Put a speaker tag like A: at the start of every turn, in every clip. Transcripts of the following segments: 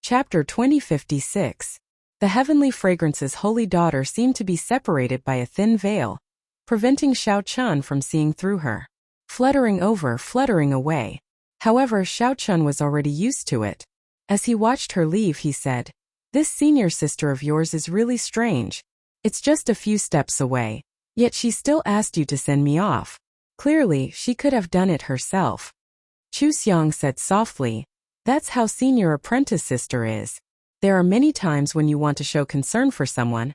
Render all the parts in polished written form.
A: Chapter 2056. The heavenly fragrance's holy daughter seemed to be separated by a thin veil, preventing Xiao Chun from seeing through her. Fluttering over, fluttering away. However, Xiao Chun was already used to it. As he watched her leave, he said, "This senior sister of yours is really strange. It's just a few steps away, yet she still asked you to send me off. Clearly, she could have done it herself." Chu Xiang said softly, "That's how senior apprentice sister is. There are many times when you want to show concern for someone,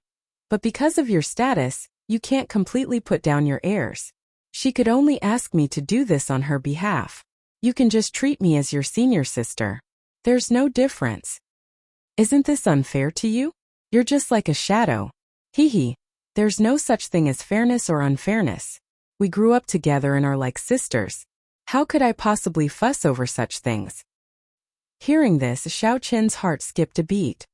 A: but because of your status, you can't completely put down your airs. She could only ask me to do this on her behalf. You can just treat me as your senior sister. There's no difference. Isn't this unfair to you? You're just like a shadow. Hee. There's no such thing as fairness or unfairness. We grew up together and are like sisters. How could I possibly fuss over such things?" Hearing this, Xiao Qin's heart skipped a beat.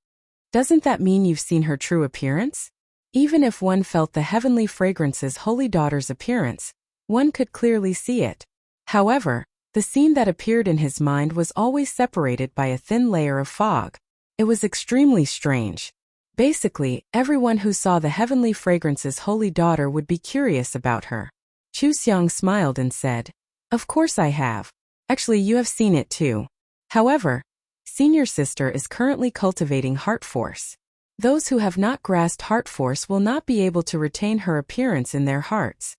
A: Doesn't that mean you've seen her true appearance? Even if one felt the heavenly fragrance's holy daughter's appearance, one could clearly see it. However, the scene that appeared in his mind was always separated by a thin layer of fog. It was extremely strange. Basically, everyone who saw the heavenly fragrance's holy daughter would be curious about her. Chu Xiang smiled and said, "Of course I have. Actually, you have seen it too. However, senior sister is currently cultivating heart force. Those who have not grasped heart force will not be able to retain her appearance in their hearts."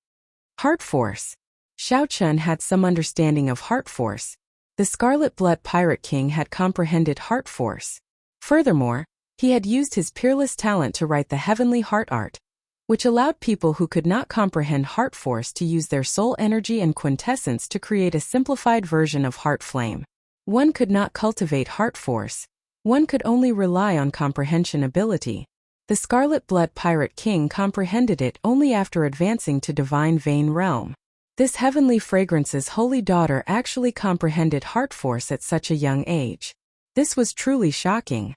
A: Heart force. Xiao Chun had some understanding of heart force. The Scarlet Blood Pirate King had comprehended heart force. Furthermore, he had used his peerless talent to write the heavenly heart art, which allowed people who could not comprehend heart force to use their soul energy and quintessence to create a simplified version of heart flame. One could not cultivate heart force. One could only rely on comprehension ability. The Scarlet Blood Pirate King comprehended it only after advancing to Divine Vein Realm. This heavenly fragrance's holy daughter actually comprehended heart force at such a young age. This was truly shocking.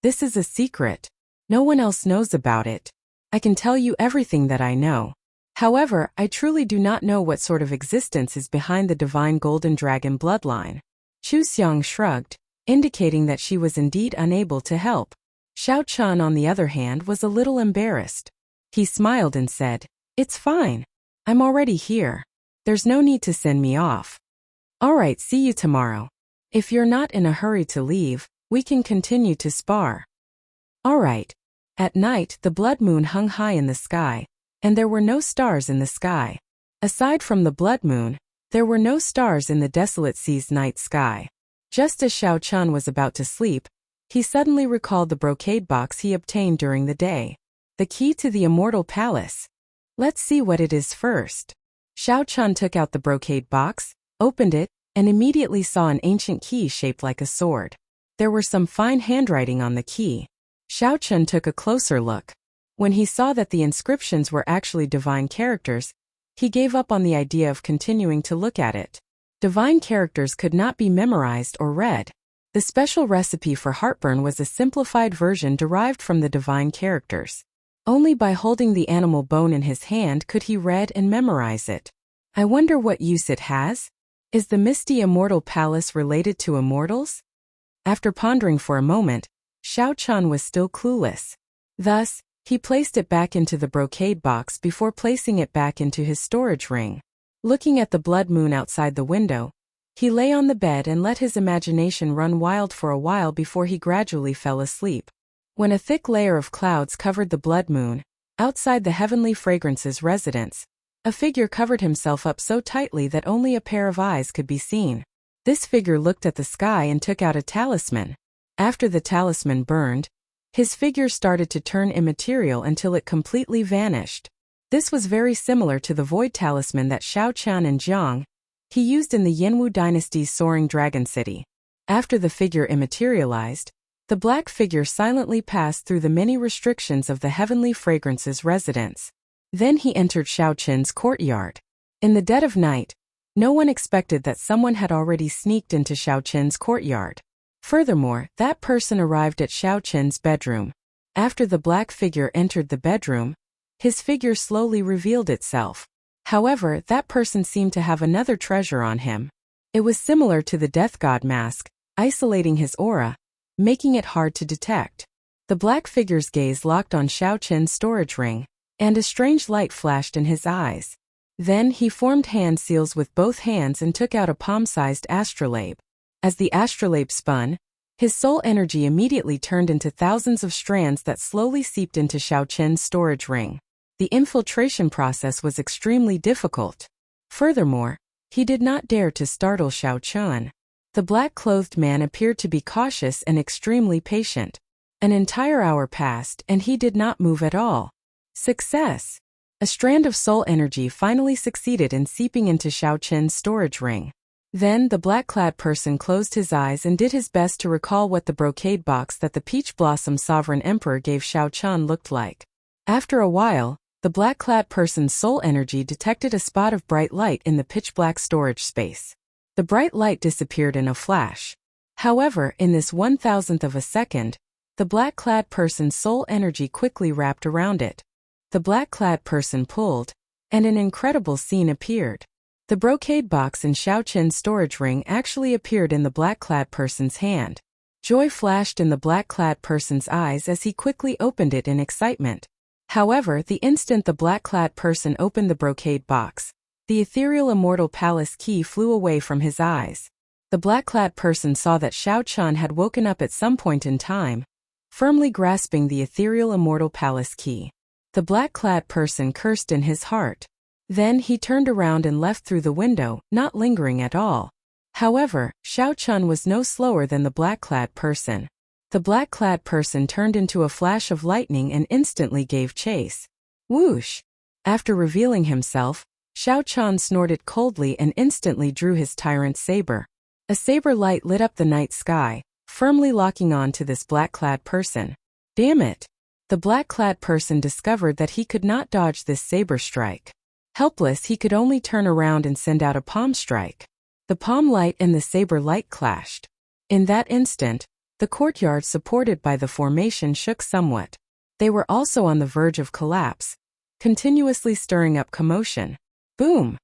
A: This is a secret. No one else knows about it. I can tell you everything that I know. However, I truly do not know what sort of existence is behind the divine golden dragon bloodline." Chu Xiang shrugged, indicating that she was indeed unable to help. Xiao Chun, on the other hand, was a little embarrassed. He smiled and said, "It's fine. I'm already here. There's no need to send me off. Alright, see you tomorrow. If you're not in a hurry to leave, we can continue to spar." Alright. At night, the blood moon hung high in the sky, and there were no stars in the sky. Aside from the blood moon, there were no stars in the desolate sea's night sky. Just as Xiao Chun was about to sleep, he suddenly recalled the brocade box he obtained during the day. The key to the Immortal Palace. Let's see what it is first. Xiao Chun took out the brocade box, opened it, and immediately saw an ancient key shaped like a sword. There were some fine handwriting on the key. Xiao Chun took a closer look. When he saw that the inscriptions were actually divine characters, he gave up on the idea of continuing to look at it. Divine characters could not be memorized or read. The special recipe for heartburn was a simplified version derived from the divine characters. Only by holding the animal bone in his hand could he read and memorize it. I wonder what use it has? Is the misty Immortal Palace related to immortals? After pondering for a moment, Xiao Chun was still clueless. Thus, he placed it back into the brocade box before placing it back into his storage ring. Looking at the blood moon outside the window, he lay on the bed and let his imagination run wild for a while before he gradually fell asleep. When a thick layer of clouds covered the blood moon, outside the heavenly fragrance's residence, a figure covered himself up so tightly that only a pair of eyes could be seen. This figure looked at the sky and took out a talisman. After the talisman burned, his figure started to turn immaterial until it completely vanished. This was very similar to the void talisman that Xiao Chun and Jiang he used in the Yanwu dynasty's soaring dragon city. After the figure immaterialized, the black figure silently passed through the many restrictions of the heavenly fragrance's residence. Then he entered Xiao Chun's courtyard. In the dead of night, no one expected that someone had already sneaked into Xiao Chun's courtyard. Furthermore, that person arrived at Xiao Chun's bedroom. After the black figure entered the bedroom, his figure slowly revealed itself. However, that person seemed to have another treasure on him. It was similar to the death god mask, isolating his aura, making it hard to detect. The black figure's gaze locked on Xiao Chen's storage ring, and a strange light flashed in his eyes. Then he formed hand seals with both hands and took out a palm-sized astrolabe. As the astrolabe spun, his soul energy immediately turned into thousands of strands that slowly seeped into Xiao Chen's storage ring. The infiltration process was extremely difficult. Furthermore, he did not dare to startle Xiao Chen. The black-clothed man appeared to be cautious and extremely patient. An entire hour passed and he did not move at all. Success! A strand of soul energy finally succeeded in seeping into Xiao Chen's storage ring. Then the black-clad person closed his eyes and did his best to recall what the brocade box that the Peach Blossom Sovereign Emperor gave Xiao Chen looked like. After a while, the black-clad person's soul energy detected a spot of bright light in the pitch-black storage space. The bright light disappeared in a flash. However, in this 1,000th of a second, the black-clad person's soul energy quickly wrapped around it. The black-clad person pulled, and an incredible scene appeared. The brocade box in Xiao Chen's storage ring actually appeared in the black-clad person's hand. Joy flashed in the black-clad person's eyes as he quickly opened it in excitement. However, the instant the black-clad person opened the brocade box, the ethereal Immortal Palace key flew away from his eyes. The black-clad person saw that Xiao Chen had woken up at some point in time, firmly grasping the ethereal Immortal Palace key. The black-clad person cursed in his heart. Then he turned around and left through the window, not lingering at all. However, Xiao Chen was no slower than the black-clad person. The black-clad person turned into a flash of lightning and instantly gave chase. Whoosh! After revealing himself, Xiao Chen snorted coldly and instantly drew his tyrant saber. A saber light lit up the night sky, firmly locking on to this black-clad person. Damn it! The black-clad person discovered that he could not dodge this saber strike. Helpless, he could only turn around and send out a palm strike. The palm light and the saber light clashed. In that instant, the courtyard supported by the formation shook somewhat. They were also on the verge of collapse, continuously stirring up commotion. Boom!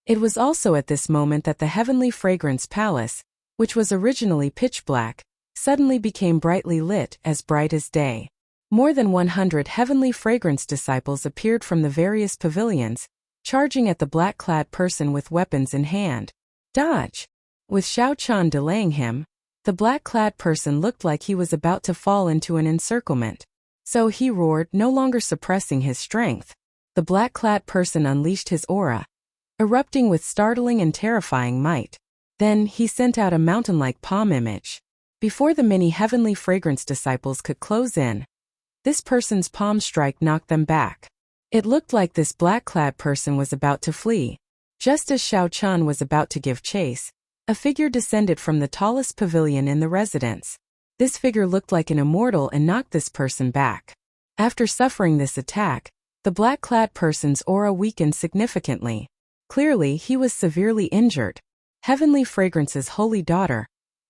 A: It was also at this moment that the Heavenly Fragrance Palace, which was originally pitch black, suddenly became brightly lit, as bright as day. More than 100 Heavenly Fragrance disciples appeared from the various pavilions, charging at the black-clad person with weapons in hand. Dodge! With Xiao Chen delaying him, the black-clad person looked like he was about to fall into an encirclement. So he roared, no longer suppressing his strength. The black-clad person unleashed his aura, erupting with startling and terrifying might. Then he sent out a mountain-like palm image. Before the many Heavenly Fragrance disciples could close in, this person's palm strike knocked them back. It looked like this black-clad person was about to flee. Just as Xiao Chen was about to give chase, a figure descended from the tallest pavilion in the residence. This figure looked like an immortal and knocked this person back. After suffering this attack, the black-clad person's aura weakened significantly. Clearly, he was severely injured. Heavenly Fragrance's holy daughter,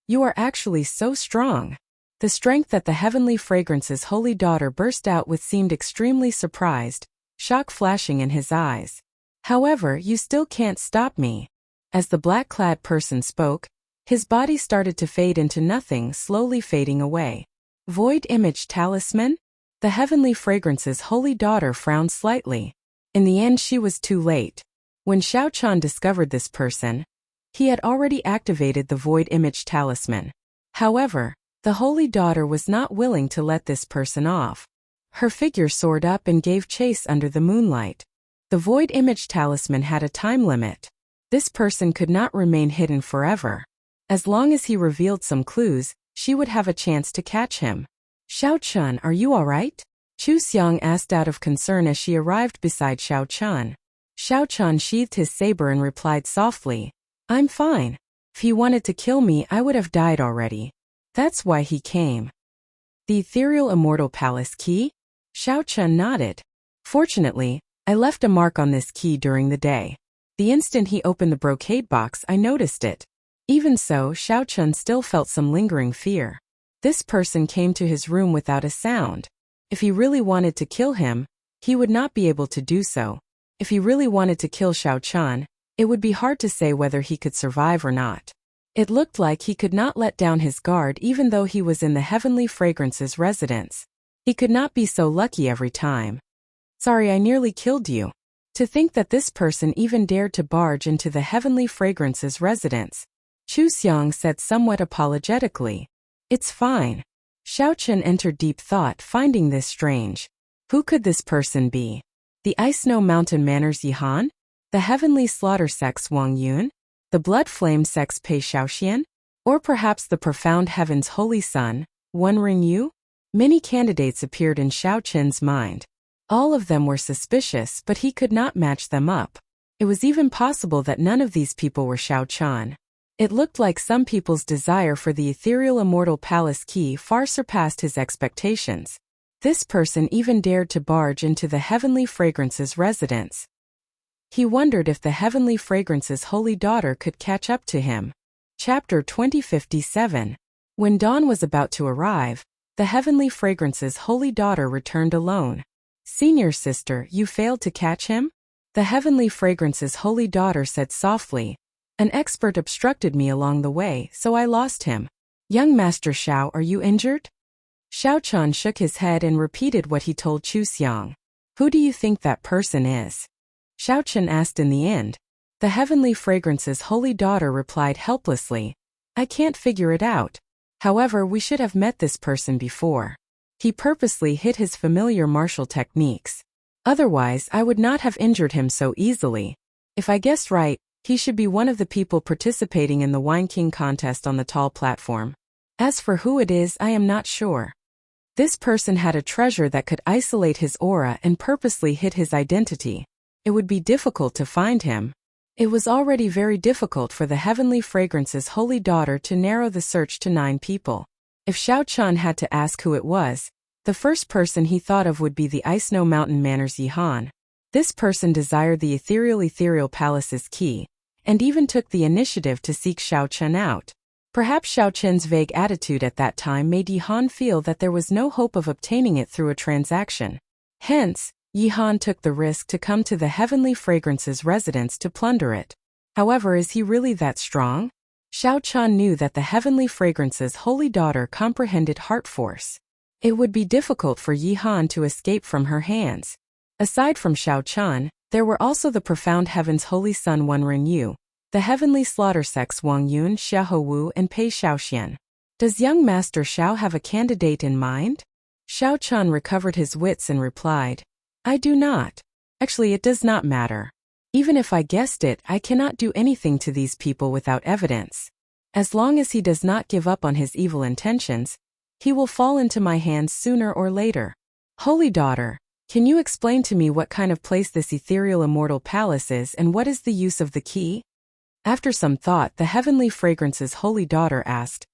A: you are actually so strong. The strength that the Heavenly Fragrance's holy daughter burst out with seemed extremely surprised, shock flashing in his eyes. However, you still can't stop me. As the black-clad person spoke, his body started to fade into nothing, slowly fading away. Void Image Talisman? The Heavenly Fragrance's holy daughter frowned slightly. In the end, she was too late. When Xiao Chen discovered this person, he had already activated the Void Image Talisman. However, the holy daughter was not willing to let this person off. Her figure soared up and gave chase under the moonlight. The Void Image Talisman had a time limit. This person could not remain hidden forever. As long as he revealed some clues, she would have a chance to catch him. Xiao Chen, are you alright? Chu Xiang asked out of concern as she arrived beside Xiao Chen. Xiao Chen sheathed his saber and replied softly, I'm fine. If he wanted to kill me, I would have died already. That's why he came. The ethereal Immortal Palace key? Xiao Chen nodded. Fortunately, I left a mark on this key during the day. The instant he opened the brocade box, I noticed it. Even so, Xiao Chen still felt some lingering fear. This person came to his room without a sound. If he really wanted to kill him, he would not be able to do so. If he really wanted to kill Xiao Chen, it would be hard to say whether he could survive or not. It looked like he could not let down his guard even though he was in the Heavenly Fragrance's residence. He could not be so lucky every time. Sorry, I nearly killed you. To think that this person even dared to barge into the Heavenly Fragrance's residence, Chu Xiang said somewhat apologetically. It's fine. Xiao Chen entered deep thought, finding this strange. Who could this person be? The Ice Snow Mountain Manor's Yihan? The Heavenly Slaughter Sect's Wang Yun? The Blood Flame Sect's Pei Shaoxian? Or perhaps the Profound Heaven's Holy Son, Wen Ringyu? Many candidates appeared in Xiao Chen's mind. All of them were suspicious, but he could not match them up. It was even possible that none of these people were Xiao Chen. It looked like some people's desire for the ethereal immortal palace key far surpassed his expectations. This person even dared to barge into the Heavenly Fragrance's residence. He wondered if the Heavenly Fragrance's holy daughter could catch up to him. Chapter 2057. When dawn was about to arrive, the Heavenly Fragrance's holy daughter returned alone. Senior sister, you failed to catch him? The Heavenly Fragrance's holy daughter said softly. An expert obstructed me along the way, so I lost him. Young Master Xiao, are you injured? Xiao Chen shook his head and repeated what he told Chu Xiang. Who do you think that person is? Xiao Chen asked in the end. The Heavenly Fragrance's holy daughter replied helplessly. I can't figure it out. However, we should have met this person before. He purposely hid his familiar martial techniques. Otherwise, I would not have injured him so easily. If I guessed right, he should be one of the people participating in the Wine King contest on the tall platform. As for who it is, I am not sure. This person had a treasure that could isolate his aura and purposely hid his identity. It would be difficult to find him. It was already very difficult for the Heavenly Fragrance's holy daughter to narrow the search to 9 people. If Xiao Chen had to ask who it was, the first person he thought of would be the Ice Snow Mountain Manor's Yihan. This person desired the ethereal palace's key, and even took the initiative to seek Xiao Chen out. Perhaps Xiao Chen's vague attitude at that time made Yihan feel that there was no hope of obtaining it through a transaction. Hence, Yihan took the risk to come to the Heavenly Fragrance's residence to plunder it. However, is he really that strong? Xiao Chen knew that the Heavenly Fragrance's holy daughter comprehended heart force. It would be difficult for Yihan to escape from her hands. Aside from Xiao Chen, there were also the Profound Heaven's Holy Son Wen Ringyu, the Heavenly Slaughter Sect's Wang Yun, Xiahou Wu, and Pei Shaoxian. Does young Master Xiao have a candidate in mind? Xiao Chen recovered his wits and replied, I do not. Actually, it does not matter. Even if I guessed it, I cannot do anything to these people without evidence. As long as he does not give up on his evil intentions, he will fall into my hands sooner or later. Holy daughter, can you explain to me what kind of place this ethereal immortal palace is and what is the use of the key? After some thought, the Heavenly Fragrance's holy daughter asked,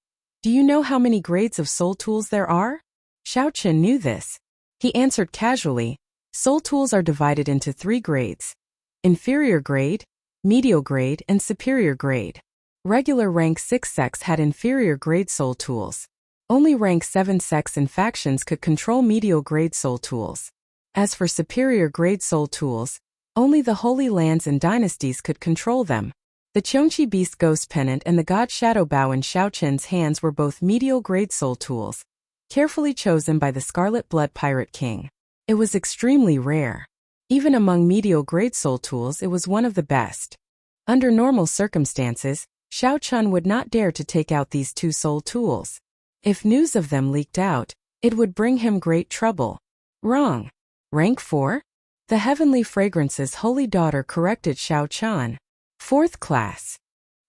A: Do you know how many grades of soul tools there are? Xiao Chen knew this. He answered casually, Soul tools are divided into 3 grades. Inferior grade, medial grade, and superior grade. Regular rank 6 sects had inferior grade soul tools. Only rank 7 sects and factions could control medial grade soul tools. As for superior grade soul tools, only the Holy Lands and dynasties could control them. The Qiongqi Beast Ghost Pennant and the God Shadow Bow in Xiao Chen's hands were both medial grade soul tools, carefully chosen by the Scarlet Blood Pirate King. It was extremely rare. Even among medial grade soul tools, it was one of the best. Under normal circumstances, Xiao Chen would not dare to take out these 2 soul tools. If news of them leaked out, it would bring him great trouble. Wrong. Rank 4? The Heavenly Fragrance's holy daughter corrected Xiao Chen. 4th class.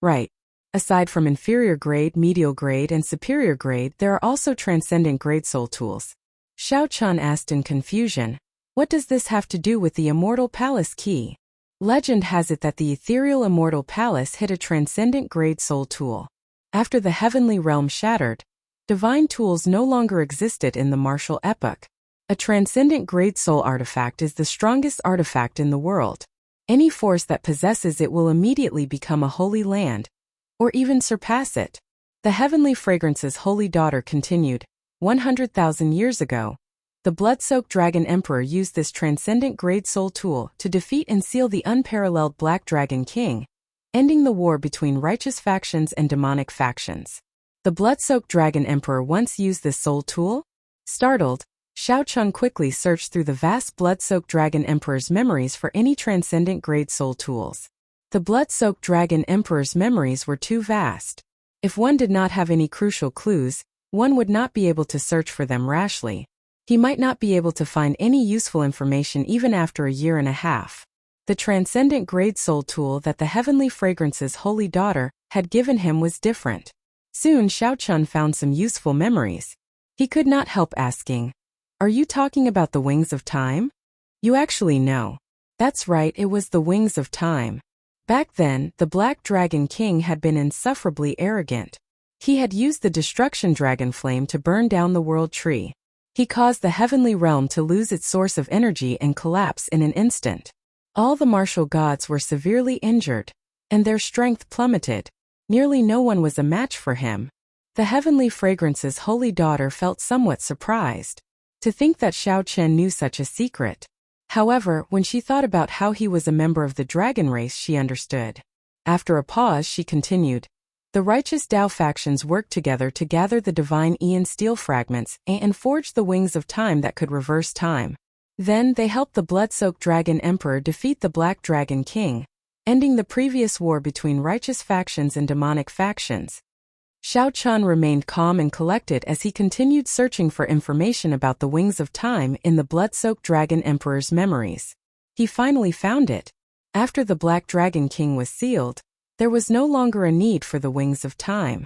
A: Right. Aside from inferior grade, medial grade, and superior grade, there are also transcendent grade soul tools. Xiao Chen asked in confusion. What does this have to do with the Immortal Palace key? Legend has it that the ethereal Immortal Palace hid a transcendent grade soul tool. After the heavenly realm shattered, divine tools no longer existed in the martial epoch. A transcendent grade soul artifact is the strongest artifact in the world. Any force that possesses it will immediately become a holy land, or even surpass it. The Heavenly Fragrance's holy daughter continued, 100,000 years ago, the blood-soaked Dragon Emperor used this transcendent grade soul tool to defeat and seal the unparalleled Black Dragon King, ending the war between righteous factions and demonic factions. The blood-soaked dragon emperor once used this soul tool? Startled, Shao Chun quickly searched through the vast blood-soaked dragon emperor's memories for any transcendent grade soul tools. The blood-soaked dragon emperor's memories were too vast. If one did not have any crucial clues, one would not be able to search for them rashly. He might not be able to find any useful information even after a year and a half. The transcendent grade soul tool that the Heavenly Fragrance's holy daughter had given him was different. Soon Shao Chun found some useful memories. He could not help asking, "Are you talking about the wings of time?" "You actually know." "That's right, it was the wings of time." Back then, the Black Dragon King had been insufferably arrogant. He had used the destruction dragon flame to burn down the world tree. He caused the heavenly realm to lose its source of energy and collapse in an instant. All the martial gods were severely injured, and their strength plummeted. Nearly no one was a match for him. The Heavenly Fragrance's holy daughter felt somewhat surprised to think that Shao Chen knew such a secret. However, when she thought about how he was a member of the dragon race, she understood. After a pause, she continued, "The righteous Dao factions worked together to gather the divine Aeon steel fragments and forge the wings of time that could reverse time. Then they helped the blood-soaked dragon emperor defeat the Black Dragon King, ending the previous war between righteous factions and demonic factions." Shao Chun remained calm and collected as he continued searching for information about the wings of time in the blood-soaked dragon emperor's memories. He finally found it. After the Black Dragon King was sealed, there was no longer a need for the wings of time.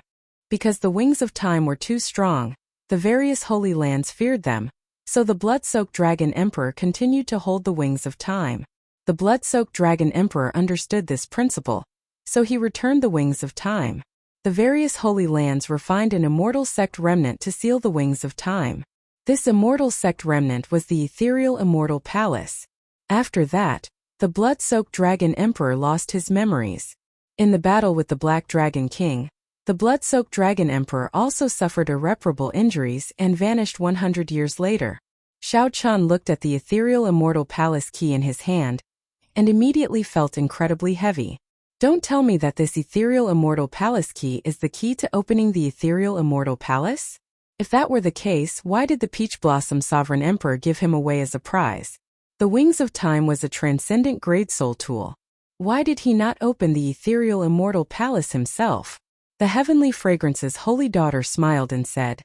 A: Because the wings of time were too strong, the various holy lands feared them, so the blood-soaked dragon emperor continued to hold the wings of time. The blood-soaked dragon emperor understood this principle, so he returned the wings of time. The various holy lands refined an immortal sect remnant to seal the wings of time. This immortal sect remnant was the ethereal immortal palace. After that, the blood-soaked dragon emperor lost his memories. In the battle with the Black Dragon King, the blood-soaked dragon emperor also suffered irreparable injuries and vanished 100 years later. Shao Chun looked at the ethereal immortal palace key in his hand and immediately felt incredibly heavy. Don't tell me that this ethereal immortal palace key is the key to opening the ethereal immortal palace? If that were the case, why did the Peach Blossom Sovereign Emperor give him away as a prize? The Wings of Time was a transcendent grade soul tool. Why did he not open the ethereal immortal palace himself? The Heavenly Fragrance's holy daughter smiled and said,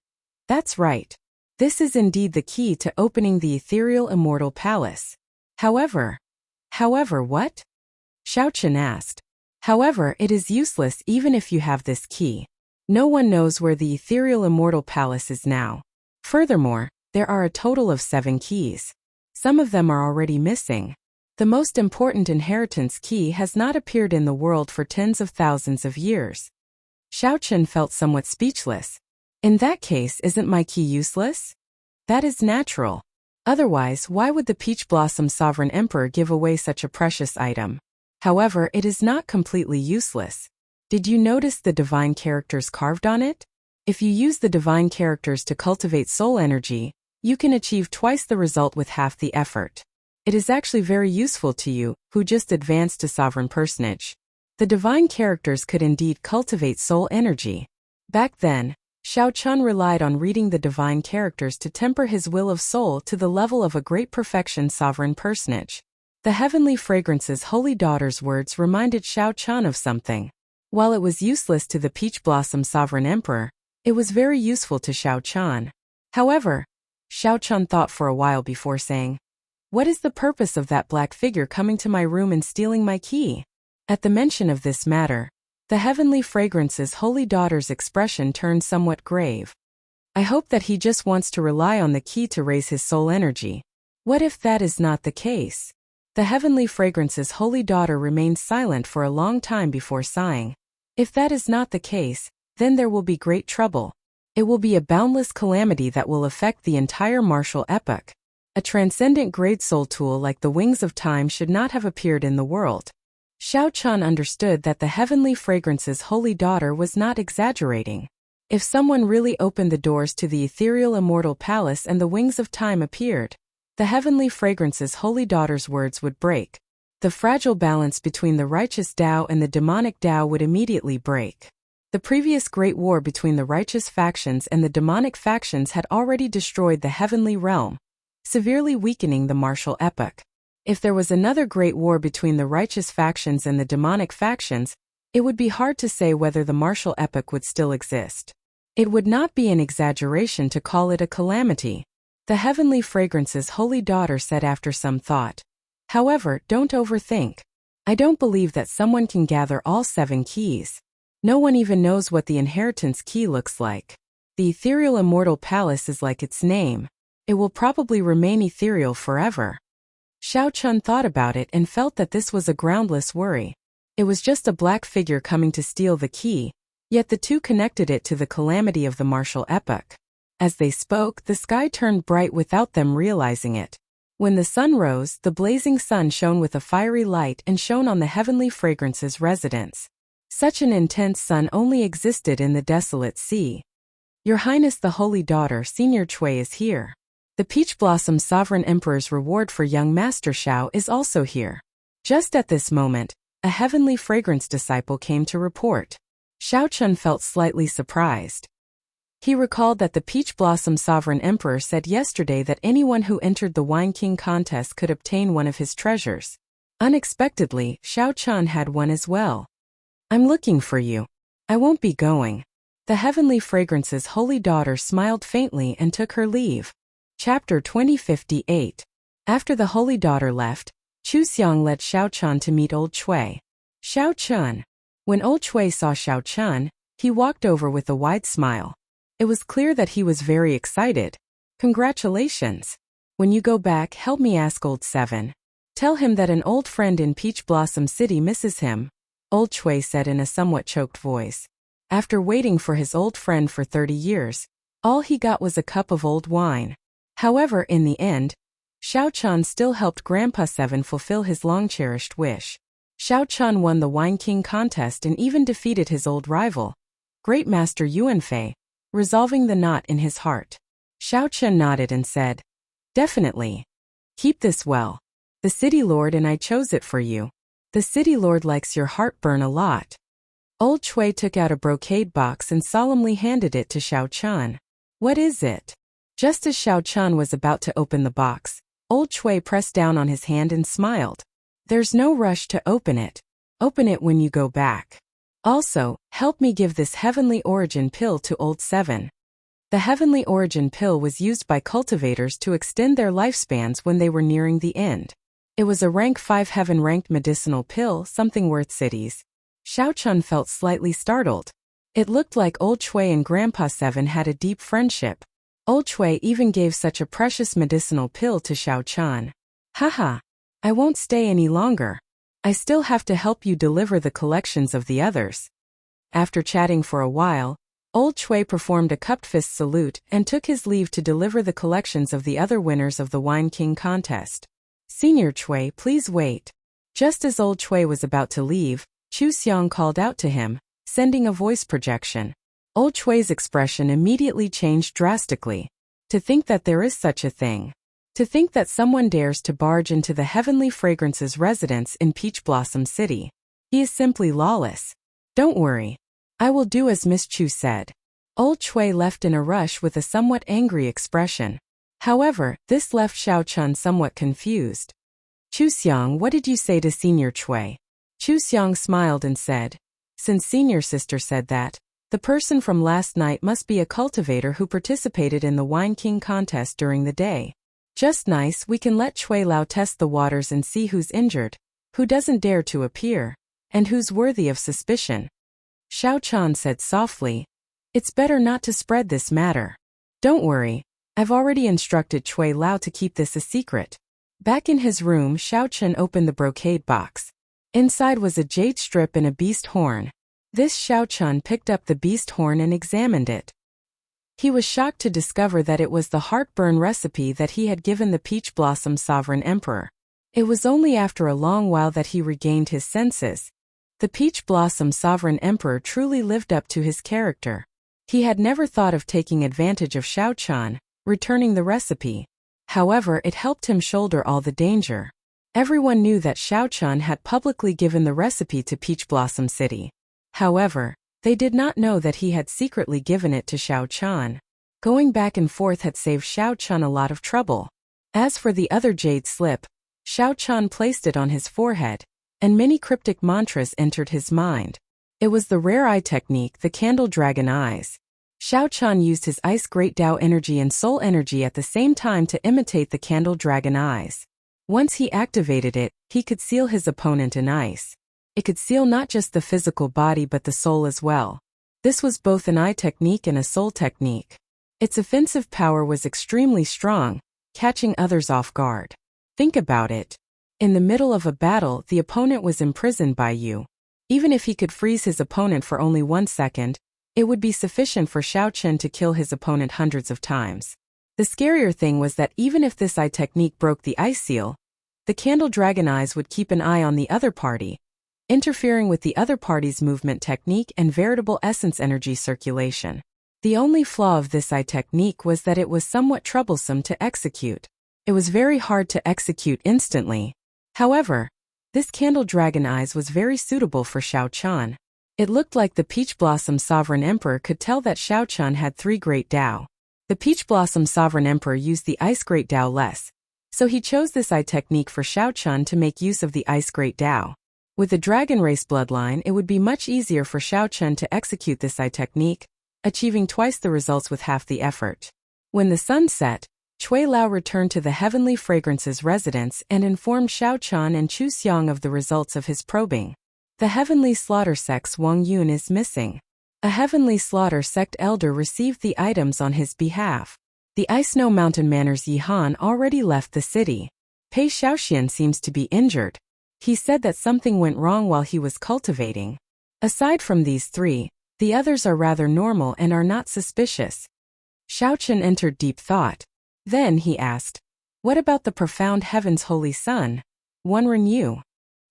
A: "That's right. This is indeed the key to opening the ethereal immortal palace. However, what?" Shao Chun asked. "However, it is useless even if you have this key. No one knows where the ethereal immortal palace is now. Furthermore, there are a total of 7 keys. Some of them are already missing. The most important inheritance key has not appeared in the world for tens of thousands of years." Shao Chun felt somewhat speechless. "In that case, isn't my key useless?" "That is natural. Otherwise, why would the Peach Blossom Sovereign Emperor give away such a precious item? However, it is not completely useless. Did you notice the divine characters carved on it? If you use the divine characters to cultivate soul energy, you can achieve twice the result with half the effort. It is actually very useful to you, who just advanced to Sovereign Personage. The divine characters could indeed cultivate soul energy." Back then, Shao Chun relied on reading the divine characters to temper his will of soul to the level of a great perfection Sovereign Personage. The Heavenly Fragrance's holy daughter's words reminded Shao Chun of something. While it was useless to the Peach Blossom Sovereign Emperor, it was very useful to Shao Chun. However, Shao Chun thought for a while before saying, "What is the purpose of that black figure coming to my room and stealing my key?" At the mention of this matter, the Heavenly Fragrance's holy daughter's expression turned somewhat grave. "I hope that he just wants to rely on the key to raise his soul energy. What if that is not the case?" The Heavenly Fragrance's holy daughter remained silent for a long time before sighing. "If that is not the case, then there will be great trouble. It will be a boundless calamity that will affect the entire martial epoch. A transcendent grade soul tool like the Wings of Time should not have appeared in the world." Shao Chun understood that the Heavenly Fragrance's holy daughter was not exaggerating. If someone really opened the doors to the ethereal immortal palace and the Wings of Time appeared, the Heavenly Fragrance's holy daughter's words would break. The fragile balance between the righteous Tao and the demonic Tao would immediately break. The previous great war between the righteous factions and the demonic factions had already destroyed the heavenly realm, severely weakening the martial epoch. If there was another great war between the righteous factions and the demonic factions, it would be hard to say whether the martial epoch would still exist. It would not be an exaggeration to call it a calamity, the heavenly fragrance's holy daughter said after some thought. However, don't overthink. I don't believe that someone can gather all 7 keys. No one even knows what the inheritance key looks like. The ethereal immortal palace is like its name. It will probably remain ethereal forever. Xiao Chun thought about it and felt that this was a groundless worry. It was just a black figure coming to steal the key, yet the two connected it to the calamity of the martial epoch. As they spoke, the sky turned bright without them realizing it. When the sun rose, the blazing sun shone with a fiery light and shone on the heavenly fragrance's residence. Such an intense sun only existed in the desolate sea. Your Highness the Holy Daughter Senior Chui is here. The Peach Blossom Sovereign Emperor's reward for young Master Xiao is also here. Just at this moment, a heavenly fragrance disciple came to report. Xiao Chun felt slightly surprised. He recalled that the Peach Blossom Sovereign Emperor said yesterday that anyone who entered the Wine King contest could obtain one of his treasures. Unexpectedly, Xiao Chun had one as well. I'm looking for you. I won't be going. The heavenly fragrance's holy daughter smiled faintly and took her leave. Chapter 2058. After the holy daughter left, Chu Xiang led Xiao Chun to meet old Chui. Xiao Chun. When old Chui saw Xiao Chun, he walked over with a wide smile. It was clear that he was very excited. Congratulations. When you go back, help me ask old Seven. Tell him that an old friend in Peach Blossom City misses him, old Chui said in a somewhat choked voice. After waiting for his old friend for 30 years, all he got was a cup of old wine. However, in the end, Xiao Chun still helped Grandpa Seven fulfill his long-cherished wish. Xiao Chun won the Wine King contest and even defeated his old rival, Great Master Yuanfei, resolving the knot in his heart. Xiao Chun nodded and said, "Definitely. Keep this well. The City Lord and I chose it for you. The City Lord likes your heartburn a lot." Old Chui took out a brocade box and solemnly handed it to Xiao Chun. "What is it?" Just as Xiao Chun was about to open the box, old Chui pressed down on his hand and smiled. "There's no rush to open it. Open it when you go back. Also, help me give this heavenly origin pill to old Seven." The heavenly origin pill was used by cultivators to extend their lifespans when they were nearing the end. It was a rank 5 heaven-ranked medicinal pill, something worth cities. Xiao Chun felt slightly startled. It looked like old Chui and Grandpa Seven had a deep friendship. Old Chui even gave such a precious medicinal pill to Xiao Chun. "Haha. I won't stay any longer. I still have to help you deliver the collections of the others." After chatting for a while, old Chui performed a cupped fist salute and took his leave to deliver the collections of the other winners of the Wine King contest. "Senior Chui, please wait." Just as old Chui was about to leave, Chu Xiang called out to him, sending a voice projection. Old Chui's expression immediately changed drastically. To think that there is such a thing. To think that someone dares to barge into the heavenly fragrance's residence in Peach Blossom City. He is simply lawless. "Don't worry. I will do as Miss Chu said." Old Chui left in a rush with a somewhat angry expression. However, this left Xiao Chun somewhat confused. "Chu Xiang, what did you say to Senior Chui?" Chu Xiang smiled and said, "Since Senior Sister said that, the person from last night must be a cultivator who participated in the Wine King contest during the day. Just nice, we can let Chui Lao test the waters and see who's injured, who doesn't dare to appear, and who's worthy of suspicion." Xiao Chun said softly, "It's better not to spread this matter. Don't worry, I've already instructed Chui Lao to keep this a secret." Back in his room, Xiao Chun opened the brocade box. Inside was a jade strip and a beast horn. This Xiao Chun picked up the beast horn and examined it. He was shocked to discover that it was the heartburn recipe that he had given the Peach Blossom Sovereign Emperor. It was only after a long while that he regained his senses. The Peach Blossom Sovereign Emperor truly lived up to his character. He had never thought of taking advantage of Xiao Chun, returning the recipe. However, it helped him shoulder all the danger. Everyone knew that Xiao Chun had publicly given the recipe to Peach Blossom City. However, they did not know that he had secretly given it to Xiao Chun. Going back and forth had saved Xiao Chun a lot of trouble. As for the other jade slip, Xiao Chun placed it on his forehead, and many cryptic mantras entered his mind. It was the rare eye technique, the Candle Dragon Eyes. Xiao Chun used his Ice Great Tao energy and soul energy at the same time to imitate the Candle Dragon Eyes. Once he activated it, he could seal his opponent in ice. It could seal not just the physical body but the soul as well. This was both an eye technique and a soul technique. Its offensive power was extremely strong, catching others off guard. Think about it. In the middle of a battle, the opponent was imprisoned by you. Even if he could freeze his opponent for only 1 second, it would be sufficient for Xiao Chun to kill his opponent hundreds of times. The scarier thing was that even if this eye technique broke the ice seal, the Candle Dragon Eyes would keep an eye on the other party, interfering with the other party's movement technique and veritable essence energy circulation. The only flaw of this eye technique was that it was somewhat troublesome to execute. It was very hard to execute instantly. However, this Candle Dragon Eyes was very suitable for Xiao Chun. It looked like the Peach Blossom Sovereign Emperor could tell that Xiao Chun had 3 Great Tao. The Peach Blossom Sovereign Emperor used the Ice Great Tao less, so he chose this eye technique for Xiao Chun to make use of the Ice Great Tao. With the Dragon Race bloodline, it would be much easier for Xiao Chun to execute this eye technique, achieving twice the results with half the effort. When the sun set, Cui Lao returned to the Heavenly Fragrance's residence and informed Xiao Chun and Chu Xiang of the results of his probing. The Heavenly Slaughter Sect's Wang Yun is missing. A Heavenly Slaughter Sect elder received the items on his behalf. The Ice Snow Mountain Manor's Yi Han already left the city. Pei Xiaoxian seems to be injured. He said that something went wrong while he was cultivating. Aside from these 3, the others are rather normal and are not suspicious. Xiao Chun entered deep thought. Then he asked, "What about the profound heaven's holy son? Wenren Yu?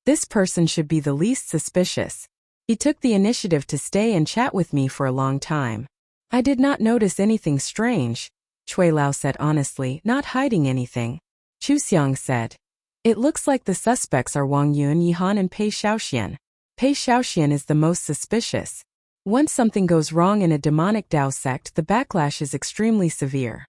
A: This person should be the least suspicious. He took the initiative to stay and chat with me for a long time. I did not notice anything strange," Cui Lao said honestly, not hiding anything. Chu Xiang said, "It looks like the suspects are Wang Yun, Yi Han and Pei Xiaoxian. Pei Xiaoxian is the most suspicious. Once something goes wrong in a demonic Dao sect, the backlash is extremely severe.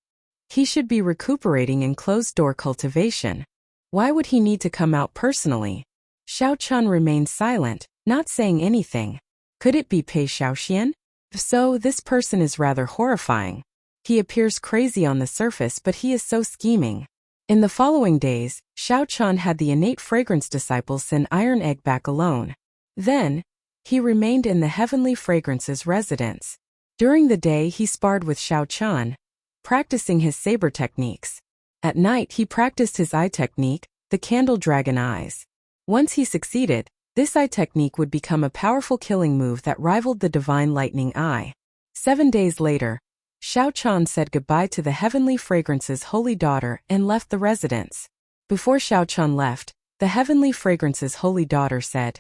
A: He should be recuperating in closed-door cultivation. Why would he need to come out personally?" Xiao Chun remained silent, not saying anything. Could it be Pei Xiaoxian? If so, this person is rather horrifying. He appears crazy on the surface, but he is so scheming. In the following days, Xiao Chun had the innate fragrance disciple send Iron Egg back alone. Then, he remained in the Heavenly Fragrance's residence. During the day he sparred with Xiao Chun, practicing his saber techniques. At night he practiced his eye technique, the Candle Dragon Eyes. Once he succeeded, this eye technique would become a powerful killing move that rivaled the Divine Lightning Eye. 7 days later, Xiao Chun said goodbye to the Heavenly Fragrance's holy daughter and left the residence. Before Xiao Chun left, the Heavenly Fragrance's holy daughter said,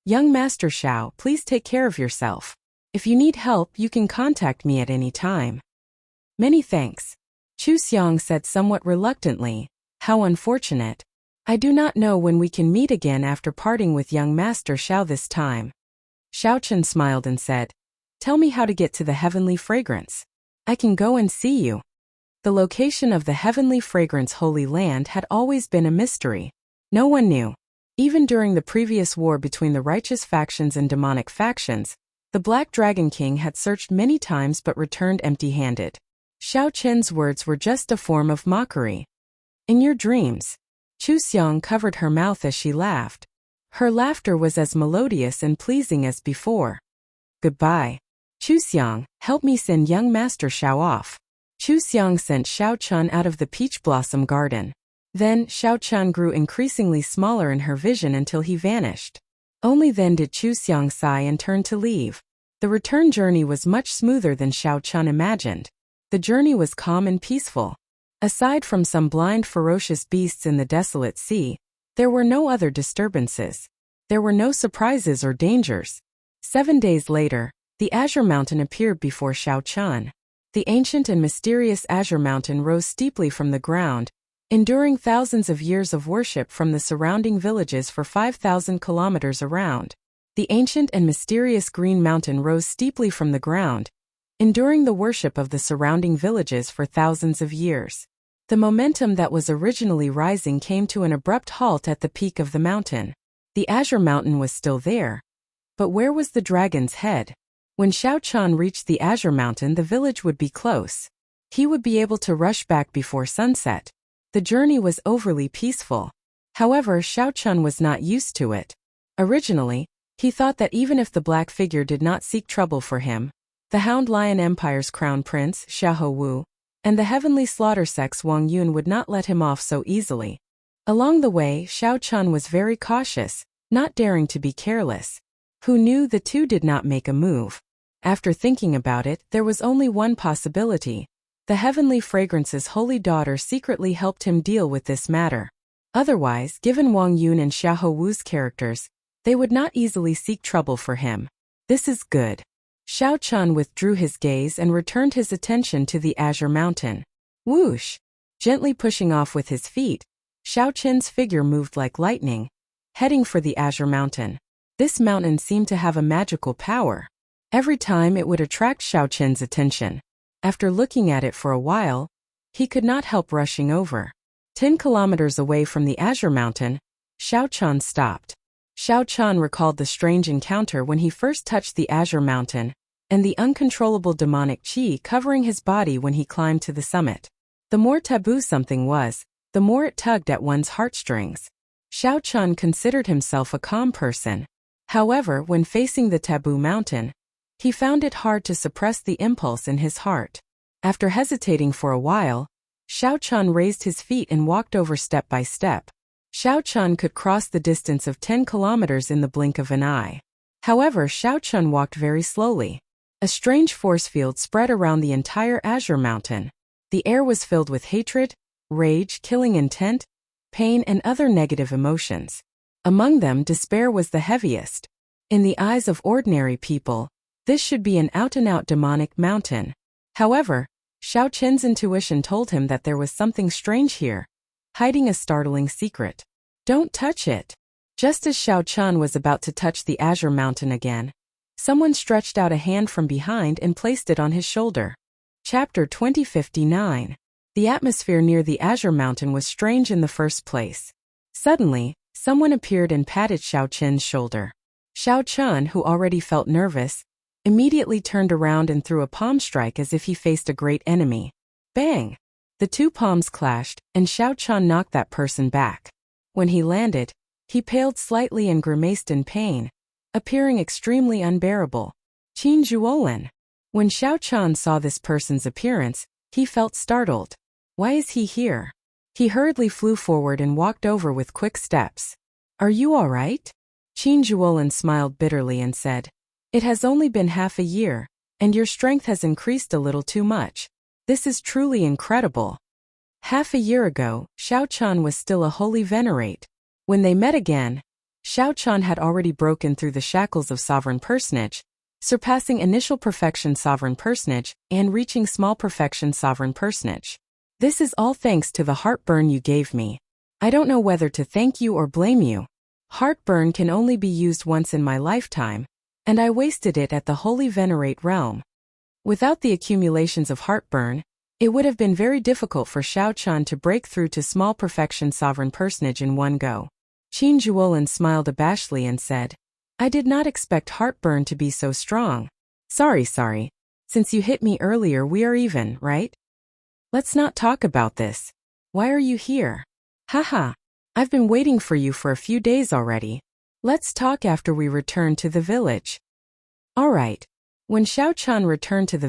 A: "Young Master Xiao, please take care of yourself. If you need help, you can contact me at any time." "Many thanks," Chu Xiang said somewhat reluctantly. "How unfortunate. I do not know when we can meet again after parting with young Master Xiao this time." Xiao Chun smiled and said, "Tell me how to get to the Heavenly Fragrance. I can go and see you." The location of the Heavenly Fragrance Holy Land had always been a mystery. No one knew. Even during the previous war between the righteous factions and demonic factions, the Black Dragon King had searched many times but returned empty-handed. Xiao Chen's words were just a form of mockery. "In your dreams." Chu Xiang covered her mouth as she laughed. Her laughter was as melodious and pleasing as before. "Goodbye. Chu Xiang, help me send young Master Xiao off." Chu Xiang sent Xiao Chun out of the Peach Blossom Garden. Then, Xiao Chun grew increasingly smaller in her vision until he vanished. Only then did Chu Xiang sigh and turn to leave. The return journey was much smoother than Xiao Chun imagined. The journey was calm and peaceful. Aside from some blind ferocious beasts in the desolate sea, there were no other disturbances. There were no surprises or dangers. 7 days later, the Azure Mountain appeared before Xiao Chun. The ancient and mysterious Azure Mountain rose steeply from the ground, enduring thousands of years of worship from the surrounding villages for 5,000 kilometers around. The ancient and mysterious green mountain rose steeply from the ground, enduring the worship of the surrounding villages for thousands of years. The momentum that was originally rising came to an abrupt halt at the peak of the mountain. The Azure Mountain was still there. But where was the dragon's head? When Xiao Chan reached the Azure Mountain, the village would be close. He would be able to rush back before sunset. The journey was overly peaceful. However, Xiao Chan was not used to it. Originally, he thought that even if the black figure did not seek trouble for him, the Hound Lion Empire's crown prince, Xiahou Wu, and the heavenly slaughter sex Wang Yun would not let him off so easily. Along the way, Xiao Chan was very cautious, not daring to be careless. Who knew the two did not make a move? After thinking about it, there was only one possibility. The heavenly fragrance's holy daughter secretly helped him deal with this matter. Otherwise, given Wang Yun and Xiahou Wu's characters, they would not easily seek trouble for him. This is good. Xiao Chan withdrew his gaze and returned his attention to the Azure Mountain. Whoosh! Gently pushing off with his feet, Xiao Chen's figure moved like lightning, heading for the Azure Mountain. This mountain seemed to have a magical power. Every time it would attract Xiao Chen's attention. After looking at it for a while, he could not help rushing over. 10 kilometers away from the Azure Mountain, Xiao Chan stopped. Xiao Chan recalled the strange encounter when he first touched the Azure Mountain, and the uncontrollable demonic qi covering his body when he climbed to the summit. The more taboo something was, the more it tugged at one's heartstrings. Xiao Chan considered himself a calm person. However, when facing the taboo mountain, he found it hard to suppress the impulse in his heart. After hesitating for a while, Xiao Chan raised his feet and walked over step by step. Xiao Chan could cross the distance of 10 kilometers in the blink of an eye. However, Xiao Chan walked very slowly. A strange force field spread around the entire Azure Mountain. The air was filled with hatred, rage, killing intent, pain, and other negative emotions. Among them, despair was the heaviest. In the eyes of ordinary people, this should be an out-and-out demonic mountain. However, Xiao Chen's intuition told him that there was something strange here, hiding a startling secret. Don't touch it. Just as Xiao Chan was about to touch the Azure Mountain again, someone stretched out a hand from behind and placed it on his shoulder. Chapter 2059. The atmosphere near the Azure Mountain was strange in the first place. Suddenly, someone appeared and patted Xiao Chen's shoulder. Xiao Chan, who already felt nervous, immediately turned around and threw a palm strike as if he faced a great enemy. Bang! The two palms clashed, and Xiao Chan knocked that person back. When he landed, he paled slightly and grimaced in pain, appearing extremely unbearable. Qin Zhuolin. When Xiao Chan saw this person's appearance, he felt startled. Why is he here? He hurriedly flew forward and walked over with quick steps. Are you all right? Qin Zhuolin smiled bitterly and said, It has only been half a year, and your strength has increased a little too much. This is truly incredible. Half a year ago, Xiao Chan was still a holy venerate. When they met again, Xiao Chan had already broken through the shackles of sovereign personage, surpassing initial perfection sovereign personage and reaching small perfection sovereign personage. This is all thanks to the heartburn you gave me. I don't know whether to thank you or blame you. Heartburn can only be used once in my lifetime, and I wasted it at the holy venerate realm. Without the accumulations of heartburn, it would have been very difficult for Xiao Chan to break through to small perfection sovereign personage in one go. Qin Zhuolin smiled abashedly and said, I did not expect heartburn to be so strong. Sorry. Since you hit me earlier, we are even, right? Let's not talk about this. Why are you here? Haha. I've been waiting for you for a few days already. Let's talk after we return to the village. All right. When Xiao Chan returned to the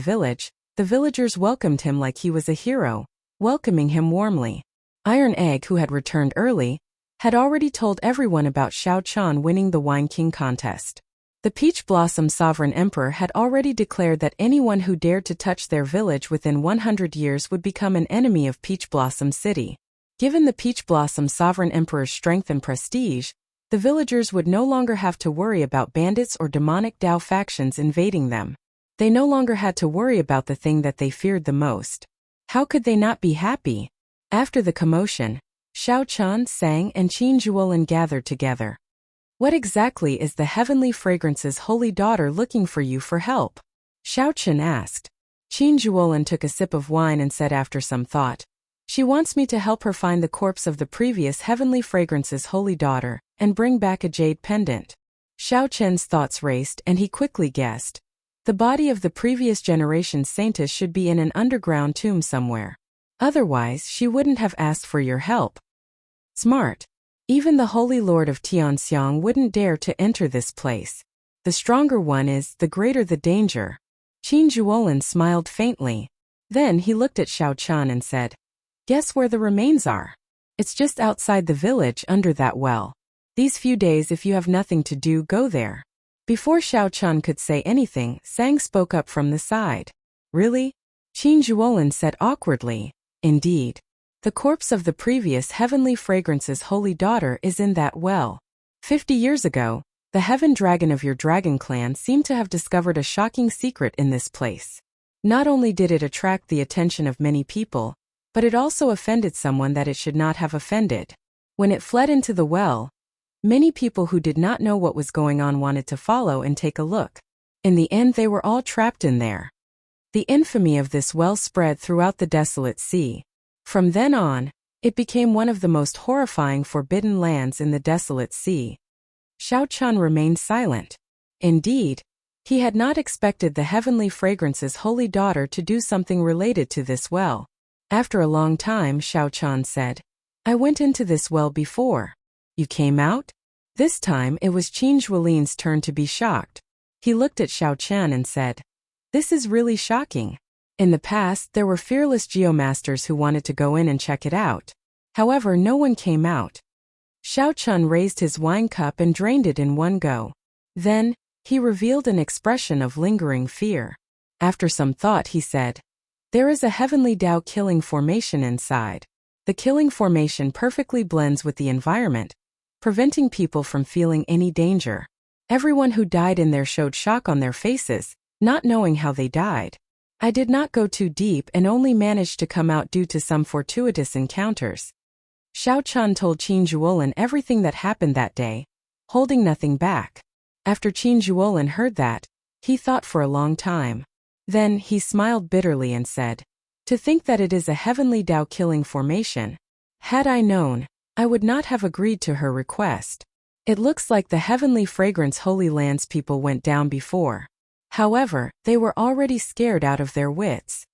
A: villagers welcomed him like he was a hero, welcoming him warmly. Iron Egg, who had returned early, had already told everyone about Xiao Chan winning the Wine King contest. The Peach Blossom Sovereign Emperor had already declared that anyone who dared to touch their village within 100 years would become an enemy of Peach Blossom City. Given the Peach Blossom Sovereign Emperor's strength and prestige, the villagers would no longer have to worry about bandits or demonic Dao factions invading them. They no longer had to worry about the thing that they feared the most. How could they not be happy? After the commotion, Xiao Qian sang and Qin Zhuolin gathered together. What exactly is the Heavenly Fragrance's holy daughter looking for you for help? Xiao Qian asked. Qin Zhuolin took a sip of wine and said after some thought, she wants me to help her find the corpse of the previous Heavenly Fragrance's holy daughter and bring back a jade pendant. Xiao Qian's thoughts raced and he quickly guessed. The body of the previous generation's saintess should be in an underground tomb somewhere. Otherwise, she wouldn't have asked for your help. Smart. Even the Holy Lord of Tianxiang wouldn't dare to enter this place. The stronger one is, the greater the danger. Qin Zhuolin smiled faintly. Then he looked at Xiao Qian and said, guess where the remains are? It's just outside the village under that well. These few days if you have nothing to do, go there. Before Xiao Qian could say anything, Sang spoke up from the side. Really? Qin Zhuolin said awkwardly. Indeed. The corpse of the previous Heavenly Fragrance's holy daughter is in that well. 50 years ago, the heaven dragon of your dragon clan seemed to have discovered a shocking secret in this place. Not only did it attract the attention of many people, but it also offended someone that it should not have offended. When it fled into the well, many people who did not know what was going on wanted to follow and take a look. In the end, they were all trapped in there. The infamy of this well spread throughout the desolate sea. From then on, it became one of the most horrifying forbidden lands in the desolate sea. Xiao Qian remained silent. Indeed, he had not expected the Heavenly Fragrance's holy daughter to do something related to this well. After a long time, Xiao Qian said, I went into this well before. You came out? This time it was Qin Zhuolin's turn to be shocked. He looked at Xiao Qian and said, this is really shocking. In the past, there were fearless geomasters who wanted to go in and check it out. However, no one came out. Xiao Qian raised his wine cup and drained it in one go. Then, he revealed an expression of lingering fear. After some thought, he said, there is a heavenly Tao killing formation inside. The killing formation perfectly blends with the environment, preventing people from feeling any danger. Everyone who died in there showed shock on their faces, not knowing how they died. I did not go too deep and only managed to come out due to some fortuitous encounters. Xiao Qian told Qin Zhuolin everything that happened that day, holding nothing back. After Qin Zhuolin heard that, he thought for a long time. Then, he smiled bitterly and said, to think that it is a heavenly Tao killing formation. Had I known, I would not have agreed to her request. It looks like the Heavenly Fragrance Holy Lands people went down before. However, they were already scared out of their wits.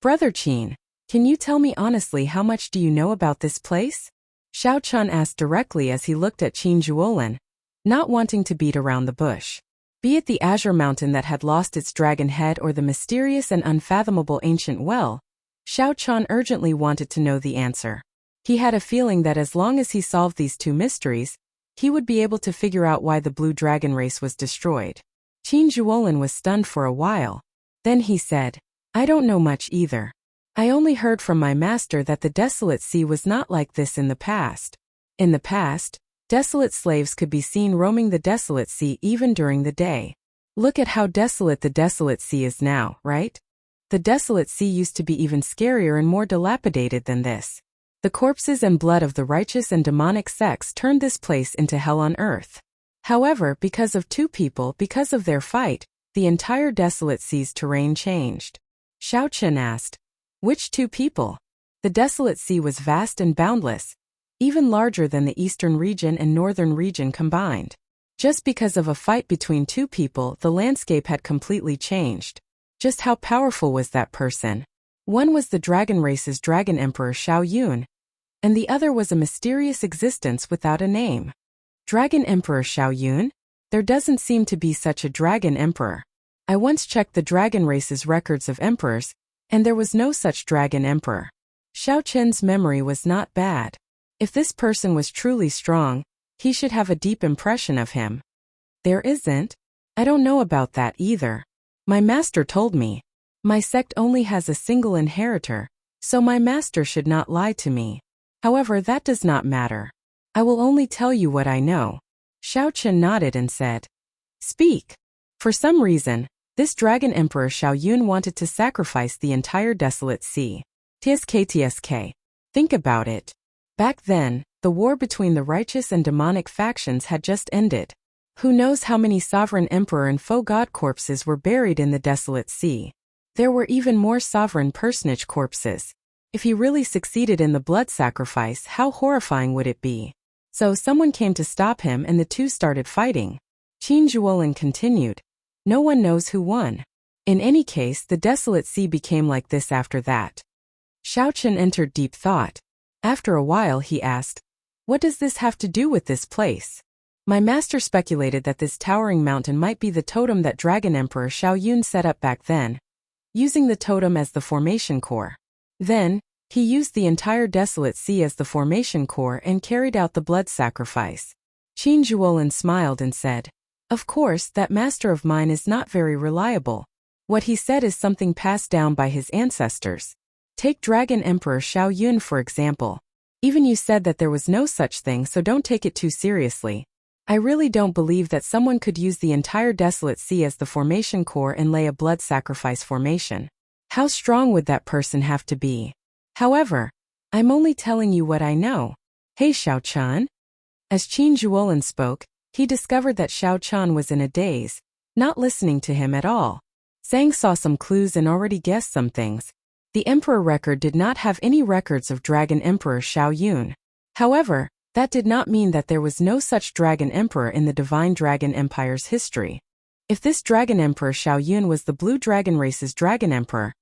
A: Brother Qin, can you tell me honestly how much do you know about this place? Xiao Qian asked directly as he looked at Qin Zhuolin, not wanting to beat around the bush. Be it the azure mountain that had lost its dragon head or the mysterious and unfathomable ancient well, Xiao Qian urgently wanted to know the answer. He had a feeling that as long as he solved these two mysteries, he would be able to figure out why the blue dragon race was destroyed. Qin Zhuolin was stunned for a while. Then he said, I don't know much either. I only heard from my master that the desolate sea was not like this in the past. In the past, desolate slaves could be seen roaming the desolate sea even during the day. Look at how desolate the desolate sea is now, right? The desolate sea used to be even scarier and more dilapidated than this. The corpses and blood of the righteous and demonic sects turned this place into hell on earth. However, because of two people, because of their fight, the entire desolate sea's terrain changed. Xiao Qian asked, which two people? The desolate sea was vast and boundless, even larger than the eastern region and northern region combined. Just because of a fight between two people, the landscape had completely changed. Just how powerful was that person? One was the dragon race's dragon emperor Xiao Yun, and the other was a mysterious existence without a name. Dragon Emperor Xiao Yun? There doesn't seem to be such a dragon emperor. I once checked the dragon race's records of emperors, and there was no such dragon emperor. Xiao Qian's memory was not bad. If this person was truly strong, he should have a deep impression of him. There isn't? I don't know about that either. My master told me. My sect only has a single inheritor, so my master should not lie to me. However, that does not matter. I will only tell you what I know. Xiao Qian nodded and said, speak. For some reason, this dragon emperor Xiao Yun wanted to sacrifice the entire desolate sea. TSK. Think about it. Back then, the war between the righteous and demonic factions had just ended. Who knows how many sovereign emperor and foe god corpses were buried in the desolate sea. There were even more sovereign personage corpses. If he really succeeded in the blood sacrifice, how horrifying would it be? So someone came to stop him and the two started fighting. Qin Zhuolin continued. No one knows who won. In any case, the desolate sea became like this after that. Xiaochen entered deep thought. After a while he asked, "What does this have to do with this place?" My master speculated that this towering mountain might be the totem that Dragon Emperor Xiao Yun set up back then, using the totem as the formation core. Then, he used the entire desolate sea as the formation core and carried out the blood sacrifice. Qin Zhuolin smiled and said, "Of course, that master of mine is not very reliable. What he said is something passed down by his ancestors. Take Dragon Emperor Xiao Yun for example. Even you said that there was no such thing, so don't take it too seriously. I really don't believe that someone could use the entire desolate sea as the formation core and lay a blood sacrifice formation. How strong would that person have to be? However, I'm only telling you what I know. Hey Xiaochan." As Qin Zhuolin spoke, he discovered that Xiaochan was in a daze, not listening to him at all. Zhang saw some clues and already guessed some things. The Emperor record did not have any records of Dragon Emperor Xiao Yun. However, that did not mean that there was no such Dragon Emperor in the Divine Dragon Empire's history. If this Dragon Emperor Xiao Yun was the Blue Dragon race's Dragon Emperor,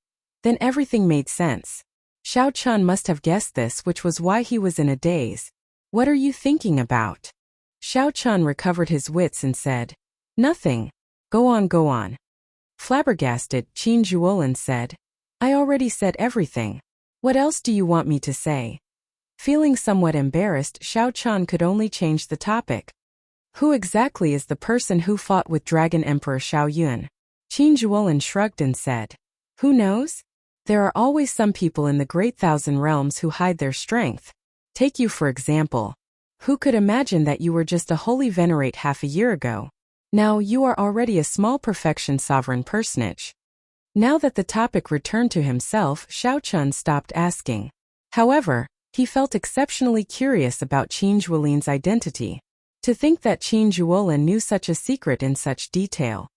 A: then everything made sense. Xiao Chun must have guessed this, which was why he was in a daze. "What are you thinking about?" Xiao Chun recovered his wits and said, "Nothing. Go on, go on." Flabbergasted, Qin Zhuolin said, "I already said everything. What else do you want me to say?" Feeling somewhat embarrassed, Xiao Chun could only change the topic. "Who exactly is the person who fought with Dragon Emperor Xiao Yun?" Qin Zhuolin shrugged and said, "Who knows? There are always some people in the Great Thousand Realms who hide their strength. Take you for example. Who could imagine that you were just a holy venerate half a year ago? Now you are already a small perfection sovereign personage." Now that the topic returned to himself, Xiao Chun stopped asking. However, he felt exceptionally curious about Qin Zhuolin's identity. To think that Qin Zhuolin knew such a secret in such detail.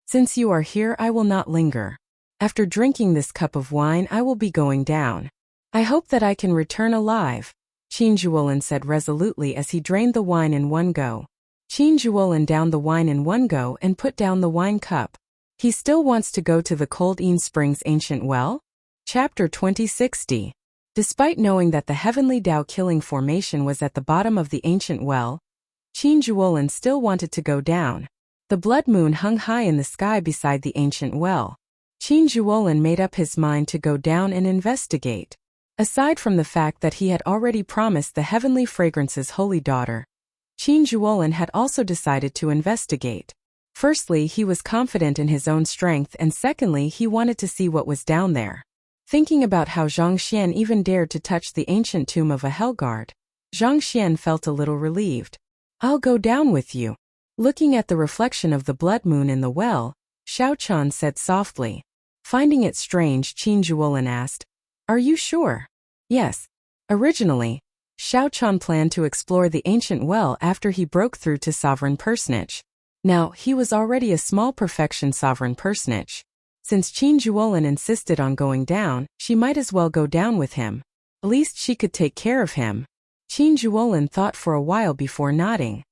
A: "Since you are here, I will not linger. After drinking this cup of wine, I will be going down. I hope that I can return alive," Qin Zhuolin said resolutely as he drained the wine in one go. Qin Zhuolin downed the wine in one go and put down the wine cup. He still wants to go to the Cold Een Springs ancient well? Chapter 2060. Despite knowing that the heavenly Tao killing formation was at the bottom of the ancient well, Qin Zhuolin still wanted to go down. The blood moon hung high in the sky beside the ancient well. Qin Zhuolin made up his mind to go down and investigate. Aside from the fact that he had already promised the heavenly fragrance's holy daughter, Qin Zhuolin had also decided to investigate. Firstly, he was confident in his own strength, and secondly, he wanted to see what was down there. Thinking about how Zhang Xian even dared to touch the ancient tomb of a Hellguard, Zhang Xian felt a little relieved. "I'll go down with you." Looking at the reflection of the blood moon in the well, Xiao Chun said softly. Finding it strange, Qin Zhuolin asked, "Are you sure?" "Yes. Originally, Xiao Chun planned to explore the ancient well after he broke through to sovereign personage. Now, he was already a small perfection sovereign personage. Since Qin Zhuolin insisted on going down, she might as well go down with him. At least she could take care of him. Qin Zhuolin thought for a while before nodding.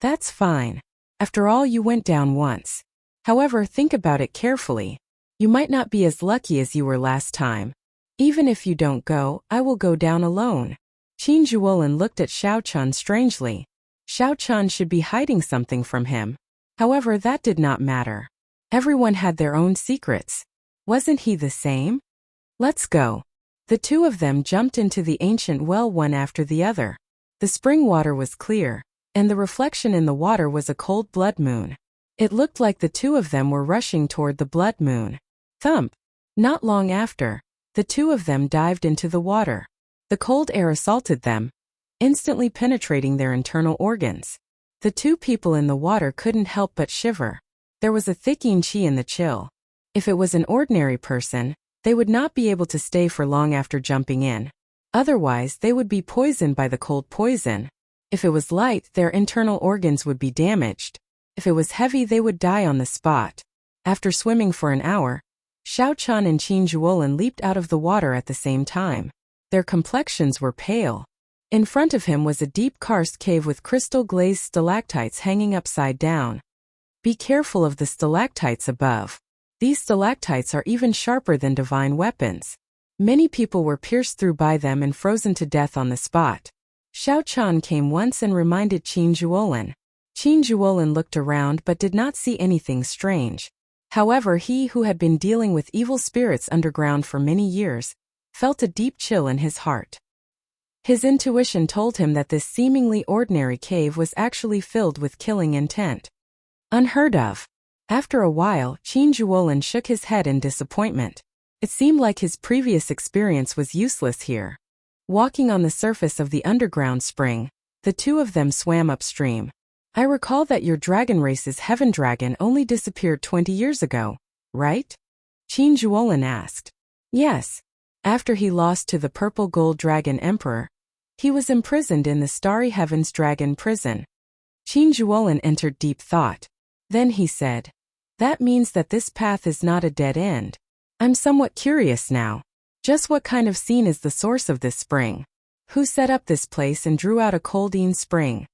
A: "That's fine. After all, you went down once. However, think about it carefully. You might not be as lucky as you were last time. Even if you don't go, I will go down alone." Qin Zhuolin looked at Xiao Chun strangely. Xiao Chun should be hiding something from him. However, that did not matter. Everyone had their own secrets. Wasn't he the same? "Let's go." The two of them jumped into the ancient well one after the other. The spring water was clear, and the reflection in the water was a cold blood moon. It looked like the two of them were rushing toward the blood moon. Thump! Not long after, the two of them dived into the water. The cold air assaulted them, instantly penetrating their internal organs. The two people in the water couldn't help but shiver. There was a thick yin qi in the chill. If it was an ordinary person, they would not be able to stay for long after jumping in. Otherwise, they would be poisoned by the cold poison. If it was light, their internal organs would be damaged. If it was heavy, they would die on the spot. After swimming for an hour, Xiao Chan and Qin Zhuolin leaped out of the water at the same time. Their complexions were pale. In front of him was a deep karst cave with crystal-glazed stalactites hanging upside down. Be careful of the stalactites above. These stalactites are even sharper than divine weapons. Many people were pierced through by them and frozen to death on the spot. Xiao Chan came once and reminded Qin Zhuolin. Qin Zhuolin looked around but did not see anything strange. However, he who had been dealing with evil spirits underground for many years felt a deep chill in his heart. His intuition told him that this seemingly ordinary cave was actually filled with killing intent. Unheard of. After a while, Qin Zhuolin shook his head in disappointment. It seemed like his previous experience was useless here. Walking on the surface of the underground spring, the two of them swam upstream. I recall that your dragon race's heaven dragon only disappeared 20 years ago, right? Qin Zhuolin asked. Yes. After he lost to the purple gold dragon emperor, he was imprisoned in the starry heavens dragon prison. Qin Zhuolin entered deep thought. Then he said, that means that this path is not a dead end. I'm somewhat curious now. Just what kind of scene is the source of this spring? Who set up this place and drew out a coldine spring?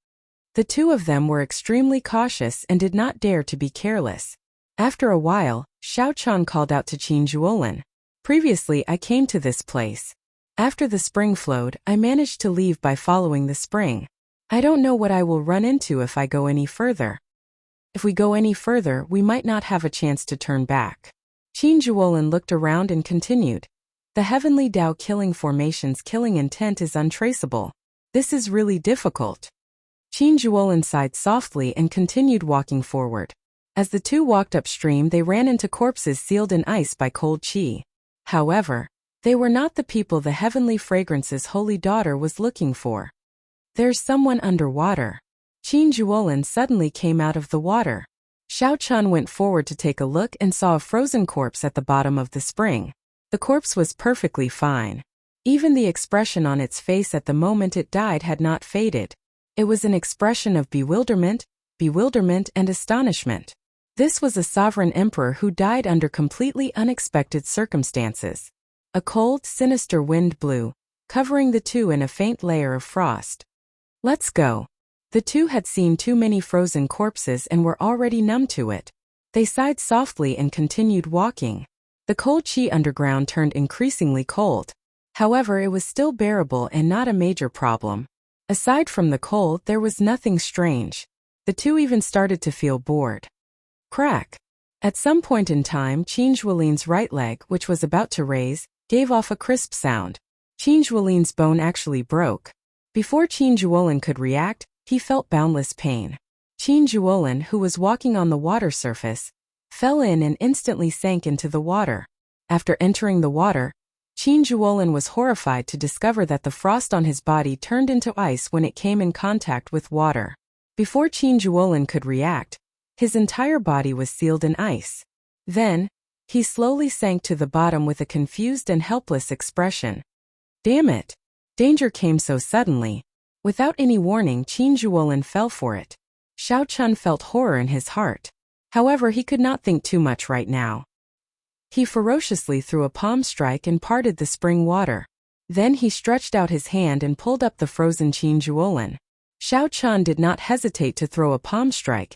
A: The two of them were extremely cautious and did not dare to be careless. After a while, Xiao Chan called out to Qin Zhuolin. Previously, I came to this place. After the spring flowed, I managed to leave by following the spring. I don't know what I will run into if I go any further. If we go any further, we might not have a chance to turn back. Qin Zhuolin looked around and continued. The heavenly Tao killing formation's killing intent is untraceable. This is really difficult. Qin Zhuolin sighed softly and continued walking forward. As the two walked upstream, they ran into corpses sealed in ice by cold qi. However, they were not the people the heavenly fragrance's holy daughter was looking for. There's someone underwater. Qin Zhuolin suddenly came out of the water. Xiao Chan went forward to take a look and saw a frozen corpse at the bottom of the spring. The corpse was perfectly fine. Even the expression on its face at the moment it died had not faded. It was an expression of bewilderment and astonishment. This was a sovereign emperor who died under completely unexpected circumstances. A cold, sinister wind blew, covering the two in a faint layer of frost. Let's go. The two had seen too many frozen corpses and were already numb to it. They sighed softly and continued walking. The cold qi underground turned increasingly cold. However, it was still bearable and not a major problem. Aside from the cold, there was nothing strange. The two even started to feel bored. Crack. At some point in time, Qin Zhuolin's right leg, which was about to raise, gave off a crisp sound. Qin Zhuolin's bone actually broke. Before Qin Zhuolin could react, he felt boundless pain. Qin Zhuolin, who was walking on the water surface, fell in and instantly sank into the water. After entering the water, Qin Zhuolin was horrified to discover that the frost on his body turned into ice when it came in contact with water. Before Qin Zhuolin could react, his entire body was sealed in ice. Then, he slowly sank to the bottom with a confused and helpless expression. Damn it! Danger came so suddenly. Without any warning, Qin Zhuolin fell for it. Xiao Chan felt horror in his heart. However, he could not think too much right now. He ferociously threw a palm strike and parted the spring water. Then he stretched out his hand and pulled up the frozen Qin Zhuolin. Xiao Chan did not hesitate to throw a palm strike,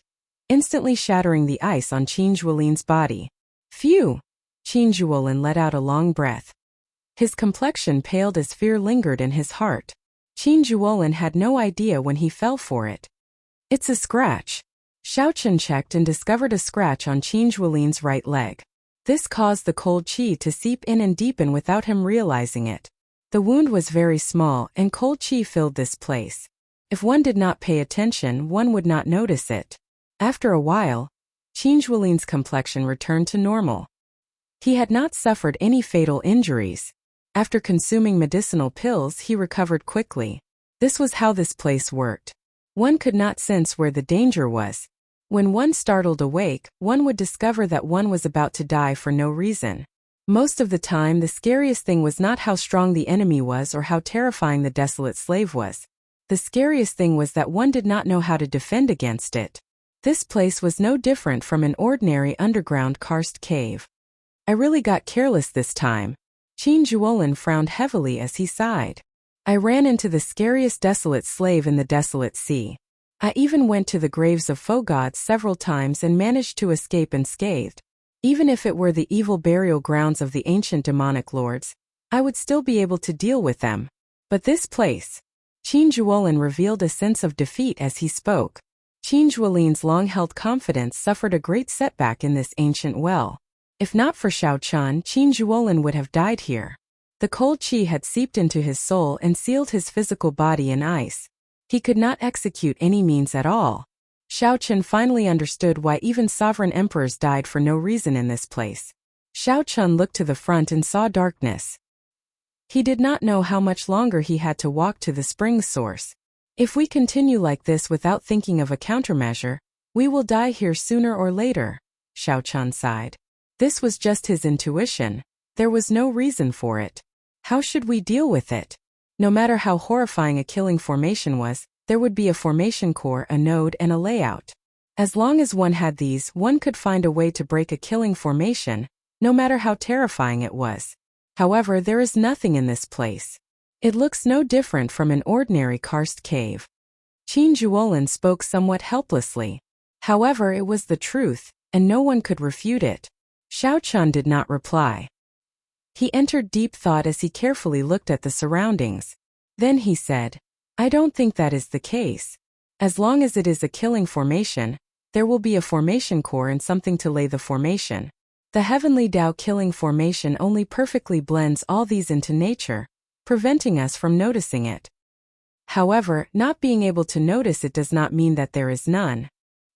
A: instantly shattering the ice on Qin Zhuolin's body. Phew! Qin Zhuolin let out a long breath. His complexion paled as fear lingered in his heart. Qin Zhuolin had no idea when he fell for it. It's a scratch. Xiao Chan checked and discovered a scratch on Qin Zhuolin's right leg. This caused the cold qi to seep in and deepen without him realizing it. The wound was very small and cold qi filled this place. If one did not pay attention, one would not notice it. After a while, Qin Zhuolin's complexion returned to normal. He had not suffered any fatal injuries. After consuming medicinal pills, he recovered quickly. This was how this place worked. One could not sense where the danger was. When one startled awake, one would discover that one was about to die for no reason. Most of the time, the scariest thing was not how strong the enemy was or how terrifying the desolate slave was. The scariest thing was that one did not know how to defend against it. This place was no different from an ordinary underground karst cave. I really got careless this time. Qin Zhuolin frowned heavily as he sighed. I ran into the scariest desolate slave in the desolate sea. I even went to the graves of foe gods several times and managed to escape unscathed. Even if it were the evil burial grounds of the ancient demonic lords, I would still be able to deal with them. But this place… Qin Zhuolin revealed a sense of defeat as he spoke. Qin Zhuolin's long-held confidence suffered a great setback in this ancient well. If not for Xiao Qian, Qin Zhuolin would have died here. The cold qi had seeped into his soul and sealed his physical body in ice. He could not execute any means at all. Xiao Qian finally understood why even sovereign emperors died for no reason in this place. Xiao Qian looked to the front and saw darkness. He did not know how much longer he had to walk to the spring source. If we continue like this without thinking of a countermeasure, we will die here sooner or later, Xiao Qian sighed. This was just his intuition. There was no reason for it. How should we deal with it? No matter how horrifying a killing formation was, there would be a formation core, a node, and a layout. As long as one had these, one could find a way to break a killing formation, no matter how terrifying it was. However, there is nothing in this place. It looks no different from an ordinary karst cave. Qin Zhuolin spoke somewhat helplessly. However, it was the truth, and no one could refute it. Xiao Qian did not reply. He entered deep thought as he carefully looked at the surroundings. Then he said, I don't think that is the case. As long as it is a killing formation, there will be a formation core and something to lay the formation. The heavenly Tao killing formation only perfectly blends all these into nature, preventing us from noticing it. However, not being able to notice it does not mean that there is none.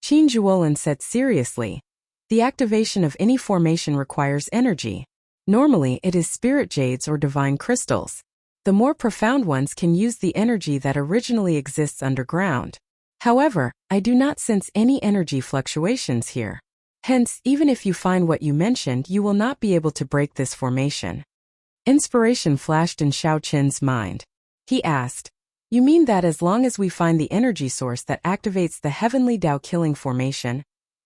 A: Qin Zhuolin said seriously. The activation of any formation requires energy. Normally, it is spirit jades or divine crystals. The more profound ones can use the energy that originally exists underground. However, I do not sense any energy fluctuations here. Hence, even if you find what you mentioned, you will not be able to break this formation. Inspiration flashed in Xiao Qian's mind. He asked, You mean that as long as we find the energy source that activates the heavenly Tao killing formation,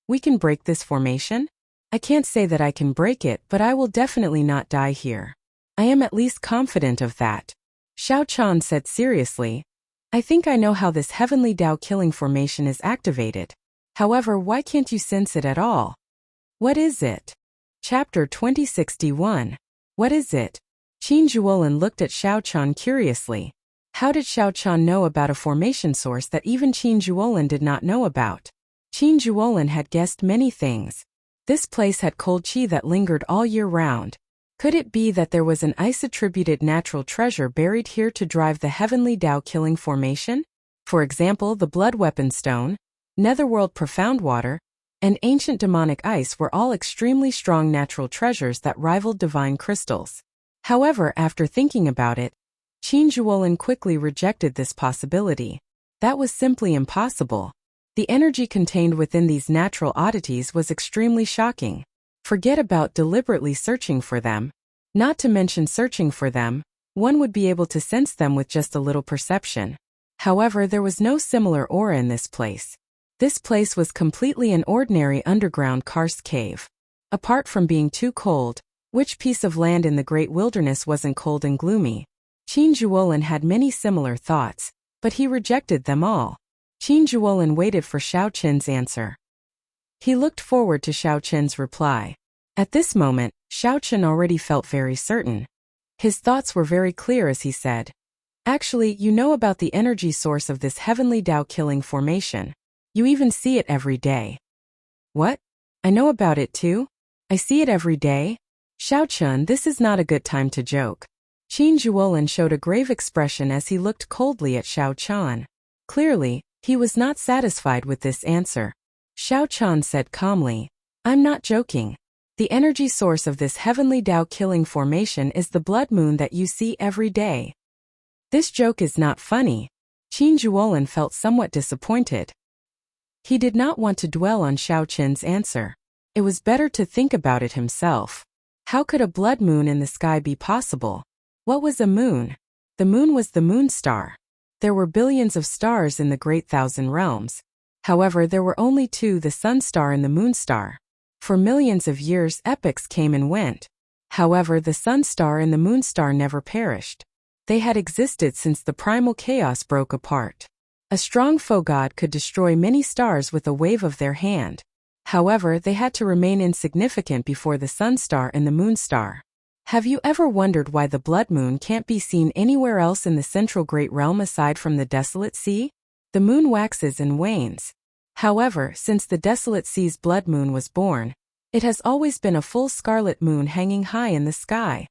A: we can break this formation? I can't say that I can break it, but I will definitely not die here. I am at least confident of that. Xiao Qian said seriously, I think I know how this heavenly Tao killing formation is activated. However, why can't you sense it at all? What is it? Chapter 2061. What is it? Qin Zhuolin looked at Xiao Qian curiously. How did Xiao Qian know about a formation source that even Qin Zhuolin did not know about? Qin Zhuolin had guessed many things. This place had cold qi that lingered all year round. Could it be that there was an ice-attributed natural treasure buried here to drive the heavenly Tao killing formation? For example, the blood weapon stone, netherworld profound water, and ancient demonic ice were all extremely strong natural treasures that rivaled divine crystals. However, after thinking about it, Qin Zhuolin quickly rejected this possibility. That was simply impossible. The energy contained within these natural oddities was extremely shocking. Forget about deliberately searching for them. Not to mention searching for them, one would be able to sense them with just a little perception. However, there was no similar aura in this place. This place was completely an ordinary underground karst cave. Apart from being too cold, which piece of land in the great wilderness wasn't cold and gloomy? Qin Zhuolin had many similar thoughts, but he rejected them all. Qin Zhuolin waited for Xiao Qian's answer. He looked forward to Xiao Qian's reply. At this moment, Xiao Qian already felt very certain. His thoughts were very clear as he said, Actually, you know about the energy source of this heavenly Tao killing formation. You even see it every day. What? I know about it too? I see it every day? Xiao Qian, this is not a good time to joke. Qin Zhuolin showed a grave expression as he looked coldly at Xiao Qian. Clearly, he was not satisfied with this answer. Xiao Qian said calmly, I'm not joking. The energy source of this heavenly Tao killing formation is the blood moon that you see every day. This joke is not funny. Qin Zhuolin felt somewhat disappointed. He did not want to dwell on Xiao Qian's answer. It was better to think about it himself. How could a blood moon in the sky be possible? What was a moon? The moon was the moon star. There were billions of stars in the great thousand realms. However, there were only two, the sun star and the moon star. For millions of years, epochs came and went. However, the sun star and the moon star never perished. They had existed since the primal chaos broke apart. A strong foe god could destroy many stars with a wave of their hand. However, they had to remain insignificant before the sun star and the moon star. Have you ever wondered why the blood moon can't be seen anywhere else in the central great realm aside from the desolate sea? The moon waxes and wanes. However, since the desolate sea's blood moon was born, it has always been a full scarlet moon hanging high in the sky.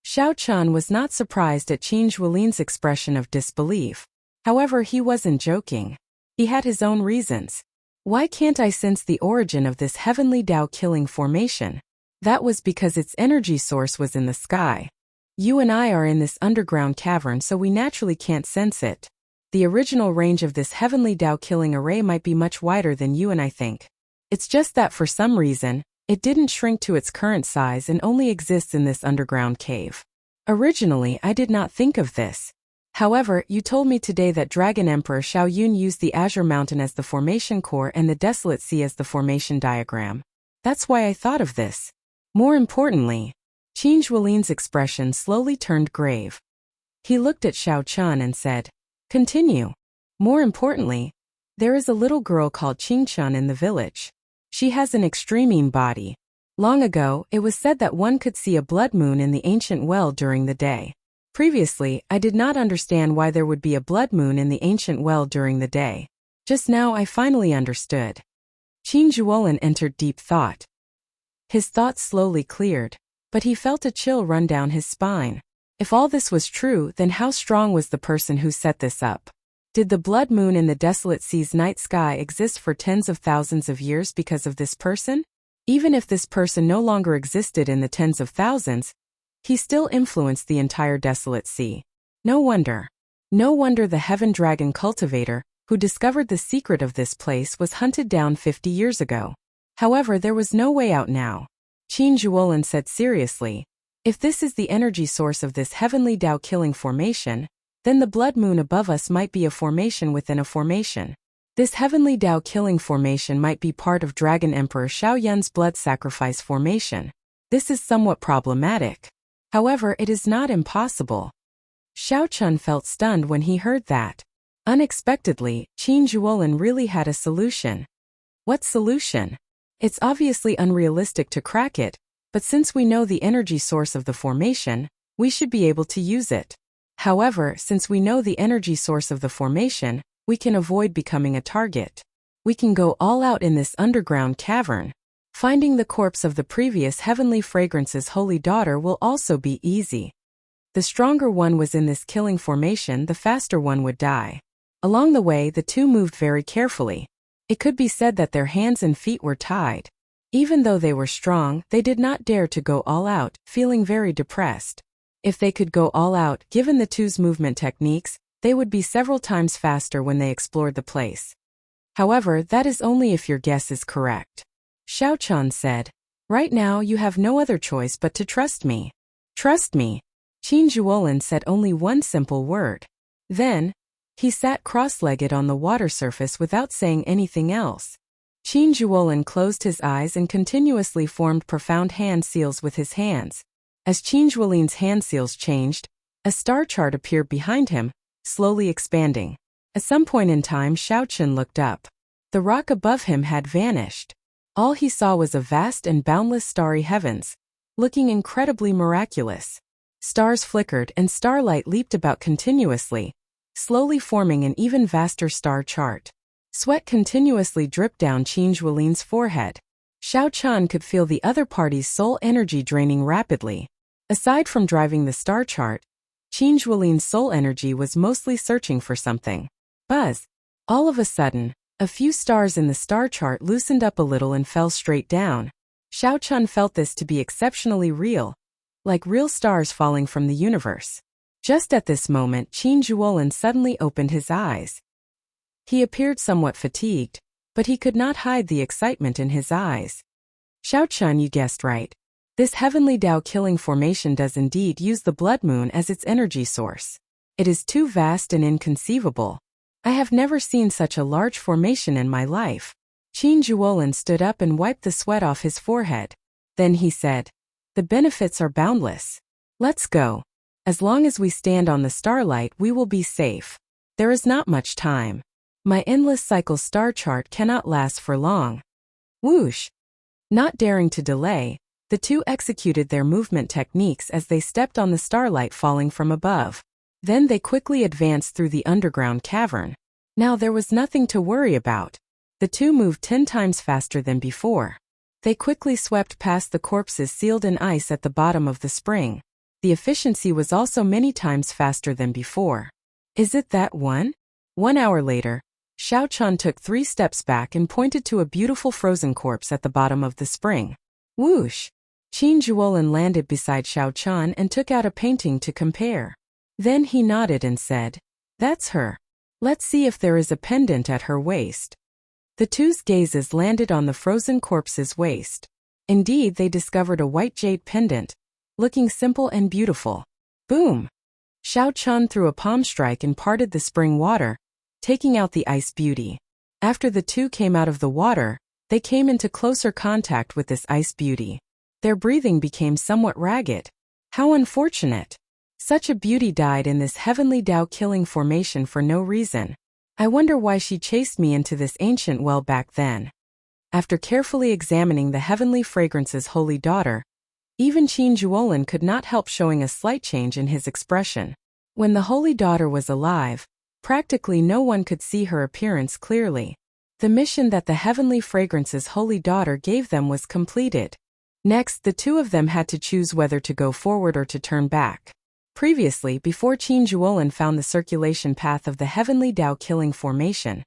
A: Xiao Chun was not surprised at Qin Zhuolin's expression of disbelief. However, he wasn't joking. He had his own reasons. Why can't I sense the origin of this heavenly Tao-killing formation? That was because its energy source was in the sky. You and I are in this underground cavern, so we naturally can't sense it. The original range of this heavenly Tao-killing array might be much wider than you and I think. It's just that for some reason, it didn't shrink to its current size and only exists in this underground cave. Originally, I did not think of this. However, you told me today that Dragon Emperor Xiao Yun used the Azure Mountain as the formation core and the Desolate Sea as the formation diagram. That's why I thought of this. More importantly, Qin Zhuolin's expression slowly turned grave. He looked at Xiao Chun and said, "Continue. More importantly, there is a little girl called Qing Chun in the village. She has an extreme body. Long ago, it was said that one could see a blood moon in the ancient well during the day. Previously, I did not understand why there would be a blood moon in the ancient well during the day. Just now I finally understood." Qin Zhuolin entered deep thought. His thoughts slowly cleared, but he felt a chill run down his spine. If all this was true, then how strong was the person who set this up? Did the blood moon in the desolate sea's night sky exist for tens of thousands of years because of this person? Even if this person no longer existed in the tens of thousands, he still influenced the entire desolate sea. No wonder. No wonder the Heaven Dragon cultivator, who discovered the secret of this place, was hunted down 50 years ago. However, there was no way out now. Qin Zhuolin said seriously, "If this is the energy source of this heavenly Tao-killing formation, then the blood moon above us might be a formation within a formation. This heavenly Tao-killing formation might be part of Dragon Emperor Xiao Yun's blood sacrifice formation. This is somewhat problematic. However, it is not impossible." Xiao Chun felt stunned when he heard that. Unexpectedly, Qin Zhuolin really had a solution. What solution? It's obviously unrealistic to crack it, but since we know the energy source of the formation, we should be able to use it. However, since we know the energy source of the formation, we can avoid becoming a target. We can go all out in this underground cavern. Finding the corpse of the previous Heavenly Fragrance's holy daughter will also be easy. The stronger one was in this killing formation, the faster one would die. Along the way, the two moved very carefully. It could be said that their hands and feet were tied. Even though they were strong, they did not dare to go all out, feeling very depressed. If they could go all out, given the two's movement techniques, they would be several times faster when they explored the place. However, that is only if your guess is correct. Xiao Chun said, "Right now you have no other choice but to trust me." "Trust me." Qin Zhuolin said only one simple word. Then, he sat cross-legged on the water surface without saying anything else. Qin Zhuolin closed his eyes and continuously formed profound hand seals with his hands. As Qin Zhuolin's hand seals changed, a star chart appeared behind him, slowly expanding. At some point in time, Xiao Chun looked up. The rock above him had vanished. All he saw was a vast and boundless starry heavens, looking incredibly miraculous. Stars flickered and starlight leaped about continuously, slowly forming an even vaster star chart. Sweat continuously dripped down Qin Zhuolin's forehead. Xiao Chun could feel the other party's soul energy draining rapidly. Aside from driving the star chart, Qin Zhuolin's soul energy was mostly searching for something. Buzz! All of a sudden, a few stars in the star chart loosened up a little and fell straight down. Xiao Chun felt this to be exceptionally real, like real stars falling from the universe. Just at this moment, Qin Zhuolin suddenly opened his eyes. He appeared somewhat fatigued, but he could not hide the excitement in his eyes. "Xiao Chun, you guessed right. This heavenly Tao killing formation does indeed use the blood moon as its energy source. It is too vast and inconceivable. I have never seen such a large formation in my life. Qin Zhuolin stood up and wiped the sweat off his forehead. Then he said, "The benefits are boundless. Let's go. As long as we stand on the starlight, we will be safe. There is not much time. My endless cycle star chart cannot last for long." Whoosh! Not daring to delay, the two executed their movement techniques as they stepped on the starlight falling from above. Then they quickly advanced through the underground cavern. Now there was nothing to worry about. The two moved 10 times faster than before. They quickly swept past the corpses sealed in ice at the bottom of the spring. The efficiency was also many times faster than before. Is it that one? 1 hour later, Xiao Chun took 3 steps back and pointed to a beautiful frozen corpse at the bottom of the spring. Whoosh! Qin Zhuolin landed beside Xiao Chun and took out a painting to compare. Then he nodded and said, "That's her. Let's see if there is a pendant at her waist." The two's gazes landed on the frozen corpse's waist. Indeed, they discovered a white jade pendant, looking simple and beautiful. Boom! Xiao Chun threw a palm strike and parted the spring water, taking out the ice beauty. After the two came out of the water, they came into closer contact with this ice beauty. Their breathing became somewhat ragged. How unfortunate! Such a beauty died in this heavenly Tao killing formation for no reason. I wonder why she chased me into this ancient well back then. After carefully examining the heavenly fragrance's holy daughter, even Qin Zhuolin could not help showing a slight change in his expression. When the holy daughter was alive, practically no one could see her appearance clearly. The mission that the heavenly fragrance's holy daughter gave them was completed. Next, the two of them had to choose whether to go forward or to turn back. Previously, before Qin Zhuolin found the circulation path of the heavenly Tao killing formation,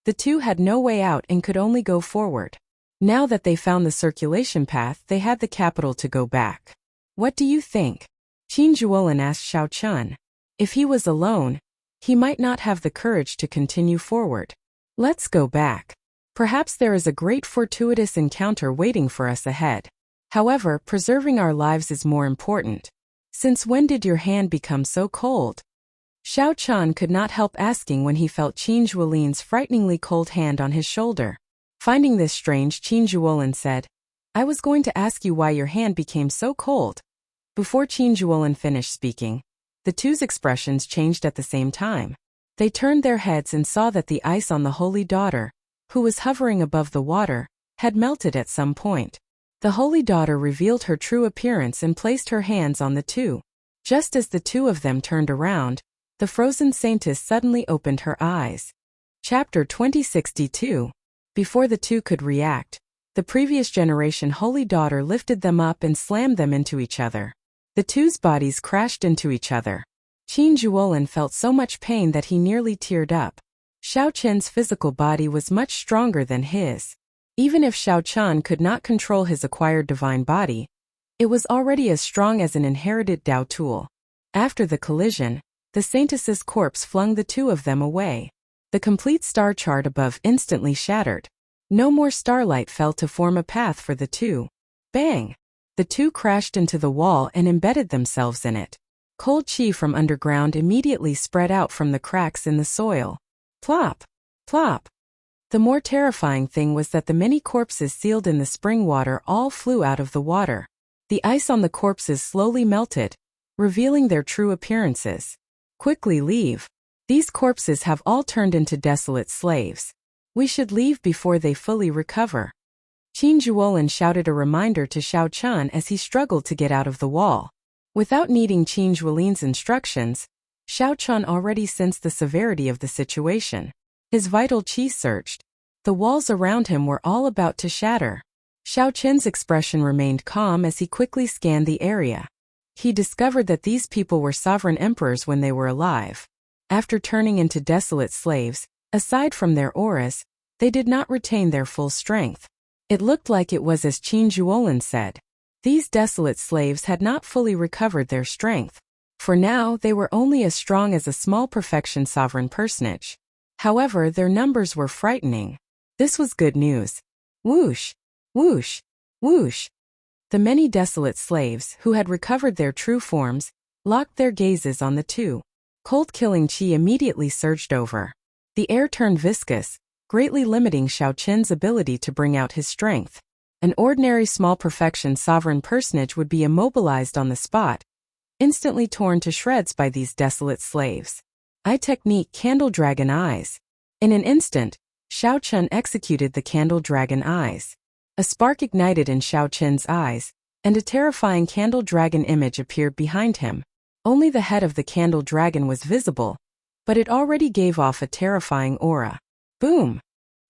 A: the two had no way out and could only go forward. Now that they found the circulation path, they had the capital to go back. What do you think? Qin Zhuolin asked Xiao Chun. If he was alone, he might not have the courage to continue forward. Let's go back. Perhaps there is a great fortuitous encounter waiting for us ahead. However, preserving our lives is more important. Since when did your hand become so cold? Xiao Chun could not help asking when he felt Qin Zhuolin's frighteningly cold hand on his shoulder. Finding this strange, Qin Zhuolin said, "I was going to ask you why your hand became so cold." Before Qin Zhuolin finished speaking, the two's expressions changed at the same time. They turned their heads and saw that the ice on the holy daughter, who was hovering above the water, had melted at some point. The holy daughter revealed her true appearance and placed her hands on the two. Just as the two of them turned around, the frozen saintess suddenly opened her eyes. Chapter 2062. Before the two could react, the previous generation holy daughter lifted them up and slammed them into each other. The two's bodies crashed into each other. Qin Zhuolin felt so much pain that he nearly teared up. Xiao Chen's physical body was much stronger than his. Even if Xiao Chun could not control his acquired divine body, it was already as strong as an inherited Tao tool. After the collision, the saintess's corpse flung the two of them away. The complete star chart above instantly shattered. No more starlight fell to form a path for the two. Bang! The two crashed into the wall and embedded themselves in it. Cold chi from underground immediately spread out from the cracks in the soil. Plop! Plop! The more terrifying thing was that the many corpses sealed in the spring water all flew out of the water. The ice on the corpses slowly melted, revealing their true appearances. Quickly leave. These corpses have all turned into desolate slaves. We should leave before they fully recover. Qin Zhuolin shouted a reminder to Xiao Chun as he struggled to get out of the wall. Without needing Qin Zhuolin's instructions, Xiao Chun already sensed the severity of the situation. His vital qi surged. The walls around him were all about to shatter. Xiao Chen's expression remained calm as he quickly scanned the area. He discovered that these people were sovereign emperors when they were alive. After turning into desolate slaves, aside from their auras, they did not retain their full strength. It looked like it was as Qin Zhuolin said. These desolate slaves had not fully recovered their strength. For now, they were only as strong as a small perfection sovereign personage. However, their numbers were frightening. This was good news. Whoosh! Whoosh! Whoosh! The many desolate slaves, who had recovered their true forms, locked their gazes on the two. Cold killing chi immediately surged over. The air turned viscous, greatly limiting Xiao Qin's ability to bring out his strength. An ordinary small perfection sovereign personage would be immobilized on the spot, instantly torn to shreds by these desolate slaves. Eye technique Candle Dragon Eyes. In an instant, Xiao Qin executed the Candle Dragon Eyes. A spark ignited in Xiao Qin's eyes, and a terrifying candle dragon image appeared behind him. Only the head of the candle dragon was visible, but it already gave off a terrifying aura. Boom!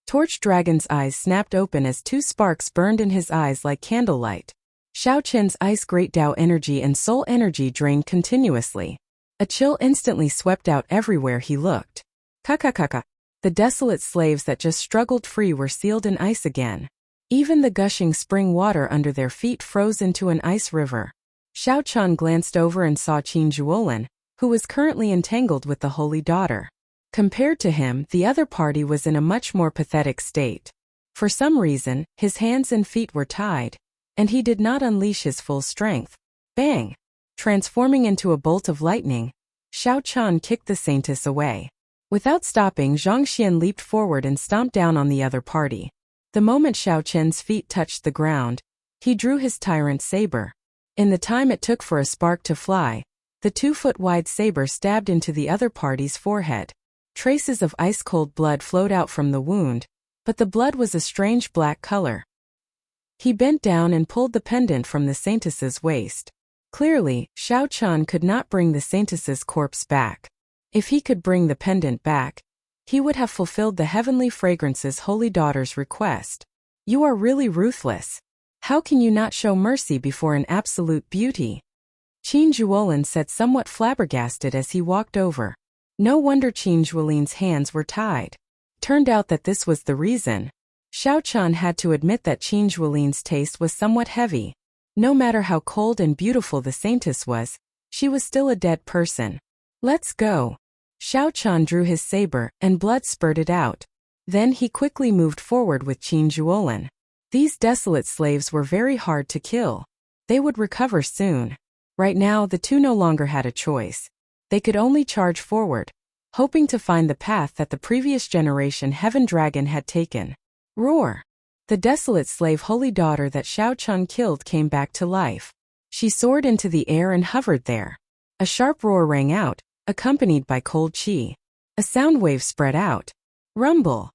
A: Torch Dragon's eyes snapped open as two sparks burned in his eyes like candlelight. Xiao Qin's ice great Tao energy and soul energy drained continuously. A chill instantly swept out everywhere he looked. Kakakaka. The desolate slaves that just struggled free were sealed in ice again. Even the gushing spring water under their feet froze into an ice river. Xiao Qin glanced over and saw Qin Zhuolin, who was currently entangled with the Holy Daughter. Compared to him, the other party was in a much more pathetic state. For some reason, his hands and feet were tied, and he did not unleash his full strength. Bang! Transforming into a bolt of lightning, Xiao Qin kicked the Saintess away. Without stopping, Zhang Xian leaped forward and stomped down on the other party. The moment Xiao Qin's feet touched the ground, he drew his tyrant saber. In the time it took for a spark to fly, the 2-foot-wide saber stabbed into the other party's forehead. Traces of ice-cold blood flowed out from the wound, but the blood was a strange black color. He bent down and pulled the pendant from the Saintess's waist. Clearly, Xiao Qin could not bring the Saintess's corpse back. If he could bring the pendant back, he would have fulfilled the Heavenly Fragrance's Holy Daughter's request. You are really ruthless. How can you not show mercy before an absolute beauty? Qin Zhuolin said, somewhat flabbergasted as he walked over. No wonder Qin Zhuolin's hands were tied. Turned out that this was the reason. Xiao Qin had to admit that Qin Zhuolin's taste was somewhat heavy. No matter how cold and beautiful the Saintess was, she was still a dead person. Let's go. Xiao Qin drew his saber, and blood spurted out. Then he quickly moved forward with Qin Zhuolin. These desolate slaves were very hard to kill. They would recover soon. Right now, the two no longer had a choice. They could only charge forward, hoping to find the path that the previous generation Heaven Dragon had taken. Roar! The desolate slave Holy Daughter that Xiao Qin killed came back to life. She soared into the air and hovered there. A sharp roar rang out, accompanied by cold chi. A sound wave spread out. Rumble!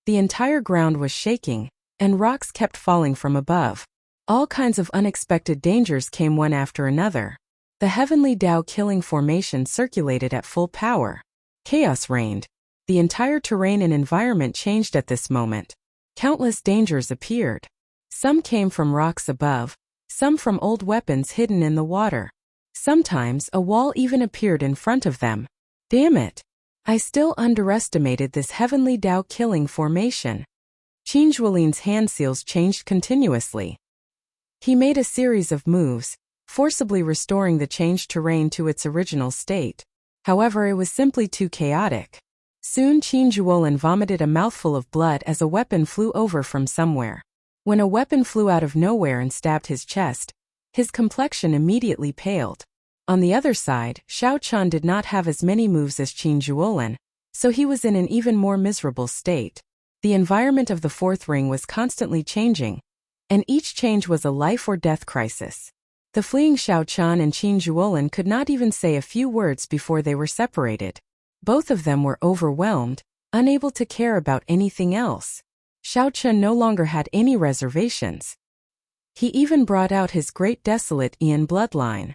A: The entire ground was shaking, and rocks kept falling from above. All kinds of unexpected dangers came one after another. The heavenly Tao killing formation circulated at full power. Chaos reigned. The entire terrain and environment changed at this moment. Countless dangers appeared. Some came from rocks above, some from old weapons hidden in the water. Sometimes a wall even appeared in front of them. Damn it! I still underestimated this heavenly Tao killing formation. Qin Zhuolin's hand seals changed continuously. He made a series of moves, forcibly restoring the changed terrain to its original state. However, it was simply too chaotic. Soon Qin Zhuolin vomited a mouthful of blood as a weapon flew over from somewhere. When a weapon flew out of nowhere and stabbed his chest, his complexion immediately paled. On the other side, Xiao Qin did not have as many moves as Qin Zhuolin, so he was in an even more miserable state. The environment of the fourth ring was constantly changing, and each change was a life or death crisis. The fleeing Xiao Qin and Qin Zhuolin could not even say a few words before they were separated. Both of them were overwhelmed, unable to care about anything else. Xiao Qin no longer had any reservations. He even brought out his great desolate Ian bloodline.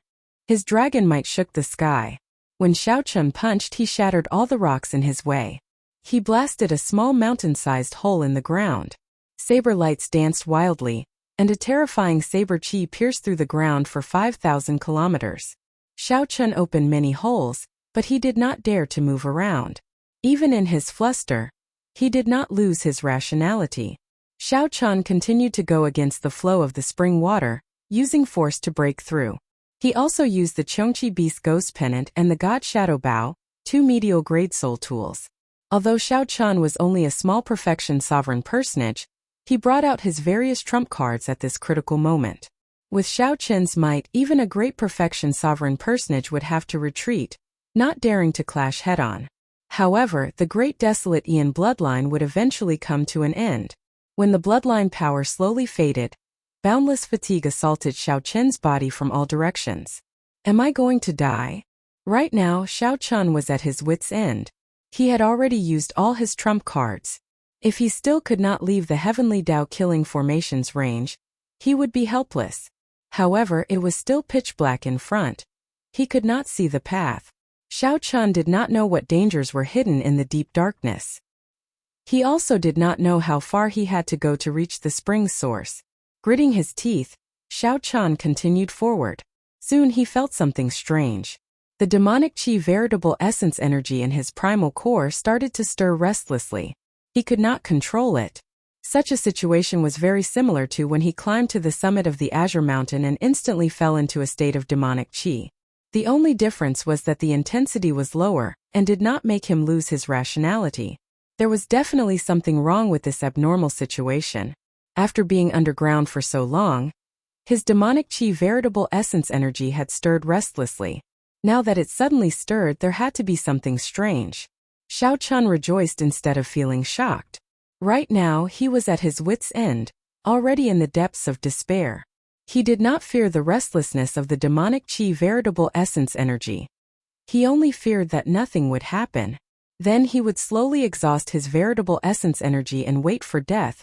A: His dragon might shook the sky. When Xiao Qin punched, he shattered all the rocks in his way. He blasted a small mountain-sized hole in the ground. Saber lights danced wildly, and a terrifying saber chi pierced through the ground for 5,000 kilometers. Xiao Qin opened many holes, but he did not dare to move around. Even in his fluster, he did not lose his rationality. Xiao Qin continued to go against the flow of the spring water, using force to break through. He also used the Chongqi Beast Ghost Pennant and the God Shadow Bow, two medial grade soul tools. Although Xiao Qin was only a small perfection sovereign personage, he brought out his various trump cards at this critical moment. With Xiao Qin's might, even a great perfection sovereign personage would have to retreat, not daring to clash head-on. However, the great desolate Ian bloodline would eventually come to an end. When the bloodline power slowly faded, boundless fatigue assaulted Xiao Qin's body from all directions. Am I going to die? Right now, Xiao Qin was at his wits' end. He had already used all his trump cards. If he still could not leave the heavenly Dao killing formation's range, he would be helpless. However, it was still pitch black in front. He could not see the path. Xiao Qin did not know what dangers were hidden in the deep darkness. He also did not know how far he had to go to reach the spring's source. Gritting his teeth, Xiao Qin continued forward. Soon he felt something strange. The demonic qi veritable essence energy in his primal core started to stir restlessly. He could not control it. Such a situation was very similar to when he climbed to the summit of the Azure Mountain and instantly fell into a state of demonic qi. The only difference was that the intensity was lower and did not make him lose his rationality. There was definitely something wrong with this abnormal situation. After being underground for so long, his demonic qi veritable essence energy had stirred restlessly. Now that it suddenly stirred, there had to be something strange. Xiao Qin rejoiced instead of feeling shocked. Right now, he was at his wits' end, already in the depths of despair. He did not fear the restlessness of the demonic qi veritable essence energy. He only feared that nothing would happen. Then he would slowly exhaust his veritable essence energy and wait for death,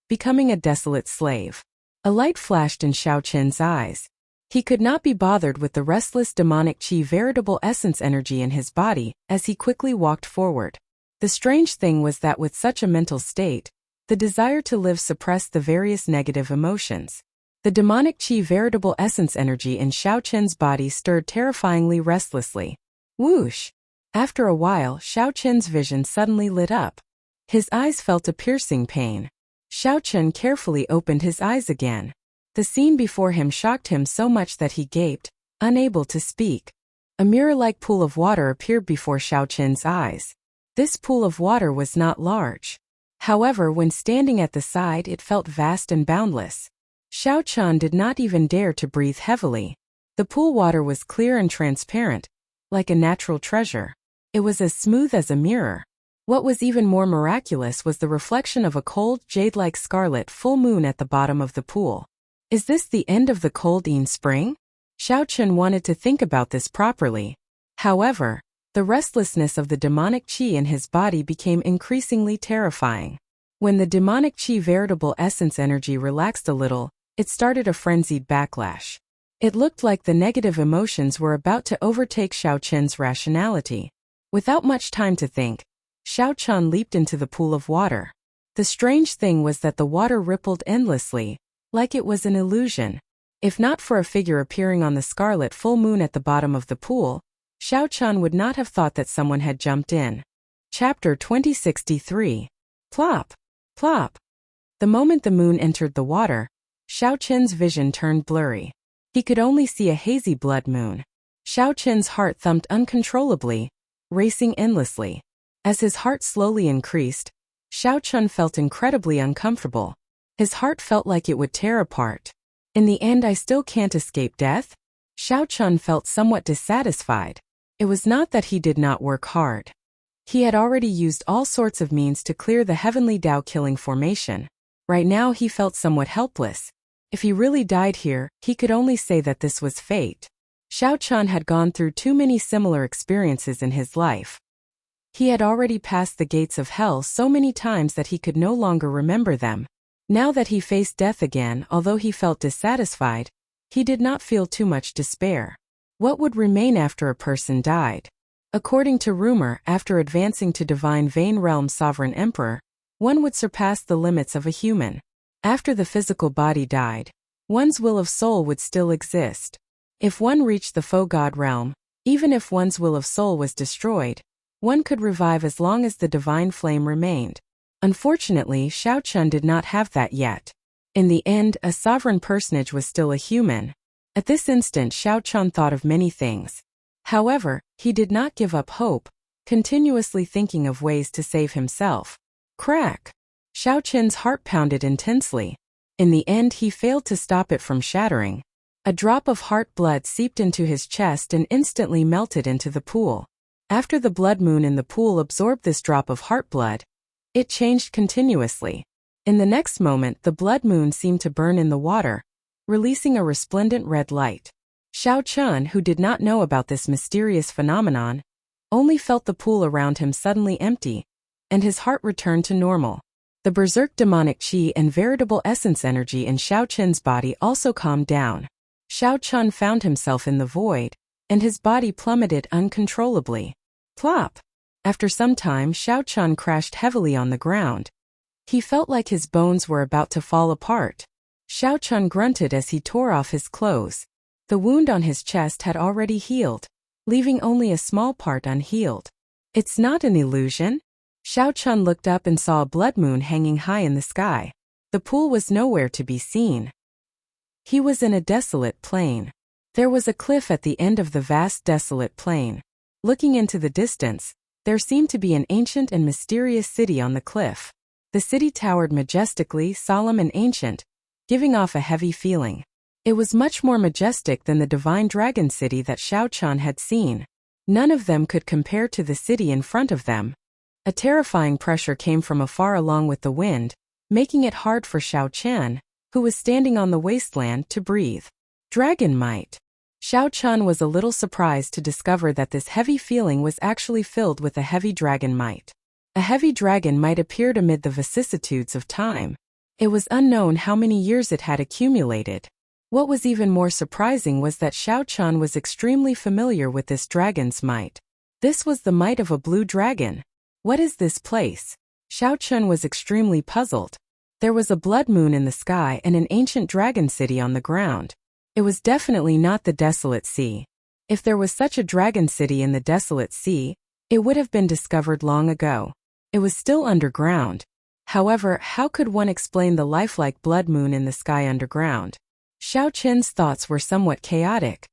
A: becoming a desolate slave. A light flashed in Xiao Qin's eyes. He could not be bothered with the restless demonic qi veritable essence energy in his body as he quickly walked forward. The strange thing was that with such a mental state, the desire to live suppressed the various negative emotions. The demonic qi veritable essence energy in Xiao Qin's body stirred terrifyingly restlessly. Whoosh! After a while, Xiao Qin's vision suddenly lit up. His eyes felt a piercing pain. Xiao Qin carefully opened his eyes again. The scene before him shocked him so much that he gaped, unable to speak. A mirror-like pool of water appeared before Xiao Qin's eyes. This pool of water was not large. However, when standing at the side, it felt vast and boundless. Xiao Qin did not even dare to breathe heavily. The pool water was clear and transparent, like a natural treasure. It was as smooth as a mirror. What was even more miraculous was the reflection of a cold, jade-like scarlet full moon at the bottom of the pool. Is this the end of the cold Yin spring? Xiao Qin wanted to think about this properly. However, the restlessness of the demonic qi in his body became increasingly terrifying. When the demonic qi veritable essence energy relaxed a little, it started a frenzied backlash. It looked like the negative emotions were about to overtake Xiao Qin's rationality. Without much time to think, Xiao Qin leaped into the pool of water. The strange thing was that the water rippled endlessly, like it was an illusion. If not for a figure appearing on the scarlet full moon at the bottom of the pool, Xiao Qin would not have thought that someone had jumped in. Chapter 2063. Plop! Plop! The moment the moon entered the water, Xiao Qin's vision turned blurry. He could only see a hazy blood moon. Xiao Qin's heart thumped uncontrollably, racing endlessly. As his heart slowly increased, Xiao Qin felt incredibly uncomfortable. His heart felt like it would tear apart. In the end, I still can't escape death? Xiao Qin felt somewhat dissatisfied. It was not that he did not work hard. He had already used all sorts of means to clear the heavenly Dao killing formation. Right now he felt somewhat helpless. If he really died here, he could only say that this was fate. Xiao Qin had gone through too many similar experiences in his life. He had already passed the gates of hell so many times that he could no longer remember them. Now that he faced death again, although he felt dissatisfied, he did not feel too much despair. What would remain after a person died? According to rumor, after advancing to Divine Vein Realm Sovereign Emperor, one would surpass the limits of a human. After the physical body died, one's will of soul would still exist. If one reached the Foe God realm, even if one's will of soul was destroyed, one could revive as long as the divine flame remained. Unfortunately, Xiao Qin did not have that yet. In the end, a sovereign personage was still a human. At this instant, Xiao Qin thought of many things. However, he did not give up hope, continuously thinking of ways to save himself. Crack! Xiao Qin's heart pounded intensely. In the end, he failed to stop it from shattering. A drop of heart blood seeped into his chest and instantly melted into the pool. After the blood moon in the pool absorbed this drop of heart blood, it changed continuously. In the next moment, the blood moon seemed to burn in the water, releasing a resplendent red light. Xiao Chun, who did not know about this mysterious phenomenon, only felt the pool around him suddenly empty, and his heart returned to normal. The berserk demonic qi and veritable essence energy in Xiao Chun's body also calmed down. Xiao Chun found himself in the void, and his body plummeted uncontrollably. Plop! After some time, Xiao Chun crashed heavily on the ground. He felt like his bones were about to fall apart. Xiao Chun grunted as he tore off his clothes. The wound on his chest had already healed, leaving only a small part unhealed. It's not an illusion? Xiao Chun looked up and saw a blood moon hanging high in the sky. The pool was nowhere to be seen. He was in a desolate plain. There was a cliff at the end of the vast desolate plain. Looking into the distance, there seemed to be an ancient and mysterious city on the cliff. The city towered majestically, solemn and ancient, giving off a heavy feeling. It was much more majestic than the divine dragon city that Xiao Chun had seen. None of them could compare to the city in front of them. A terrifying pressure came from afar along with the wind, making it hard for Xiao Chun, who was standing on the wasteland, to breathe. Dragon might. Xiao Chun was a little surprised to discover that this heavy feeling was actually filled with a heavy dragon might. A heavy dragon might appeared amid the vicissitudes of time. It was unknown how many years it had accumulated. What was even more surprising was that Xiao Chun was extremely familiar with this dragon's might. This was the might of a blue dragon. What is this place? Xiao Chun was extremely puzzled. There was a blood moon in the sky and an ancient dragon city on the ground. It was definitely not the desolate sea. If there was such a dragon city in the desolate sea, it would have been discovered long ago. It was still underground. However, how could one explain the lifelike blood moon in the sky underground? Xiao Chun's thoughts were somewhat chaotic.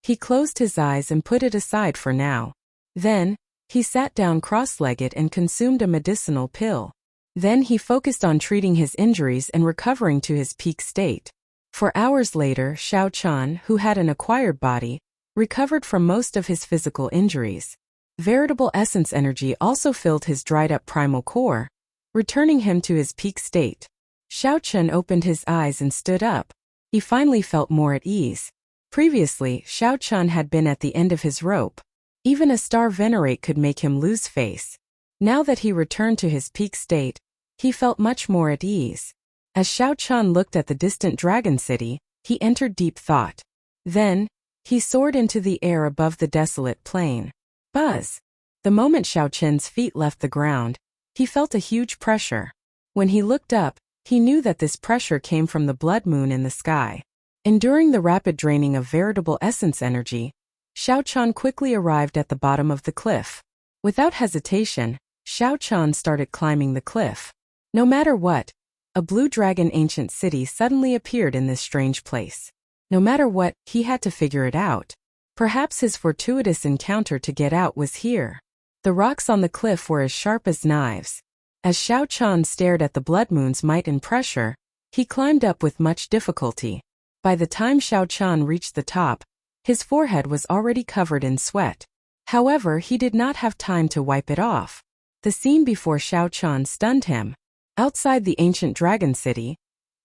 A: He closed his eyes and put it aside for now. Then, he sat down cross-legged and consumed a medicinal pill. Then he focused on treating his injuries and recovering to his peak state. For hours later, Xiao Chun, who had an acquired body, recovered from most of his physical injuries. Veritable essence energy also filled his dried-up primal core, returning him to his peak state. Xiao Chun opened his eyes and stood up. He finally felt more at ease. Previously, Xiao Chun had been at the end of his rope. Even a star venerate could make him lose face. Now that he returned to his peak state, he felt much more at ease. As Xiao Chun looked at the distant dragon city, he entered deep thought. Then, he soared into the air above the desolate plain. Buzz! The moment Xiao Chun's feet left the ground, he felt a huge pressure. When he looked up, he knew that this pressure came from the blood moon in the sky. Enduring the rapid draining of veritable essence energy, Xiao Chun quickly arrived at the bottom of the cliff. Without hesitation, Xiao Chun started climbing the cliff. No matter what, a blue dragon ancient city suddenly appeared in this strange place. No matter what, he had to figure it out. Perhaps his fortuitous encounter to get out was here. The rocks on the cliff were as sharp as knives. As Xiao Chun stared at the blood moon's might and pressure, he climbed up with much difficulty. By the time Xiao Chun reached the top, his forehead was already covered in sweat. However, he did not have time to wipe it off. The scene before Xiao Chun stunned him. Outside the ancient dragon city,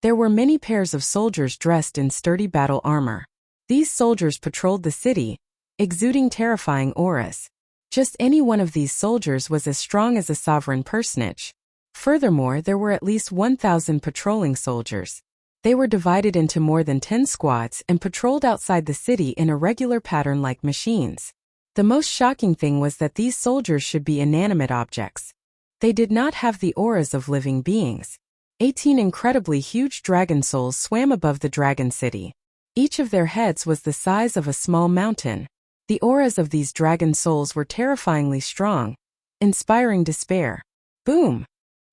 A: there were many pairs of soldiers dressed in sturdy battle armor. These soldiers patrolled the city, exuding terrifying auras. Just any one of these soldiers was as strong as a sovereign personage. Furthermore, there were at least 1,000 patrolling soldiers. They were divided into more than 10 squads and patrolled outside the city in a regular pattern like machines. The most shocking thing was that these soldiers should be inanimate objects. They did not have the auras of living beings. 18 incredibly huge dragon souls swam above the dragon city. Each of their heads was the size of a small mountain. The auras of these dragon souls were terrifyingly strong, inspiring despair. Boom!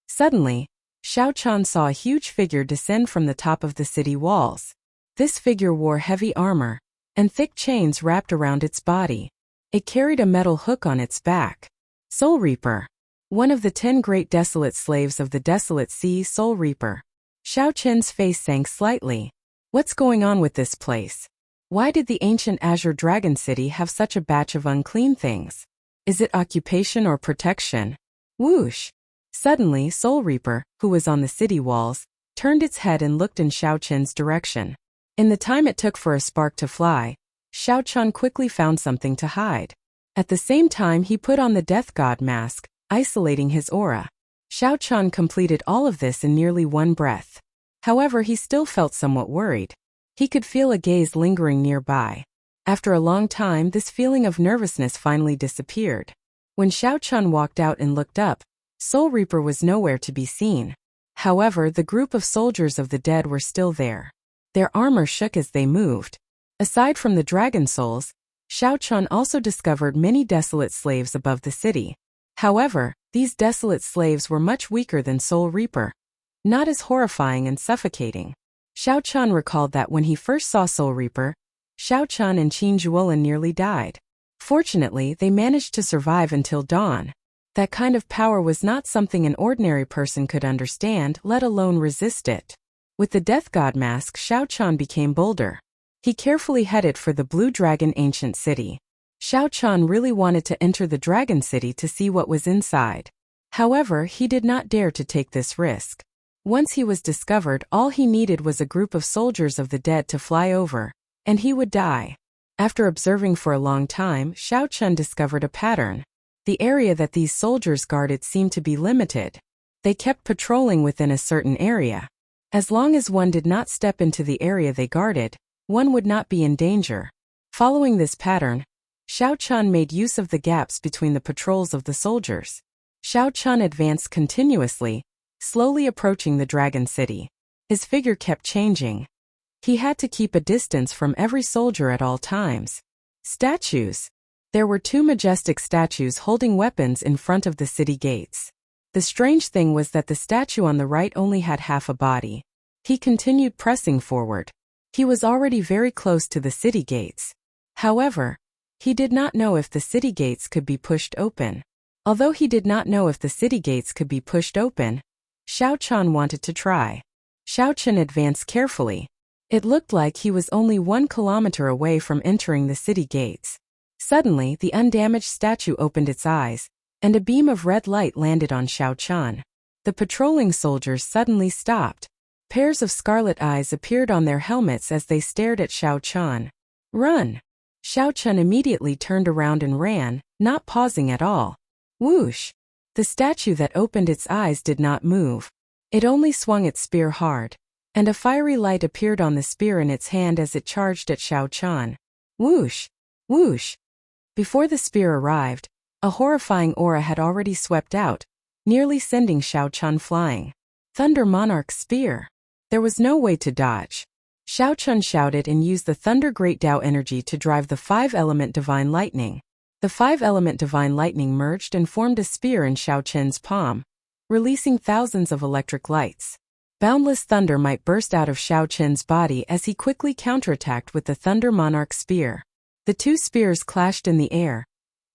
A: Suddenly, Xiao Chun saw a huge figure descend from the top of the city walls. This figure wore heavy armor, and thick chains wrapped around its body. It carried a metal hook on its back. Soul Reaper. One of the 10 great desolate slaves of the desolate sea, Soul Reaper. Xiao Chun's face sank slightly. What's going on with this place? Why did the ancient Azure Dragon City have such a batch of unclean things? Is it occupation or protection? Whoosh! Suddenly, Soul Reaper, who was on the city walls, turned its head and looked in Xiao Chen's direction. In the time it took for a spark to fly, Xiao Chen quickly found something to hide. At the same time he put on the Death God mask, isolating his aura. Xiao Chen completed all of this in nearly one breath. However, he still felt somewhat worried. He could feel a gaze lingering nearby. After a long time, this feeling of nervousness finally disappeared. When Xiao Chen walked out and looked up, Soul Reaper was nowhere to be seen. However, the group of soldiers of the dead were still there. Their armor shook as they moved. Aside from the dragon souls, Xiao Chen also discovered many desolate slaves above the city. However, these desolate slaves were much weaker than Soul Reaper, not as horrifying and suffocating. Xiao Chen recalled that when he first saw Soul Reaper, Xiao Chen and Qin Zhuolin nearly died. Fortunately, they managed to survive until dawn. That kind of power was not something an ordinary person could understand, let alone resist it. With the Death God mask, Xiao Chen became bolder. He carefully headed for the Blue Dragon Ancient City. Xiao Chen really wanted to enter the Dragon City to see what was inside. However, he did not dare to take this risk. Once he was discovered, all he needed was a group of soldiers of the dead to fly over, and he would die. After observing for a long time, Xiao Chen discovered a pattern. The area that these soldiers guarded seemed to be limited. They kept patrolling within a certain area. As long as one did not step into the area they guarded, one would not be in danger. Following this pattern, Xiao Chen made use of the gaps between the patrols of the soldiers. Xiao Chen advanced continuously, slowly approaching the Dragon City. His figure kept changing. He had to keep a distance from every soldier at all times. Statues. There were two majestic statues holding weapons in front of the city gates. The strange thing was that the statue on the right only had half a body. He continued pressing forward. He was already very close to the city gates. However, he did not know if the city gates could be pushed open. Although he did not know if the city gates could be pushed open, Xiao Chen wanted to try. Xiao Chen advanced carefully. It looked like he was only 1 kilometer away from entering the city gates. Suddenly, the undamaged statue opened its eyes, and a beam of red light landed on Xiao Chen. The patrolling soldiers suddenly stopped. Pairs of scarlet eyes appeared on their helmets as they stared at Xiao Chen. Run! Xiao Chen immediately turned around and ran, not pausing at all. Whoosh! The statue that opened its eyes did not move. It only swung its spear hard, and a fiery light appeared on the spear in its hand as it charged at Xiao Chen. Whoosh! Whoosh! Before the spear arrived, a horrifying aura had already swept out, nearly sending Xiao Chen flying. Thunder Monarch's spear! There was no way to dodge. Xiao Chen shouted and used the Thunder Great Tao energy to drive the 5-element Divine Lightning. The 5-element Divine Lightning merged and formed a spear in Xiao Chen's palm, releasing thousands of electric lights. Boundless thunder might burst out of Xiao Chen's body as he quickly counterattacked with the Thunder Monarch spear. The two spears clashed in the air,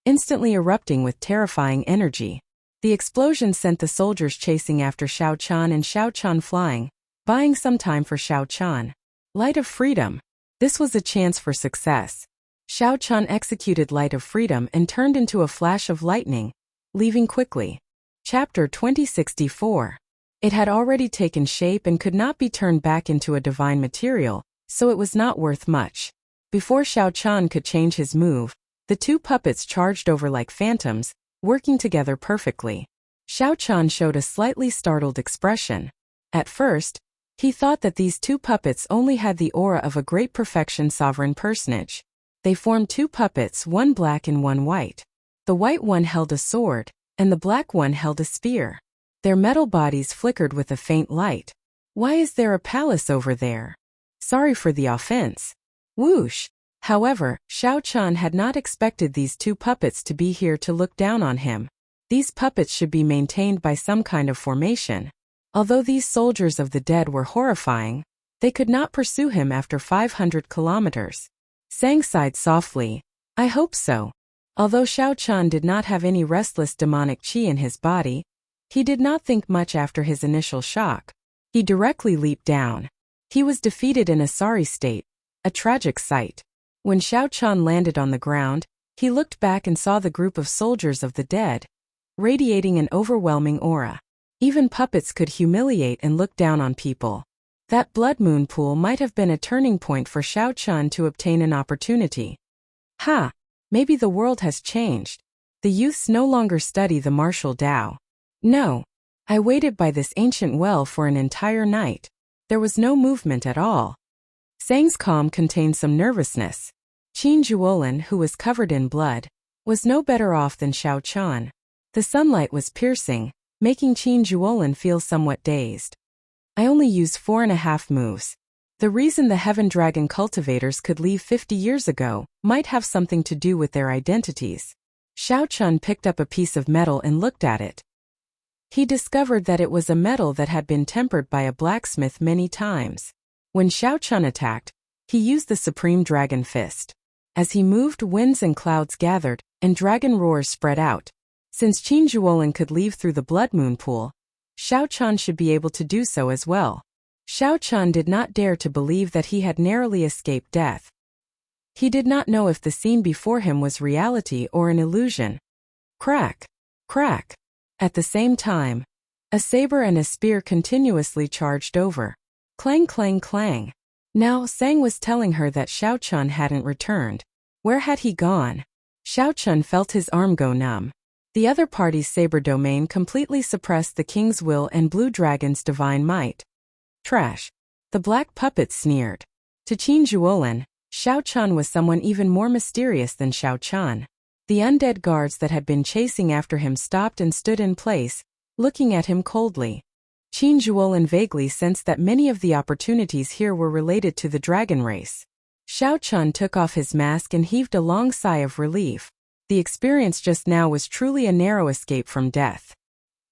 A: instantly erupting with terrifying energy. The explosion sent the soldiers chasing after Xiao Chen and Xiao Chen flying, buying some time for Xiao Chen. Light of Freedom. This was a chance for success. Xiao Chen executed Light of Freedom and turned into a flash of lightning, leaving quickly. Chapter 2064. It had already taken shape and could not be turned back into a divine material, so it was not worth much. Before Xiao Chen could change his move, the two puppets charged over like phantoms, working together perfectly. Xiao Chen showed a slightly startled expression. At first, he thought that these two puppets only had the aura of a great perfection sovereign personage. They formed two puppets, one black and one white. The white one held a sword, and the black one held a spear. Their metal bodies flickered with a faint light. Why is there a palace over there? Sorry for the offense. Whoosh! However, Xiao Chen had not expected these two puppets to be here to look down on him. These puppets should be maintained by some kind of formation. Although these soldiers of the dead were horrifying, they could not pursue him after 500 kilometers. Sang sighed softly. I hope so. Although Xiao Chen did not have any restless demonic qi in his body, he did not think much after his initial shock. He directly leaped down. He was defeated in a sorry state, a tragic sight. When Xiao Chan landed on the ground, he looked back and saw the group of soldiers of the dead, radiating an overwhelming aura. Even puppets could humiliate and look down on people. That blood moon pool might have been a turning point for Xiao Chan to obtain an opportunity. Ha! Maybe the world has changed. The youths no longer study the martial Tao. No. I waited by this ancient well for an entire night. There was no movement at all. Sang's calm contained some nervousness. Qin Juolin, who was covered in blood, was no better off than Xiao Chan. The sunlight was piercing, making Qin Juolin feel somewhat dazed. I only used 4.5 moves. The reason the Heaven Dragon cultivators could leave 50 years ago might have something to do with their identities. Xiao Chan picked up a piece of metal and looked at it. He discovered that it was a metal that had been tempered by a blacksmith many times. When Xiao Chan attacked, he used the Supreme Dragon Fist. As he moved, winds and clouds gathered, and dragon roars spread out. Since Qin Juolin could leave through the blood moon pool, Xiao Chan should be able to do so as well. Xiao Chan did not dare to believe that he had narrowly escaped death. He did not know if the scene before him was reality or an illusion. Crack! Crack! At the same time, a saber and a spear continuously charged over. Clang, clang, clang. Now Sang was telling her that Xiao Chan hadn't returned. Where had he gone? Xiao Chan felt his arm go numb. The other party's saber domain completely suppressed the king's will and Blue Dragon's divine might. Trash. The black puppet sneered. To Qin Juolin, Xiao Chan was someone even more mysterious than Xiao Chan. The undead guards that had been chasing after him stopped and stood in place, looking at him coldly. Qin Juolin vaguely sensed that many of the opportunities here were related to the dragon race. Xiao Chan took off his mask and heaved a long sigh of relief. The experience just now was truly a narrow escape from death.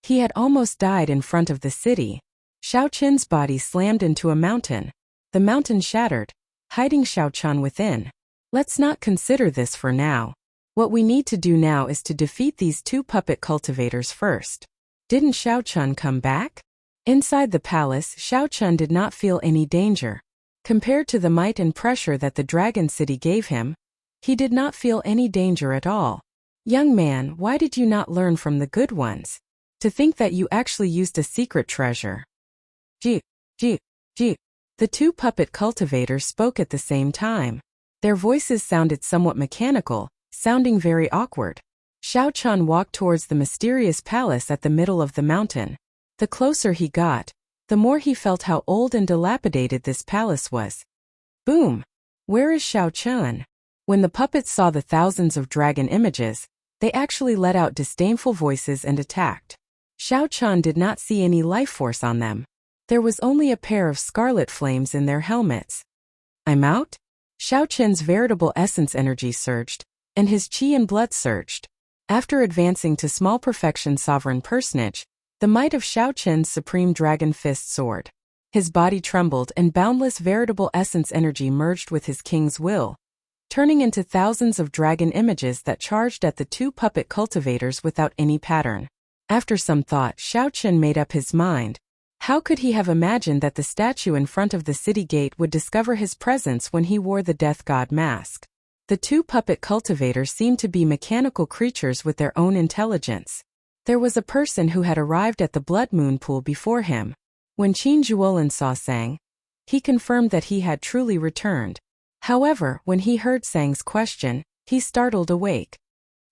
A: He had almost died in front of the city. Xiao Chen's body slammed into a mountain. The mountain shattered, hiding Xiao Chan within. Let's not consider this for now. What we need to do now is to defeat these 2 puppet cultivators first. Didn't Xiao Chan come back? Inside the palace, Xiao Chan did not feel any danger. Compared to the might and pressure that the Dragon City gave him, he did not feel any danger at all. Young man, why did you not learn from the good ones? To think that you actually used a secret treasure. G. The 2 puppet cultivators spoke at the same time. Their voices sounded somewhat mechanical, sounding very awkward. Xiao Chan walked towards the mysterious palace at the middle of the mountain. The closer he got, the more he felt how old and dilapidated this palace was. Boom! Where is Xiao Chan? When the puppets saw the thousands of dragon images, they actually let out disdainful voices and attacked. Xiao Chan did not see any life force on them. There was only a pair of scarlet flames in their helmets. I'm out? Xiao Chen's veritable essence energy surged, and his qi and blood surged. After advancing to small perfection sovereign personage, the might of Xiao Chen's supreme dragon fist soared. His body trembled and boundless veritable essence energy merged with his king's will, turning into thousands of dragon images that charged at the 2 puppet cultivators without any pattern. After some thought, Xiao Chen made up his mind. How could he have imagined that the statue in front of the city gate would discover his presence when he wore the death god mask? The 2 puppet cultivators seemed to be mechanical creatures with their own intelligence. There was a person who had arrived at the blood moon pool before him. When Qin Juolin saw Sang, he confirmed that he had truly returned. However, when he heard Sang's question, he startled awake.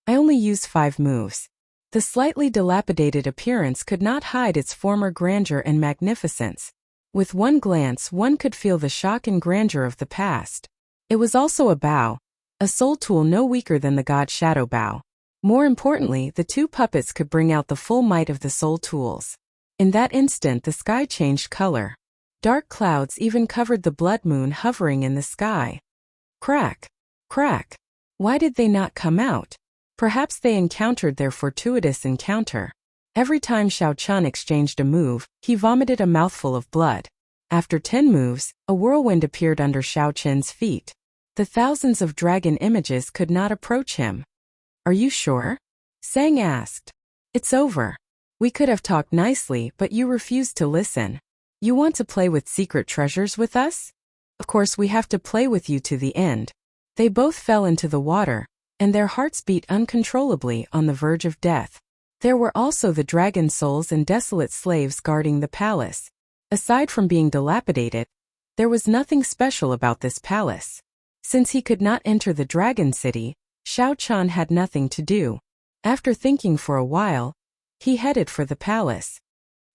A: I only used 5 moves. The slightly dilapidated appearance could not hide its former grandeur and magnificence. With one glance, one could feel the shock and grandeur of the past. It was also a bow, a soul tool no weaker than the god Shadow Bow. More importantly, the 2 puppets could bring out the full might of the soul tools. In that instant, the sky changed color. Dark clouds even covered the blood moon hovering in the sky. Crack! Crack! Why did they not come out? Perhaps they encountered their fortuitous encounter. Every time Xiao Chan exchanged a move, he vomited a mouthful of blood. After 10 moves, a whirlwind appeared under Xiao Chen's feet. The thousands of dragon images could not approach him. Are you sure? Sang asked. It's over. We could have talked nicely, but you refused to listen. You want to play with secret treasures with us? Of course we have to play with you to the end. They both fell into the water, and their hearts beat uncontrollably on the verge of death. There were also the dragon souls and desolate slaves guarding the palace. Aside from being dilapidated, there was nothing special about this palace. Since he could not enter the dragon city, Xiao Chan had nothing to do. After thinking for a while, he headed for the palace.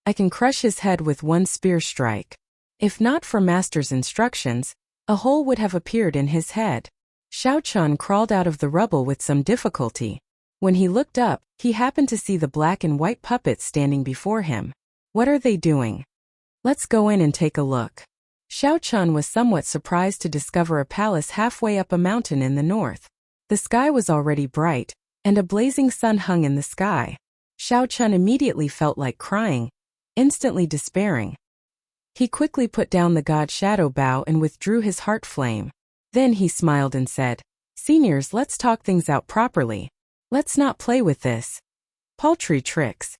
A: I can crush his head with one spear strike. If not for master's instructions, a hole would have appeared in his head. Xiao Chan crawled out of the rubble with some difficulty. When he looked up, he happened to see the black and white puppets standing before him. What are they doing? Let's go in and take a look. Xiao Chan was somewhat surprised to discover a palace halfway up a mountain in the north. The sky was already bright, and a blazing sun hung in the sky. Xiao Chan immediately felt like crying, instantly despairing. He quickly put down the god shadow bow and withdrew his heart flame. Then he smiled and said, "Seniors, let's talk things out properly. Let's not play with this paltry tricks.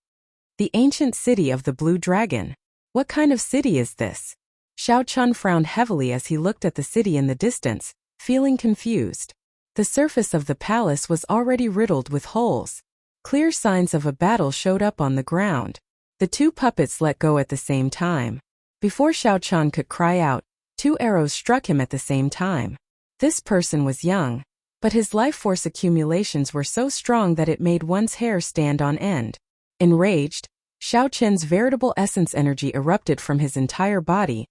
A: The ancient city of the Blue Dragon. What kind of city is this?" Xiao Chan frowned heavily as he looked at the city in the distance, feeling confused. The surface of the palace was already riddled with holes. Clear signs of a battle showed up on the ground. The two puppets let go at the same time. Before Xiao Chan could cry out, two arrows struck him at the same time. This person was young, but his life force accumulations were so strong that it made one's hair stand on end. Enraged, Xiao Chen's veritable essence energy erupted from his entire body,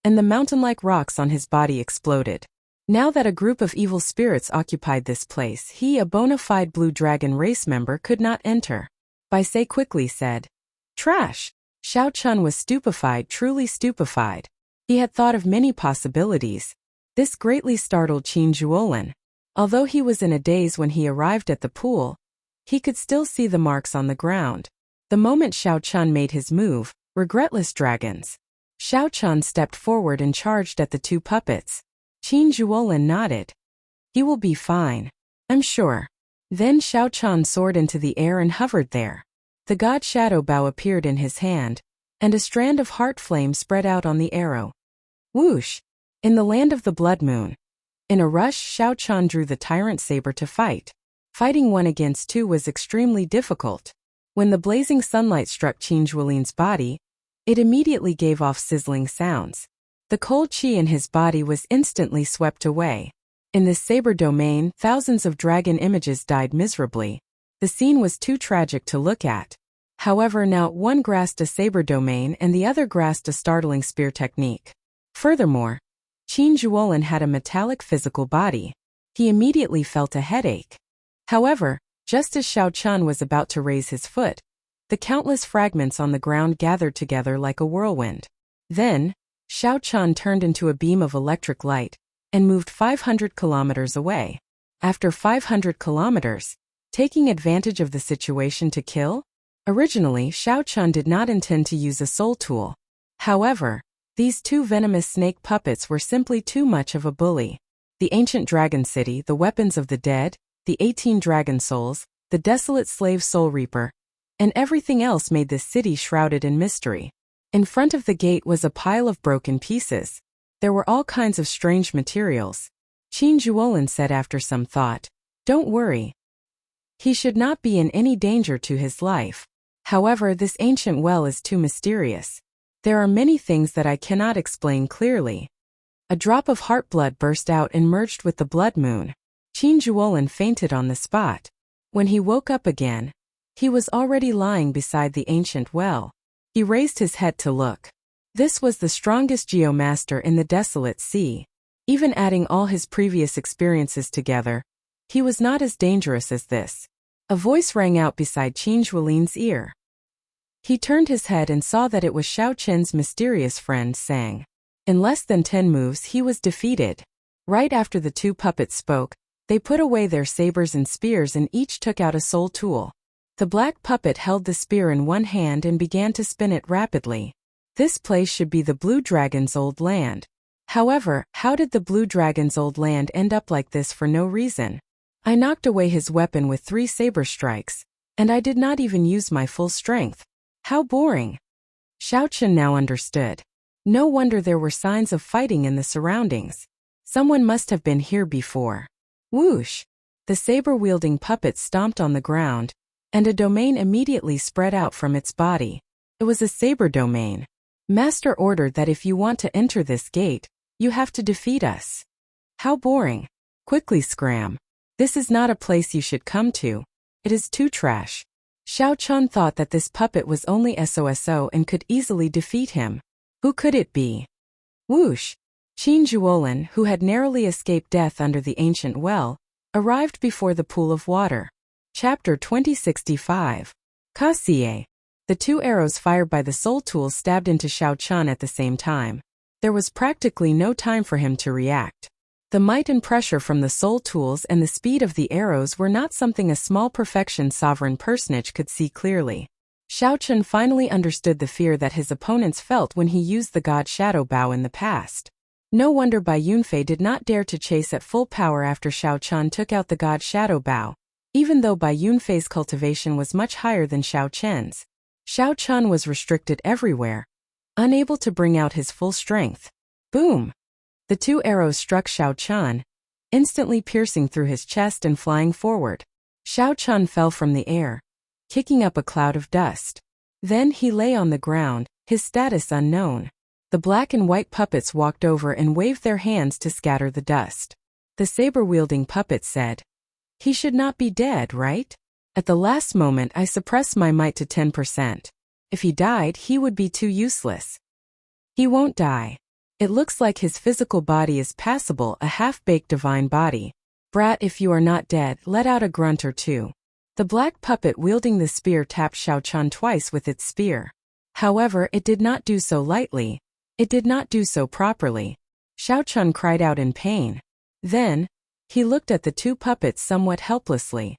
A: and the mountain-like rocks on his body exploded. Now that a group of evil spirits occupied this place, he, a bona fide Blue Dragon race member, could not enter. Bai Sei quickly said, "Trash!" Xiao Chan was stupefied, truly stupefied. He had thought of many possibilities. This greatly startled Qin Zhuolin. Although he was in a daze when he arrived at the pool, he could still see the marks on the ground. The moment Xiao Chan made his move, regretless dragons. Xiao Chan stepped forward and charged at the two puppets. Qin Zhuolin nodded. "He will be fine, I'm sure." Then Xiao Chan soared into the air and hovered there. The god shadow bow appeared in his hand, and a strand of heart flame spread out on the arrow. Whoosh! In the land of the blood moon. In a rush, Xiao Chan drew the tyrant saber to fight. Fighting 1 against 2 was extremely difficult. When the blazing sunlight struck Qin Zhuolin's body, it immediately gave off sizzling sounds. The cold qi in his body was instantly swept away. In this saber domain, thousands of dragon images died miserably. The scene was too tragic to look at. However, now one grasped a saber domain and the other grasped a startling spear technique. Furthermore, Qin Zhuolin had a metallic physical body. He immediately felt a headache. However, just as Xiao Chan was about to raise his foot, the countless fragments on the ground gathered together like a whirlwind. Then, Xiao Chan turned into a beam of electric light and moved 500 kilometers away. After 500 kilometers, taking advantage of the situation to kill? Originally, Xiao Chan did not intend to use a soul tool. However, these two venomous snake puppets were simply too much of a bully. The ancient dragon city, the weapons of the dead, the 18 dragon souls, the desolate slave soul reaper, and everything else made this city shrouded in mystery. In front of the gate was a pile of broken pieces. There were all kinds of strange materials. Qin Zhuolin said after some thought, "Don't worry. He should not be in any danger to his life. However, this ancient well is too mysterious. There are many things that I cannot explain clearly." A drop of heart blood burst out and merged with the blood moon. Qin Zhuolin fainted on the spot. When he woke up again, he was already lying beside the ancient well. He raised his head to look. This was the strongest geomaster in the desolate sea. Even adding all his previous experiences together, he was not as dangerous as this. A voice rang out beside Qin Zhuolin's ear. He turned his head and saw that it was Xiao Chen's mysterious friend Sang. In less than 10 moves he was defeated. Right after the two puppets spoke, they put away their sabers and spears and each took out a soul tool. The black puppet held the spear in one hand and began to spin it rapidly. This place should be the Blue Dragon's old land. However, how did the Blue Dragon's old land end up like this for no reason? I knocked away his weapon with 3 saber strikes, and I did not even use my full strength. How boring. Xiao Chen now understood. No wonder there were signs of fighting in the surroundings. Someone must have been here before. Whoosh! The saber-wielding puppet stomped on the ground, and a domain immediately spread out from its body. It was a saber domain. Master ordered that if you want to enter this gate, you have to defeat us. How boring. Quickly scram. This is not a place you should come to. It is too trash. Xiao Chun thought that this puppet was only SOSO and could easily defeat him. Who could it be? Whoosh! Qin Zhuolin, who had narrowly escaped death under the ancient well, arrived before the pool of water. Chapter 2065. Kaxie. The two arrows fired by the soul tools stabbed into Xiao Chun at the same time. There was practically no time for him to react. The might and pressure from the soul tools and the speed of the arrows were not something a small perfection sovereign personage could see clearly. Xiao Chun finally understood the fear that his opponents felt when he used the God Shadow Bow in the past. No wonder Bai Yunfei did not dare to chase at full power after Xiao Chun took out the God Shadow Bow, even though Bai Yunfei's cultivation was much higher than Xiao Chen's. Xiao Chun was restricted everywhere, unable to bring out his full strength. Boom! The two arrows struck Xiao Chun, instantly piercing through his chest and flying forward. Xiao Chun fell from the air, kicking up a cloud of dust. Then he lay on the ground, his status unknown. The black and white puppets walked over and waved their hands to scatter the dust. The saber-wielding puppet said, "He should not be dead, right? At the last moment I suppressed my might to 10%. If he died, he would be too useless. He won't die. It looks like his physical body is passable, a half-baked divine body. Brat, if you are not dead, let out a grunt or two." The black puppet wielding the spear tapped Xiao Chun twice with its spear. However, it did not do so lightly. It did not do so properly. Xiao Chun cried out in pain. Then, he looked at the two puppets somewhat helplessly.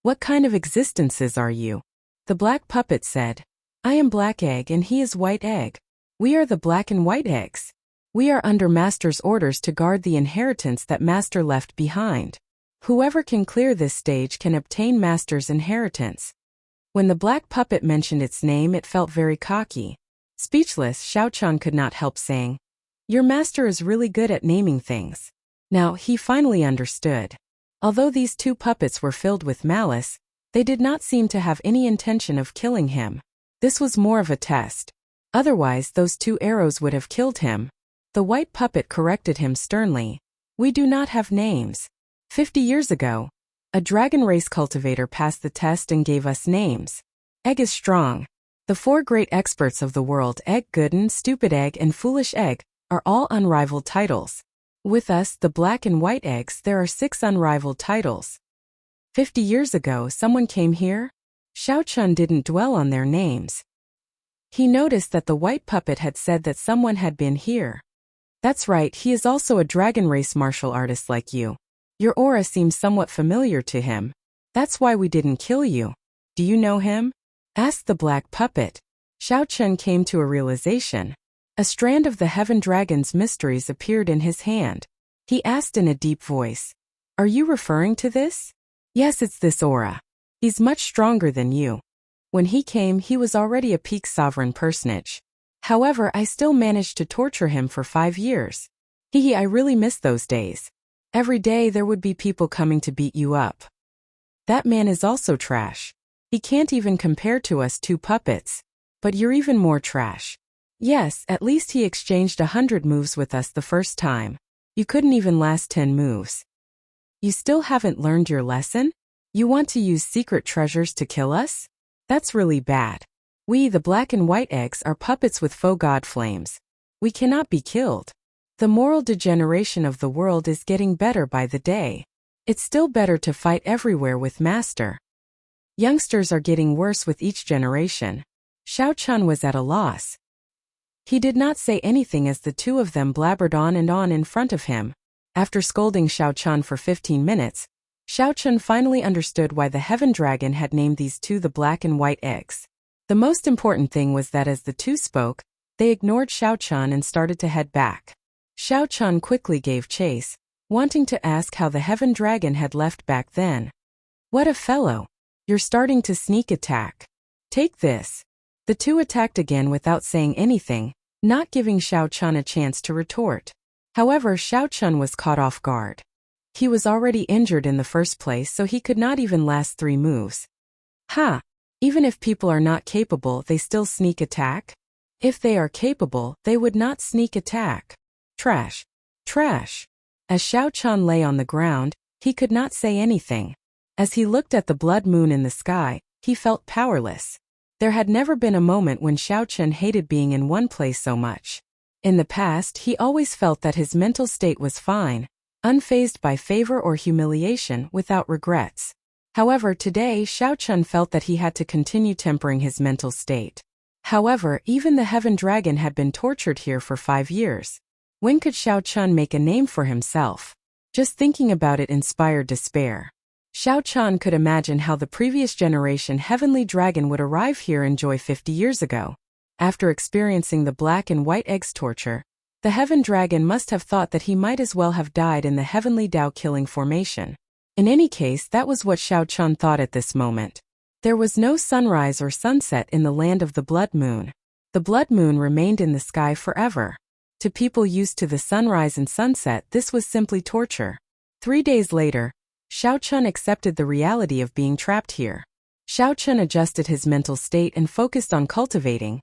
A: "What kind of existences are you?" The black puppet said. "I am Black Egg and he is White Egg. We are the Black and White Eggs. We are under Master's orders to guard the inheritance that Master left behind. Whoever can clear this stage can obtain Master's inheritance." When the black puppet mentioned its name, it felt very cocky. Speechless, Xiao Chun could not help saying, "Your master is really good at naming things." Now, he finally understood. Although these two puppets were filled with malice, they did not seem to have any intention of killing him. This was more of a test. Otherwise, those two arrows would have killed him. The white puppet corrected him sternly. "We do not have names. 50 years ago, a dragon race cultivator passed the test and gave us names. Egg is strong. The four great experts of the world, Egg Gooden, Stupid Egg, and Foolish Egg, are all unrivaled titles. With us, the Black and White Eggs, there are 6 unrivaled titles. 50 years ago, someone came here?" Xiao Chun didn't dwell on their names. He noticed that the white puppet had said that someone had been here. "That's right, he is also a dragon race martial artist like you. Your aura seems somewhat familiar to him. That's why we didn't kill you. Do you know him?" asked the black puppet. Xiao Chun came to a realization. A strand of the heaven dragon's mysteries appeared in his hand. He asked in a deep voice, "Are you referring to this?" "Yes, it's this aura. He's much stronger than you. When he came, he was already a peak sovereign personage. However, I still managed to torture him for 5 years. Hehe, I really miss those days. Every day there would be people coming to beat you up. That man is also trash. He can't even compare to us two puppets. But you're even more trash. Yes, at least he exchanged 100 moves with us the first time. You couldn't even last 10 moves. You still haven't learned your lesson? You want to use secret treasures to kill us? That's really bad. We, the Black and White Eggs, are puppets with faux god flames. We cannot be killed. The moral degeneration of the world is getting better by the day. It's still better to fight everywhere with Master. Youngsters are getting worse with each generation." Xiao Chun was at a loss. He did not say anything as the two of them blabbered on and on in front of him. After scolding Xiao Chun for 15 minutes, Xiao Chun finally understood why the Heaven Dragon had named these two the Black and White Eggs. The most important thing was that as the two spoke, they ignored Xiao Chun and started to head back. Xiao Chun quickly gave chase, wanting to ask how the Heaven Dragon had left back then. "What a fellow! You're starting to sneak attack. Take this." The two attacked again without saying anything, not giving Xiao Chun a chance to retort. However, Xiao Chun was caught off guard. He was already injured in the first place, so he could not even last 3 moves. Ha! Even if people are not capable, they still sneak attack? If they are capable, they would not sneak attack. Trash. Trash. As Xiao Chun lay on the ground, he could not say anything. As he looked at the blood moon in the sky, he felt powerless. There had never been a moment when Xiao Chun hated being in one place so much. In the past, he always felt that his mental state was fine, unfazed by favor or humiliation, without regrets. However, today Xiao Chun felt that he had to continue tempering his mental state. However, even the Heaven Dragon had been tortured here for 5 years. When could Xiao Chun make a name for himself? Just thinking about it inspired despair. Xiao Chun could imagine how the previous generation Heavenly Dragon would arrive here in joy 50 years ago. After experiencing the black and white eggs torture, the Heaven Dragon must have thought that he might as well have died in the Heavenly Dao killing formation. In any case, that was what Xiao Chun thought at this moment. There was no sunrise or sunset in the land of the blood moon. The blood moon remained in the sky forever. To people used to the sunrise and sunset, this was simply torture. 3 days later, Xiao Chun accepted the reality of being trapped here. Xiao Chun adjusted his mental state and focused on cultivating,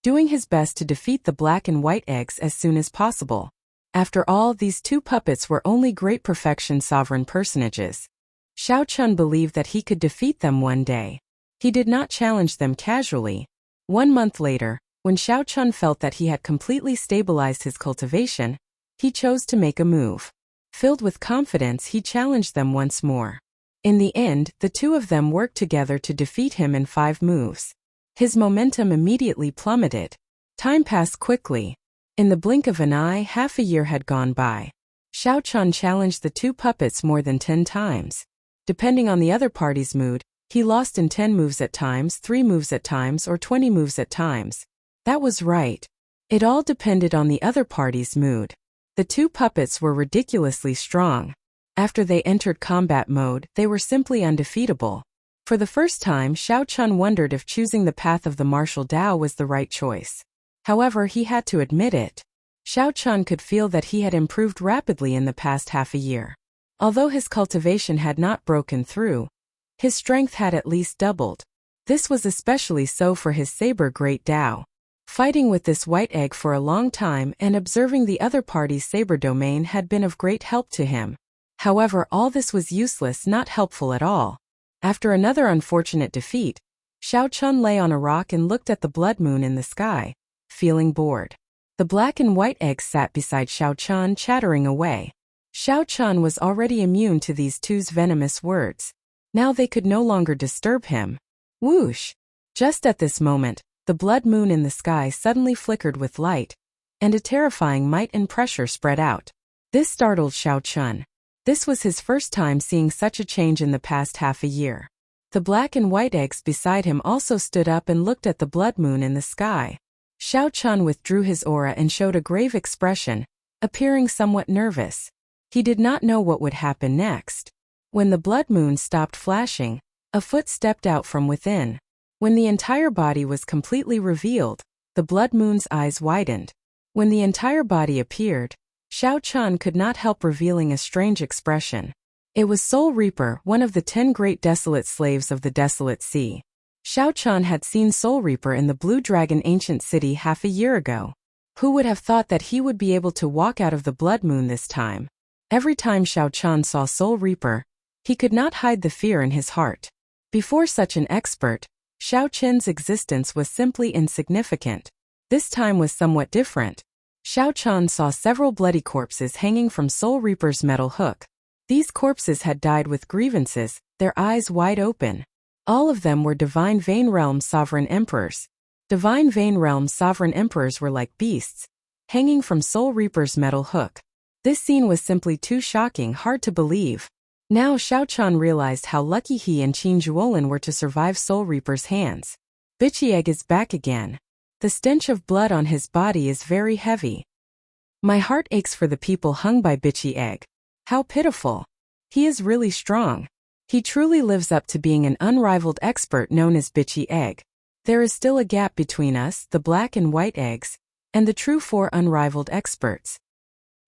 A: doing his best to defeat the black and white eggs as soon as possible. After all, these 2 puppets were only great perfection sovereign personages. Xiao Chun believed that he could defeat them one day. He did not challenge them casually. 1 month later, when Xiao Chun felt that he had completely stabilized his cultivation, he chose to make a move. Filled with confidence, he challenged them once more. In the end, the 2 of them worked together to defeat him in 5 moves. His momentum immediately plummeted. Time passed quickly. In the blink of an eye, half a year had gone by. Xiao Chun challenged the 2 puppets more than 10 times. Depending on the other party's mood, he lost in 10 moves at times, 3 moves at times, or 20 moves at times. That was right. It all depended on the other party's mood. The 2 puppets were ridiculously strong. After they entered combat mode, they were simply undefeatable. For the first time, Xiao Chun wondered if choosing the path of the martial Dao was the right choice. However, he had to admit it. Xiao Chun could feel that he had improved rapidly in the past half a year. Although his cultivation had not broken through, his strength had at least doubled. This was especially so for his saber great Dao. Fighting with this white egg for a long time and observing the other party's saber domain had been of great help to him. However, all this was useless, not helpful at all. After another unfortunate defeat, Xiao Chun lay on a rock and looked at the blood moon in the sky, feeling bored. The black and white eggs sat beside Xiao Chun, chattering away. Xiao Chun was already immune to these 2's venomous words. Now they could no longer disturb him. Whoosh! Just at this moment, the blood moon in the sky suddenly flickered with light, and a terrifying might and pressure spread out. This startled Xiao Chun. This was his first time seeing such a change in the past half a year. The black and white eggs beside him also stood up and looked at the blood moon in the sky. Xiao Chun withdrew his aura and showed a grave expression, appearing somewhat nervous. He did not know what would happen next. When the blood moon stopped flashing, a foot stepped out from within. When the entire body was completely revealed, the blood moon's eyes widened. When the entire body appeared, Xiao Chun could not help revealing a strange expression. It was Soul Reaper, one of the 10 great desolate slaves of the desolate sea. Xiao Chun had seen Soul Reaper in the Blue Dragon ancient city half a year ago. Who would have thought that he would be able to walk out of the blood moon this time? Every time Xiao Chun saw Soul Reaper, he could not hide the fear in his heart. Before such an expert, Xiao Chun's existence was simply insignificant. This time was somewhat different. Xiao Chun saw several bloody corpses hanging from Soul Reaper's metal hook. These corpses had died with grievances, their eyes wide open. All of them were Divine Vein Realm Sovereign Emperors. Divine Vein Realm Sovereign Emperors were like beasts, hanging from Soul Reaper's metal hook. This scene was simply too shocking, hard to believe. Now Xiao Chun realized how lucky he and Qin Zhuolin were to survive Soul Reaper's hands. Bitchy Egg is back again. The stench of blood on his body is very heavy. My heart aches for the people hung by Bitchy Egg. How pitiful. He is really strong. He truly lives up to being an unrivaled expert known as Bitchy Egg. There is still a gap between us, the black and white eggs. and the true four unrivaled experts.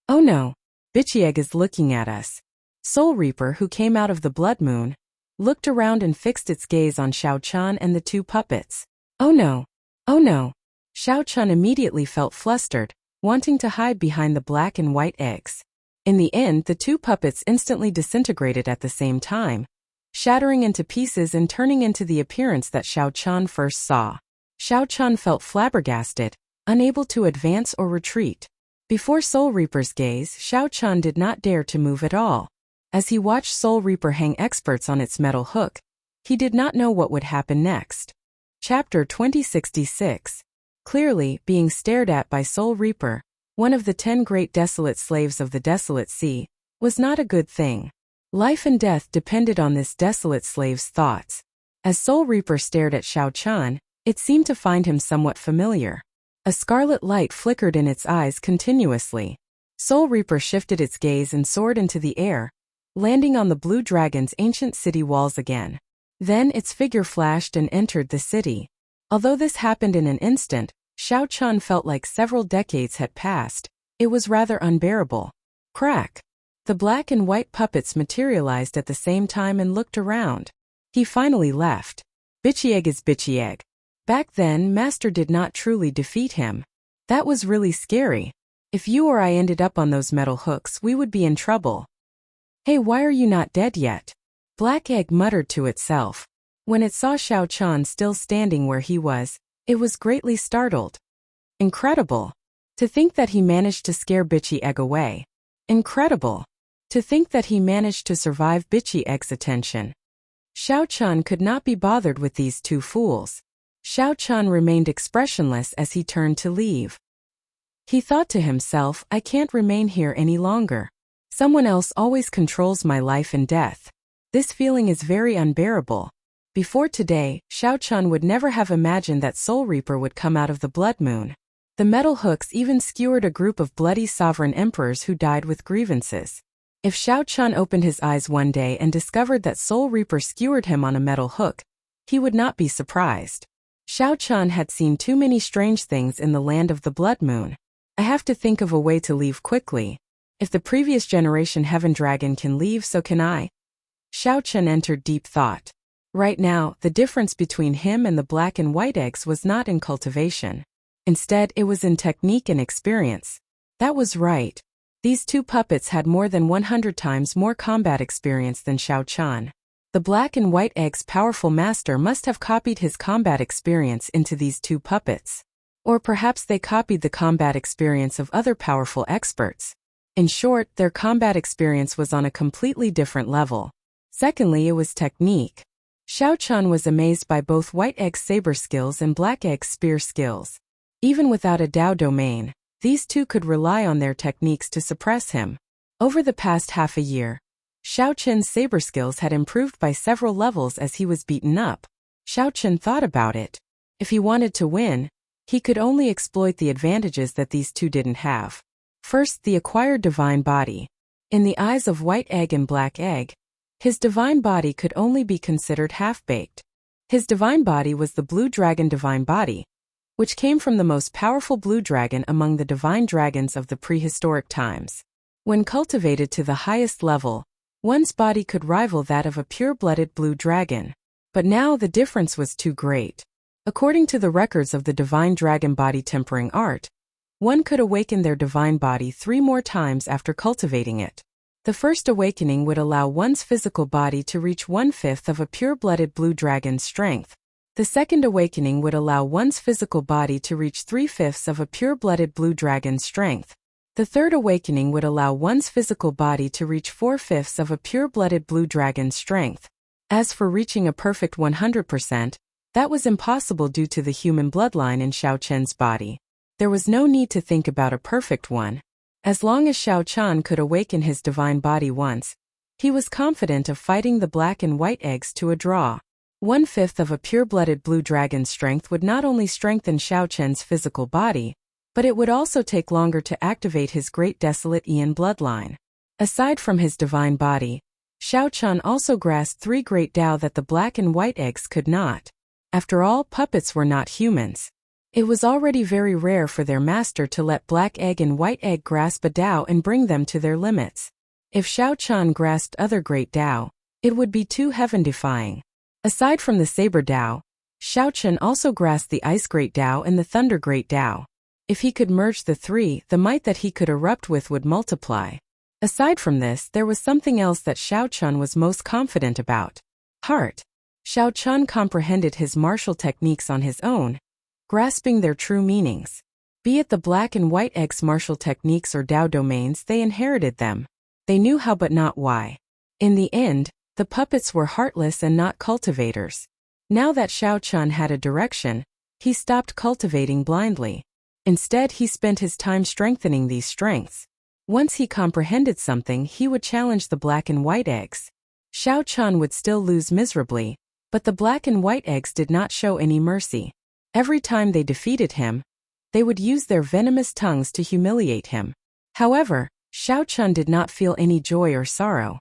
A: Oh no, Bitchy Egg is looking at us. Soul Reaper, who came out of the blood moon, looked around and fixed its gaze on Xiao Chun and the two puppets. Oh no, oh no. Xiao Chun immediately felt flustered, wanting to hide behind the black and white eggs. In the end, the two puppets instantly disintegrated at the same time, shattering into pieces and turning into the appearance that Xiao Chun first saw. Xiao Chun felt flabbergasted, unable to advance or retreat. Before Soul Reaper's gaze, Xiao Chun did not dare to move at all. As he watched Soul Reaper hang experts on its metal hook, he did not know what would happen next. Chapter 2066. Clearly, being stared at by Soul Reaper, one of the 10 great desolate slaves of the desolate sea, was not a good thing. Life and death depended on this desolate slave's thoughts. As Soul Reaper stared at Xiao Chun, it seemed to find him somewhat familiar. A scarlet light flickered in its eyes continuously. Soul Reaper shifted its gaze and soared into the air, landing on the blue dragon's ancient city walls again. Then its figure flashed and entered the city. Although this happened in an instant, Xiao Chun felt like several decades had passed. It was rather unbearable. Crack! The black and white puppets materialized at the same time and looked around. He finally left. Bitchy Egg is Bitchy Egg. Back then, Master did not truly defeat him. That was really scary. If you or I ended up on those metal hooks, we would be in trouble. Hey, why are you not dead yet? Black Egg muttered to itself. When it saw Xiao Chun still standing where he was, it was greatly startled. Incredible. To think that he managed to scare Bitchy Egg away. Incredible. To think that he managed to survive Bitchy Egg's attention. Xiao Chun could not be bothered with these two fools. Xiao Chun remained expressionless as he turned to leave. He thought to himself, I can't remain here any longer. Someone else always controls my life and death. This feeling is very unbearable. Before today, Xiao Chun would never have imagined that Soul Reaper would come out of the blood moon. The metal hooks even skewered a group of bloody sovereign emperors who died with grievances. If Xiao Chun opened his eyes one day and discovered that Soul Reaper skewered him on a metal hook, he would not be surprised. Xiao Chun had seen too many strange things in the land of the blood moon. I have to think of a way to leave quickly. If the previous generation Heaven Dragon can leave, so can I. Xiao Chun entered deep thought. Right now, the difference between him and the black and white eggs was not in cultivation. Instead, it was in technique and experience. That was right. These two puppets had more than 100 times more combat experience than Xiao Chun. The black and white egg's powerful master must have copied his combat experience into these two puppets. Or perhaps they copied the combat experience of other powerful experts. In short, their combat experience was on a completely different level. Secondly, it was technique. Xiao Chun was amazed by both White Egg's saber skills and Black Egg's spear skills. Even without a Dao domain, these two could rely on their techniques to suppress him. Over the past half a year, Xiao Chun's saber skills had improved by several levels as he was beaten up. Xiao Chun thought about it. If he wanted to win, he could only exploit the advantages that these two didn't have. First, the acquired divine body. In the eyes of White Egg and Black Egg, his divine body could only be considered half-baked. His divine body was the blue dragon divine body, which came from the most powerful blue dragon among the divine dragons of the prehistoric times. When cultivated to the highest level, one's body could rival that of a pure-blooded blue dragon. But now the difference was too great. According to the records of the divine dragon body tempering art, one could awaken their divine body 3 more times after cultivating it. The first awakening would allow one's physical body to reach 1/5 of a pure-blooded blue dragon's strength. The second awakening would allow one's physical body to reach 3/5 of a pure-blooded blue dragon's strength. The third awakening would allow one's physical body to reach 4/5 of a pure-blooded blue dragon's strength. As for reaching a perfect 100%, that was impossible due to the human bloodline in Xiao Chun's body. There was no need to think about a perfect one. As long as Xiao Chun could awaken his divine body once, he was confident of fighting the black and white eggs to a draw. 1/5 of a pure-blooded blue dragon's strength would not only strengthen Xiao Chun's physical body, but it would also take longer to activate his great desolate Ian bloodline. Aside from his divine body, Xiao Chun also grasped 3 great Dao that the black and white eggs could not. After all, puppets were not humans. It was already very rare for their master to let Black Egg and White Egg grasp a Dao and bring them to their limits. If Xiao Chan grasped other great Dao, it would be too heaven-defying. Aside from the Saber Dao, Xiao Chan also grasped the Ice Great Dao and the Thunder Great Dao. If he could merge the three, the might that he could erupt with would multiply. Aside from this, there was something else that Xiao Chan was most confident about. Heart. Xiao Chan comprehended his martial techniques on his own, grasping their true meanings. Be it the Black and White Egg's martial techniques or Dao domains, they inherited them. They knew how but not why. In the end, the puppets were heartless and not cultivators. Now that Xiao Chan had a direction, he stopped cultivating blindly. Instead, he spent his time strengthening these strengths. Once he comprehended something, he would challenge the Black and White Eggs. Xiao Chan would still lose miserably, but the Black and White Eggs did not show any mercy. Every time they defeated him, they would use their venomous tongues to humiliate him. However, Xiao Chan did not feel any joy or sorrow.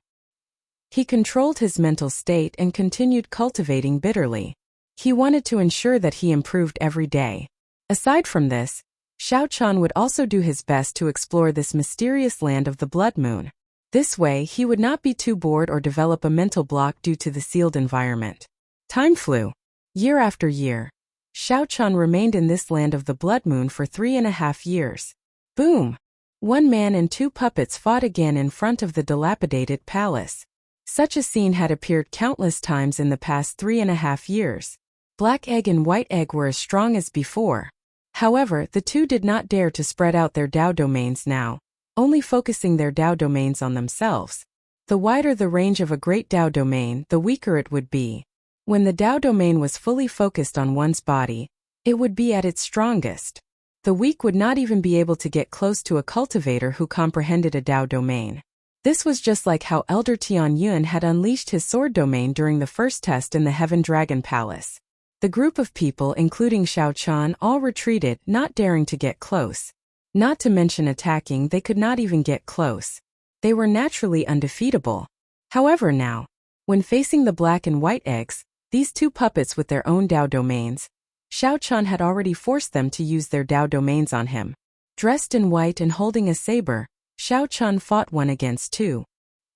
A: He controlled his mental state and continued cultivating bitterly. He wanted to ensure that he improved every day. Aside from this, Xiao Chan would also do his best to explore this mysterious land of the Blood Moon. This way, he would not be too bored or develop a mental block due to the sealed environment. Time flew. Year after year, Xiao Chan remained in this land of the Blood Moon for 3.5 years. Boom! One man and two puppets fought again in front of the dilapidated palace. Such a scene had appeared countless times in the past 3.5 years. Black Egg and White Egg were as strong as before. However, the two did not dare to spread out their Dao domains now, only focusing their Dao domains on themselves. The wider the range of a great Dao domain, the weaker it would be. When the Dao domain was fully focused on one's body, it would be at its strongest. The weak would not even be able to get close to a cultivator who comprehended a Dao domain. This was just like how Elder Tian Yun had unleashed his sword domain during the first test in the Heaven Dragon Palace. The group of people, including Xiao Chan, all retreated, not daring to get close. Not to mention attacking, they could not even get close. They were naturally undefeatable. However now, when facing the Black and White Eggs, these two puppets with their own Dao domains, Xiao Chan had already forced them to use their Dao domains on him. Dressed in white and holding a saber, Xiao Chan fought 1 against 2.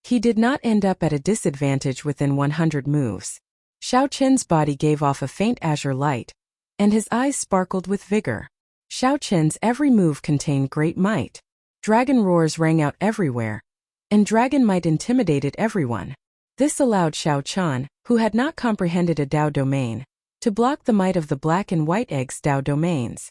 A: He did not end up at a disadvantage within 100 moves. Xiao Chen's body gave off a faint azure light, and his eyes sparkled with vigor. Xiao Chen's every move contained great might. Dragon roars rang out everywhere, and dragon might intimidated everyone. This allowed Xiao Chan, who had not comprehended a Dao domain, to block the might of the Black and White Eggs' Dao domains.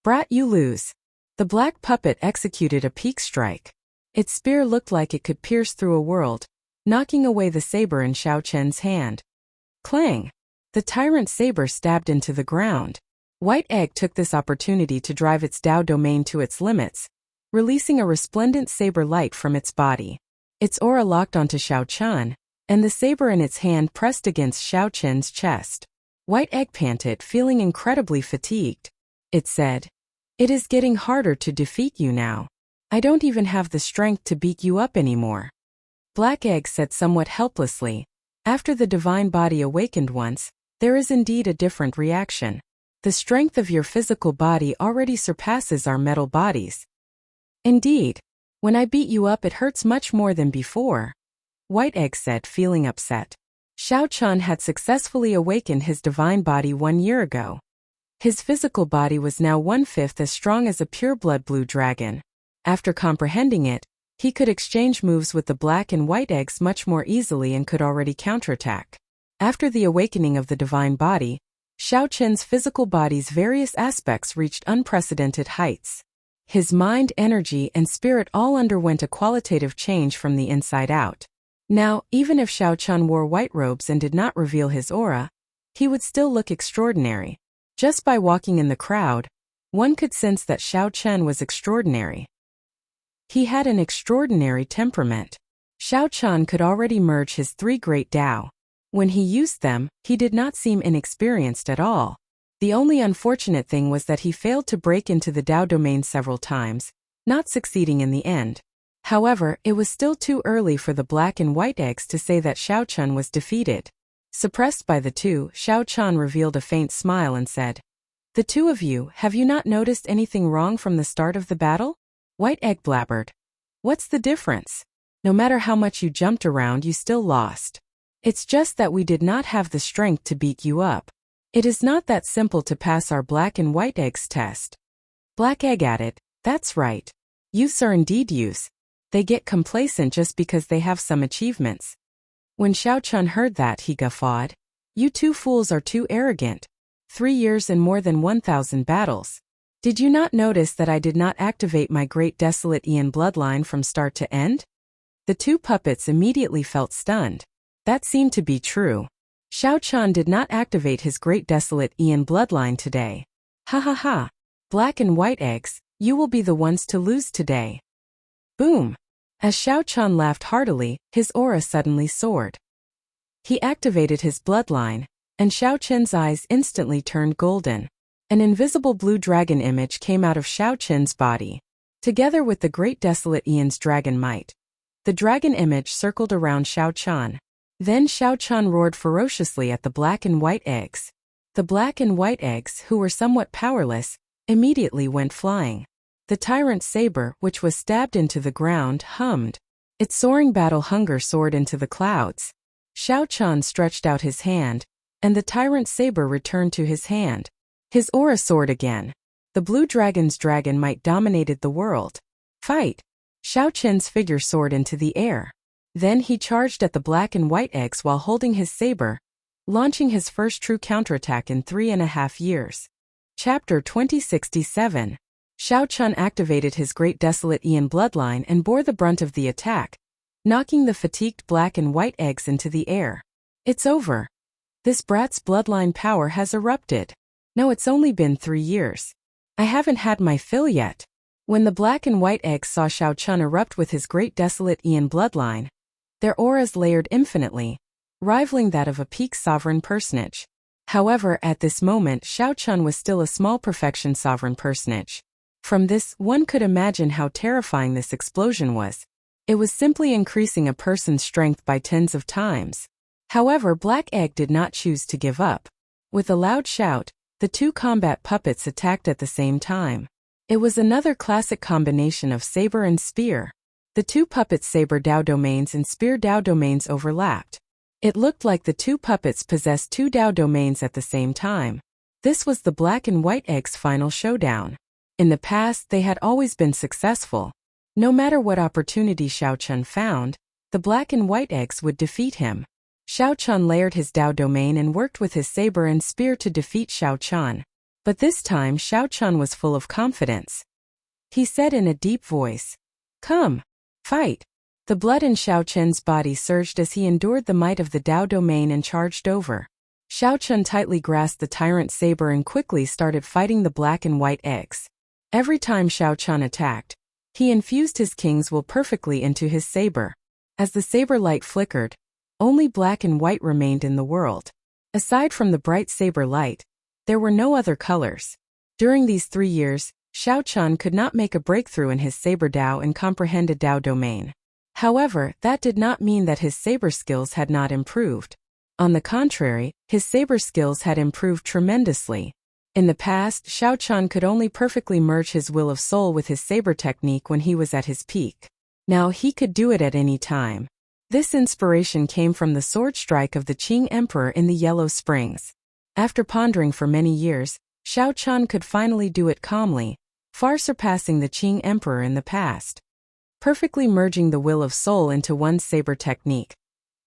A: Brat, you lose. The black puppet executed a peak strike. Its spear looked like it could pierce through a world, knocking away the saber in Xiao Chen's hand. Clang! The tyrant saber stabbed into the ground. White Egg took this opportunity to drive its Dao domain to its limits, releasing a resplendent saber light from its body. Its aura locked onto Xiao Chan, and the saber in its hand pressed against Xiao Chen's chest. White Egg panted, feeling incredibly fatigued. It said, "It is getting harder to defeat you now. I don't even have the strength to beat you up anymore." Black Egg said somewhat helplessly, "After the divine body awakened once, there is indeed a different reaction. The strength of your physical body already surpasses our metal bodies. Indeed, when I beat you up it hurts much more than before," White Egg said, feeling upset. Xiao Chan had successfully awakened his divine body 1 year ago. His physical body was now 1/5 as strong as a pure-blood blue dragon. After comprehending it, he could exchange moves with the Black and White Eggs much more easily and could already counterattack. After the awakening of the divine body, Xiao Chen's physical body's various aspects reached unprecedented heights. His mind, energy, and spirit all underwent a qualitative change from the inside out. Now, even if Xiao Chan wore white robes and did not reveal his aura, he would still look extraordinary. Just by walking in the crowd, one could sense that Xiao Chen was extraordinary. He had an extraordinary temperament. Xiao Chan could already merge his 3 great Dao. When he used them, he did not seem inexperienced at all. The only unfortunate thing was that he failed to break into the Dao domain several times, not succeeding in the end. However, it was still too early for the Black and White Eggs to say that Xiao Chan was defeated. Suppressed by the two, Xiao Chan revealed a faint smile and said, The two of you, have you not noticed anything wrong from the start of the battle? White Egg blabbered. What's the difference? No matter how much you jumped around, you still lost. It's just that we did not have the strength to beat you up. It is not that simple to pass our Black and White Eggs test. Black Egg added, that's right. Youths are indeed youths. They get complacent just because they have some achievements. When Xiao Chun heard that, he guffawed. You two fools are too arrogant. 3 years and more than 1,000 battles. Did you not notice that I did not activate my Great Desolate Aeon bloodline from start to end? The two puppets immediately felt stunned. That seemed to be true. Xiao Chun did not activate his Great Desolate Aeon bloodline today. Ha ha ha. Black and White Eggs, you will be the ones to lose today. Boom. As Xiao Chun laughed heartily, his aura suddenly soared. He activated his bloodline, and Xiao Chun's eyes instantly turned golden. An invisible blue dragon image came out of Xiao Chun's body. Together with the Great Desolate Aeon's dragon might. The dragon image circled around Xiao Chun. Then Xiao Chun roared ferociously at the Black and White Eggs. The Black and White Eggs, who were somewhat powerless, immediately went flying. The tyrant saber, which was stabbed into the ground, hummed. Its soaring battle hunger soared into the clouds. Xiao Chun stretched out his hand, and the tyrant saber returned to his hand. His aura soared again. The blue dragon's dragon might dominated the world. Fight! Xiao Chun's figure soared into the air. Then he charged at the Black and White Eggs while holding his saber, launching his first true counterattack in 3.5 years. Chapter 2067. Xiao Chun activated his Great Desolate Aeon bloodline and bore the brunt of the attack, knocking the fatigued Black and White Eggs into the air. It's over. This brat's bloodline power has erupted. No, it's only been 3 years. I haven't had my fill yet. When the Black and White Eggs saw Xiao Chun erupt with his Great Desolate Aeon bloodline, their auras layered infinitely, rivaling that of a peak sovereign personage. However, at this moment Xiao Chun was still a small perfection sovereign personage. From this, one could imagine how terrifying this explosion was. It was simply increasing a person's strength by tens of times. However, Black Egg did not choose to give up. With a loud shout, the two combat puppets attacked at the same time. It was another classic combination of saber and spear. The two puppets' saber Dao domains and spear Dao domains overlapped. It looked like the two puppets possessed 2 Dao domains at the same time. This was the Black and White Eggs' final showdown. In the past, they had always been successful. No matter what opportunity Xiao Chun found, the Black and White Eggs would defeat him. Xiao Chun layered his Dao domain and worked with his saber and spear to defeat Xiao Chun. But this time Xiao Chun was full of confidence. He said in a deep voice, "Come, fight." The blood in Xiao Chun's body surged as he endured the might of the Dao domain and charged over. Xiao Chun tightly grasped the tyrant saber and quickly started fighting the Black and White Eggs. Every time Xiao Chun attacked, he infused his king's will perfectly into his saber. As the saber light flickered, only black and white remained in the world. Aside from the bright saber light, there were no other colors. During these 3 years, Xiao Chun could not make a breakthrough in his saber Dao and comprehend a Dao domain. However, that did not mean that his saber skills had not improved. On the contrary, his saber skills had improved tremendously. In the past, Xiao Chun could only perfectly merge his will of soul with his saber technique when he was at his peak. Now he could do it at any time. This inspiration came from the sword strike of the Qing Emperor in the Yellow Springs. After pondering for many years, Xiao Chun could finally do it calmly, far surpassing the Qing Emperor in the past. Perfectly merging the will of soul into one saber technique.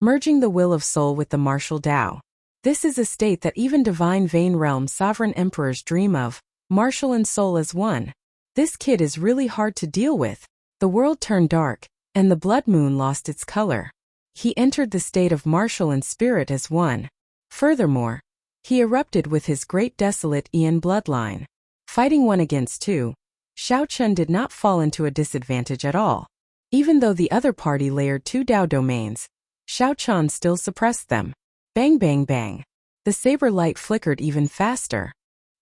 A: Merging the will of soul with the martial Dao. This is a state that even divine Vane Realm sovereign emperors dream of, martial and soul as one. This kid is really hard to deal with. The world turned dark, and the blood moon lost its color. He entered the state of martial and spirit as one. Furthermore, he erupted with his great desolate Aeon bloodline. Fighting 1 against 2, Xiao Chun did not fall into a disadvantage at all. Even though the other party layered 2 Dao domains, Xiao Chun still suppressed them. Bang bang bang. The saber light flickered even faster.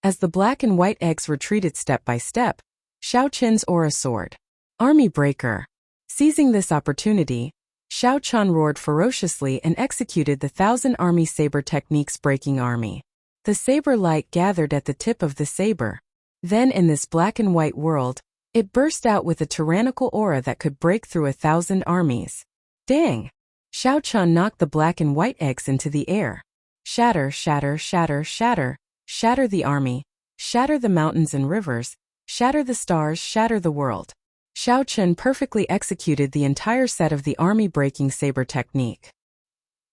A: As the black and white eggs retreated step by step, Xiao Chun's aura soared. Army breaker. Seizing this opportunity, Xiao Chun roared ferociously and executed the 1,000 army saber techniques breaking army. The saber light gathered at the tip of the saber. Then in this black and white world, it burst out with a tyrannical aura that could break through 1,000 armies. Dang! Shao Chun knocked the black and white eggs into the air. Shatter, shatter, shatter, shatter, shatter the army, shatter the mountains and rivers, shatter the stars, shatter the world. Shao Chun perfectly executed the entire set of the army-breaking saber technique.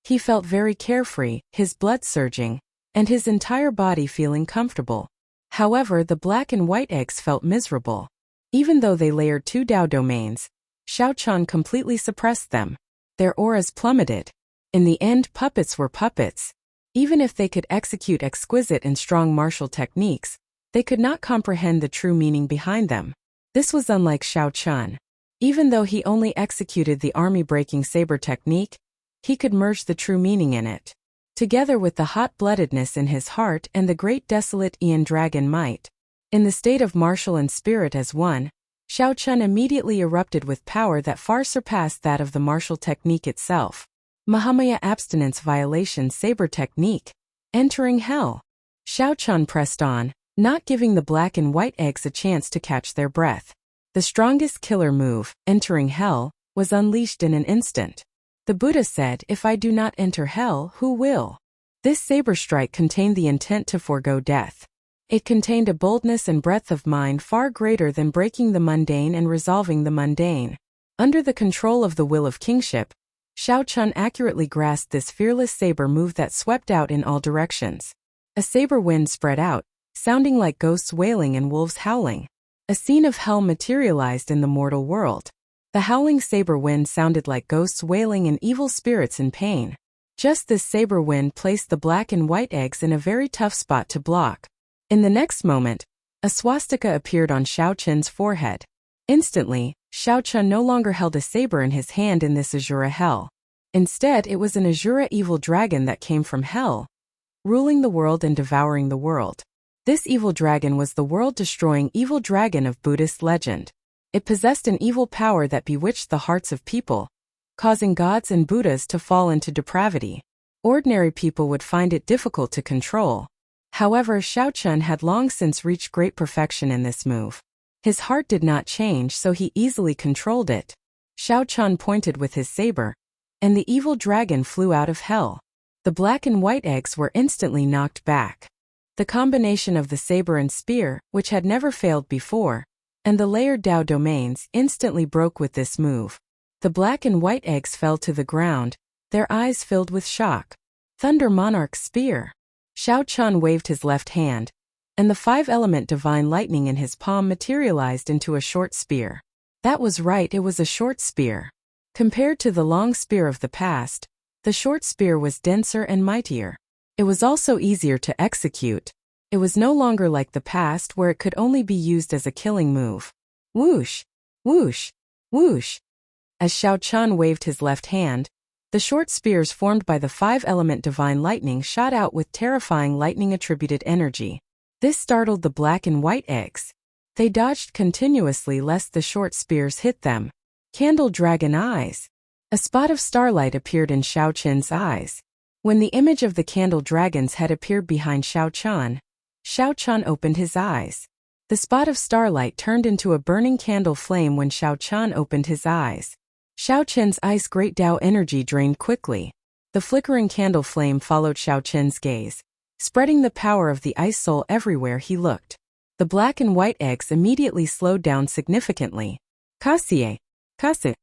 A: He felt very carefree, his blood surging, and his entire body feeling comfortable. However, the black and white eggs felt miserable. Even though they layered 2 Dao domains, Shao Chun completely suppressed them. Their auras plummeted. In the end, puppets were puppets. Even if they could execute exquisite and strong martial techniques, they could not comprehend the true meaning behind them. This was unlike Shao Chun. Even though he only executed the army-breaking saber technique, he could merge the true meaning in it. Together with the hot-bloodedness in his heart and the great desolate Ian dragon might. In the state of martial and spirit as one, Shao Chun immediately erupted with power that far surpassed that of the martial technique itself. Mahamaya abstinence violation saber technique. Entering hell. Shao Chun pressed on, not giving the black and white eggs a chance to catch their breath. The strongest killer move, entering hell, was unleashed in an instant. The Buddha said, "If I do not enter hell, who will?" This saber strike contained the intent to forego death. It contained a boldness and breadth of mind far greater than breaking the mundane and resolving the mundane. Under the control of the will of kingship, Shao Chun accurately grasped this fearless saber move that swept out in all directions. A saber wind spread out, sounding like ghosts wailing and wolves howling. A scene of hell materialized in the mortal world. The howling saber wind sounded like ghosts wailing and evil spirits in pain. Just this saber wind placed the black and white eggs in a very tough spot to block. In the next moment, a swastika appeared on Shao Chun's forehead. Instantly, Shao Chun no longer held a saber in his hand in this Azura hell. Instead, it was an Azura evil dragon that came from hell, ruling the world and devouring the world. This evil dragon was the world-destroying evil dragon of Buddhist legend. It possessed an evil power that bewitched the hearts of people, causing gods and Buddhas to fall into depravity. Ordinary people would find it difficult to control. However, Shao Chun had long since reached great perfection in this move. His heart did not change, so he easily controlled it. Shao Chun pointed with his saber, and the evil dragon flew out of hell. The black and white eggs were instantly knocked back. The combination of the saber and spear, which had never failed before, and the layered Dao domains instantly broke with this move. The black and white eggs fell to the ground, their eyes filled with shock. Thunder Monarch's spear. Shao Chun waved his left hand, and the 5-element divine lightning in his palm materialized into a short spear. That was right, it was a short spear. Compared to the long spear of the past, the short spear was denser and mightier. It was also easier to execute. It was no longer like the past where it could only be used as a killing move. Whoosh! Whoosh! Whoosh! As Shao Chun waved his left hand, the short spears formed by the 5-element divine lightning shot out with terrifying lightning-attributed energy. This startled the black and white eggs. They dodged continuously lest the short spears hit them. Candle Dragon Eyes. A spot of starlight appeared in Shao Chun's eyes. When the image of the candle dragon's head appeared behind Shao Chun opened his eyes. The spot of starlight turned into a burning candle flame when Shao Chun opened his eyes. Shao Chun's ice great Dao energy drained quickly. The flickering candle flame followed Shao Chun's gaze, spreading the power of the ice soul everywhere he looked. The black and white eggs immediately slowed down significantly. Kasie! Kasu!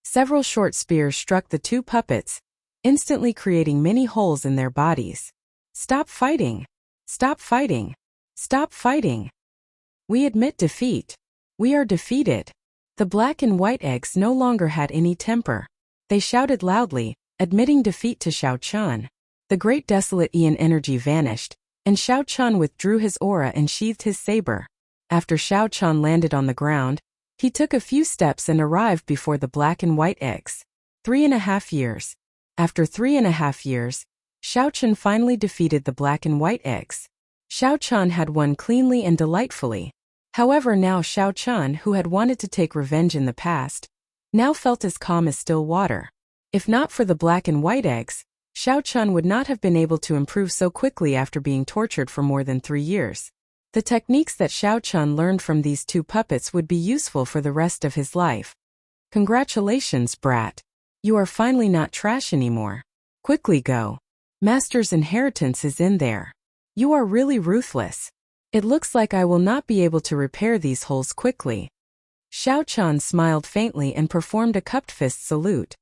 A: Several short spears struck the 2 puppets, instantly creating many holes in their bodies. Stop fighting! Stop fighting! Stop fighting! We admit defeat. We are defeated. The black and white eggs no longer had any temper. They shouted loudly, admitting defeat to Shao Chun. The great desolate Ian energy vanished, and Shao Chun withdrew his aura and sheathed his saber. After Shao Chun landed on the ground, he took a few steps and arrived before the black and white eggs. 3.5 years. After 3.5 years, Shao Chun finally defeated the black and white eggs. Shao Chun had won cleanly and delightfully. However, now Shao Chun, who had wanted to take revenge in the past, now felt as calm as still water. If not for the black and white eggs, Xiao Chun would not have been able to improve so quickly after being tortured for more than 3 years. The techniques that Xiao Chun learned from these two puppets would be useful for the rest of his life. Congratulations, brat. You are finally not trash anymore. Quickly go. Master's inheritance is in there. You are really ruthless. It looks like I will not be able to repair these holes quickly. Xiao Chun smiled faintly and performed a cupped fist salute.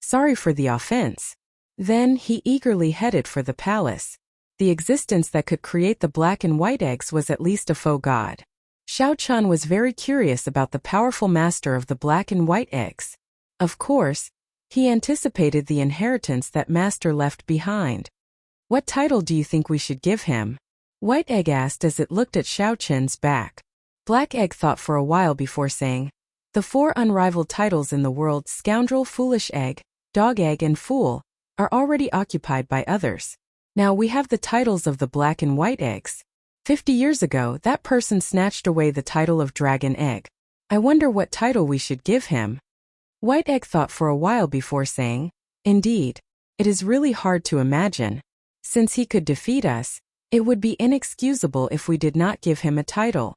A: Sorry for the offense. Then he eagerly headed for the palace. The existence that could create the black and white eggs was at least a faux god. Xiao Chun was very curious about the powerful master of the black and white eggs. Of course, he anticipated the inheritance that master left behind. What title do you think we should give him? White Egg asked as it looked at Xiao Chun's back. Black Egg thought for a while before saying, the 4 unrivaled titles in the world, Scoundrel, Foolish Egg, Dog Egg and Fool, are already occupied by others. Now we have the titles of the black and white eggs. 50 years ago, that person snatched away the title of Dragon Egg. I wonder what title we should give him. White Egg thought for a while before saying, indeed, it is really hard to imagine. Since he could defeat us, it would be inexcusable if we did not give him a title.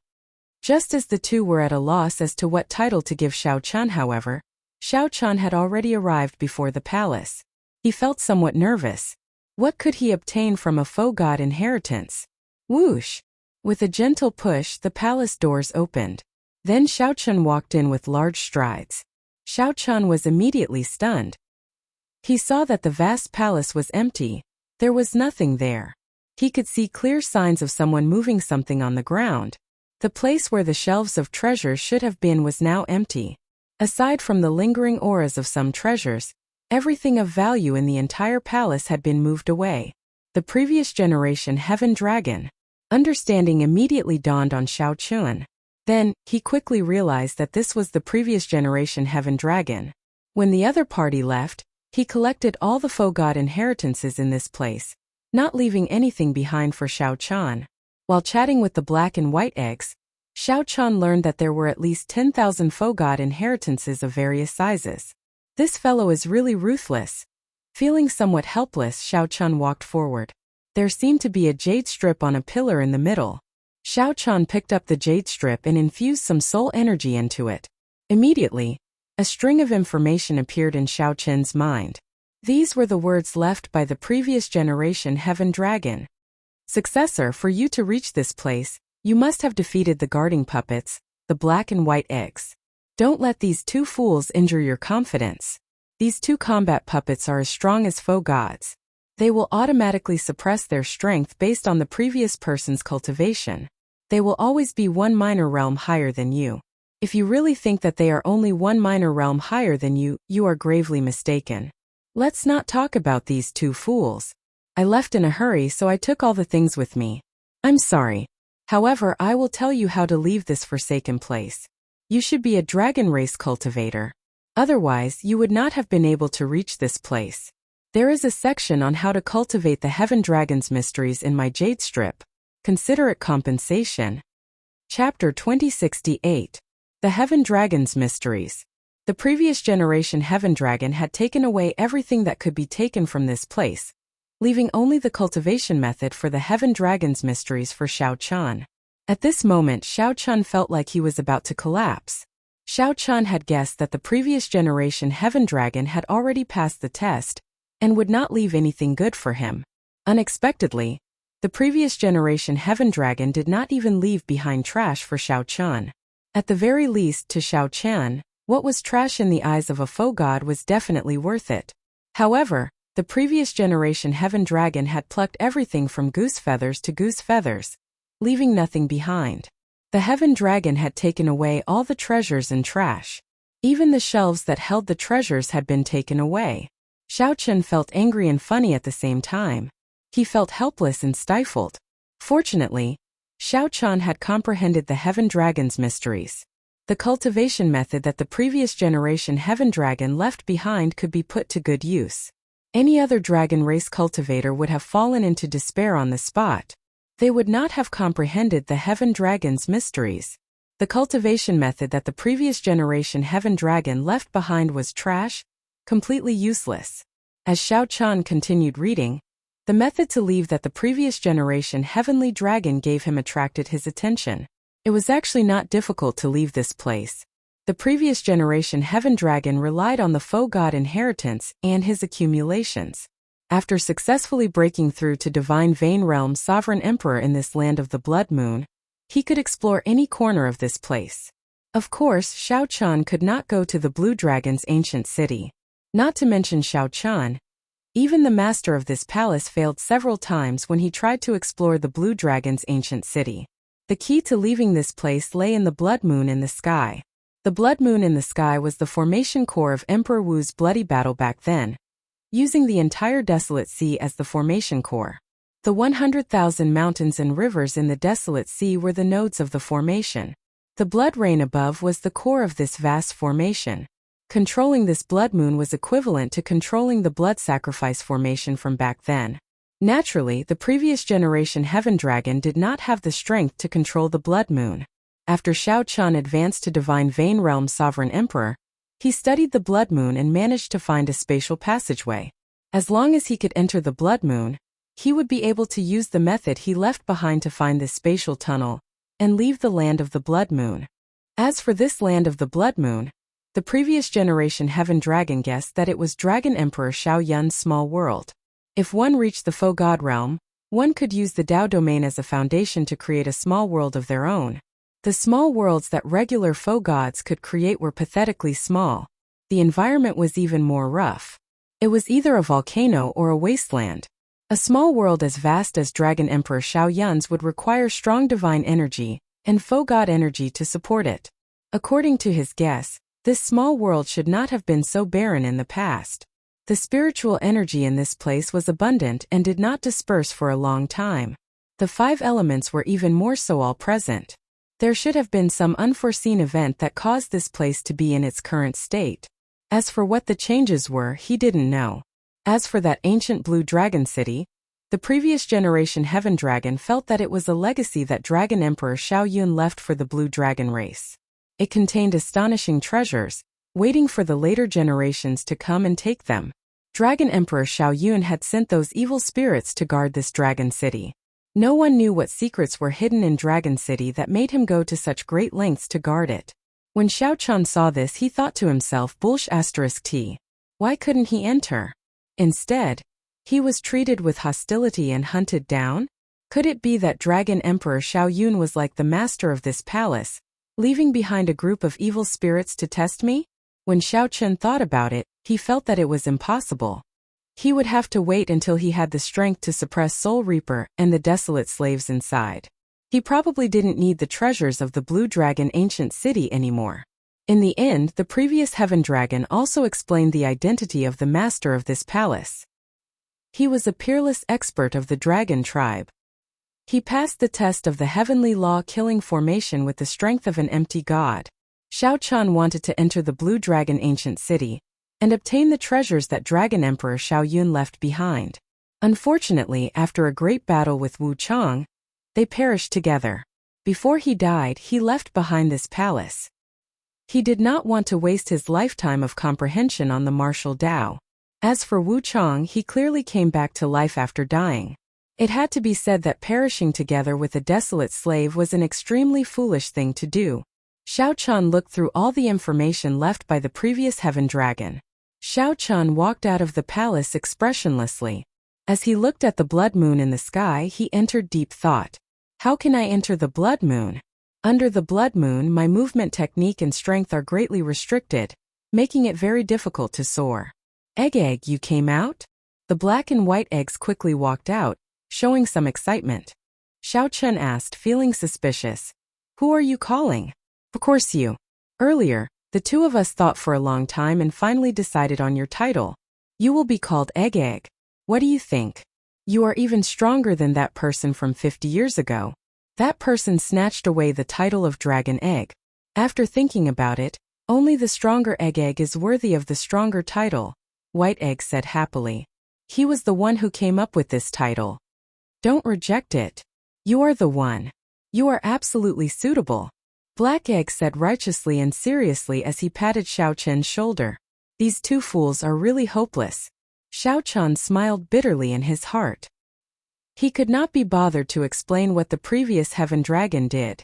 A: Just as the two were at a loss as to what title to give Xiao Chun, however, Xiao Chun had already arrived before the palace. He felt somewhat nervous. What could he obtain from a faux god inheritance? Whoosh! With a gentle push, the palace doors opened. Then Xiao Chun walked in with large strides. Xiao Chun was immediately stunned. He saw that the vast palace was empty. There was nothing there. He could see clear signs of someone moving something on the ground. The place where the shelves of treasures should have been was now empty. Aside from the lingering auras of some treasures, everything of value in the entire palace had been moved away. The previous generation Heaven Dragon. Understanding immediately dawned on Xiao Chun. Then, he quickly realized that this was the previous generation Heaven Dragon. When the other party left, he collected all the faux god inheritances in this place, not leaving anything behind for Xiao Chun. While chatting with the black and white eggs, Xiao Chun learned that there were at least 10,000 faux god inheritances of various sizes. This fellow is really ruthless. Feeling somewhat helpless, Xiao Chun walked forward. There seemed to be a jade strip on a pillar in the middle. Xiao Chun picked up the jade strip and infused some soul energy into it. Immediately, a string of information appeared in Xiao Chun's mind. These were the words left by the previous generation Heaven Dragon. Successor, for you to reach this place, you must have defeated the guarding puppets, the black and white eggs. Don't let these two fools injure your confidence. These two combat puppets are as strong as faux gods. They will automatically suppress their strength based on the previous person's cultivation. They will always be one minor realm higher than you. If you really think that they are only one minor realm higher than you, you are gravely mistaken. Let's not talk about these two fools. I left in a hurry, so I took all the things with me. I'm sorry. However, I will tell you how to leave this forsaken place. You should be a dragon race cultivator. Otherwise, you would not have been able to reach this place. There is a section on how to cultivate the Heaven Dragon's mysteries in my jade strip. Consider it compensation. Chapter 2068. The Heaven Dragon's Mysteries. The previous generation Heaven Dragon had taken away everything that could be taken from this place, leaving only the cultivation method for the Heaven Dragon's mysteries for Xiao Chun. At this moment, Xiao Chun felt like he was about to collapse. Xiao Chun had guessed that the previous generation Heaven Dragon had already passed the test and would not leave anything good for him. Unexpectedly, the previous generation Heaven Dragon did not even leave behind trash for Xiao Chun. At the very least, to Xiao Chun, what was trash in the eyes of a faux god was definitely worth it. However, the previous generation Heaven Dragon had plucked everything from goose feathers to goose feathers, leaving nothing behind. The Heaven Dragon had taken away all the treasures and trash. Even the shelves that held the treasures had been taken away. Xiao Chun felt angry and funny at the same time. He felt helpless and stifled. Fortunately, Xiao Chun had comprehended the Heaven Dragon's mysteries. The cultivation method that the previous generation Heaven Dragon left behind could be put to good use. Any other dragon race cultivator would have fallen into despair on the spot. They would not have comprehended the Heaven Dragon's mysteries. The cultivation method that the previous generation Heaven Dragon left behind was trash, completely useless. As Xiao Chan continued reading, the method to leave that the previous generation heavenly dragon gave him attracted his attention. It was actually not difficult to leave this place. The previous generation heaven dragon relied on the faux god inheritance and his accumulations. After successfully breaking through to Divine Vein Realm Sovereign Emperor in this land of the Blood Moon, he could explore any corner of this place. Of course, Xiao Chan could not go to the Blue Dragon's ancient city. Not to mention Xiao Chan, even the master of this palace failed several times when he tried to explore the Blue Dragon's ancient city. The key to leaving this place lay in the Blood Moon in the sky. The Blood Moon in the sky was the formation core of Emperor Wu's bloody battle back then, using the entire desolate sea as the formation core. The 100,000 mountains and rivers in the desolate sea were the nodes of the formation. The blood rain above was the core of this vast formation. Controlling this blood moon was equivalent to controlling the blood sacrifice formation from back then. Naturally, the previous generation heaven dragon did not have the strength to control the blood moon. After Xiao Chan advanced to Divine Vein Realm Sovereign Emperor, he studied the blood moon and managed to find a spatial passageway. As long as he could enter the blood moon, he would be able to use the method he left behind to find this spatial tunnel and leave the land of the blood moon. As for this land of the blood moon, the previous generation heaven dragon guessed that it was Dragon Emperor Xiao Yun's small world. If one reached the faux god realm, one could use the Dao domain as a foundation to create a small world of their own. The small worlds that regular faux gods could create were pathetically small. The environment was even more rough. It was either a volcano or a wasteland. A small world as vast as Dragon Emperor Xiao Yun's would require strong divine energy and faux god energy to support it. According to his guess, this small world should not have been so barren in the past. The spiritual energy in this place was abundant and did not disperse for a long time. The 5 elements were even more so all present. There should have been some unforeseen event that caused this place to be in its current state. As for what the changes were, he didn't know. As for that ancient Blue Dragon City, the previous generation Heaven Dragon felt that it was a legacy that Dragon Emperor Xiao Yun left for the Blue Dragon race. It contained astonishing treasures, waiting for the later generations to come and take them. Dragon Emperor Xiao Yun had sent those evil spirits to guard this Dragon City. No one knew what secrets were hidden in Dragon City that made him go to such great lengths to guard it. When Xiao Chan saw this, he thought to himself, **T. Why couldn't he enter? Instead, he was treated with hostility and hunted down? Could it be that Dragon Emperor Xiao Yun was like the master of this palace, leaving behind a group of evil spirits to test me? When Xiao Chen thought about it, he felt that it was impossible. He would have to wait until he had the strength to suppress Soul Reaper and the desolate slaves inside. He probably didn't need the treasures of the Blue Dragon ancient city anymore. In the end, the previous Heaven Dragon also explained the identity of the master of this palace. He was a peerless expert of the dragon tribe. He passed the test of the heavenly law-killing formation with the strength of an empty god. Xiao Chan wanted to enter the Blue Dragon ancient city and obtain the treasures that Dragon Emperor Xiao Yun left behind. Unfortunately, after a great battle with Wu Chang, they perished together. Before he died, he left behind this palace. He did not want to waste his lifetime of comprehension on the martial Dao. As for Wu Chang, he clearly came back to life after dying. It had to be said that perishing together with a desolate slave was an extremely foolish thing to do. Xiao Chan looked through all the information left by the previous Heaven Dragon. Xiao Chan walked out of the palace expressionlessly. As he looked at the blood moon in the sky, he entered deep thought. How can I enter the blood moon? Under the blood moon, my movement technique and strength are greatly restricted, making it very difficult to soar. Egg, you came out? The black and white eggs quickly walked out, showing some excitement. Xiao Chen asked, feeling suspicious. Who are you calling? Of course you. Earlier, the two of us thought for a long time and finally decided on your title. You will be called Egg. What do you think? You are even stronger than that person from 50 years ago. That person snatched away the title of Dragon Egg. After thinking about it, only the stronger Egg is worthy of the stronger title, White Egg said happily. He was the one who came up with this title. Don't reject it. You are the one. You are absolutely suitable. Black Egg said righteously and seriously as he patted Xiao Chen's shoulder. These two fools are really hopeless. Xiao Chan smiled bitterly in his heart. He could not be bothered to explain what the previous heaven dragon did.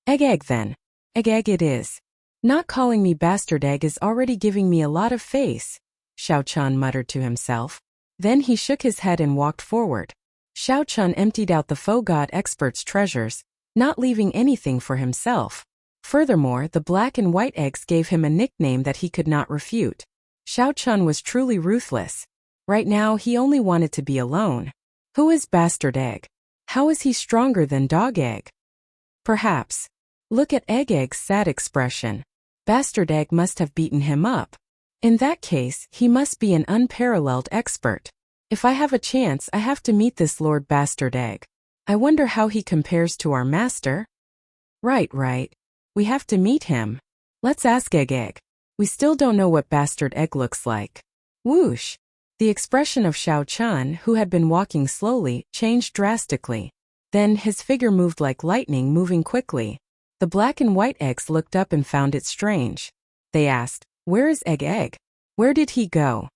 A: Egg then. Egg it is. Not calling me bastard egg is already giving me a lot of face, Xiao Chan muttered to himself. Then he shook his head and walked forward. Xiao Chan emptied out the faux god expert's treasures, not leaving anything for himself. Furthermore, the black and white eggs gave him a nickname that he could not refute. Xiao Chan was truly ruthless. Right now he only wanted to be alone. Who is bastard egg? How is he stronger than dog egg? Perhaps. Look at Egg's sad expression. Bastard egg must have beaten him up. In that case, he must be an unparalleled expert. If I have a chance, I have to meet this Lord Bastard Egg. I wonder how he compares to our master? Right. We have to meet him. Let's ask Egg. We still don't know what Bastard Egg looks like. Whoosh! The expression of Xiao Chan, who had been walking slowly, changed drastically. Then his figure moved like lightning, moving quickly. The black and white eggs looked up and found it strange. They asked, "Where is Egg? Where did he go?"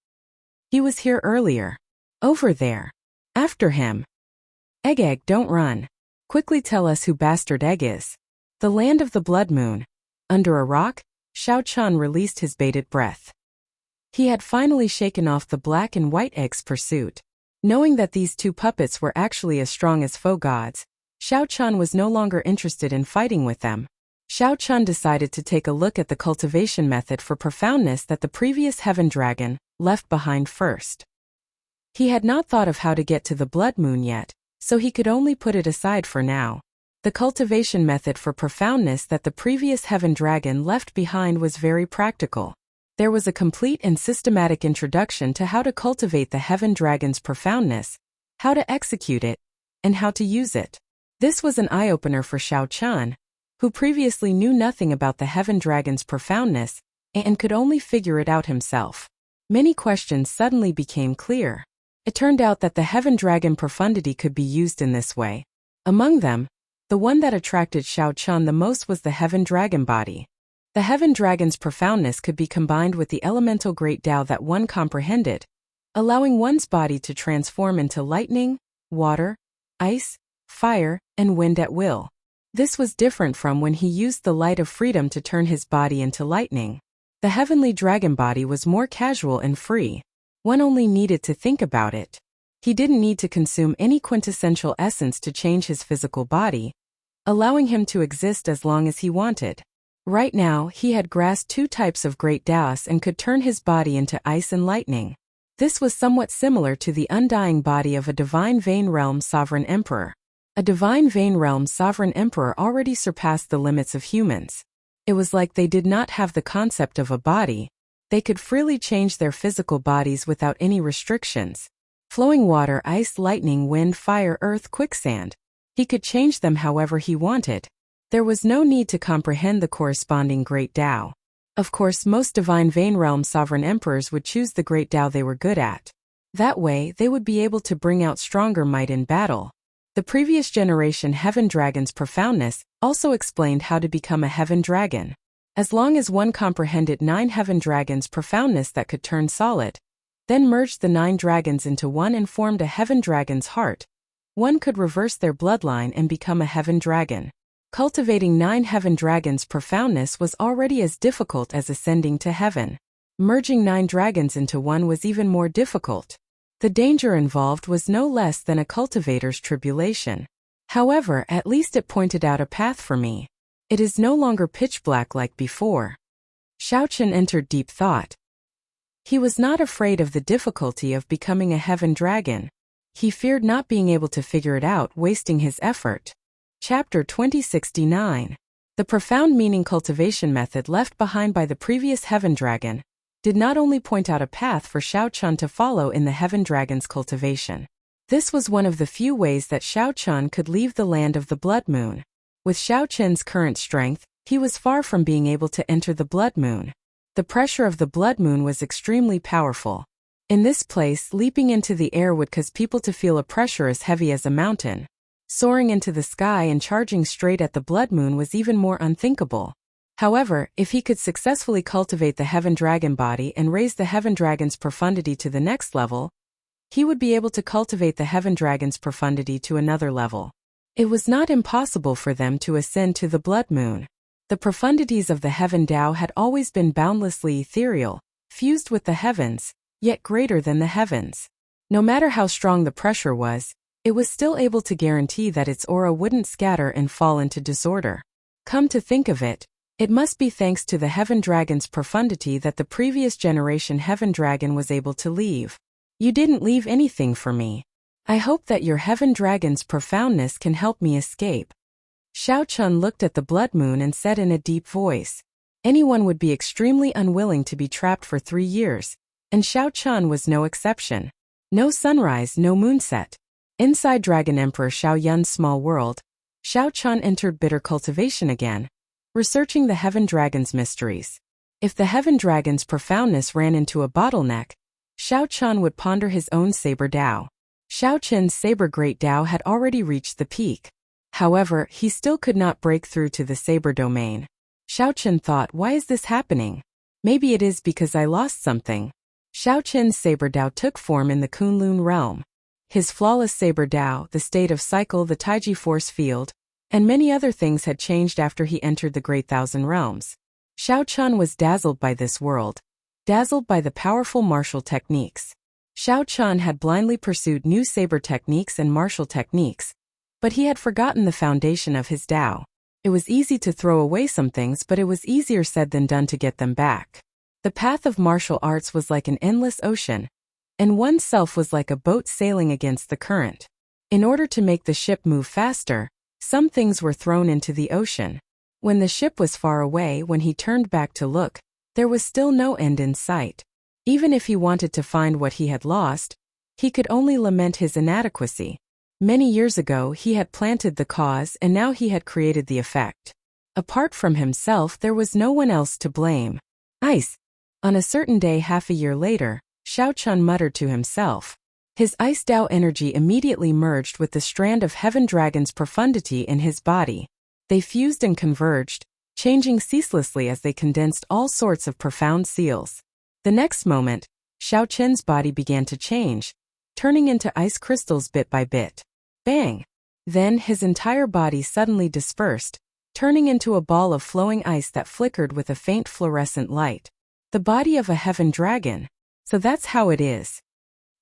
A: "He was here earlier. Over there. After him." Egg, don't run. Quickly tell us who Bastard Egg is." The land of the blood moon. Under a rock, Xiao Chan released his bated breath. He had finally shaken off the black and white egg's pursuit. Knowing that these two puppets were actually as strong as faux gods, Xiao Chan was no longer interested in fighting with them. Xiao Chan decided to take a look at the cultivation method for profoundness that the previous heaven dragon left behind first. He had not thought of how to get to the blood moon yet, so he could only put it aside for now. The cultivation method for profoundness that the previous heaven dragon left behind was very practical. There was a complete and systematic introduction to how to cultivate the heaven dragon's profoundness, how to execute it, and how to use it. This was an eye-opener for Xiao Chan, who previously knew nothing about the heaven dragon's profoundness and could only figure it out himself. Many questions suddenly became clear. It turned out that the heaven dragon profundity could be used in this way. Among them, the one that attracted Xiao Chan the most was the heaven dragon body. The heaven dragon's profoundness could be combined with the elemental great Tao that one comprehended, allowing one's body to transform into lightning, water, ice, fire, and wind at will. This was different from when he used the light of freedom to turn his body into lightning. The heavenly dragon body was more casual and free. One only needed to think about it. He didn't need to consume any quintessential essence to change his physical body, allowing him to exist as long as he wanted. Right now, he had grasped two types of great Taoists and could turn his body into ice and lightning. This was somewhat similar to the undying body of a divine Vein Realm sovereign emperor. A divine Vein Realm sovereign emperor already surpassed the limits of humans. It was like they did not have the concept of a body. They could freely change their physical bodies without any restrictions. Flowing water, ice, lightning, wind, fire, earth, quicksand. He could change them however he wanted. There was no need to comprehend the corresponding great Tao. Of course, most divine Vein Realm sovereign emperors would choose the great Tao they were good at. That way, they would be able to bring out stronger might in battle. The previous generation heaven dragon's profoundness also explained how to become a heaven dragon. As long as one comprehended 9 heaven dragons' profoundness that could turn solid, then merged the 9 dragons into one and formed a heaven dragon's heart, one could reverse their bloodline and become a heaven dragon. Cultivating 9 heaven dragons' profoundness was already as difficult as ascending to heaven. Merging 9 dragons into one was even more difficult. The danger involved was no less than a cultivator's tribulation. However, at least it pointed out a path for me. It is no longer pitch black like before. Xiao Chan entered deep thought. He was not afraid of the difficulty of becoming a heaven dragon. He feared not being able to figure it out, wasting his effort. Chapter 2069. The profound meaning cultivation method left behind by the previous heaven dragon did not only point out a path for Xiao Chan to follow in the heaven dragon's cultivation. This was one of the few ways that Xiao Chan could leave the land of the blood moon. With Xiao Chen's current strength, he was far from being able to enter the blood moon. The pressure of the blood moon was extremely powerful. In this place, leaping into the air would cause people to feel a pressure as heavy as a mountain. Soaring into the sky and charging straight at the blood moon was even more unthinkable. However, if he could successfully cultivate the Heaven Dragon body and raise the Heaven Dragon's profundity to the next level, he would be able to cultivate the Heaven Dragon's profundity to another level. It was not impossible for them to ascend to the Blood Moon. The profundities of the Heaven Tao had always been boundlessly ethereal, fused with the heavens, yet greater than the heavens. No matter how strong the pressure was, it was still able to guarantee that its aura wouldn't scatter and fall into disorder. Come to think of it, it must be thanks to the Heaven Dragon's profundity that the previous generation Heaven Dragon was able to leave. You didn't leave anything for me. I hope that your Heaven Dragon's profoundness can help me escape. Xiao Chun looked at the Blood Moon and said in a deep voice. Anyone would be extremely unwilling to be trapped for 3 years, and Xiao Chun was no exception. No sunrise, no moonset. Inside Dragon Emperor Xiao Yun's small world, Xiao Chun entered bitter cultivation again, researching the Heaven Dragon's mysteries. If the Heaven Dragon's profoundness ran into a bottleneck, Xiao Chun would ponder his own Saber Tao. Xiao Chun's Saber Great Tao had already reached the peak. However, he still could not break through to the Saber domain. Xiao Chun thought, why is this happening? Maybe it is because I lost something. Xiao Chun's Saber Tao took form in the Kunlun realm. His flawless Saber Tao, the state of cycle, the Taiji force field, and many other things had changed after he entered the Great Thousand Realms. Xiao Chun was dazzled by this world, dazzled by the powerful martial techniques. Xiao Chun had blindly pursued new saber techniques and martial techniques, but he had forgotten the foundation of his Tao. It was easy to throw away some things, but it was easier said than done to get them back. The path of martial arts was like an endless ocean, and oneself was like a boat sailing against the current. In order to make the ship move faster, some things were thrown into the ocean. When the ship was far away, when he turned back to look, there was still no end in sight. Even if he wanted to find what he had lost, he could only lament his inadequacy. Many years ago he had planted the cause and now he had created the effect. Apart from himself there was no one else to blame. Ice. On a certain day half a year later, Xiao Chun muttered to himself. His Ice Tao energy immediately merged with the strand of Heaven Dragon's profundity in his body. They fused and converged, changing ceaselessly as they condensed all sorts of profound seals. The next moment, Xiao Chun's body began to change, turning into ice crystals bit by bit. Bang! Then his entire body suddenly dispersed, turning into a ball of flowing ice that flickered with a faint fluorescent light. The body of a Heaven Dragon. So that's how it is.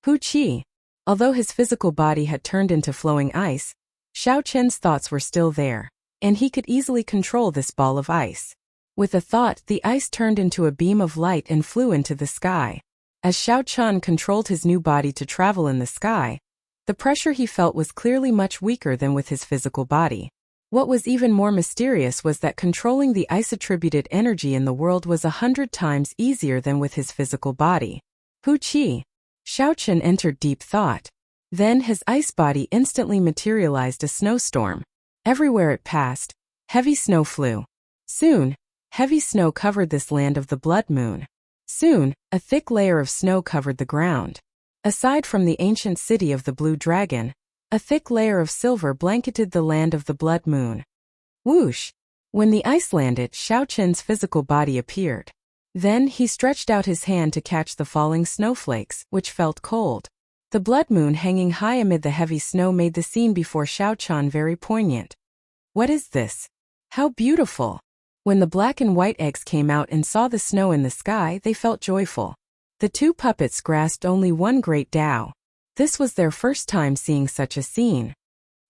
A: Hu Qi. Although his physical body had turned into flowing ice, Xiao Chun's thoughts were still there, and he could easily control this ball of ice. With a thought, the ice turned into a beam of light and flew into the sky. As Xiao Chun controlled his new body to travel in the sky, the pressure he felt was clearly much weaker than with his physical body. What was even more mysterious was that controlling the ice-attributed energy in the world was 100 times easier than with his physical body. Hu Qi. Xiao Chun entered deep thought. Then his ice body instantly materialized a snowstorm. Everywhere it passed, heavy snow flew. Soon, heavy snow covered this land of the Blood Moon. Soon, a thick layer of snow covered the ground. Aside from the ancient city of the Blue Dragon, a thick layer of silver blanketed the land of the Blood Moon. Whoosh! When the ice landed, Xiao Chun's physical body appeared. Then he stretched out his hand to catch the falling snowflakes, which felt cold. The Blood Moon hanging high amid the heavy snow made the scene before Xiao Chun very poignant. What is this? How beautiful! When the black and white eggs came out and saw the snow in the sky, they felt joyful. The two puppets grasped only one great Tao. This was their first time seeing such a scene.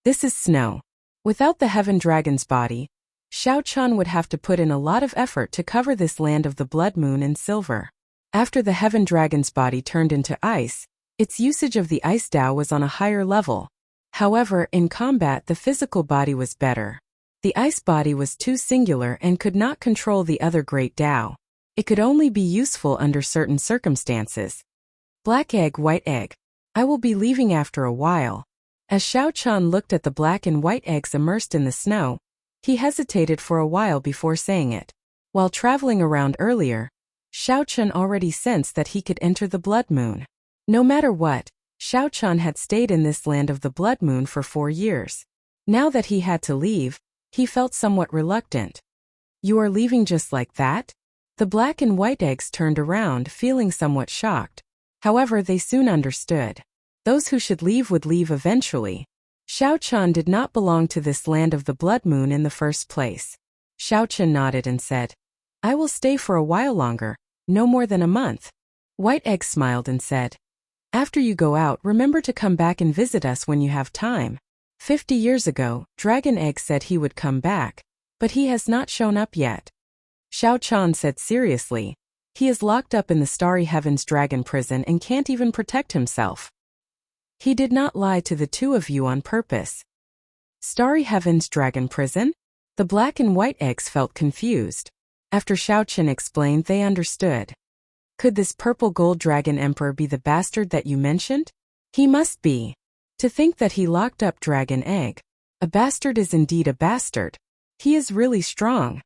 A: This is snow. Without the Heaven Dragon's body, Xiao Chun would have to put in a lot of effort to cover this land of the Blood Moon in silver. After the Heaven Dragon's body turned into ice, its usage of the Ice Tao was on a higher level. However, in combat the physical body was better. The ice body was too singular and could not control the other great Tao. It could only be useful under certain circumstances. Black egg, white egg. I will be leaving after a while. As Xiao Chun looked at the black and white eggs immersed in the snow, he hesitated for a while before saying it. While traveling around earlier, Xiao Chun already sensed that he could enter the Blood Moon. No matter what, Xiao Chun had stayed in this land of the Blood Moon for 4 years. Now that he had to leave, he felt somewhat reluctant. You are leaving just like that? The black and white eggs turned around, feeling somewhat shocked. However, they soon understood. Those who should leave would leave eventually. Xiao Chen did not belong to this land of the blood moon in the first place. Xiao Chen nodded and said, I will stay for a while longer, no more than a month. White Egg smiled and said, after you go out, remember to come back and visit us when you have time. 50 years ago, Dragon Egg said he would come back, but he has not shown up yet. Xiao Chen said seriously, he is locked up in the Starry Heavens Dragon Prison and can't even protect himself. He did not lie to the two of you on purpose. Starry Heavens Dragon Prison? The black and white eggs felt confused. After Xiao Chen explained, they understood. Could this purple gold dragon emperor be the bastard that you mentioned? He must be. To think that he locked up Dragon Egg. A bastard is indeed a bastard. He is really strong.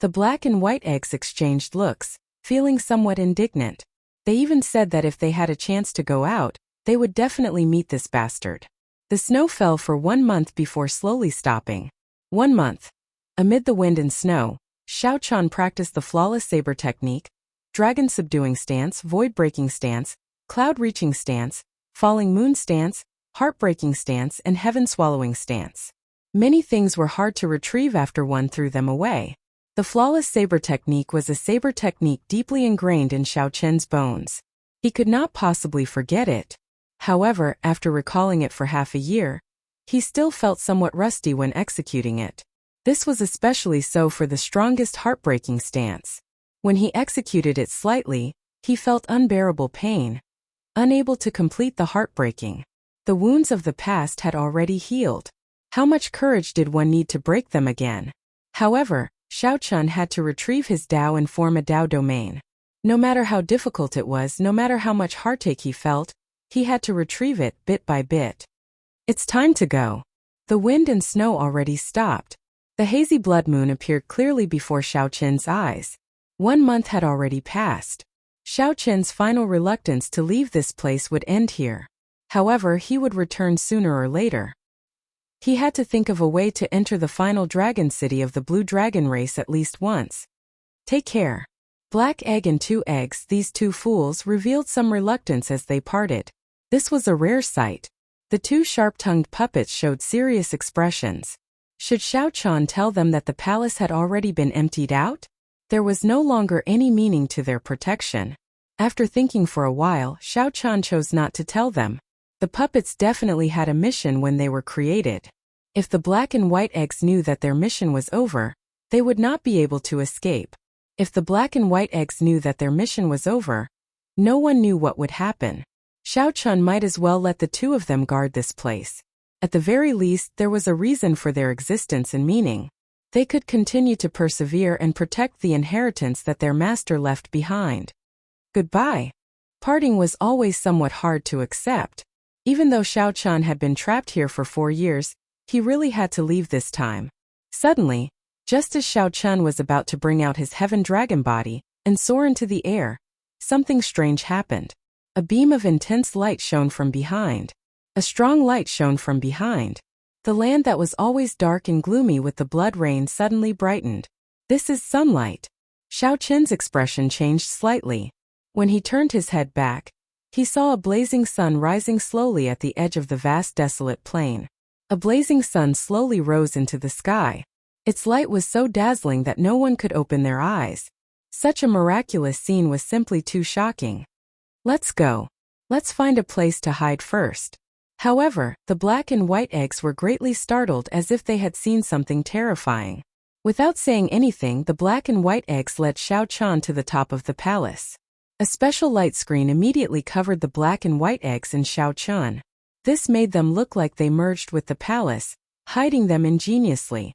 A: The black and white eggs exchanged looks, feeling somewhat indignant. They even said that if they had a chance to go out, they would definitely meet this bastard. The snow fell for 1 month before slowly stopping. 1 month. Amid the wind and snow, Xiao Chen practiced the flawless saber technique, dragon subduing stance, void breaking stance, cloud reaching stance, falling moon stance, heartbreaking stance, and heaven swallowing stance. Many things were hard to retrieve after one threw them away. The flawless saber technique was a saber technique deeply ingrained in Xiao Chen's bones. He could not possibly forget it. However, after recalling it for half a year, he still felt somewhat rusty when executing it. This was especially so for the strongest heartbreaking stance. When he executed it slightly, he felt unbearable pain. Unable to complete the heartbreaking. The wounds of the past had already healed. How much courage did one need to break them again? However, Xiao Chen had to retrieve his Dao and form a Dao domain. No matter how difficult it was, no matter how much heartache he felt, he had to retrieve it bit by bit. It's time to go. The wind and snow already stopped. The hazy blood moon appeared clearly before Xiao Chen's eyes. 1 month had already passed. Xiao Chen's final reluctance to leave this place would end here. However, he would return sooner or later. He had to think of a way to enter the final dragon city of the blue dragon race at least once. Take care. Black Egg and 2 eggs, these 2 fools, revealed some reluctance as they parted. This was a rare sight. The 2 sharp-tongued puppets showed serious expressions. Should Xiao Chen tell them that the palace had already been emptied out? There was no longer any meaning to their protection. After thinking for a while, Xiao Chen chose not to tell them. The puppets definitely had a mission when they were created. If the black and white eggs knew that their mission was over, they would not be able to escape. If the black and white eggs knew that their mission was over, no one knew what would happen. Xiao Chen might as well let the 2 of them guard this place. At the very least, there was a reason for their existence and meaning. They could continue to persevere and protect the inheritance that their master left behind. Goodbye. Parting was always somewhat hard to accept. Even though Xiao Chen had been trapped here for 4 years, he really had to leave this time. Suddenly, just as Xiao Chen was about to bring out his heaven dragon body and soar into the air, something strange happened. A beam of intense light shone from behind. A strong light shone from behind. The land that was always dark and gloomy with the blood rain suddenly brightened. This is sunlight. Xiao Chen's expression changed slightly. When he turned his head back, he saw a blazing sun rising slowly at the edge of the vast desolate plain. A blazing sun slowly rose into the sky. Its light was so dazzling that no one could open their eyes. Such a miraculous scene was simply too shocking. Let's go. Let's find a place to hide first. However, the black and white eggs were greatly startled as if they had seen something terrifying. Without saying anything, the black and white eggs led Xiao Chen to the top of the palace. A special light screen immediately covered the black and white eggs and Xiao Chen. This made them look like they merged with the palace, hiding them ingeniously.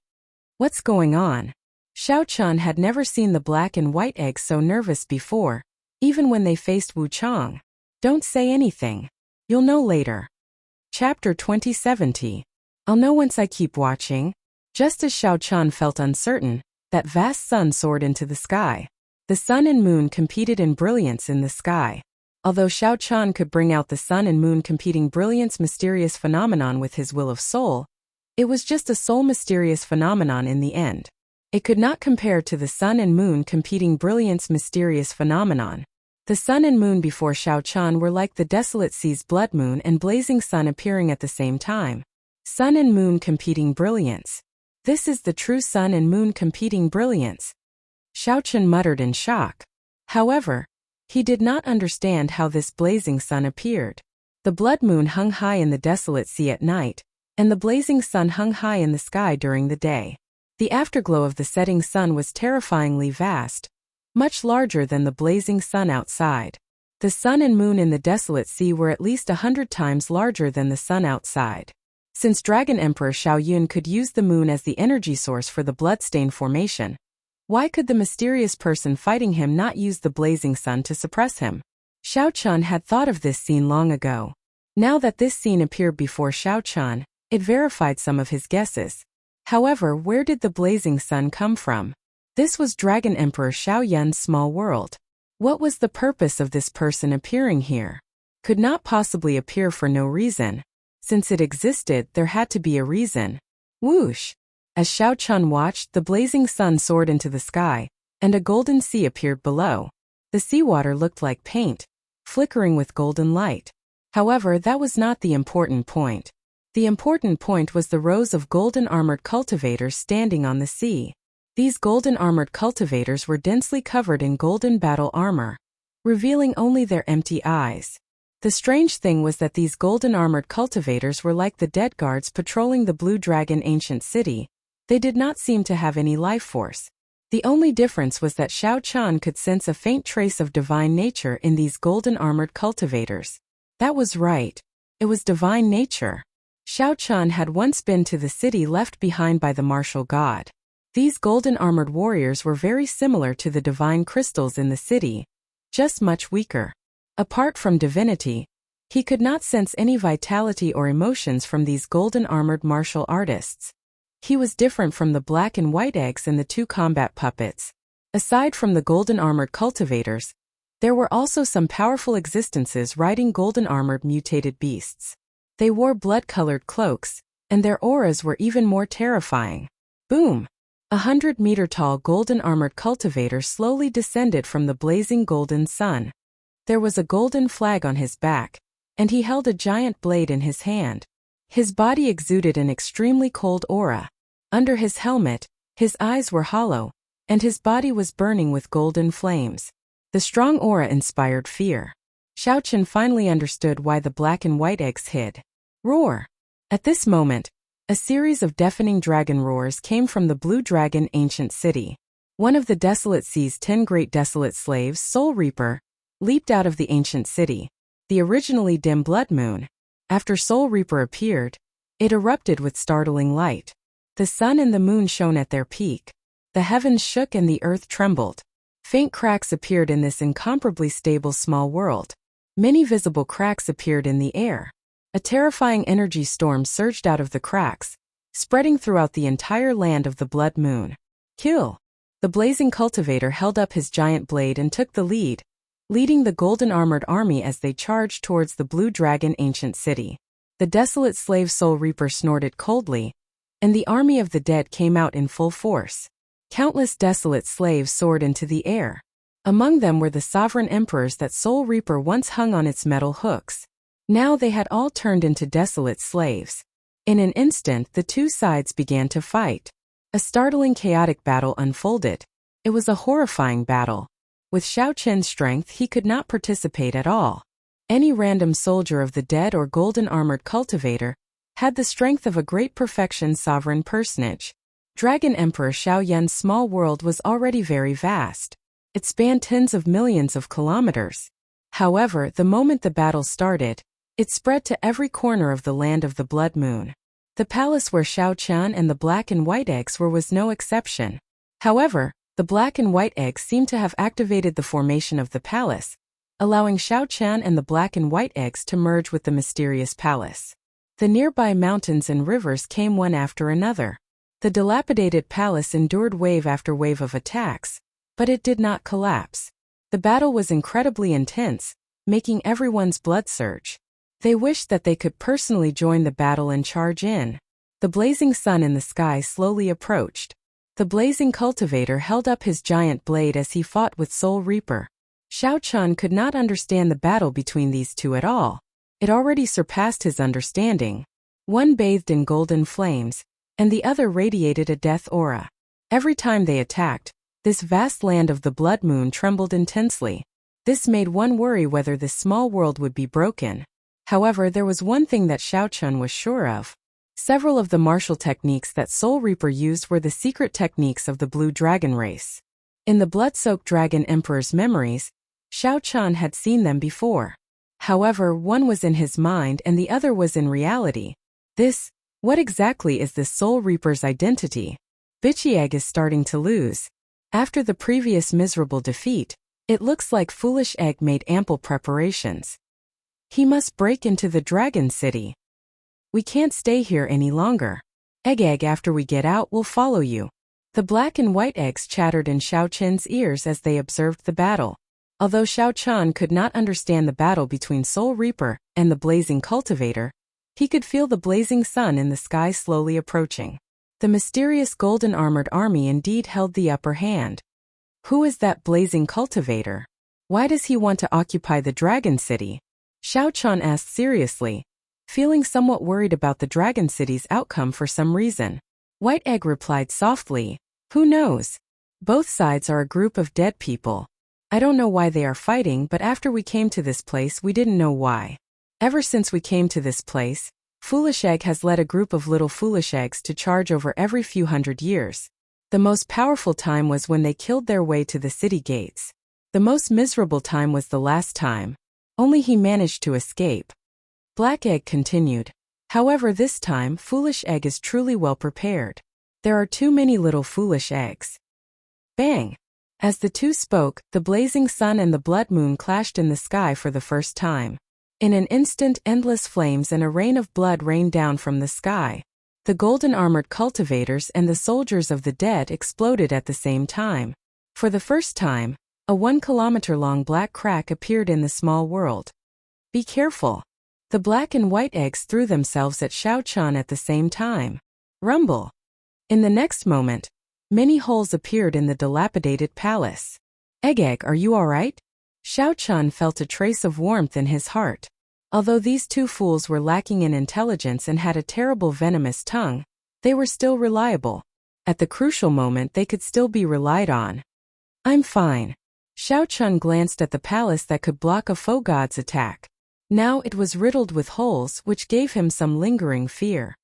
A: What's going on? Xiao Chen had never seen the black and white eggs so nervous before, even when they faced Wu Chang. Don't say anything. You'll know later. Chapter 2070. I'll know once I keep watching. Just as Xiao Chen felt uncertain, that vast sun soared into the sky. The sun and moon competed in brilliance in the sky. Although Xiao Chen could bring out the sun and moon competing brilliance mysterious phenomenon with his will of soul, it was just a soul mysterious phenomenon in the end. It could not compare to the sun and moon competing brilliance mysterious phenomenon. The sun and moon before Xiao Qian were like the desolate sea's blood moon and blazing sun appearing at the same time. Sun and moon competing brilliance. This is the true sun and moon competing brilliance. Xiao Qian muttered in shock. However, he did not understand how this blazing sun appeared. The blood moon hung high in the desolate sea at night, and the blazing sun hung high in the sky during the day. The afterglow of the setting sun was terrifyingly vast, much larger than the blazing sun outside. The sun and moon in the desolate sea were at least 100 times larger than the sun outside. Since Dragon Emperor Xiao Yun could use the moon as the energy source for the bloodstain formation, why could the mysterious person fighting him not use the blazing sun to suppress him? Xiao Qian had thought of this scene long ago. Now that this scene appeared before Xiao Qian, it verified some of his guesses. However, where did the blazing sun come from? This was Dragon Emperor Xiao Yun's small world. What was the purpose of this person appearing here? Could not possibly appear for no reason. Since it existed, there had to be a reason. Whoosh! As Xiao Qian watched, the blazing sun soared into the sky, and a golden sea appeared below. The seawater looked like paint, flickering with golden light. However, that was not the important point. The important point was the rows of golden armored cultivators standing on the sea. These golden armored cultivators were densely covered in golden battle armor, revealing only their empty eyes. The strange thing was that these golden armored cultivators were like the dead guards patrolling the Blue Dragon ancient city. They did not seem to have any life force. The only difference was that Xiao Qian could sense a faint trace of divine nature in these golden armored cultivators. That was right. It was divine nature. Xiao Qian had once been to the city left behind by the martial god. These golden armored warriors were very similar to the divine crystals in the city, just much weaker. Apart from divinity, he could not sense any vitality or emotions from these golden armored martial artists. He was different from the black and white eggs and the two combat puppets. Aside from the golden armored cultivators, there were also some powerful existences riding golden armored mutated beasts. They wore blood-colored cloaks, and their auras were even more terrifying. Boom! 100-meter-tall golden armored cultivator slowly descended from the blazing golden sun. There was a golden flag on his back, and he held a giant blade in his hand. His body exuded an extremely cold aura. Under his helmet, his eyes were hollow, and his body was burning with golden flames. The strong aura inspired fear. Xiao Qian finally understood why the black and white eggs hid. Roar! At this moment, a series of deafening dragon roars came from the Blue Dragon ancient city. One of the desolate sea's 10 great desolate slaves, Soul Reaper, leaped out of the ancient city. The originally dim blood moon. After Soul Reaper appeared, it erupted with startling light. The sun and the moon shone at their peak. The heavens shook and the earth trembled. Faint cracks appeared in this incomparably stable small world. Many visible cracks appeared in the air. A terrifying energy storm surged out of the cracks, spreading throughout the entire land of the blood moon. Kill! The blazing cultivator held up his giant blade and took the lead, leading the golden armored army as they charged towards the Blue Dragon ancient city. The desolate slave Soul Reaper snorted coldly, and the army of the dead came out in full force. Countless desolate slaves soared into the air. Among them were the sovereign emperors that Soul Reaper once hung on its metal hooks. Now they had all turned into desolate slaves. In an instant, the two sides began to fight. A startling chaotic battle unfolded. It was a horrifying battle. With Xiao Qian's strength, he could not participate at all. Any random soldier of the dead or golden armored cultivator had the strength of a great perfection sovereign personage. Dragon Emperor Xiao Yun's small world was already very vast. It spanned tens of millions of kilometers. However, the moment the battle started, it spread to every corner of the land of the blood moon. The palace where Xiao Qian and the black and white eggs were was no exception. However, the black and white eggs seemed to have activated the formation of the palace, allowing Xiao Qian and the black and white eggs to merge with the mysterious palace. The nearby mountains and rivers came one after another. The dilapidated palace endured wave after wave of attacks, but it did not collapse. The battle was incredibly intense, making everyone's blood surge. They wished that they could personally join the battle and charge in. The blazing sun in the sky slowly approached. The blazing cultivator held up his giant blade as he fought with Soul Reaper. Xiao Chun could not understand the battle between these two at all. It already surpassed his understanding. One bathed in golden flames, and the other radiated a death aura. Every time they attacked, this vast land of the Blood Moon trembled intensely. This made one worry whether this small world would be broken. However, there was one thing that Xiao Chun was sure of. Several of the martial techniques that Soul Reaper used were the secret techniques of the Blue Dragon race. In the blood-soaked Dragon Emperor's memories, Xiao Chun had seen them before. However, one was in his mind and the other was in reality. What exactly is this Soul Reaper's identity? Bitchy Egg is starting to lose. After the previous miserable defeat, it looks like Foolish Egg made ample preparations. He must break into the Dragon City. We can't stay here any longer. Egg, after we get out, we'll follow you. The black and white eggs chattered in Xiao Chun's ears as they observed the battle. Although Xiao Chun could not understand the battle between Soul Reaper and the blazing cultivator, he could feel the blazing sun in the sky slowly approaching. The mysterious golden-armored army indeed held the upper hand. Who is that blazing cultivator? Why does he want to occupy the Dragon City? Xiao Chun asked seriously, feeling somewhat worried about the Dragon City's outcome for some reason. White Egg replied softly, "Who knows? Both sides are a group of dead people. I don't know why they are fighting, but after we came to this place we didn't know why. Ever since we came to this place, Foolish Egg has led a group of little foolish eggs to charge over every few hundred years. The most powerful time was when they killed their way to the city gates. The most miserable time was the last time. Only he managed to escape." Black Egg continued. "However, this time, Foolish Egg is truly well prepared. There are too many little foolish eggs." Bang! As the two spoke, the blazing sun and the blood moon clashed in the sky for the first time. In an instant, endless flames and a rain of blood rained down from the sky. The golden-armored cultivators and the soldiers of the dead exploded at the same time. For the first time, a 1-kilometer-long black crack appeared in the small world. "Be careful." The black and white eggs threw themselves at Xiao Chun at the same time. Rumble! In the next moment, many holes appeared in the dilapidated palace. Egg, are you all right? Xiao Chun felt a trace of warmth in his heart. Although these two fools were lacking in intelligence and had a terrible venomous tongue, they were still reliable. At the crucial moment they could still be relied on. "I'm fine." Xiao Chun glanced at the palace that could block a foe god's attack. Now it was riddled with holes, which gave him some lingering fear.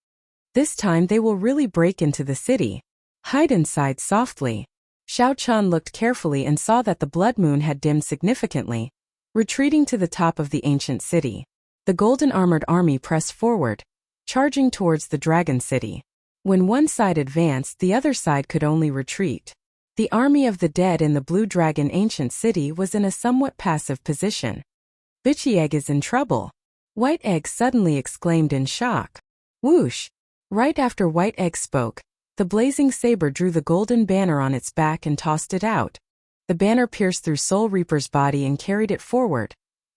A: This time they will really break into the city. Hide inside softly. Xiao Chun looked carefully and saw that the blood moon had dimmed significantly, retreating to the top of the ancient city. The golden-armored army pressed forward, charging towards the Dragon City. When one side advanced, the other side could only retreat. The army of the dead in the Blue Dragon ancient city was in a somewhat passive position. "Bitchy Egg is in trouble." White Egg suddenly exclaimed in shock. Whoosh! Right after White Egg spoke, the blazing saber drew the golden banner on its back and tossed it out. The banner pierced through Soul Reaper's body and carried it forward,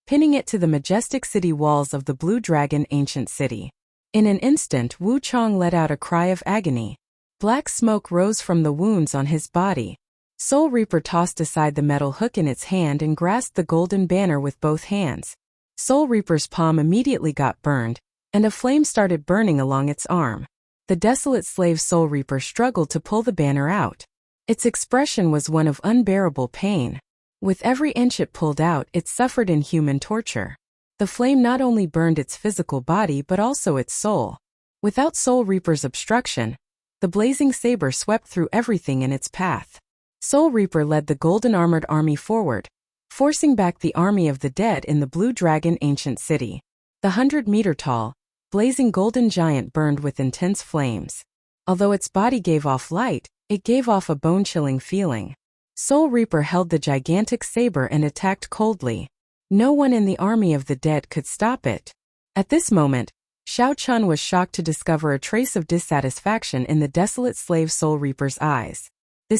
A: pinning it to the majestic city walls of the Blue Dragon ancient city. In an instant, Wu Chong let out a cry of agony. Black smoke rose from the wounds on his body. Soul Reaper tossed aside the metal hook in its hand and grasped the golden banner with both hands. Soul Reaper's palm immediately got burned, and a flame started burning along its arm. The desolate slave Soul Reaper struggled to pull the banner out. Its expression was one of unbearable pain. With every inch it pulled out, it suffered inhuman torture. The flame not only burned its physical body but also its soul. Without Soul Reaper's obstruction, the blazing saber swept through everything in its path. Soul Reaper led the golden-armored army forward, forcing back the army of the dead in the Blue Dragon ancient city. The 100-meter-tall, blazing golden giant burned with intense flames. Although its body gave off light, it gave off a bone-chilling feeling. Soul Reaper held the gigantic saber and attacked coldly. No one in the army of the dead could stop it. At this moment, Xiao Chun was shocked to discover a trace of dissatisfaction in the desolate slave Soul Reaper's eyes.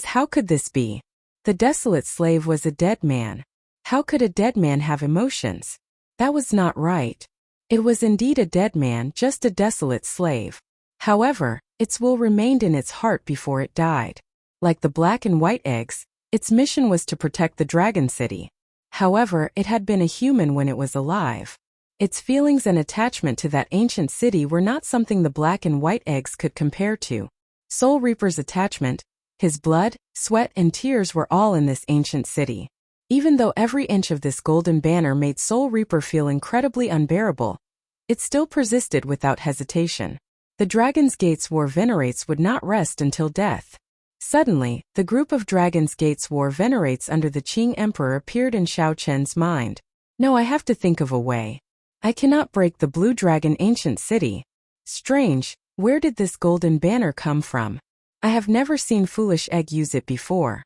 A: How could this be? The desolate slave was a dead man. How could a dead man have emotions? That was not right. It was indeed a dead man, just a desolate slave. However, its will remained in its heart before it died. Like the black and white eggs, its mission was to protect the Dragon City. However, it had been a human when it was alive. Its feelings and attachment to that ancient city were not something the black and white eggs could compare to. Soul Reaper's attachment, his blood, sweat, and tears were all in this ancient city. Even though every inch of this golden banner made Soul Reaper feel incredibly unbearable, it still persisted without hesitation. The Dragon's Gates War Venerates would not rest until death. Suddenly, the group of Dragon's Gates War Venerates under the Qing Emperor appeared in Xiao Chen's mind. No, I have to think of a way. I cannot break the Blue Dragon ancient city. Strange, where did this golden banner come from? I have never seen Foolish Egg use it before.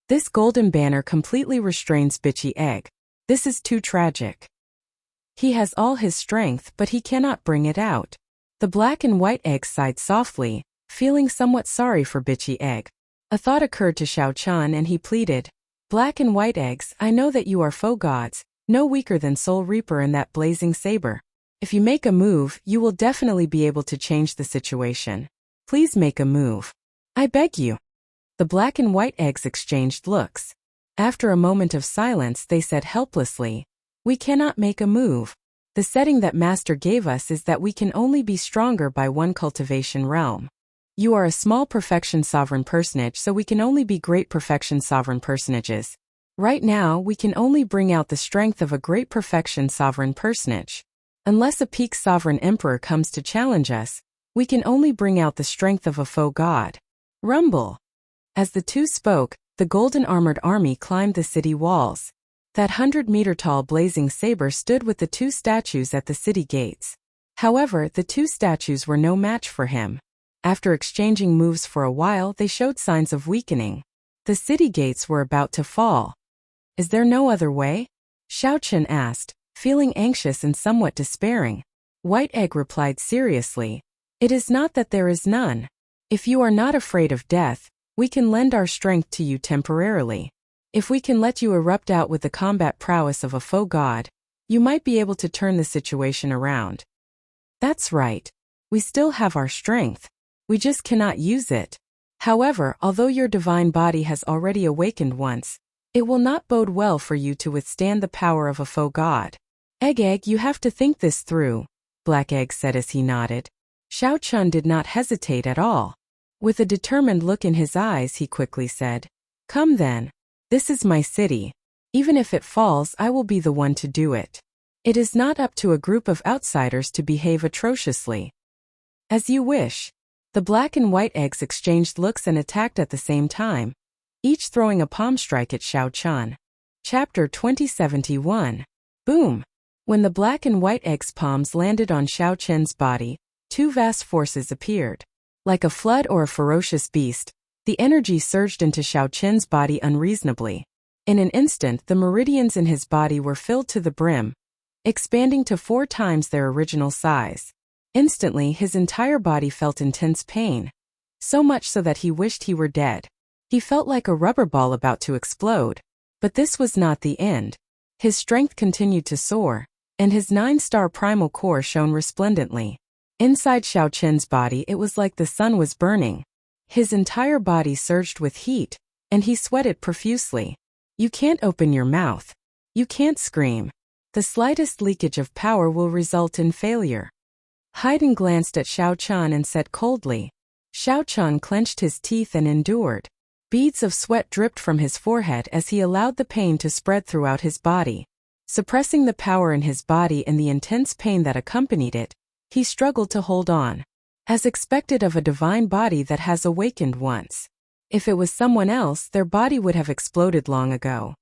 A: This golden banner completely restrains Bitchy Egg. This is too tragic. He has all his strength, but he cannot bring it out. The black and white egg sighed softly, feeling somewhat sorry for Bitchy Egg. A thought occurred to Xiao Chan and he pleaded, "Black and white eggs, I know that you are foe gods, no weaker than Soul Reaper and that blazing saber. If you make a move, you will definitely be able to change the situation. Please make a move. I beg you." The black and white eggs exchanged looks. After a moment of silence, they said helplessly, "We cannot make a move. The setting that Master gave us is that we can only be stronger by one cultivation realm. You are a small perfection sovereign personage, so we can only be great perfection sovereign personages. Right now, we can only bring out the strength of a great perfection sovereign personage. Unless a peak sovereign emperor comes to challenge us, we can only bring out the strength of a foe god." Rumble. As the two spoke, the golden armored army climbed the city walls. That 100-meter-tall blazing saber stood with the two statues at the city gates. However, the two statues were no match for him. After exchanging moves for a while, they showed signs of weakening. The city gates were about to fall. "Is there no other way?" Xiao Chen asked, feeling anxious and somewhat despairing. White Egg replied seriously, "It is not that there is none. If you are not afraid of death, we can lend our strength to you temporarily. If we can let you erupt out with the combat prowess of a foe god, you might be able to turn the situation around." "That's right. We still have our strength. We just cannot use it. However, although your divine body has already awakened once, it will not bode well for you to withstand the power of a foe god." Egg, you have to think this through," Black Egg said as he nodded. Xiao Chun did not hesitate at all. With a determined look in his eyes, he quickly said, "Come then. This is my city. Even if it falls, I will be the one to do it. It is not up to a group of outsiders to behave atrociously." "As you wish." The black and white eggs exchanged looks and attacked at the same time, each throwing a palm strike at Xiao Chun. Chapter 2071. Boom! When the black and white eggs' palms landed on Xiao Chen's body, two vast forces appeared. Like a flood or a ferocious beast, the energy surged into Xiao Chen's body unreasonably. In an instant, the meridians in his body were filled to the brim, expanding to 4 times their original size. Instantly, his entire body felt intense pain, so much so that he wished he were dead. He felt like a rubber ball about to explode. But this was not the end. His strength continued to soar, and his 9-star primal core shone resplendently. Inside Xiao Chen's body, it was like the sun was burning. His entire body surged with heat, and he sweated profusely. You can't open your mouth. You can't scream. The slightest leakage of power will result in failure. Haydn glanced at Xiao Chan and said coldly. Xiao Chan clenched his teeth and endured. Beads of sweat dripped from his forehead as he allowed the pain to spread throughout his body. Suppressing the power in his body and the intense pain that accompanied it, he struggled to hold on. As expected of a divine body that has awakened once. If it was someone else, their body would have exploded long ago.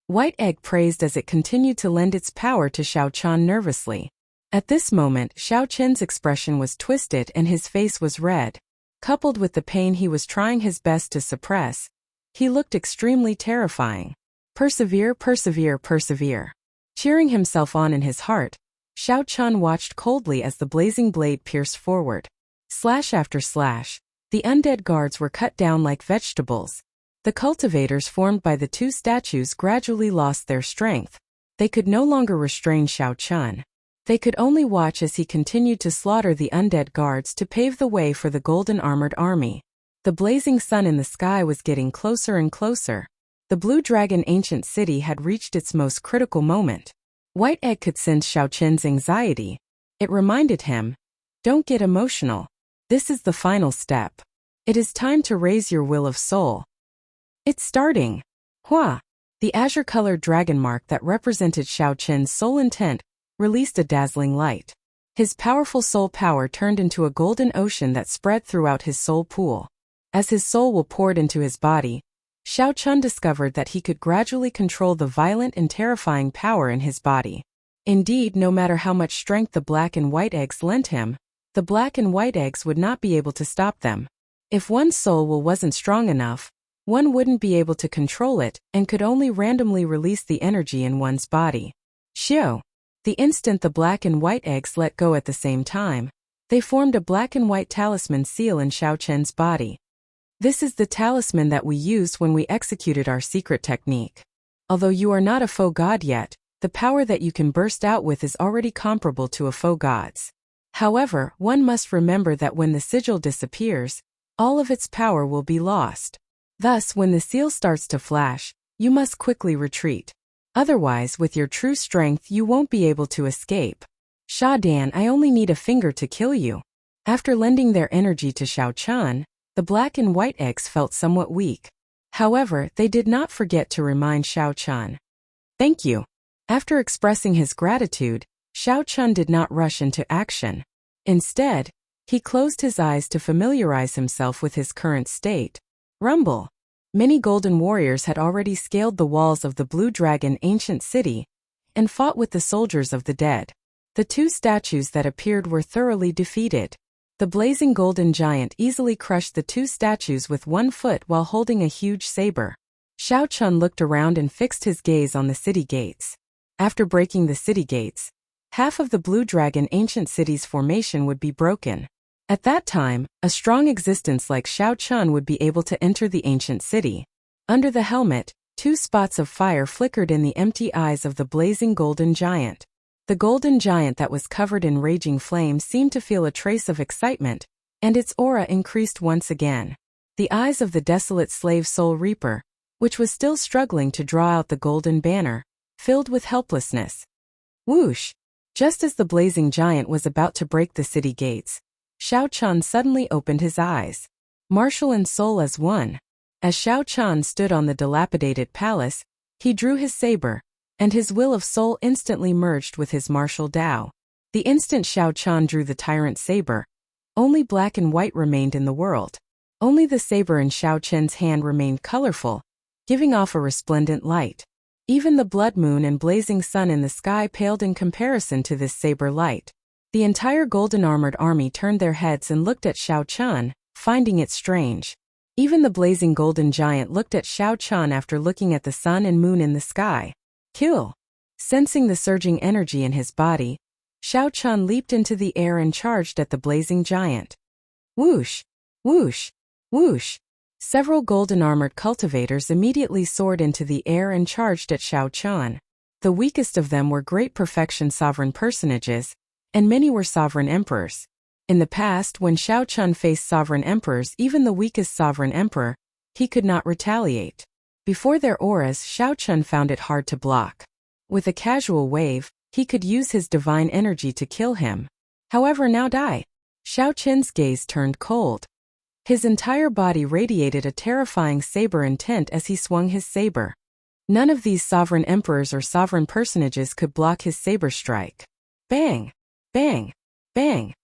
A: White Egg praised as it continued to lend its power to Xiao Chan nervously. At this moment, Xiao Chen's expression was twisted and his face was red. Coupled with the pain he was trying his best to suppress, he looked extremely terrifying. Persevere, persevere, persevere. Cheering himself on in his heart, Xiao Chan watched coldly as the blazing blade pierced forward. Slash after slash, the undead guards were cut down like vegetables. The cultivators formed by the two statues gradually lost their strength. They could no longer restrain Xiao Chan. They could only watch as he continued to slaughter the undead guards to pave the way for the golden armored army. The blazing sun in the sky was getting closer and closer. The Blue Dragon ancient city had reached its most critical moment. White Egg could sense Xiao Qin's anxiety. It reminded him, "Don't get emotional. This is the final step. It is time to raise your will of soul." It's starting. Hua! The azure-colored dragon mark that represented Xiao Qin's soul intent released a dazzling light. His powerful soul power turned into a golden ocean that spread throughout his soul pool. As his soul will poured into his body, Xiao Qin discovered that he could gradually control the violent and terrifying power in his body. Indeed, no matter how much strength the black and white eggs lent him, the black and white eggs would not be able to stop them. If one's soul will wasn't strong enough, one wouldn't be able to control it and could only randomly release the energy in one's body. Xiao. The instant the black and white eggs let go at the same time, they formed a black and white talisman seal in Xiao Qin's body. This is the talisman that we used when we executed our secret technique. Although you are not a faux god yet, the power that you can burst out with is already comparable to a faux god's. However, one must remember that when the sigil disappears, all of its power will be lost. Thus, when the seal starts to flash, you must quickly retreat. Otherwise, with your true strength, you won't be able to escape. Sha Dan, I only need a finger to kill you. After lending their energy to Xiao Qin, the black and white eggs felt somewhat weak. However, they did not forget to remind Xiao Qin. Thank you. After expressing his gratitude, Xiao Qin did not rush into action. Instead, he closed his eyes to familiarize himself with his current state. Rumble. Many golden warriors had already scaled the walls of the Blue Dragon ancient city and fought with the soldiers of the dead. The two statues that appeared were thoroughly defeated. The blazing golden giant easily crushed the two statues with 1 foot while holding a huge saber. Xiao Qin looked around and fixed his gaze on the city gates. After breaking the city gates, half of the Blue Dragon ancient city's formation would be broken. At that time, a strong existence like Xiao Qin would be able to enter the ancient city. Under the helmet, 2 spots of fire flickered in the empty eyes of the blazing golden giant. The golden giant that was covered in raging flames seemed to feel a trace of excitement, and its aura increased once again. The eyes of the desolate slave soul reaper, which was still struggling to draw out the golden banner, filled with helplessness. Whoosh! Just as the blazing giant was about to break the city gates, Xiao Qin suddenly opened his eyes. Martial and soul as one. As Xiao Qin stood on the dilapidated palace, he drew his saber, and his will of soul instantly merged with his martial Tao. The instant Xiao Qin drew the tyrant saber, only black and white remained in the world. Only the saber in Xiao Qin's hand remained colorful, giving off a resplendent light. Even the blood moon and blazing sun in the sky paled in comparison to this saber light. The entire golden-armored army turned their heads and looked at Xiao Qin, finding it strange. Even the blazing golden giant looked at Xiao Qin after looking at the sun and moon in the sky. Kill! Sensing the surging energy in his body, Xiao Qin leaped into the air and charged at the blazing giant. Whoosh! Whoosh! Whoosh! Several golden-armored cultivators immediately soared into the air and charged at Xiao Qin. The weakest of them were great perfection sovereign personages, and many were sovereign emperors. In the past, when Xiao Qin faced sovereign emperors, even the weakest sovereign emperor, he could not retaliate. Before their auras, Xiao Qin found it hard to block. With a casual wave, he could use his divine energy to kill him. However, now die. Xiao Qin's gaze turned cold. His entire body radiated a terrifying saber intent as he swung his saber. None of these sovereign emperors or sovereign personages could block his saber strike. Bang! Bang! Bang!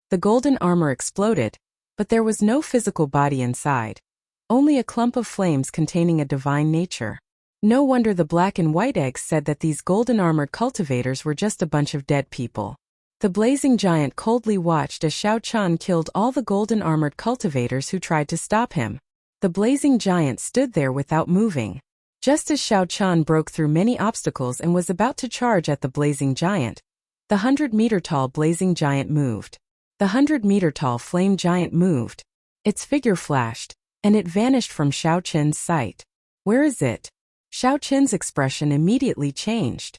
A: The golden armor exploded, but there was no physical body inside. Only a clump of flames containing a divine nature. No wonder the black and white eggs said that these golden-armored cultivators were just a bunch of dead people. The blazing giant coldly watched as Xiao Qin killed all the golden-armored cultivators who tried to stop him. The blazing giant stood there without moving. Just as Xiao Qin broke through many obstacles and was about to charge at the blazing giant, the 100-meter-tall blazing giant moved. The 100-meter-tall flame giant moved. Its figure flashed, and it vanished from Xiao Qin's sight. Where is it? Xiao Qin's expression immediately changed.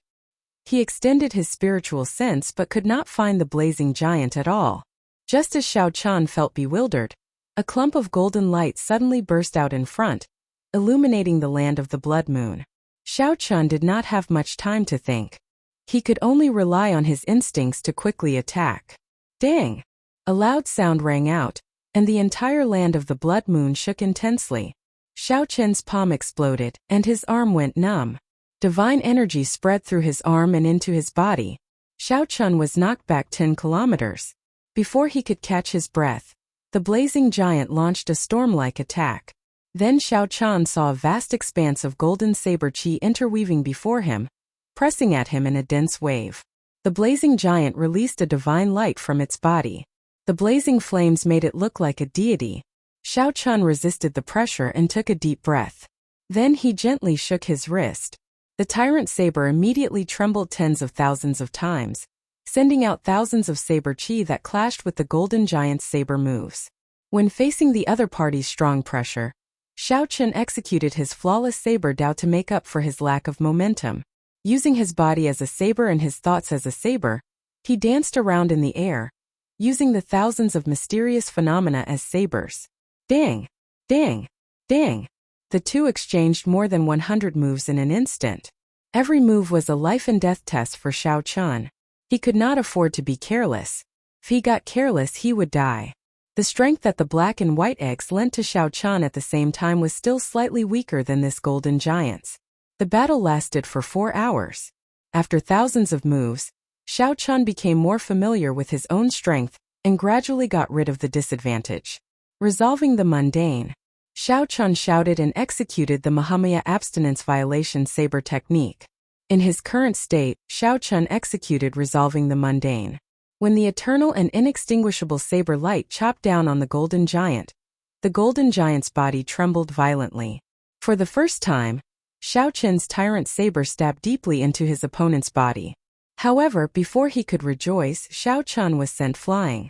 A: He extended his spiritual sense but could not find the blazing giant at all. Just as Xiao Qin felt bewildered, A clump of golden light suddenly burst out in front, illuminating the land of the blood moon. Xiao Chun did not have much time to think. He could only rely on his instincts to quickly attack. Dang! A loud sound rang out, and the entire land of the blood moon shook intensely. Xiao Chun's palm exploded, and his arm went numb. Divine energy spread through his arm and into his body. Xiao Chun was knocked back 10 kilometers. Before he could catch his breath, the blazing giant launched a storm-like attack. Then Xiao Chun saw a vast expanse of golden saber chi interweaving before him, pressing at him in a dense wave. The blazing giant released a divine light from its body. The blazing flames made it look like a deity. Xiao Chun resisted the pressure and took a deep breath. Then he gently shook his wrist. The tyrant saber immediately trembled tens of thousands of times, sending out thousands of saber chi that clashed with the golden giant's saber moves. When facing the other party's strong pressure, Xiao Chun executed his flawless saber dao to make up for his lack of momentum. Using his body as a saber and his thoughts as a saber, he danced around in the air, using the thousands of mysterious phenomena as sabers. Dang! Dang! Dang! The two exchanged more than 100 moves in an instant. Every move was a life and death test for Xiao Chun. He could not afford to be careless. If he got careless, he would die. The strength that the black and white eggs lent to Xiao Chun at the same time was still slightly weaker than this golden giant's. The battle lasted for 4 hours. After thousands of moves, Xiao Chun became more familiar with his own strength and gradually got rid of the disadvantage. Resolving the mundane, Xiao Chun shouted and executed the Mahamaya abstinence violation saber technique. In his current state, Xiao Chun executed resolving the mundane. When the eternal and inextinguishable saber light chopped down on the golden giant's body trembled violently. For the first time, Xiao Chun's tyrant saber stabbed deeply into his opponent's body. However, before he could rejoice, Xiao Chun was sent flying.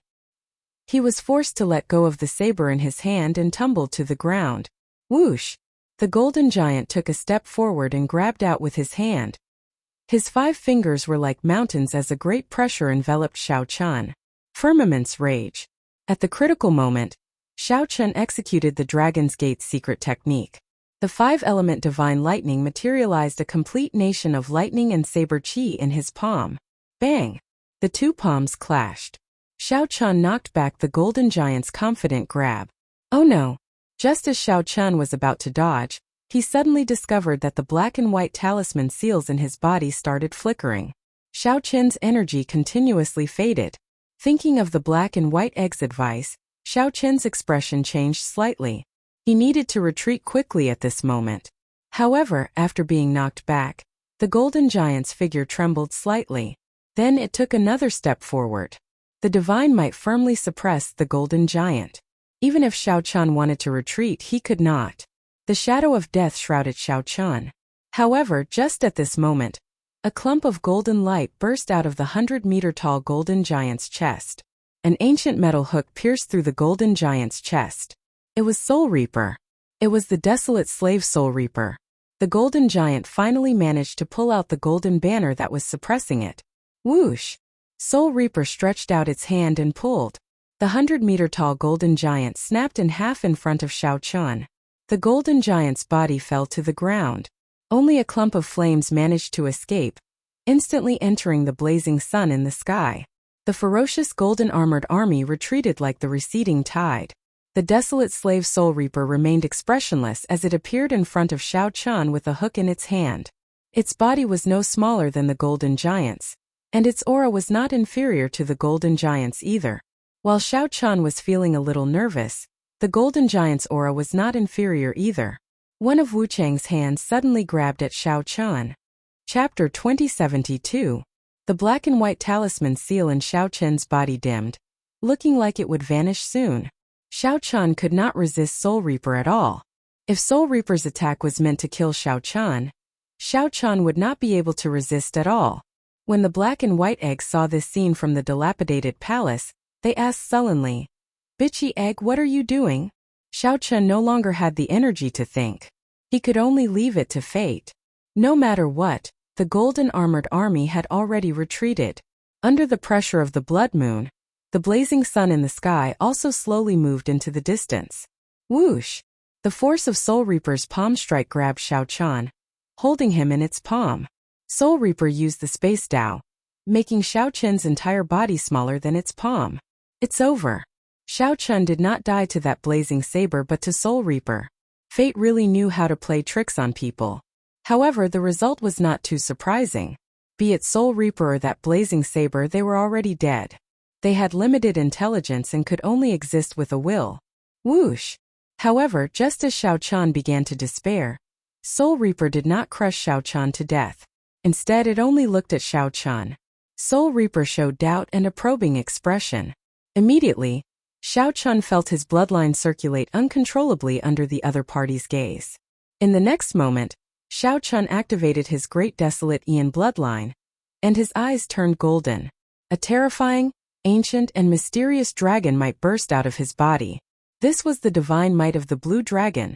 A: He was forced to let go of the saber in his hand and tumbled to the ground. Whoosh! The golden giant took a step forward and grabbed out with his hand. His 5 fingers were like mountains as a great pressure enveloped Xiao Chun. Firmament's rage. At the critical moment, Xiao Chun executed the Dragon's Gate secret technique. The 5-element divine lightning materialized a complete nation of lightning and saber chi in his palm. Bang! The 2 palms clashed. Xiao Chun knocked back the golden giant's confident grab. Oh no! Just as Xiao Chun was about to dodge, he suddenly discovered that the black and white talisman seals in his body started flickering. Xiao Chun's energy continuously faded. Thinking of the black and white egg's advice, Xiao Chun's expression changed slightly. He needed to retreat quickly at this moment. However, after being knocked back, the golden giant's figure trembled slightly. Then it took another step forward. The divine might firmly suppressed the golden giant. Even if Xiao Chun wanted to retreat, he could not. The shadow of death shrouded Xiao Chun. However, just at this moment, a clump of golden light burst out of the 100-meter-tall golden giant's chest. An ancient metal hook pierced through the golden giant's chest. It was Soul Reaper. It was the desolate slave Soul Reaper. The golden giant finally managed to pull out the golden banner that was suppressing it. Whoosh! Soul Reaper stretched out its hand and pulled. The 100-meter-tall golden giant snapped in half in front of Xiao Chun. The golden giant's body fell to the ground. Only a clump of flames managed to escape, instantly entering the blazing sun in the sky. The ferocious golden-armored army retreated like the receding tide. The desolate slave Soul Reaper remained expressionless as it appeared in front of Xiao Chun with a hook in its hand. Its body was no smaller than the golden giant's, and its aura was not inferior to the golden giant's either. While Xiao Chun was feeling a little nervous, the golden giant's aura was not inferior either. One of Wuchang's hands suddenly grabbed at Xiao Chun. Chapter 2072. The black and white talisman seal in Xiao Chun's body dimmed, looking like it would vanish soon. Xiao Chun could not resist Soul Reaper at all. If Soul Reaper's attack was meant to kill Xiao Chun would not be able to resist at all. When the black and white eggs saw this scene from the dilapidated palace, they asked sullenly, "Bitchy egg, what are you doing?" Xiao Chun no longer had the energy to think. He could only leave it to fate. No matter what, the golden armored army had already retreated. Under the pressure of the blood moon, The blazing sun in the sky also slowly moved into the distance. Whoosh! The force of Soul Reaper's palm strike grabbed Xiao Chan, holding him in its palm. Soul Reaper used the space Dao, making Xiao Chen's entire body smaller than its palm. It's over. Xiao Chun did not die to that blazing saber but to Soul Reaper. Fate really knew how to play tricks on people. However, the result was not too surprising. Be it Soul Reaper or that blazing saber, they were already dead. They had limited intelligence and could only exist with a will. Whoosh! However, just as Xiao Chan began to despair, Soul Reaper did not crush Xiao Chan to death. Instead, it only looked at Xiao Chan. Soul Reaper showed doubt and a probing expression. Immediately, Xiao Chan felt his bloodline circulate uncontrollably under the other party's gaze. In the next moment, Xiao Chan activated his great desolate Ian bloodline, and his eyes turned golden. A terrifying, ancient and mysterious dragon might burst out of his body. This was the divine might of the blue dragon,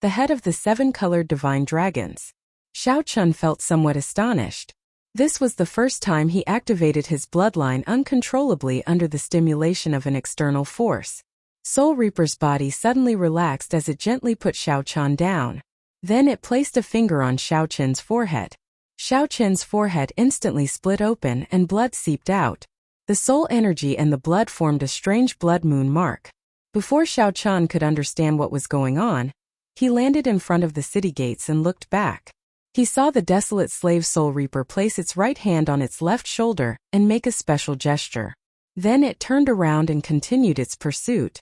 A: the head of the 7-colored divine dragons. Xiao Chan felt somewhat astonished. This was the first time he activated his bloodline uncontrollably under the stimulation of an external force. Soul Reaper's body suddenly relaxed as it gently put Xiao Chan down. Then it placed a finger on Xiao Chen's forehead. Xiao Chen's forehead instantly split open and blood seeped out. The soul energy and the blood formed a strange blood moon mark. Before Xiao Chan could understand what was going on, he landed in front of the city gates and looked back. He saw the desolate slave Soul Reaper place its right hand on its left shoulder and make a special gesture. Then it turned around and continued its pursuit.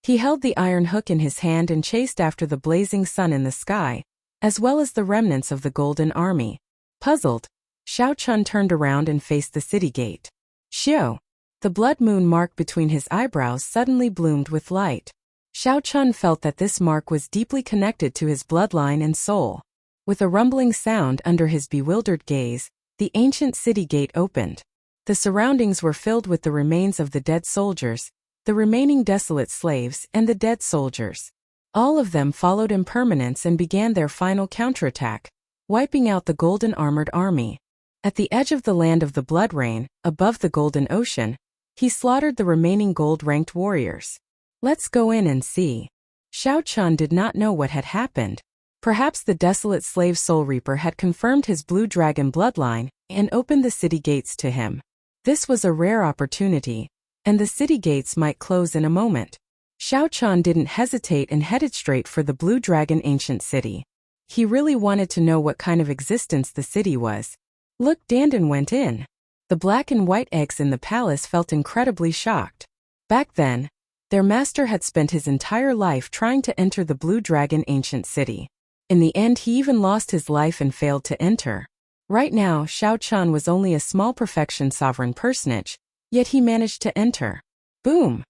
A: He held the iron hook in his hand and chased after the blazing sun in the sky, as well as the remnants of the Golden Army. Puzzled, Xiao Chun turned around and faced the city gate. Xiao! The blood moon mark between his eyebrows suddenly bloomed with light. Xiao Chun felt that this mark was deeply connected to his bloodline and soul. With a rumbling sound under his bewildered gaze, the ancient city gate opened. The surroundings were filled with the remains of the dead soldiers, the remaining desolate slaves, and the dead soldiers. All of them followed impermanence and began their final counterattack, wiping out the golden armored army. At the edge of the land of the Blood Rain, above the Golden Ocean, he slaughtered the remaining gold-ranked warriors. Let's go in and see. Xiao Chun did not know what had happened. Perhaps the desolate slave Soul Reaper had confirmed his blue dragon bloodline and opened the city gates to him. This was a rare opportunity, and the city gates might close in a moment. Xiao Chan didn't hesitate and headed straight for the blue dragon ancient city. He really wanted to know what kind of existence the city was. Look, Dandan went in. The black and white eggs in the palace felt incredibly shocked. Back then, their master had spent his entire life trying to enter the blue dragon ancient city. In the end, he even lost his life and failed to enter. Right now, Xiao Chan was only a small perfection sovereign personage, yet he managed to enter. Boom!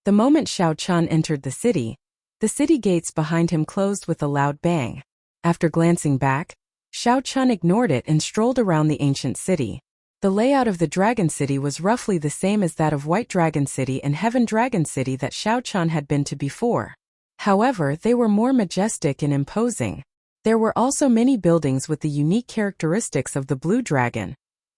A: The moment Xiao Chan entered the city gates behind him closed with a loud bang. After glancing back, Xiao Chan ignored it and strolled around the ancient city. The layout of the Dragon City was roughly the same as that of White Dragon City and Heaven Dragon City that Xiao Chan had been to before. However, they were more majestic and imposing. There were also many buildings with the unique characteristics of the Blue Dragon,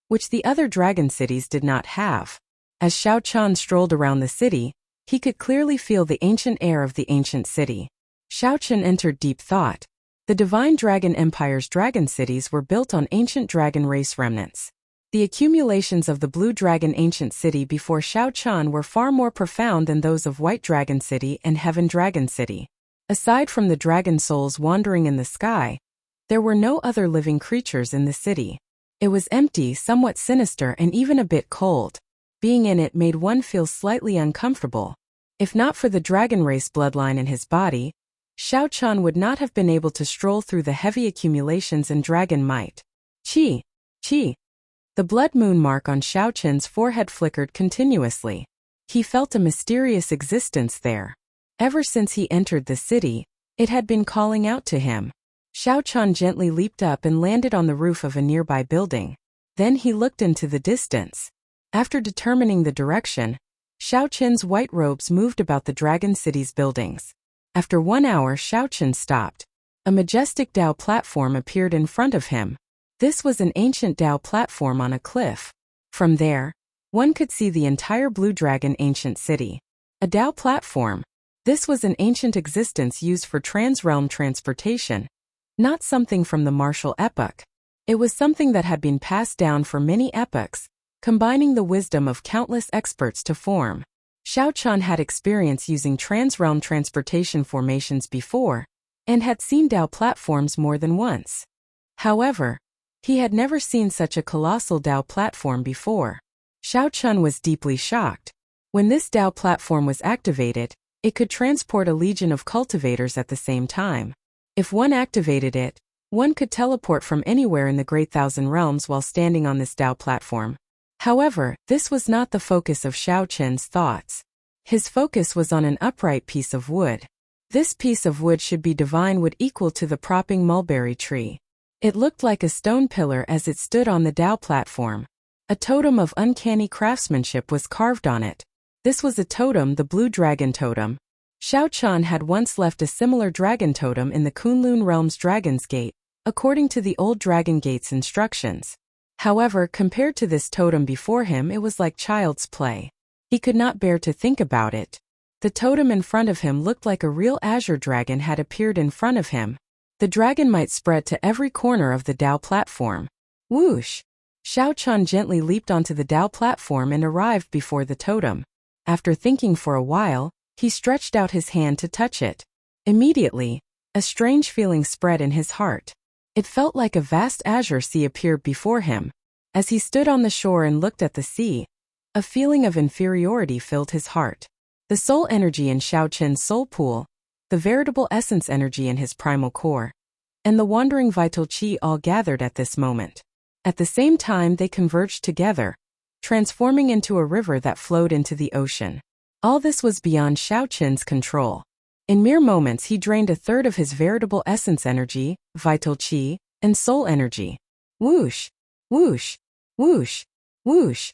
A: which the other dragon cities did not have. As Xiao Chan strolled around the city, he could clearly feel the ancient air of the ancient city. Xiao Chan entered deep thought. The Divine Dragon Empire's dragon cities were built on ancient dragon race remnants. The accumulations of the Blue Dragon Ancient City before Xiao Chan were far more profound than those of White Dragon City and Heaven Dragon City. Aside from the dragon souls wandering in the sky, there were no other living creatures in the city. It was empty, somewhat sinister, and even a bit cold. Being in it made one feel slightly uncomfortable. If not for the dragon race bloodline in his body, Xiao Chan would not have been able to stroll through the heavy accumulations and dragon might. Chi! Chi! The blood moon mark on Xiao Chen's forehead flickered continuously. He felt a mysterious existence there. Ever since he entered the city, it had been calling out to him. Xiao Chan gently leaped up and landed on the roof of a nearby building. Then he looked into the distance. After determining the direction, Xiao Chen's white robes moved about the Dragon City's buildings. After 1 hour, Xiao Chen stopped. A majestic Dao platform appeared in front of him. This was an ancient Dao platform on a cliff. From there, one could see the entire Blue Dragon ancient city. A Tao platform. This was an ancient existence used for trans-realm transportation, not something from the martial epoch. It was something that had been passed down for many epochs, combining the wisdom of countless experts to form. Xiao Chan had experience using trans-realm transportation formations before, and had seen Tao platforms more than once. However, he had never seen such a colossal Tao platform before. Xiao Chan was deeply shocked. When this Tao platform was activated, it could transport a legion of cultivators at the same time. If one activated it, one could teleport from anywhere in the Great Thousand Realms while standing on this Tao platform. However, this was not the focus of Xiao Chen's thoughts. His focus was on an upright piece of wood. This piece of wood should be divine wood equal to the propping mulberry tree. It looked like a stone pillar as it stood on the Tao platform. A totem of uncanny craftsmanship was carved on it. This was a totem, the Blue Dragon Totem. Xiao Chan had once left a similar dragon totem in the Kunlun Realm's Dragon's Gate, according to the old Dragon Gate's instructions. However, compared to this totem before him, it was like child's play. He could not bear to think about it. The totem in front of him looked like a real azure dragon had appeared in front of him. The dragon might spread to every corner of the Tao platform. Whoosh! Xiao Chan gently leaped onto the Tao platform and arrived before the totem. After thinking for a while, he stretched out his hand to touch it. Immediately, a strange feeling spread in his heart. It felt like a vast azure sea appeared before him. As he stood on the shore and looked at the sea, a feeling of inferiority filled his heart. The soul energy in Xiao Chen's soul pool, the veritable essence energy in his primal core, and the wandering vital qi all gathered at this moment. At the same time they converged together, transforming into a river that flowed into the ocean. All this was beyond Xiao Chen's control. In mere moments he drained a third of his veritable essence energy, vital qi, and soul energy. Whoosh! Whoosh! Whoosh! Whoosh!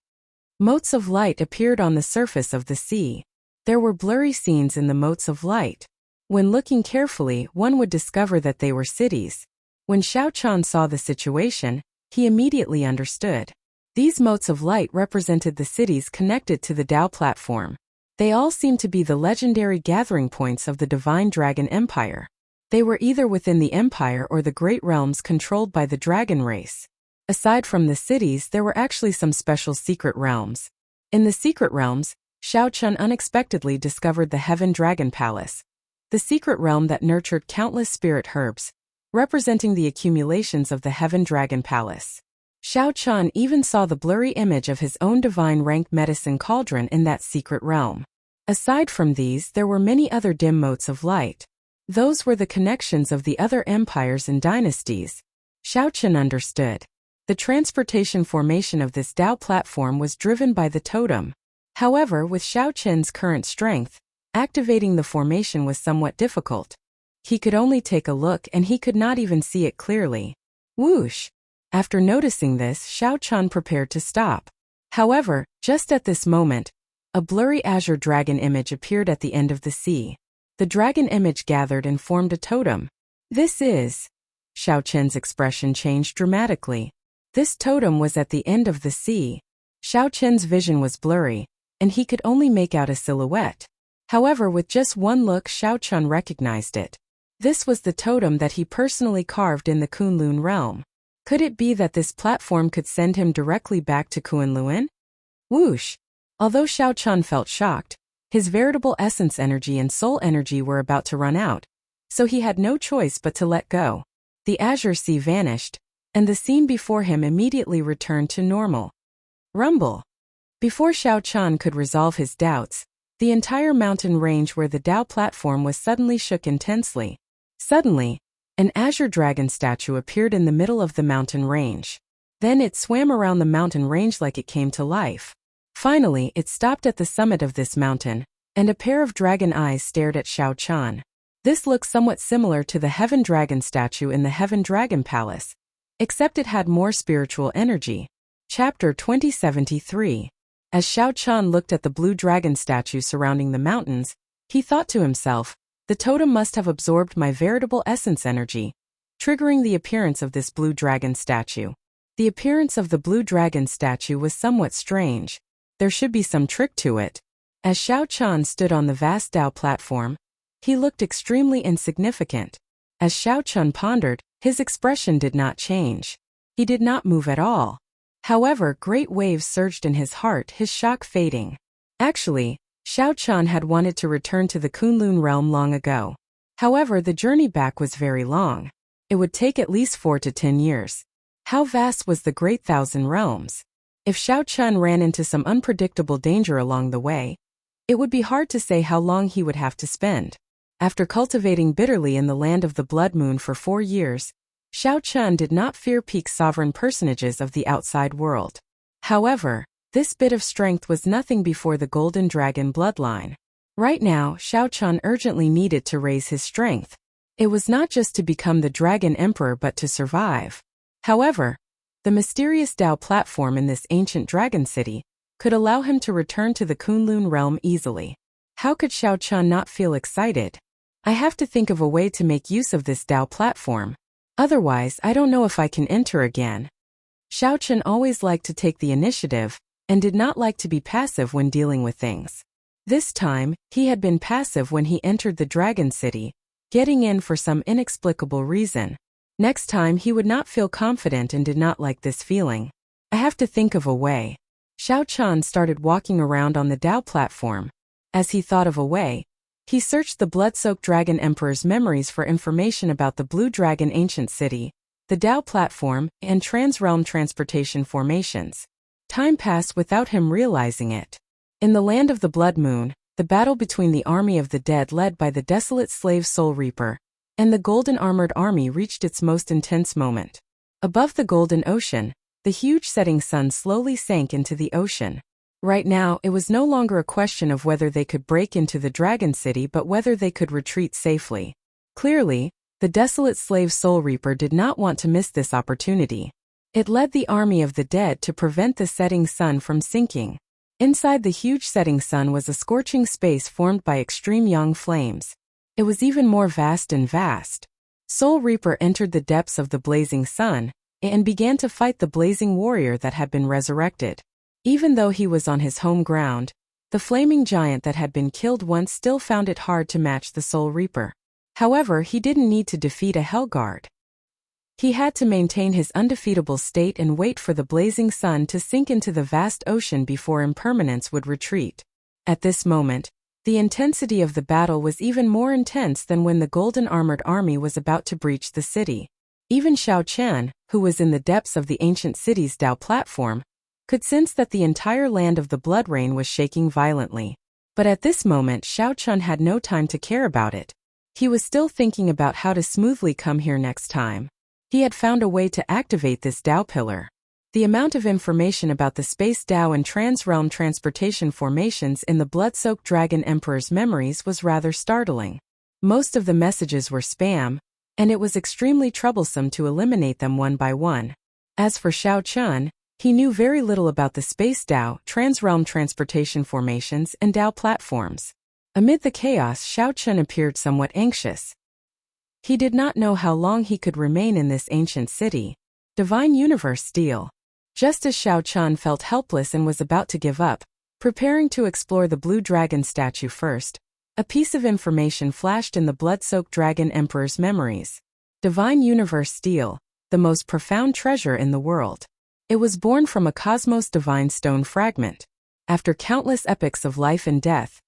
A: Motes of light appeared on the surface of the sea. There were blurry scenes in the motes of light. When looking carefully, one would discover that they were cities. When Xiao Chan saw the situation, he immediately understood. These motes of light represented the cities connected to the Tao platform. They all seemed to be the legendary gathering points of the Divine Dragon Empire. They were either within the Empire or the Great Realms controlled by the Dragon race. Aside from the cities, there were actually some special secret realms. In the secret realms, Xiao Chan unexpectedly discovered the Heaven Dragon Palace, the secret realm that nurtured countless spirit herbs, representing the accumulations of the Heaven Dragon Palace. Xiao Chan even saw the blurry image of his own divine rank medicine cauldron in that secret realm. Aside from these, there were many other dim motes of light. Those were the connections of the other empires and dynasties. Xiao Chan understood. The transportation formation of this Tao platform was driven by the totem. However, with Xiao Chen's current strength, activating the formation was somewhat difficult. He could only take a look and he could not even see it clearly. Whoosh! After noticing this, Xiao Chan prepared to stop. However, just at this moment, a blurry azure dragon image appeared at the end of the sea. The dragon image gathered and formed a totem. This is... Xiao Chen's expression changed dramatically. This totem was at the end of the sea. Xiao Chen's vision was blurry, and he could only make out a silhouette. However, with just one look, Xiao Chan recognized it. This was the totem that he personally carved in the Kunlun realm. Could it be that this platform could send him directly back to Kunlun? Whoosh! Although Xiao Chan felt shocked, his veritable essence energy and soul energy were about to run out, so he had no choice but to let go. The azure sea vanished, and the scene before him immediately returned to normal. Rumble! Before Xiao Chan could resolve his doubts, the entire mountain range where the Tao platform was suddenly shook intensely. Suddenly, an azure dragon statue appeared in the middle of the mountain range. Then it swam around the mountain range like it came to life. Finally, it stopped at the summit of this mountain, and a pair of dragon eyes stared at Xiao Chan. This looked somewhat similar to the Heaven Dragon statue in the Heaven Dragon Palace, except it had more spiritual energy. Chapter 2073. As Xiao Chan looked at the blue dragon statue surrounding the mountains, he thought to himself, the totem must have absorbed my veritable essence energy, triggering the appearance of this blue dragon statue. The appearance of the blue dragon statue was somewhat strange. There should be some trick to it. As Xiao Chan stood on the vast Dao platform, he looked extremely insignificant. As Xiao Chan pondered, his expression did not change. He did not move at all. However, great waves surged in his heart, his shock fading. Actually, Xiao Chan had wanted to return to the Kunlun realm long ago. However, the journey back was very long. It would take at least 4 to 10 years. How vast was the Great Thousand Realms? If Xiao Chan ran into some unpredictable danger along the way, it would be hard to say how long he would have to spend. After cultivating bitterly in the land of the Blood Moon for 4 years, Xiao Chan did not fear peak sovereign personages of the outside world. However, this bit of strength was nothing before the Golden Dragon bloodline. Right now, Xiao Chan urgently needed to raise his strength. It was not just to become the Dragon Emperor but to survive. However, the mysterious Dao platform in this ancient dragon city could allow him to return to the Kunlun realm easily. How could Xiao Chan not feel excited? I have to think of a way to make use of this Dao platform. Otherwise, I don't know if I can enter again. Xiao Chan always liked to take the initiative and did not like to be passive when dealing with things. This time, he had been passive when he entered the Dragon City, getting in for some inexplicable reason. Next time he would not feel confident and did not like this feeling. I have to think of a way. Xiao Chan started walking around on the Dao platform. As he thought of a way, he searched the blood-soaked Dragon Emperor's memories for information about the Blue Dragon Ancient City, the Dao platform, and trans-realm transportation formations. Time passed without him realizing it. In the land of the Blood Moon, the battle between the army of the dead led by the desolate slave Soul Reaper and the golden armored army reached its most intense moment. Above the golden ocean, the huge setting sun slowly sank into the ocean. Right now, it was no longer a question of whether they could break into the Dragon City but whether they could retreat safely. Clearly, the desolate slave Soul Reaper did not want to miss this opportunity. It led the army of the dead to prevent the setting sun from sinking. Inside the huge setting sun was a scorching space formed by extreme yang flames. It was even more vast and vast. Soul Reaper entered the depths of the blazing sun and began to fight the blazing warrior that had been resurrected. Even though he was on his home ground, the flaming giant that had been killed once still found it hard to match the Soul Reaper. However, he didn't need to defeat a Hellguard. He had to maintain his undefeatable state and wait for the blazing sun to sink into the vast ocean before impermanence would retreat. At this moment, the intensity of the battle was even more intense than when the golden armored army was about to breach the city. Even Xiao Chan, who was in the depths of the ancient city's Dao platform, could sense that the entire land of the Blood Rain was shaking violently. But at this moment Xiao Chan had no time to care about it. He was still thinking about how to smoothly come here next time. He had found a way to activate this Dao pillar. The amount of information about the space Dao and trans-realm transportation formations in the blood-soaked Dragon Emperor's memories was rather startling. Most of the messages were spam, and it was extremely troublesome to eliminate them one by one. As for Xiao Chan, he knew very little about the space Dao, trans-realm transportation formations, and Dao platforms. Amid the chaos, Xiao Chan appeared somewhat anxious. He did not know how long he could remain in this ancient city. Divine Universe Steel. Just as Xiao Chan felt helpless and was about to give up, preparing to explore the Blue Dragon statue first, a piece of information flashed in the blood-soaked Dragon Emperor's memories. Divine Universe Steel, the most profound treasure in the world. It was born from a Cosmos Divine Stone fragment. After countless epochs of life and death,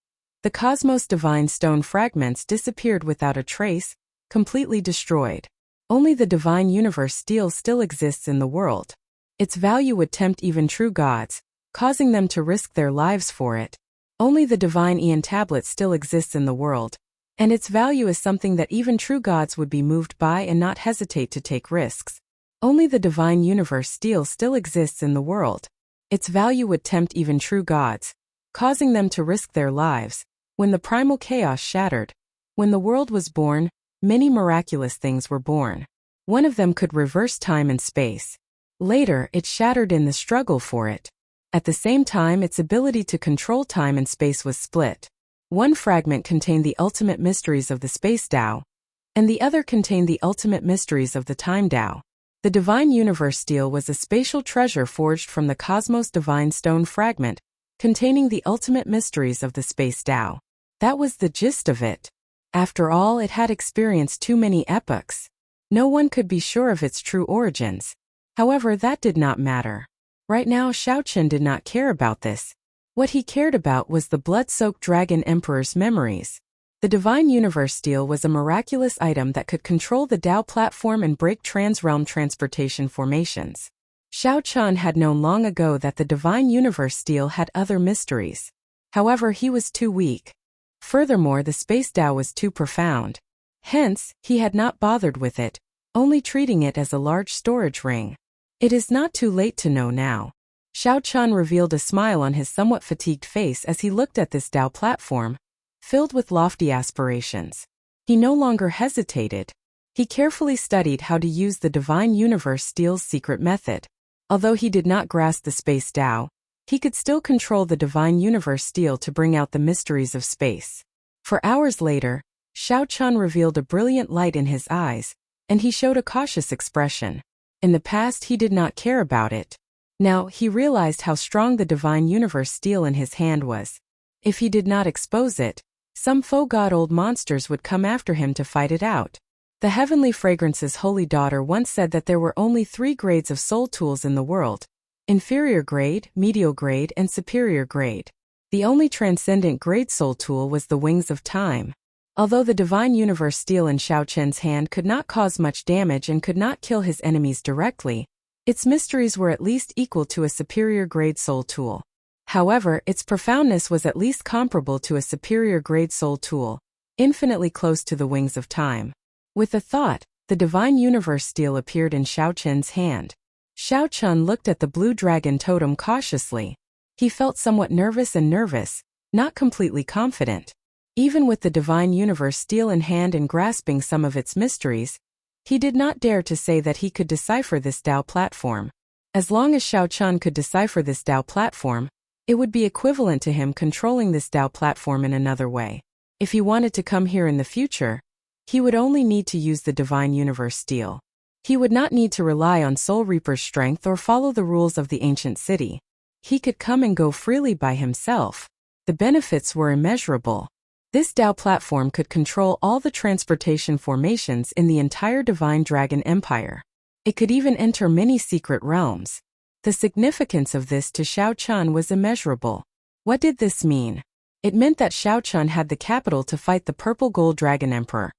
A: the Cosmos Divine Stone fragments disappeared without a trace, completely destroyed. Only the Divine Universe Steel still exists in the world. Its value would tempt even true gods, causing them to risk their lives for it. Only the Divine Aeon Tablet still exists in the world, and its value is something that even true gods would be moved by and not hesitate to take risks. Only the Divine Universe Steel still exists in the world. Its value would tempt even true gods, causing them to risk their lives. When the primal chaos shattered, when the world was born, many miraculous things were born. One of them could reverse time and space. Later, it shattered in the struggle for it. At the same time, its ability to control time and space was split. One fragment contained the ultimate mysteries of the Space Dao, and the other contained the ultimate mysteries of the Time Dao. The Divine Universe Steel was a spatial treasure forged from the Cosmos Divine Stone fragment, containing the ultimate mysteries of the space Tao. That was the gist of it. After all, it had experienced too many epochs. No one could be sure of its true origins. However, that did not matter. Right now, Xiaochen did not care about this. What he cared about was the blood-soaked Dragon Emperor's memories. The Divine Universe Steel was a miraculous item that could control the Tao platform and break trans-realm transportation formations. Xiao Chun had known long ago that the Divine Universe Steel had other mysteries. However, he was too weak. Furthermore, the space Tao was too profound. Hence, he had not bothered with it, only treating it as a large storage ring. It is not too late to know now. Xiao Chun revealed a smile on his somewhat fatigued face as he looked at this Tao platform, filled with lofty aspirations. He no longer hesitated. He carefully studied how to use the Divine Universe Steel's secret method. Although he did not grasp the space Tao, he could still control the Divine Universe Steel to bring out the mysteries of space. For hours later, Xiao Chun revealed a brilliant light in his eyes, and he showed a cautious expression. In the past, he did not care about it. Now, he realized how strong the Divine Universe Steel in his hand was. If he did not expose it, some faux-god-old monsters would come after him to fight it out. The Heavenly Fragrance's holy daughter once said that there were only 3 grades of soul tools in the world: inferior grade, medial grade, and superior grade. The only transcendent grade soul tool was the Wings of Time. Although the Divine Universe Steel in Xiao Chen's hand could not cause much damage and could not kill his enemies directly, its mysteries were at least equal to a superior grade soul tool. However, its profoundness was at least comparable to a superior grade soul tool, infinitely close to the Wings of Time. With a thought, the Divine Universe Steel appeared in Xiao Chen's hand. Xiao Chun looked at the blue dragon totem cautiously. He felt somewhat nervous, not completely confident. Even with the Divine Universe Steel in hand and grasping some of its mysteries, he did not dare to say that he could decipher this Tao platform. As long as Xiao Chun could decipher this Tao platform, it would be equivalent to him controlling this Tao platform in another way. If he wanted to come here in the future, he would only need to use the Divine Universe Steel. He would not need to rely on Soul Reaper's strength or follow the rules of the ancient city. He could come and go freely by himself. The benefits were immeasurable. This Tao platform could control all the transportation formations in the entire Divine Dragon Empire. It could even enter many secret realms. The significance of this to Xiao Chun was immeasurable. What did this mean? It meant that Xiao Chun had the capital to fight the Purple Gold Dragon Emperor,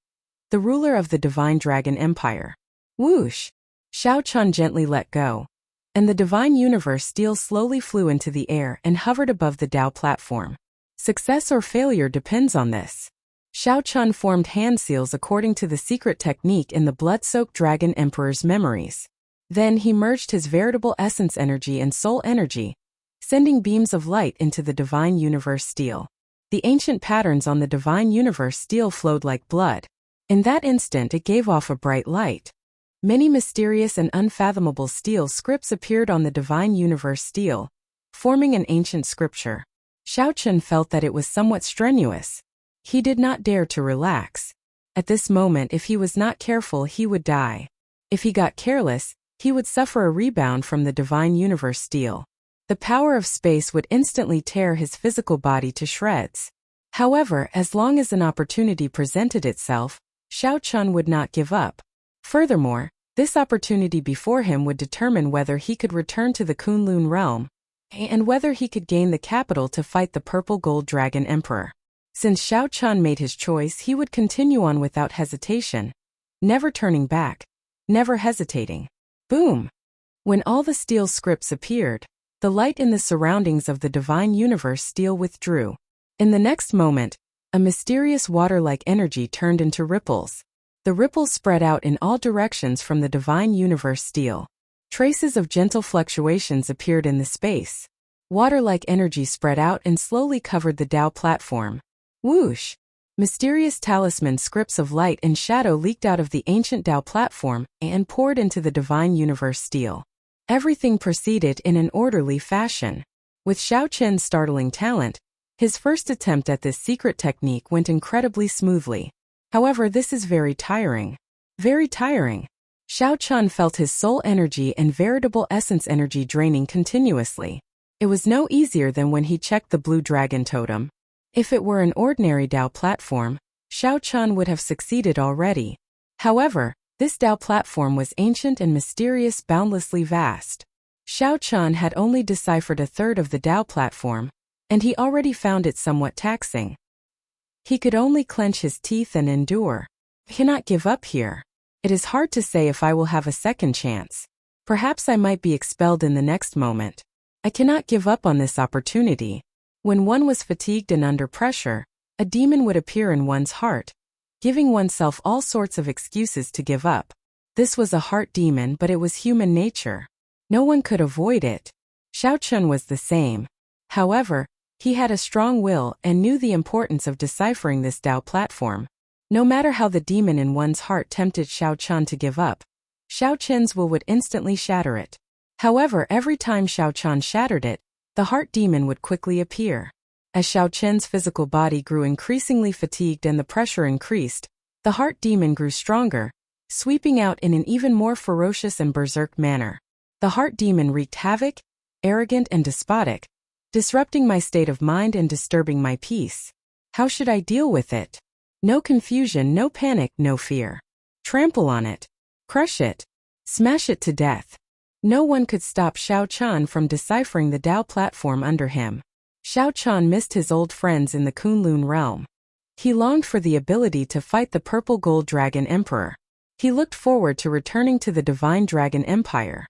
A: the ruler of the Divine Dragon Empire. Whoosh! Xiao Chun gently let go, and the Divine Universe Steel slowly flew into the air and hovered above the Tao platform. Success or failure depends on this. Xiao Chun formed hand seals according to the secret technique in the blood-soaked Dragon Emperor's memories. Then he merged his veritable essence energy and soul energy, sending beams of light into the Divine Universe Steel. The ancient patterns on the Divine Universe Steel flowed like blood. In that instant, it gave off a bright light. Many mysterious and unfathomable steel scripts appeared on the Divine Universe Steel, forming an ancient scripture. Xiao Chun felt that it was somewhat strenuous. He did not dare to relax. At this moment, if he was not careful, he would die. If he got careless, he would suffer a rebound from the Divine Universe Steel. The power of space would instantly tear his physical body to shreds. However, as long as an opportunity presented itself, Xiao Chun would not give up. Furthermore, this opportunity before him would determine whether he could return to the Kunlun realm, and whether he could gain the capital to fight the Purple Gold Dragon Emperor. Since Xiao Chun made his choice, he would continue on without hesitation, never turning back, never hesitating. Boom! When all the steel scripts appeared, the light in the surroundings of the Divine Universe Steel withdrew. In the next moment, a mysterious water-like energy turned into ripples. The ripples spread out in all directions from the Divine Universe Steel. Traces of gentle fluctuations appeared in the space. Water-like energy spread out and slowly covered the Tao platform. Whoosh! Mysterious talisman scripts of light and shadow leaked out of the ancient Tao platform and poured into the Divine Universe Steel. Everything proceeded in an orderly fashion. With Xiao Chen's startling talent, his first attempt at this secret technique went incredibly smoothly. However, this is very tiring. Very tiring. Xiao Chun felt his soul energy and veritable essence energy draining continuously. It was no easier than when he checked the blue dragon totem. If it were an ordinary Dao platform, Xiao Chan would have succeeded already. However, this Dao platform was ancient and mysterious, boundlessly vast. Xiao Chan had only deciphered a third of the Dao platform, and he already found it somewhat taxing. He could only clench his teeth and endure. I cannot give up here. It is hard to say if I will have a second chance. Perhaps I might be expelled in the next moment. I cannot give up on this opportunity. When one was fatigued and under pressure, a demon would appear in one's heart, giving oneself all sorts of excuses to give up. This was a heart demon, but it was human nature. No one could avoid it. Xiao Chun was the same. However, he had a strong will and knew the importance of deciphering this Dao platform. No matter how the demon in one's heart tempted Xiao Chan to give up, Xiao Chen's will would instantly shatter it. However, every time Xiao Chan shattered it, the heart demon would quickly appear. As Xiao Chen's physical body grew increasingly fatigued and the pressure increased, the heart demon grew stronger, sweeping out in an even more ferocious and berserk manner. The heart demon wreaked havoc, arrogant and despotic, disrupting my state of mind and disturbing my peace. How should I deal with it? No confusion, no panic, no fear. Trample on it. Crush it. Smash it to death. No one could stop Xiao Chan from deciphering the Dao platform under him. Xiao Chan missed his old friends in the Kunlun realm. He longed for the ability to fight the Purple Gold Dragon Emperor. He looked forward to returning to the Divine Dragon Empire.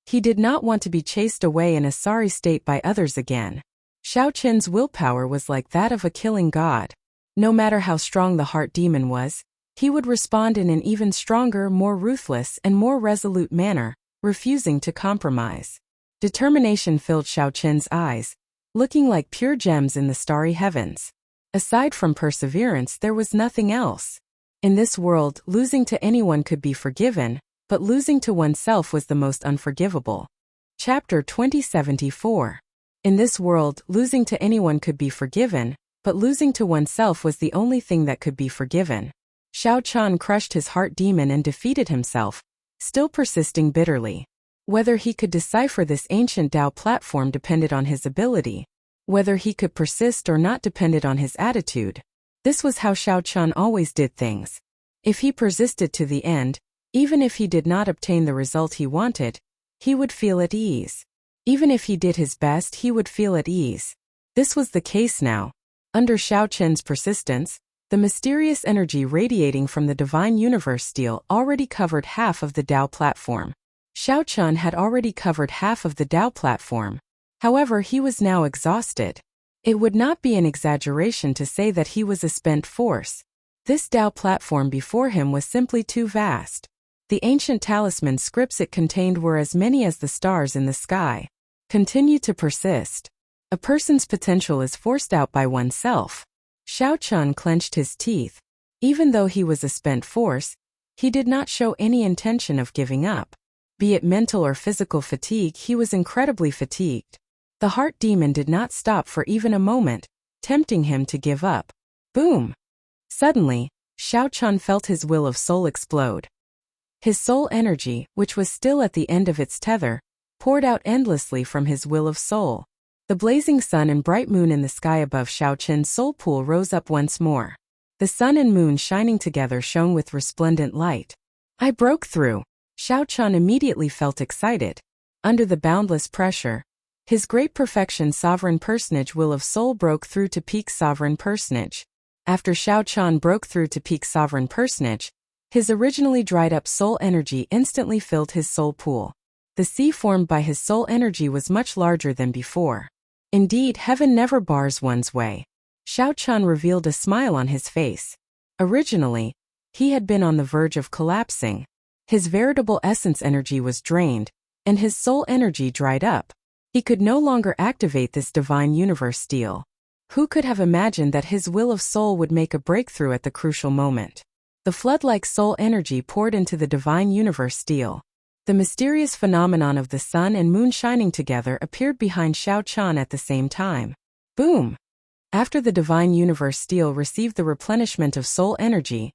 A: He did not want to be chased away in a sorry state by others again. Xiao Chen's willpower was like that of a killing god. No matter how strong the heart demon was, he would respond in an even stronger, more ruthless, and more resolute manner, refusing to compromise. Determination filled Xiao Chen's eyes, looking like pure gems in the starry heavens. Aside from perseverance, there was nothing else. In this world, losing to anyone could be forgiven, but losing to oneself was the most unforgivable. Chapter 2074. In this world, losing to anyone could be forgiven, but losing to oneself was the only thing that could be forgiven. Xiao Chan crushed his heart demon and defeated himself, still persisting bitterly. Whether he could decipher this ancient Dao platform depended on his ability. Whether he could persist or not depended on his attitude. This was how Xiao Chan always did things. If he persisted to the end, even if he did not obtain the result he wanted, he would feel at ease. Even if he did his best, he would feel at ease. This was the case now. Under Xiao Chen's persistence, the mysterious energy radiating from the Divine Universe steel already covered half of the Dao platform. Xiao Chen had already covered half of the Dao platform. However, he was now exhausted. It would not be an exaggeration to say that he was a spent force. This Dao platform before him was simply too vast. The ancient talisman scripts it contained were as many as the stars in the sky. Continue to persist. A person's potential is forced out by oneself. Xiao Chun clenched his teeth. Even though he was a spent force, he did not show any intention of giving up. Be it mental or physical fatigue, he was incredibly fatigued. The heart demon did not stop for even a moment, tempting him to give up. Boom! Suddenly, Xiao Chun felt his will of soul explode. His soul energy, which was still at the end of its tether, poured out endlessly from his will of soul. The blazing sun and bright moon in the sky above Xiao Chen's soul pool rose up once more. The sun and moon shining together shone with resplendent light. I broke through. Xiao Chen immediately felt excited. Under the boundless pressure, his great perfection sovereign personage will of soul broke through to peak sovereign personage. After Xiao Chen broke through to peak sovereign personage, his originally dried up soul energy instantly filled his soul pool. The sea formed by his soul energy was much larger than before. Indeed, heaven never bars one's way. Xiao Chen revealed a smile on his face. Originally, he had been on the verge of collapsing. His veritable essence energy was drained, and his soul energy dried up. He could no longer activate this divine universe steel. Who could have imagined that his will of soul would make a breakthrough at the crucial moment? The flood-like soul energy poured into the divine universe steel. The mysterious phenomenon of the sun and moon shining together appeared behind Xiao Chen at the same time. Boom! After the divine universe steel received the replenishment of soul energy,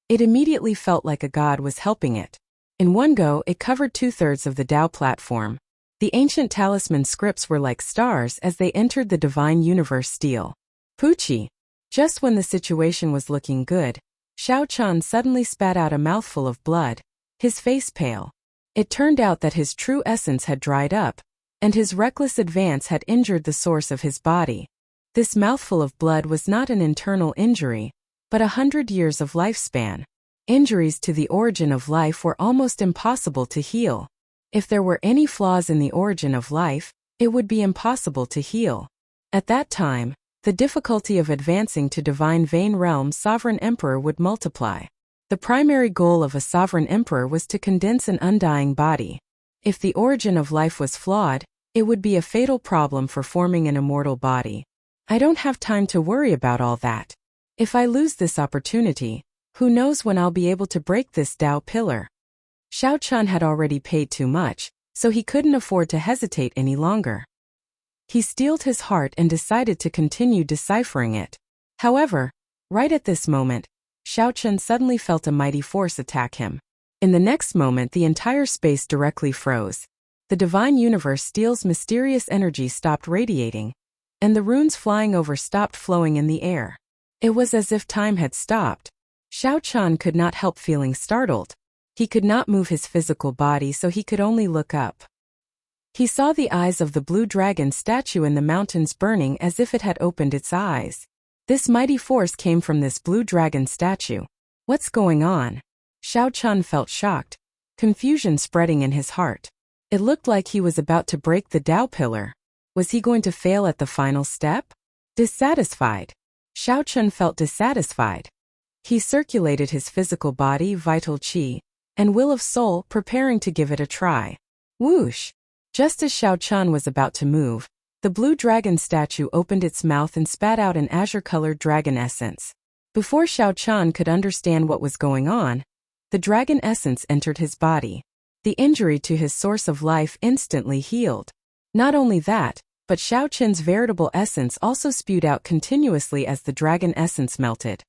A: it immediately felt like a god was helping it. In one go, it covered 2/3 of the Dao platform. The ancient talisman scripts were like stars as they entered the divine universe steel. Poochie. Just when the situation was looking good, Xiao Chan suddenly spat out a mouthful of blood, his face pale. It turned out that his true essence had dried up, and his reckless advance had injured the source of his body. This mouthful of blood was not an internal injury, but 100 years of lifespan. Injuries to the origin of life were almost impossible to heal. If there were any flaws in the origin of life, it would be impossible to heal. At that time, the difficulty of advancing to divine vein realm sovereign emperor would multiply. The primary goal of a sovereign emperor was to condense an undying body. If the origin of life was flawed, it would be a fatal problem for forming an immortal body. I don't have time to worry about all that. If I lose this opportunity, who knows when I'll be able to break this Tao pillar. Xiao Chan had already paid too much, so he couldn't afford to hesitate any longer. He steeled his heart and decided to continue deciphering it. However, right at this moment, Xiao Chan suddenly felt a mighty force attack him. In the next moment, the entire space directly froze. The divine universe steel's mysterious energy stopped radiating, and the runes flying over stopped flowing in the air. It was as if time had stopped. Xiao Chan could not help feeling startled. He could not move his physical body, so he could only look up. He saw the eyes of the blue dragon statue in the mountains burning as if it had opened its eyes. This mighty force came from this blue dragon statue. What's going on? Xiao Chan felt shocked, confusion spreading in his heart. It looked like he was about to break the Tao pillar. Was he going to fail at the final step? Dissatisfied. Xiao Chan felt dissatisfied. He circulated his physical body, vital qi, and will of soul, preparing to give it a try. Whoosh! Just as Xiao Chan was about to move, the blue dragon statue opened its mouth and spat out an azure-colored dragon essence. Before Xiao Chan could understand what was going on, the dragon essence entered his body. The injury to his source of life instantly healed. Not only that, but Xiao Chen's veritable essence also spewed out continuously as the dragon essence melted,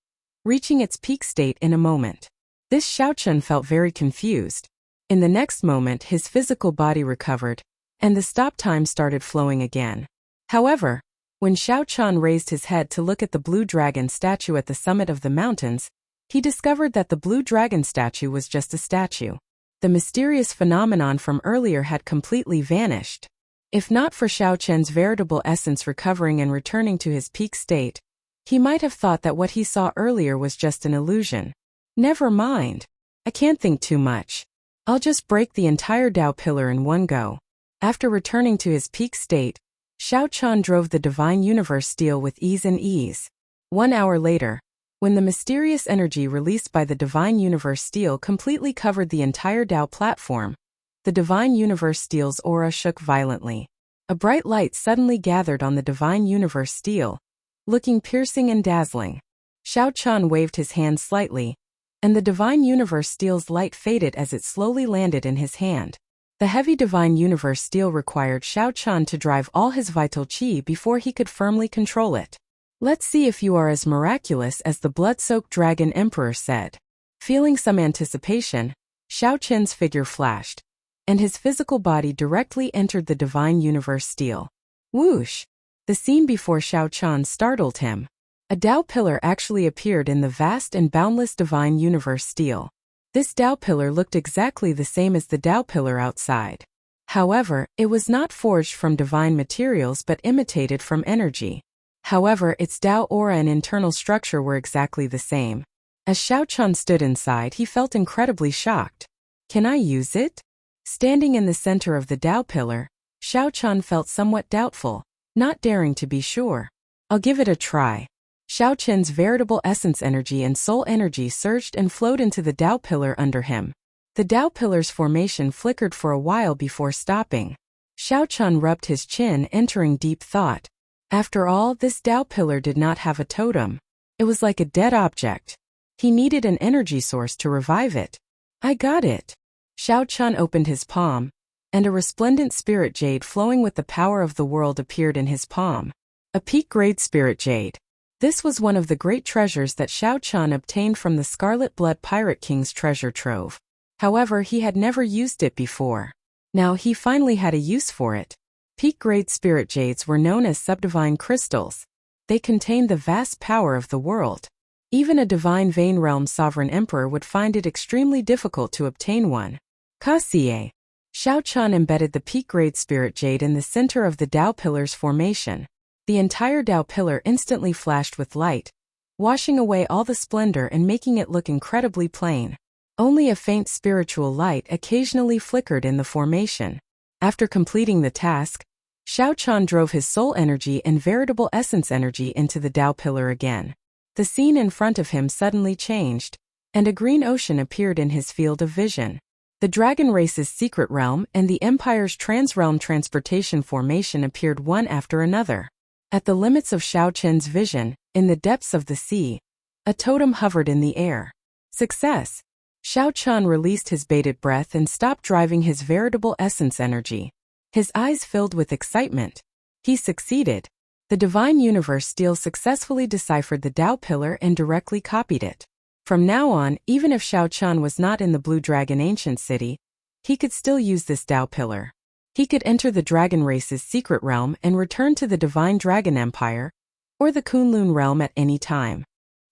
A: reaching its peak state in a moment. This Xiao Chen felt very confused. In the next moment, his physical body recovered, and the stop time started flowing again. However, when Xiao Chan raised his head to look at the blue dragon statue at the summit of the mountains, he discovered that the blue dragon statue was just a statue. The mysterious phenomenon from earlier had completely vanished. If not for Xiao Chen's veritable essence recovering and returning to his peak state, he might have thought that what he saw earlier was just an illusion. Never mind. I can't think too much. I'll just break the entire Tao pillar in one go. After returning to his peak state, Xiao Chan drove the divine universe steel with ease and ease. 1 hour later, when the mysterious energy released by the divine universe steel completely covered the entire Tao platform, the divine universe steel's aura shook violently. A bright light suddenly gathered on the divine universe steel, looking piercing and dazzling. Xiao Chan waved his hand slightly, and the divine universe steel's light faded as it slowly landed in his hand. The heavy divine universe steel required Xiao Chan to drive all his vital qi before he could firmly control it. Let's see if you are as miraculous as the blood-soaked dragon emperor said. Feeling some anticipation, Xiao Chen's figure flashed, and his physical body directly entered the divine universe steel. Whoosh! The scene before Xiao Chan startled him. A Tao pillar actually appeared in the vast and boundless divine universe steel. This Tao pillar looked exactly the same as the Tao pillar outside. However, it was not forged from divine materials but imitated from energy. However, its Tao aura and internal structure were exactly the same. As Xiao Chan stood inside, he felt incredibly shocked. Can I use it? Standing in the center of the Tao pillar, Xiao Chan felt somewhat doubtful, not daring to be sure. I'll give it a try. Xiao Chen's veritable essence energy and soul energy surged and flowed into the Tao pillar under him. The Tao pillar's formation flickered for a while before stopping. Xiao Chan rubbed his chin, entering deep thought. After all, this Tao pillar did not have a totem. It was like a dead object. He needed an energy source to revive it. I got it. Xiao Chan opened his palm, and a resplendent spirit jade flowing with the power of the world appeared in his palm. A peak-grade spirit jade. This was one of the great treasures that Xiao Chan obtained from the Scarlet Blood Pirate King's treasure trove. However, he had never used it before. Now he finally had a use for it. Peak-grade spirit jades were known as subdivine crystals. They contained the vast power of the world. Even a divine vein realm sovereign emperor would find it extremely difficult to obtain one. Kasie. Shao Chun embedded the peak-grade spirit jade in the center of the Tao Pillar's formation. The entire Tao Pillar instantly flashed with light, washing away all the splendor and making it look incredibly plain. Only a faint spiritual light occasionally flickered in the formation. After completing the task, Shao Chun drove his soul energy and veritable essence energy into the Tao Pillar again. The scene in front of him suddenly changed, and a green ocean appeared in his field of vision. The dragon race's secret realm and the Empire's trans-realm transportation formation appeared one after another. At the limits of Shao Chun's vision, in the depths of the sea, a totem hovered in the air. Success! Shao Chun released his bated breath and stopped driving his veritable essence energy. His eyes filled with excitement. He succeeded. The divine universe steel successfully deciphered the Tao Pillar and directly copied it. From now on, even if Shao Chun was not in the Blue Dragon Ancient City, he could still use this Tao Pillar. He could enter the dragon race's secret realm and return to the Divine Dragon Empire, or the Kunlun realm at any time.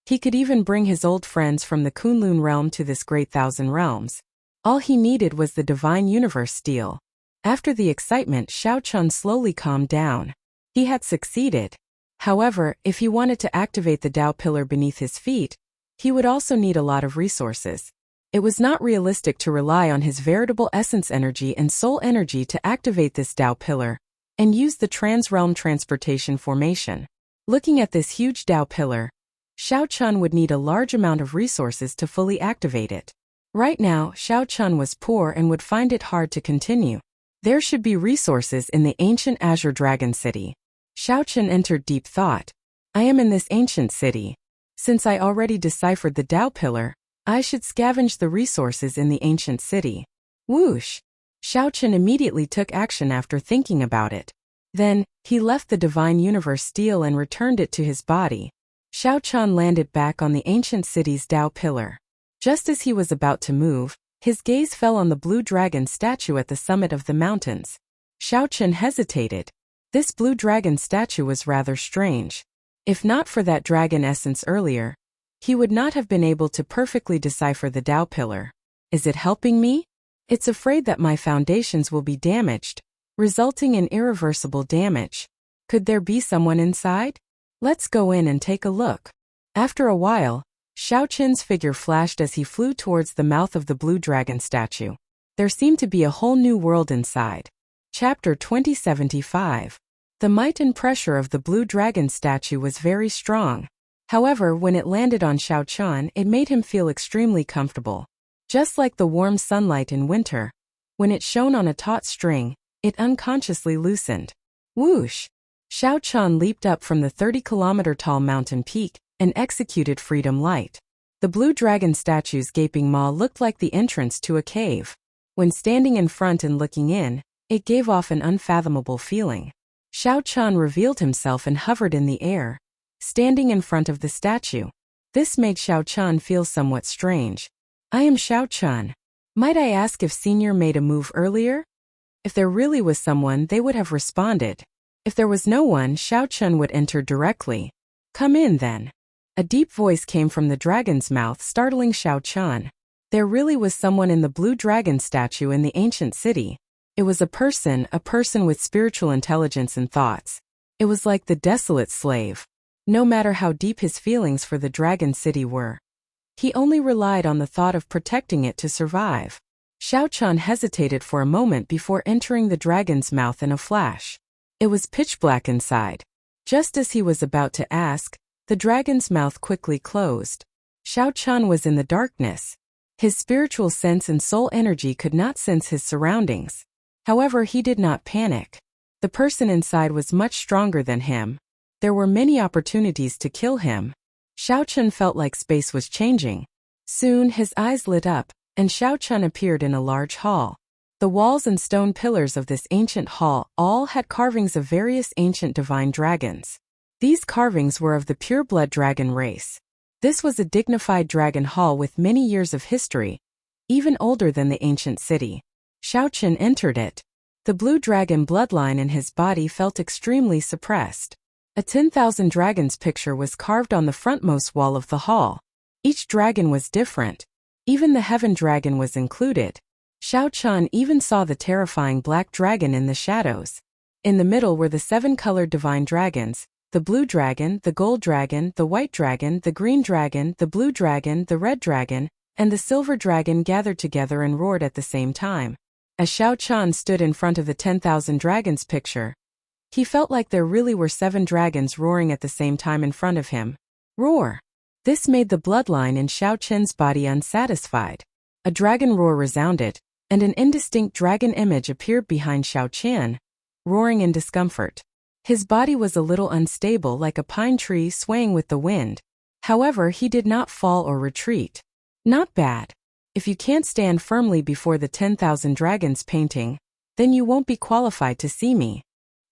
A: He could even bring his old friends from the Kunlun realm to this great thousand realms. All he needed was the divine universe steel. After the excitement, Shao Chun slowly calmed down. He had succeeded. However, if he wanted to activate the Tao Pillar beneath his feet, he would also need a lot of resources. It was not realistic to rely on his veritable essence energy and soul energy to activate this Tao Pillar and use the trans-realm transportation formation. Looking at this huge Tao Pillar, Shao Chun would need a large amount of resources to fully activate it. Right now, Shao Chun was poor and would find it hard to continue. There should be resources in the ancient Azure Dragon City. Shao Chun entered deep thought. I am in this ancient city. Since I already deciphered the Tao Pillar, I should scavenge the resources in the ancient city. Whoosh! Shao Chun immediately took action after thinking about it. Then, he left the divine universe steel and returned it to his body. Shao Chun landed back on the ancient city's Tao Pillar. Just as he was about to move, his gaze fell on the blue dragon statue at the summit of the mountains. Shao Chun hesitated. This blue dragon statue was rather strange. If not for that dragon essence earlier, he would not have been able to perfectly decipher the Tao Pillar. Is it helping me? It's afraid that my foundations will be damaged, resulting in irreversible damage. Could there be someone inside? Let's go in and take a look. After a while, Shao Chun's figure flashed as he flew towards the mouth of the blue dragon statue. There seemed to be a whole new world inside. Chapter 2075. The might and pressure of the blue dragon statue was very strong. However, when it landed on Shao Chun, it made him feel extremely comfortable. Just like the warm sunlight in winter, when it shone on a taut string, it unconsciously loosened. Whoosh! Shao Chun leaped up from the 30-kilometer-tall mountain peak and executed Freedom Light. The blue dragon statue's gaping maw looked like the entrance to a cave. When standing in front and looking in, it gave off an unfathomable feeling. Shao Chun revealed himself and hovered in the air, standing in front of the statue. This made Shao Chun feel somewhat strange. I am Shao Chun. Might I ask if Senior made a move earlier? If there really was someone, they would have responded. If there was no one, Shao Chun would enter directly. Come in then. A deep voice came from the dragon's mouth, startling Shao Chun. There really was someone in the blue dragon statue in the ancient city. It was a person with spiritual intelligence and thoughts. It was like the desolate slave. No matter how deep his feelings for the dragon city were, he only relied on the thought of protecting it to survive. Shao Chun hesitated for a moment before entering the dragon's mouth in a flash. It was pitch black inside. Just as he was about to ask, the dragon's mouth quickly closed. Shao Chun was in the darkness. His spiritual sense and soul energy could not sense his surroundings. However, he did not panic. The person inside was much stronger than him. There were many opportunities to kill him. Shao Chun felt like space was changing. Soon, his eyes lit up, and Shao Chun appeared in a large hall. The walls and stone pillars of this ancient hall all had carvings of various ancient divine dragons. These carvings were of the pure-blood dragon race. This was a dignified dragon hall with many years of history, even older than the ancient city. Xiaochen entered it. The blue dragon bloodline in his body felt extremely suppressed. A 10,000 dragons picture was carved on the frontmost wall of the hall. Each dragon was different. Even the heaven dragon was included. Xiaochen even saw the terrifying black dragon in the shadows. In the middle were the 7-colored divine dragons, the blue dragon, the gold dragon, the white dragon, the green dragon, the blue dragon, the red dragon, and the silver dragon gathered together and roared at the same time. As Xiaochen stood in front of the 10,000 dragons picture, he felt like there really were 7 dragons roaring at the same time in front of him. Roar! This made the bloodline in Xiaochen's body unsatisfied. A dragon roar resounded, and an indistinct dragon image appeared behind Xiaochen, roaring in discomfort. His body was a little unstable like a pine tree swaying with the wind. However, he did not fall or retreat. Not bad. If you can't stand firmly before the 10,000 dragons painting, then you won't be qualified to see me.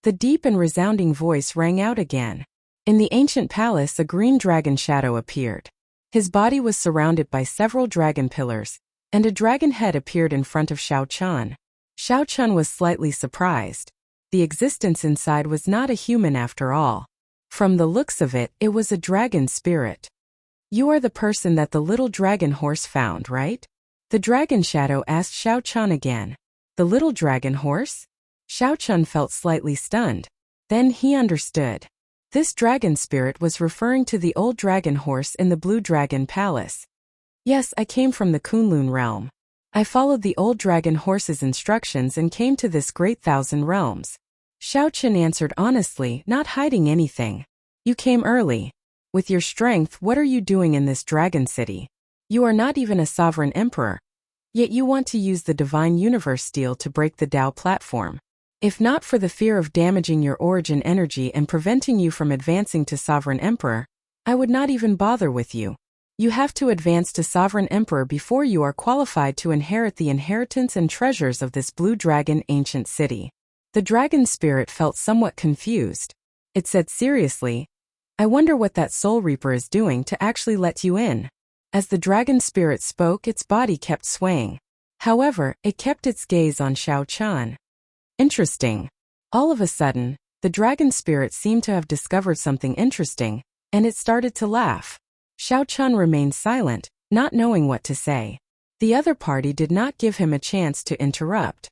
A: The deep and resounding voice rang out again. In the ancient palace, a green dragon shadow appeared. His body was surrounded by several dragon pillars, and a dragon head appeared in front of Xiaochen. Xiaochen was slightly surprised. The existence inside was not a human after all. From the looks of it, it was a dragon spirit. You are the person that the little dragon horse found, right? The dragon shadow asked Xiaochen again. The little dragon horse? Xiaochen felt slightly stunned. Then he understood. This dragon spirit was referring to the old dragon horse in the Blue Dragon Palace. Yes, I came from the Kunlun realm. I followed the old dragon horse's instructions and came to this great 1,000 realms. Xiaochen answered honestly, not hiding anything. You came early. With your strength, what are you doing in this dragon city? You are not even a sovereign emperor. Yet you want to use the divine universe steel to break the Tao platform. If not for the fear of damaging your origin energy and preventing you from advancing to sovereign emperor, I would not even bother with you. You have to advance to sovereign emperor before you are qualified to inherit the inheritance and treasures of this blue dragon ancient city. The dragon spirit felt somewhat confused. It said seriously, I wonder what that soul reaper is doing to actually let you in. As the dragon spirit spoke, its body kept swaying. However, it kept its gaze on Xiaochen. Interesting. All of a sudden, the dragon spirit seemed to have discovered something interesting, and it started to laugh. Xiaochen remained silent, not knowing what to say. The other party did not give him a chance to interrupt.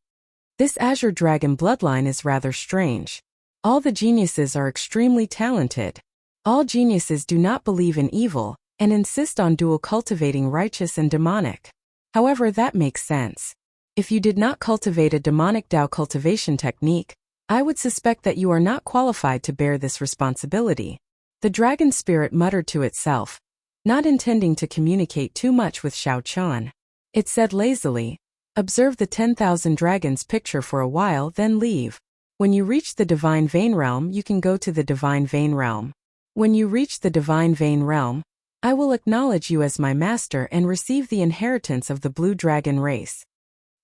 A: This azure dragon bloodline is rather strange. All the geniuses are extremely talented. All geniuses do not believe in evil, and insist on dual cultivating righteous and demonic. However, that makes sense. If you did not cultivate a demonic Tao cultivation technique, I would suspect that you are not qualified to bear this responsibility. The dragon spirit muttered to itself, not intending to communicate too much with Xiaochen. It said lazily, observe the 10,000 dragons picture for a while, then leave. When you reach the divine vein realm, you can go to the divine vein realm. When you reach the divine vein realm, I will acknowledge you as my master and receive the inheritance of the blue dragon race.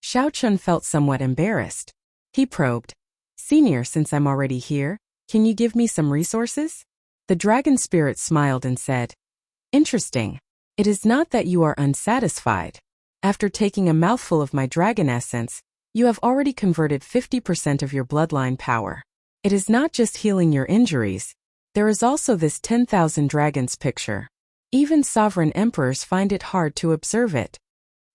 A: Xiaochen felt somewhat embarrassed. He probed, Senior, since I'm already here, can you give me some resources? The dragon spirit smiled and said, Interesting. It is not that you are unsatisfied. After taking a mouthful of my dragon essence, you have already converted 50% of your bloodline power. It is not just healing your injuries. There is also this 10,000 dragons picture. Even sovereign emperors find it hard to observe it.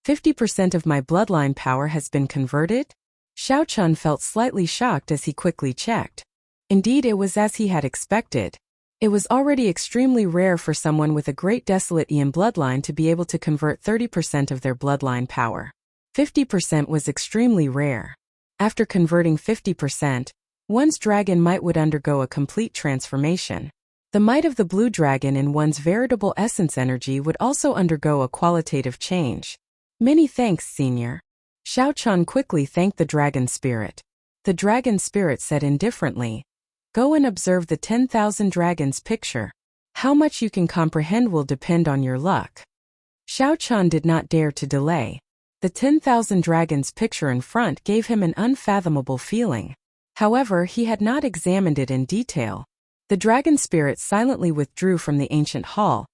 A: 50% of my bloodline power has been converted? Xiaochen felt slightly shocked as he quickly checked. Indeed, it was as he had expected. It was already extremely rare for someone with a great desolate Ian bloodline to be able to convert 30% of their bloodline power. 50% was extremely rare. After converting 50%, one's dragon might would undergo a complete transformation. The might of the blue dragon in one's veritable essence energy would also undergo a qualitative change. Many thanks, Senior. Xiaochen quickly thanked the dragon spirit. The dragon spirit said indifferently, Go and observe the 10,000 dragons picture. How much you can comprehend will depend on your luck. Xiaochen did not dare to delay. The 10,000 dragons picture in front gave him an unfathomable feeling. However, he had not examined it in detail. The dragon spirit silently withdrew from the ancient hall,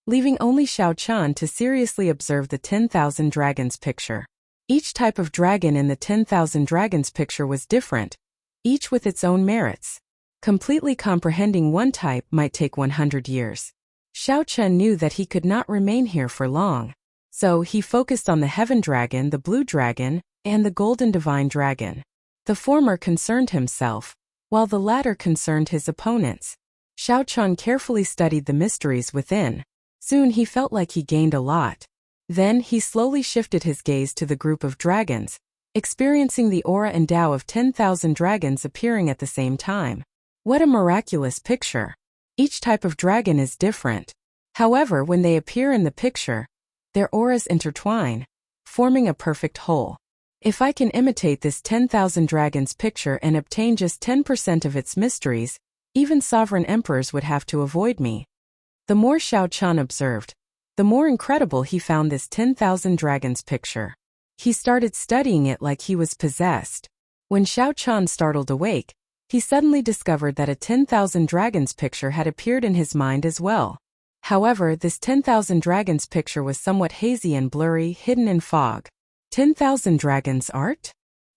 A: leaving only Xiaochen to seriously observe the 10,000 dragons picture. Each type of dragon in the 10,000 dragons picture was different, each with its own merits. Completely comprehending one type might take 100 years. Xiao Chen knew that he could not remain here for long. So he focused on the heaven dragon, the blue dragon, and the golden divine dragon. The former concerned himself, while the latter concerned his opponents. Xiao Chen carefully studied the mysteries within. Soon he felt like he gained a lot. Then he slowly shifted his gaze to the group of dragons, experiencing the aura and Tao of 10,000 dragons appearing at the same time. What a miraculous picture! Each type of dragon is different. However, when they appear in the picture, their auras intertwine, forming a perfect whole. If I can imitate this 10,000 dragons picture and obtain just 10% of its mysteries, even sovereign emperors would have to avoid me. The more Xiao Chen observed, the more incredible he found this 10,000 dragons picture. He started studying it like he was possessed. When Xiao Chen startled awake, he suddenly discovered that a 10,000 dragons picture had appeared in his mind as well. However, this 10,000 dragons picture was somewhat hazy and blurry, hidden in fog. 10,000 dragons art?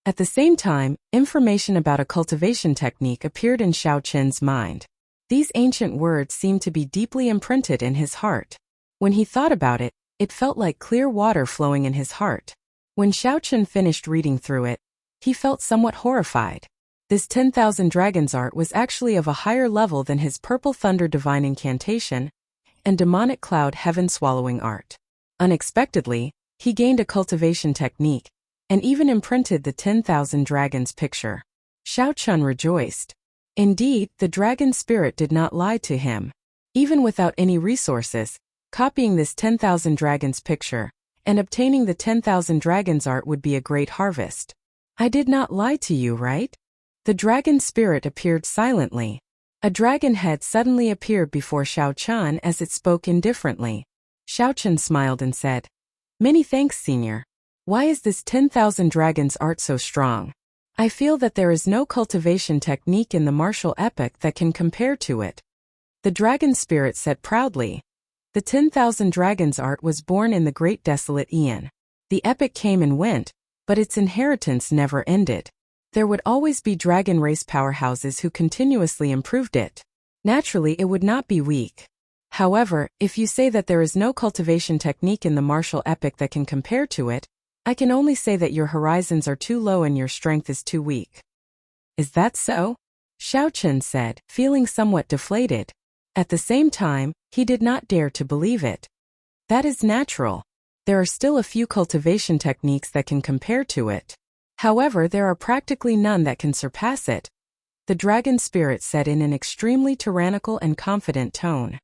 A: At the same time, information about a cultivation technique appeared in Xiao Chen's mind. These ancient words seemed to be deeply imprinted in his heart. When he thought about it, it felt like clear water flowing in his heart. When Xiao Chen finished reading through it, he felt somewhat horrified. This 10,000 dragons art was actually of a higher level than his purple thunder divine incantation and demonic cloud heaven swallowing art. Unexpectedly, he gained a cultivation technique and even imprinted the 10,000 dragons picture. Xiao Chen rejoiced. Indeed, the dragon spirit did not lie to him. Even without any resources, copying this 10,000 dragons picture and obtaining the 10,000 dragons art would be a great harvest. I did not lie to you, right? The dragon spirit appeared silently. A dragon head suddenly appeared before Xiao Chen as it spoke indifferently. Xiao Chen smiled and said, "Many thanks, senior. Why is this 10,000 dragons art so strong? I feel that there is no cultivation technique in the martial epic that can compare to it." The dragon spirit said proudly. The 10,000 dragons art was born in the great desolate Aeon. The epic came and went, but its inheritance never ended. There would always be dragon race powerhouses who continuously improved it. Naturally, it would not be weak. However, if you say that there is no cultivation technique in the martial epic that can compare to it, I can only say that your horizons are too low and your strength is too weak. Is that so? Xiao Chen said, feeling somewhat deflated. At the same time, he did not dare to believe it. That is natural. There are still a few cultivation techniques that can compare to it. However, there are practically none that can surpass it. The dragon spirit said in an extremely tyrannical and confident tone.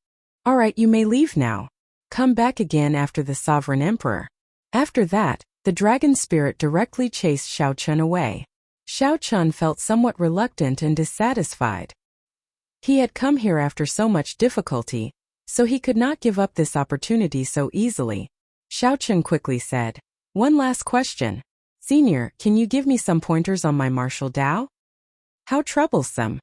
A: All right, you may leave now. Come back again after the sovereign emperor. After that, the dragon spirit directly chased Xiao Chen away. Xiao Chen felt somewhat reluctant and dissatisfied. He had come here after so much difficulty, so he could not give up this opportunity so easily. Xiao Chen quickly said, "One last question. Senior, can you give me some pointers on my martial Tao?" How troublesome.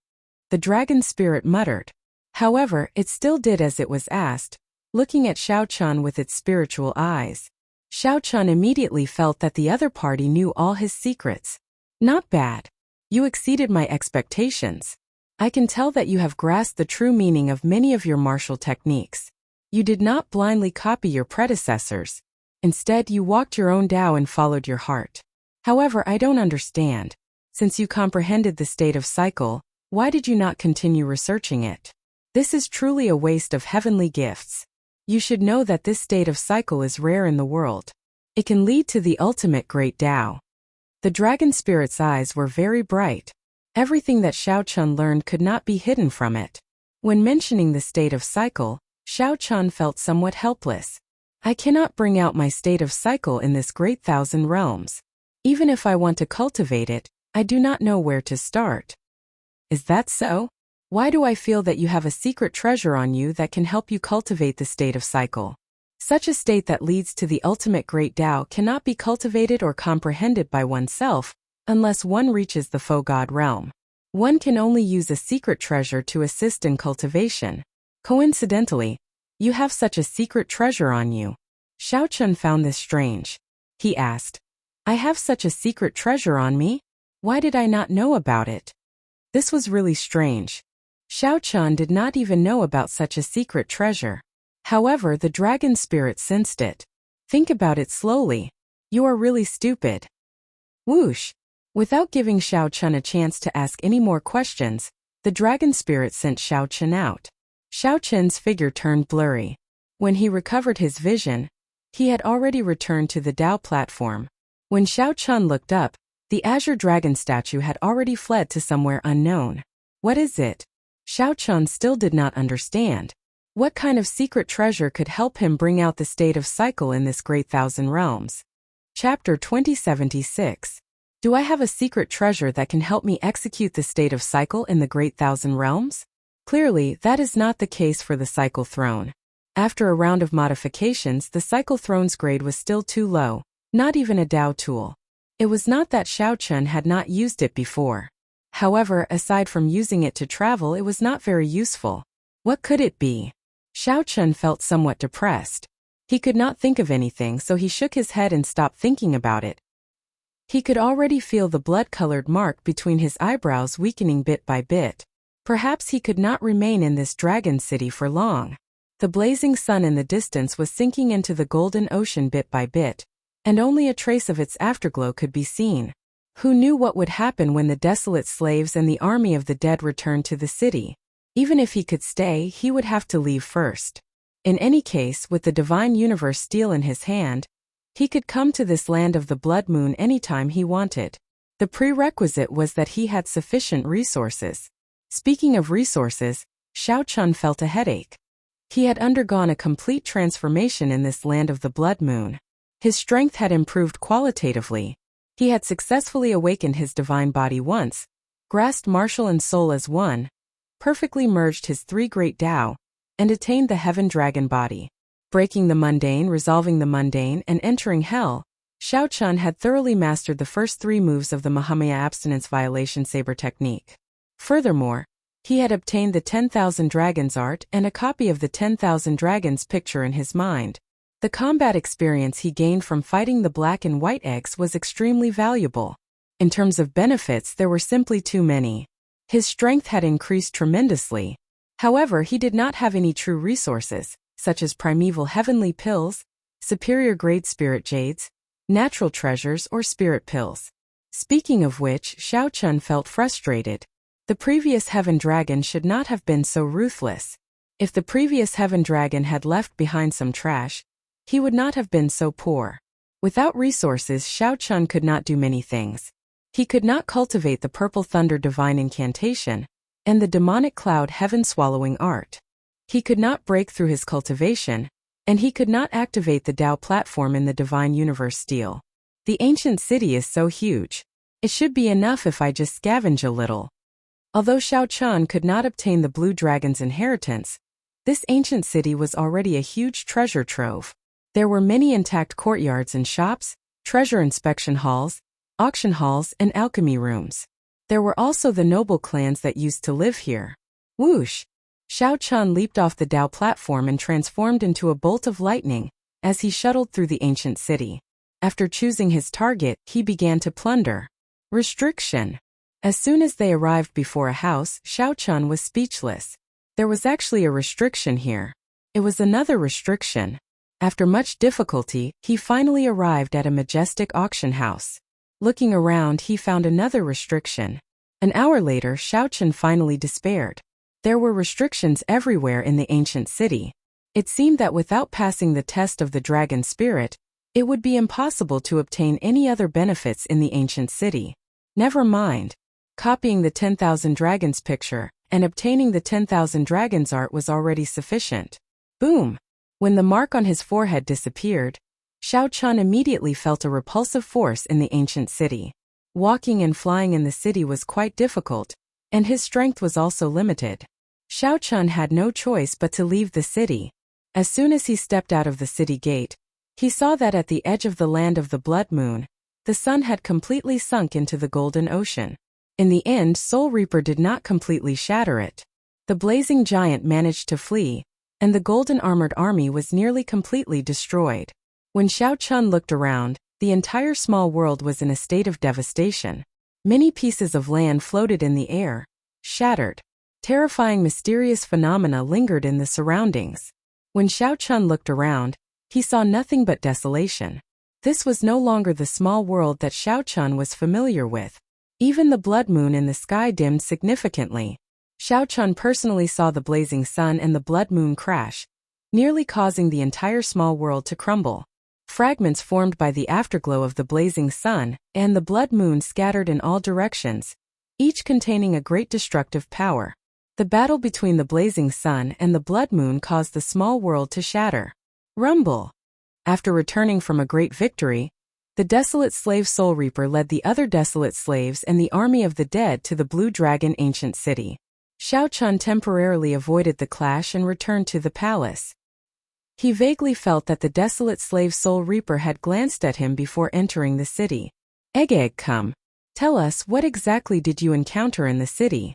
A: The dragon spirit muttered. However, it still did as it was asked, looking at Xiao Chen with its spiritual eyes. Xiao Chen immediately felt that the other party knew all his secrets. Not bad. You exceeded my expectations. I can tell that you have grasped the true meaning of many of your martial techniques. You did not blindly copy your predecessors. Instead, you walked your own Tao and followed your heart. However, I don't understand. Since you comprehended the state of cycle, why did you not continue researching it? This is truly a waste of heavenly gifts. You should know that this state of cycle is rare in the world. It can lead to the ultimate great Tao. The dragon spirit's eyes were very bright. Everything that Xiao Chen learned could not be hidden from it. When mentioning the state of cycle, Xiao Chen felt somewhat helpless. I cannot bring out my state of cycle in this great thousand realms. Even if I want to cultivate it, I do not know where to start. Is that so? Why do I feel that you have a secret treasure on you that can help you cultivate the state of cycle? Such a state that leads to the ultimate great Tao cannot be cultivated or comprehended by oneself unless one reaches the faux god realm. One can only use a secret treasure to assist in cultivation. Coincidentally, you have such a secret treasure on you. Xiao Chen found this strange. He asked, I have such a secret treasure on me? Why did I not know about it? This was really strange. Xiao Chun did not even know about such a secret treasure. However, the dragon spirit sensed it. Think about it slowly. You are really stupid. Whoosh! Without giving Xiao Chun a chance to ask any more questions, the dragon spirit sent Xiao Chun out. Xiao Chun's figure turned blurry. When he recovered his vision, he had already returned to the Dao platform. When Xiao Chun looked up, the azure dragon statue had already fled to somewhere unknown. What is it? Xiao Chun still did not understand. What kind of secret treasure could help him bring out the state of cycle in this great thousand realms? Chapter 2076. Do I have a secret treasure that can help me execute the state of cycle in the great thousand realms? Clearly, that is not the case for the cycle throne. After a round of modifications, the cycle throne's grade was still too low, not even a Dao tool. It was not that Xiao Chun had not used it before. However, aside from using it to travel, it was not very useful. What could it be? Xiao Chun felt somewhat depressed. He could not think of anything, so he shook his head and stopped thinking about it. He could already feel the blood-colored mark between his eyebrows weakening bit by bit. Perhaps he could not remain in this dragon city for long. The blazing sun in the distance was sinking into the golden ocean bit by bit, and only a trace of its afterglow could be seen. Who knew what would happen when the desolate slaves and the army of the dead returned to the city? Even if he could stay, he would have to leave first. In any case, with the divine universe steel in his hand, he could come to this land of the blood moon anytime he wanted. The prerequisite was that he had sufficient resources. Speaking of resources, Xiao Chun felt a headache. He had undergone a complete transformation in this land of the blood moon. His strength had improved qualitatively. He had successfully awakened his divine body once, grasped martial and soul as one, perfectly merged his three great Dao, and attained the heaven dragon body. Breaking the mundane, resolving the mundane, and entering hell, Xiao Chun had thoroughly mastered the first three moves of the Mahamaya abstinence violation saber technique. Furthermore, he had obtained the 10,000 Dragons art and a copy of the 10,000 Dragons picture in his mind. The combat experience he gained from fighting the black and white eggs was extremely valuable. In terms of benefits, there were simply too many. His strength had increased tremendously. However, he did not have any true resources, such as primeval heavenly pills, superior grade spirit jades, natural treasures, or spirit pills. Speaking of which, Xiao Chun felt frustrated. The previous heaven dragon should not have been so ruthless. If the previous heaven dragon had left behind some trash, he would not have been so poor. Without resources, Xiao Chun could not do many things. He could not cultivate the purple thunder divine incantation and the demonic cloud heaven swallowing art. He could not break through his cultivation, and he could not activate the Dao platform in the divine universe steel. The ancient city is so huge. It should be enough if I just scavenge a little. Although Xiao Chun could not obtain the blue dragon's inheritance, this ancient city was already a huge treasure trove. There were many intact courtyards and shops, treasure inspection halls, auction halls, and alchemy rooms. There were also the noble clans that used to live here. Whoosh! Xiao Chun leaped off the Dao platform and transformed into a bolt of lightning as he shuttled through the ancient city. After choosing his target, he began to plunder. Restriction. As soon as they arrived before a house, Xiao Chun was speechless. There was actually a restriction here. It was another restriction. After much difficulty, he finally arrived at a majestic auction house. Looking around, he found another restriction. An hour later, Xiao Chun finally despaired. There were restrictions everywhere in the ancient city. It seemed that without passing the test of the dragon spirit, it would be impossible to obtain any other benefits in the ancient city. Never mind. Copying the 10,000 dragons picture and obtaining the 10,000 dragons art was already sufficient. Boom! When the mark on his forehead disappeared, Xiao Chun immediately felt a repulsive force in the ancient city. Walking and flying in the city was quite difficult, and his strength was also limited. Xiao Chun had no choice but to leave the city. As soon as he stepped out of the city gate, he saw that at the edge of the land of the blood moon, the sun had completely sunk into the golden ocean. In the end, Soul Reaper did not completely shatter it. The blazing giant managed to flee, and the golden armored army was nearly completely destroyed. When Xiao Chun looked around, the entire small world was in a state of devastation. Many pieces of land floated in the air, shattered. Terrifying mysterious phenomena lingered in the surroundings. When Xiao Chun looked around, he saw nothing but desolation. This was no longer the small world that Xiao Chun was familiar with. Even the blood moon in the sky dimmed significantly. Xiao Chun personally saw the blazing sun and the blood moon crash, nearly causing the entire small world to crumble. Fragments formed by the afterglow of the blazing sun and the blood moon scattered in all directions, each containing a great destructive power. The battle between the blazing sun and the blood moon caused the small world to shatter. Rumble. After returning from a great victory, the desolate slave Soul Reaper led the other desolate slaves and the army of the dead to the Blue Dragon ancient city. Xiao Chun temporarily avoided the clash and returned to the palace. He vaguely felt that the desolate slave Soul Reaper had glanced at him before entering the city. Egg, come. Tell us, what exactly did you encounter in the city?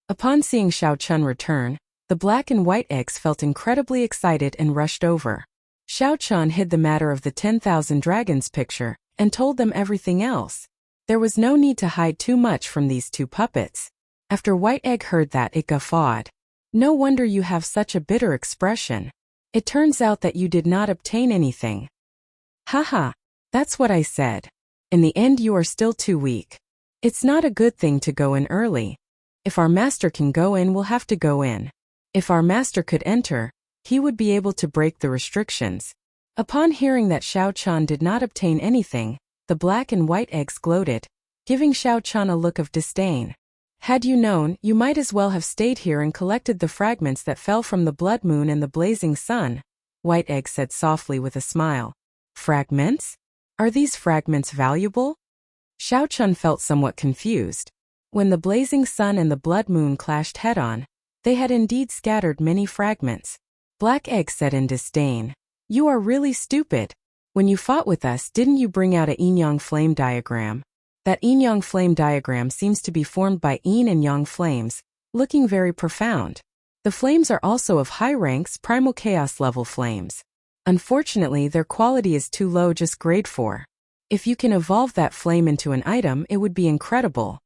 A: Upon seeing Xiao Chun return, the black and white eggs felt incredibly excited and rushed over. Xiao Chun hid the matter of the 10,000 dragons picture and told them everything else. There was no need to hide too much from these two puppets. After White Egg heard that, it guffawed. No wonder you have such a bitter expression. It turns out that you did not obtain anything. Haha, that's what I said. In the end you are still too weak. It's not a good thing to go in early. If our master can go in, we'll have to go in. If our master could enter, he would be able to break the restrictions. Upon hearing that Xiao Chun did not obtain anything, the black and white eggs gloated, giving Xiao Chun a look of disdain. Had you known, you might as well have stayed here and collected the fragments that fell from the blood moon and the blazing sun, White Egg said softly with a smile. Fragments? Are these fragments valuable? Xiao Chun felt somewhat confused. When the blazing sun and the blood moon clashed head-on, they had indeed scattered many fragments. Black Egg said in disdain, "You are really stupid. When you fought with us, didn't you bring out a yin-yang flame diagram? That yin-yang flame diagram seems to be formed by yin and yang flames, looking very profound. The flames are also of high ranks, primal chaos level flames. Unfortunately, their quality is too low, just grade 4. If you can evolve that flame into an item, it would be incredible."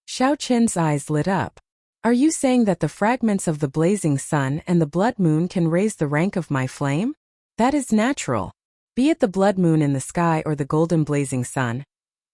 A: Xiao Chen's eyes lit up. Are you saying that the fragments of the blazing sun and the blood moon can raise the rank of my flame? That is natural. Be it the blood moon in the sky or the golden blazing sun,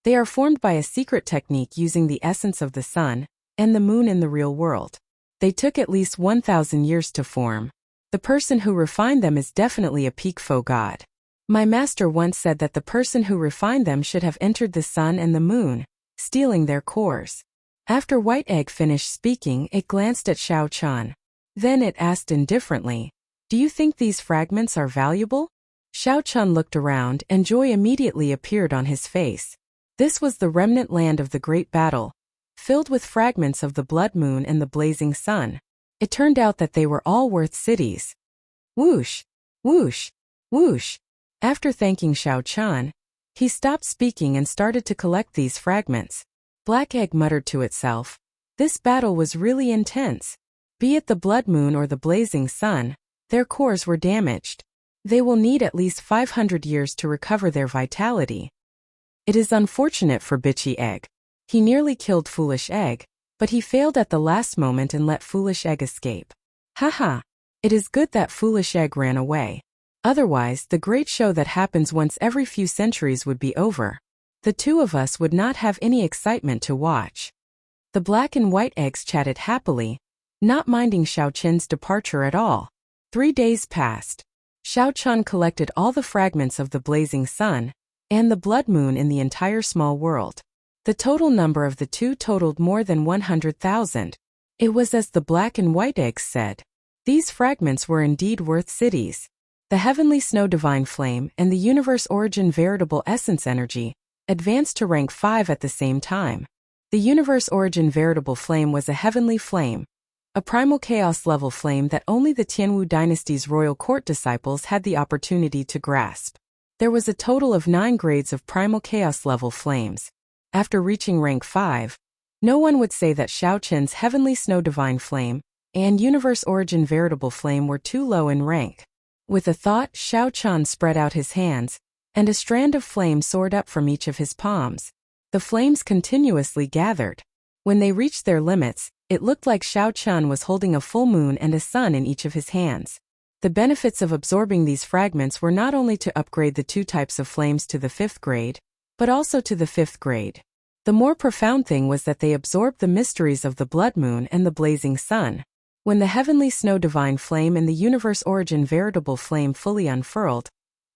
A: they are formed by a secret technique using the essence of the sun and the moon in the real world. They took at least 1,000 years to form. The person who refined them is definitely a peak faux god. My master once said that the person who refined them should have entered the sun and the moon, stealing their cores. After White Egg finished speaking, it glanced at Xiao Chun. Then it asked indifferently, "Do you think these fragments are valuable?" Xiao Chun looked around and joy immediately appeared on his face. This was the remnant land of the great battle, filled with fragments of the blood moon and the blazing sun. It turned out that they were all worth cities. Whoosh, whoosh, whoosh. After thanking Xiao Chun, he stopped speaking and started to collect these fragments. Black Egg muttered to itself, "This battle was really intense. Be it the blood moon or the blazing sun, their cores were damaged. They will need at least 500 years to recover their vitality. It is unfortunate for Bitchy Egg. He nearly killed Foolish Egg, but he failed at the last moment and let Foolish Egg escape. Haha, it is good that Foolish Egg ran away. Otherwise, the great show that happens once every few centuries would be over. The two of us would not have any excitement to watch." The black and white eggs chatted happily, not minding Xiao Chen's departure at all. 3 days passed. Xiao Chun collected all the fragments of the blazing sun and the blood moon in the entire small world. The total number of the two totaled more than 100,000. It was as the black and white eggs said. These fragments were indeed worth cities. The heavenly snow divine flame and the universe origin veritable essence energy advanced to rank 5 at the same time. The universe origin veritable flame was a heavenly flame, a primal chaos level flame that only the Tianwu dynasty's royal court disciples had the opportunity to grasp. There was a total of 9 grades of primal chaos level flames. After reaching rank 5, no one would say that Xiao Chen's heavenly snow divine flame and universe origin veritable flame were too low in rank. With a thought, Xiao Chun spread out his hands, and a strand of flame soared up from each of his palms. The flames continuously gathered. When they reached their limits, it looked like Xiao Chun was holding a full moon and a sun in each of his hands. The benefits of absorbing these fragments were not only to upgrade the 2 types of flames to the 5th grade, but also to the 5th grade. The more profound thing was that they absorbed the mysteries of the blood moon and the blazing sun. When the heavenly snow divine flame and the universe origin veritable flame fully unfurled,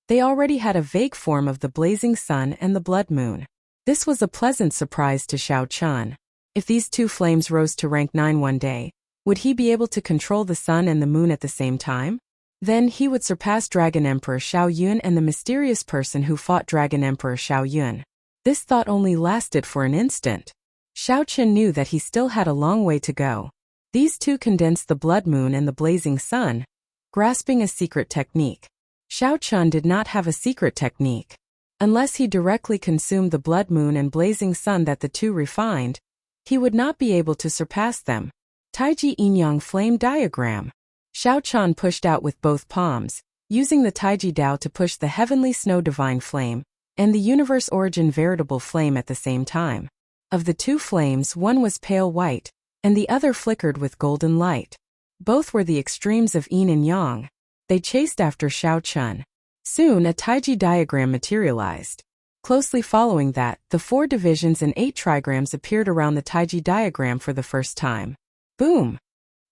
A: they already had a vague form of the blazing sun and the blood moon. This was a pleasant surprise to Xiao Chun. If these 2 flames rose to rank 9 one day, would he be able to control the sun and the moon at the same time? Then he would surpass Dragon Emperor Xiao Yun and the mysterious person who fought Dragon Emperor Xiao Yun. This thought only lasted for an instant. Xiao Chun knew that he still had a long way to go. These 2 condensed the blood moon and the blazing sun, grasping a secret technique. Xiao Chun did not have a secret technique. Unless he directly consumed the blood moon and blazing sun that the 2 refined, he would not be able to surpass them. Taiji Yin-Yang Flame Diagram. Xiao Chun pushed out with both palms, using the Taiji Dao to push the heavenly snow divine flame and the universe origin veritable flame at the same time. Of the 2 flames, one was pale white, and the other flickered with golden light. Both were the extremes of yin and yang. They chased after Xiao Chun. Soon a Taiji diagram materialized. Closely following that, the 4 divisions and 8 trigrams appeared around the Taiji diagram for the first time. Boom!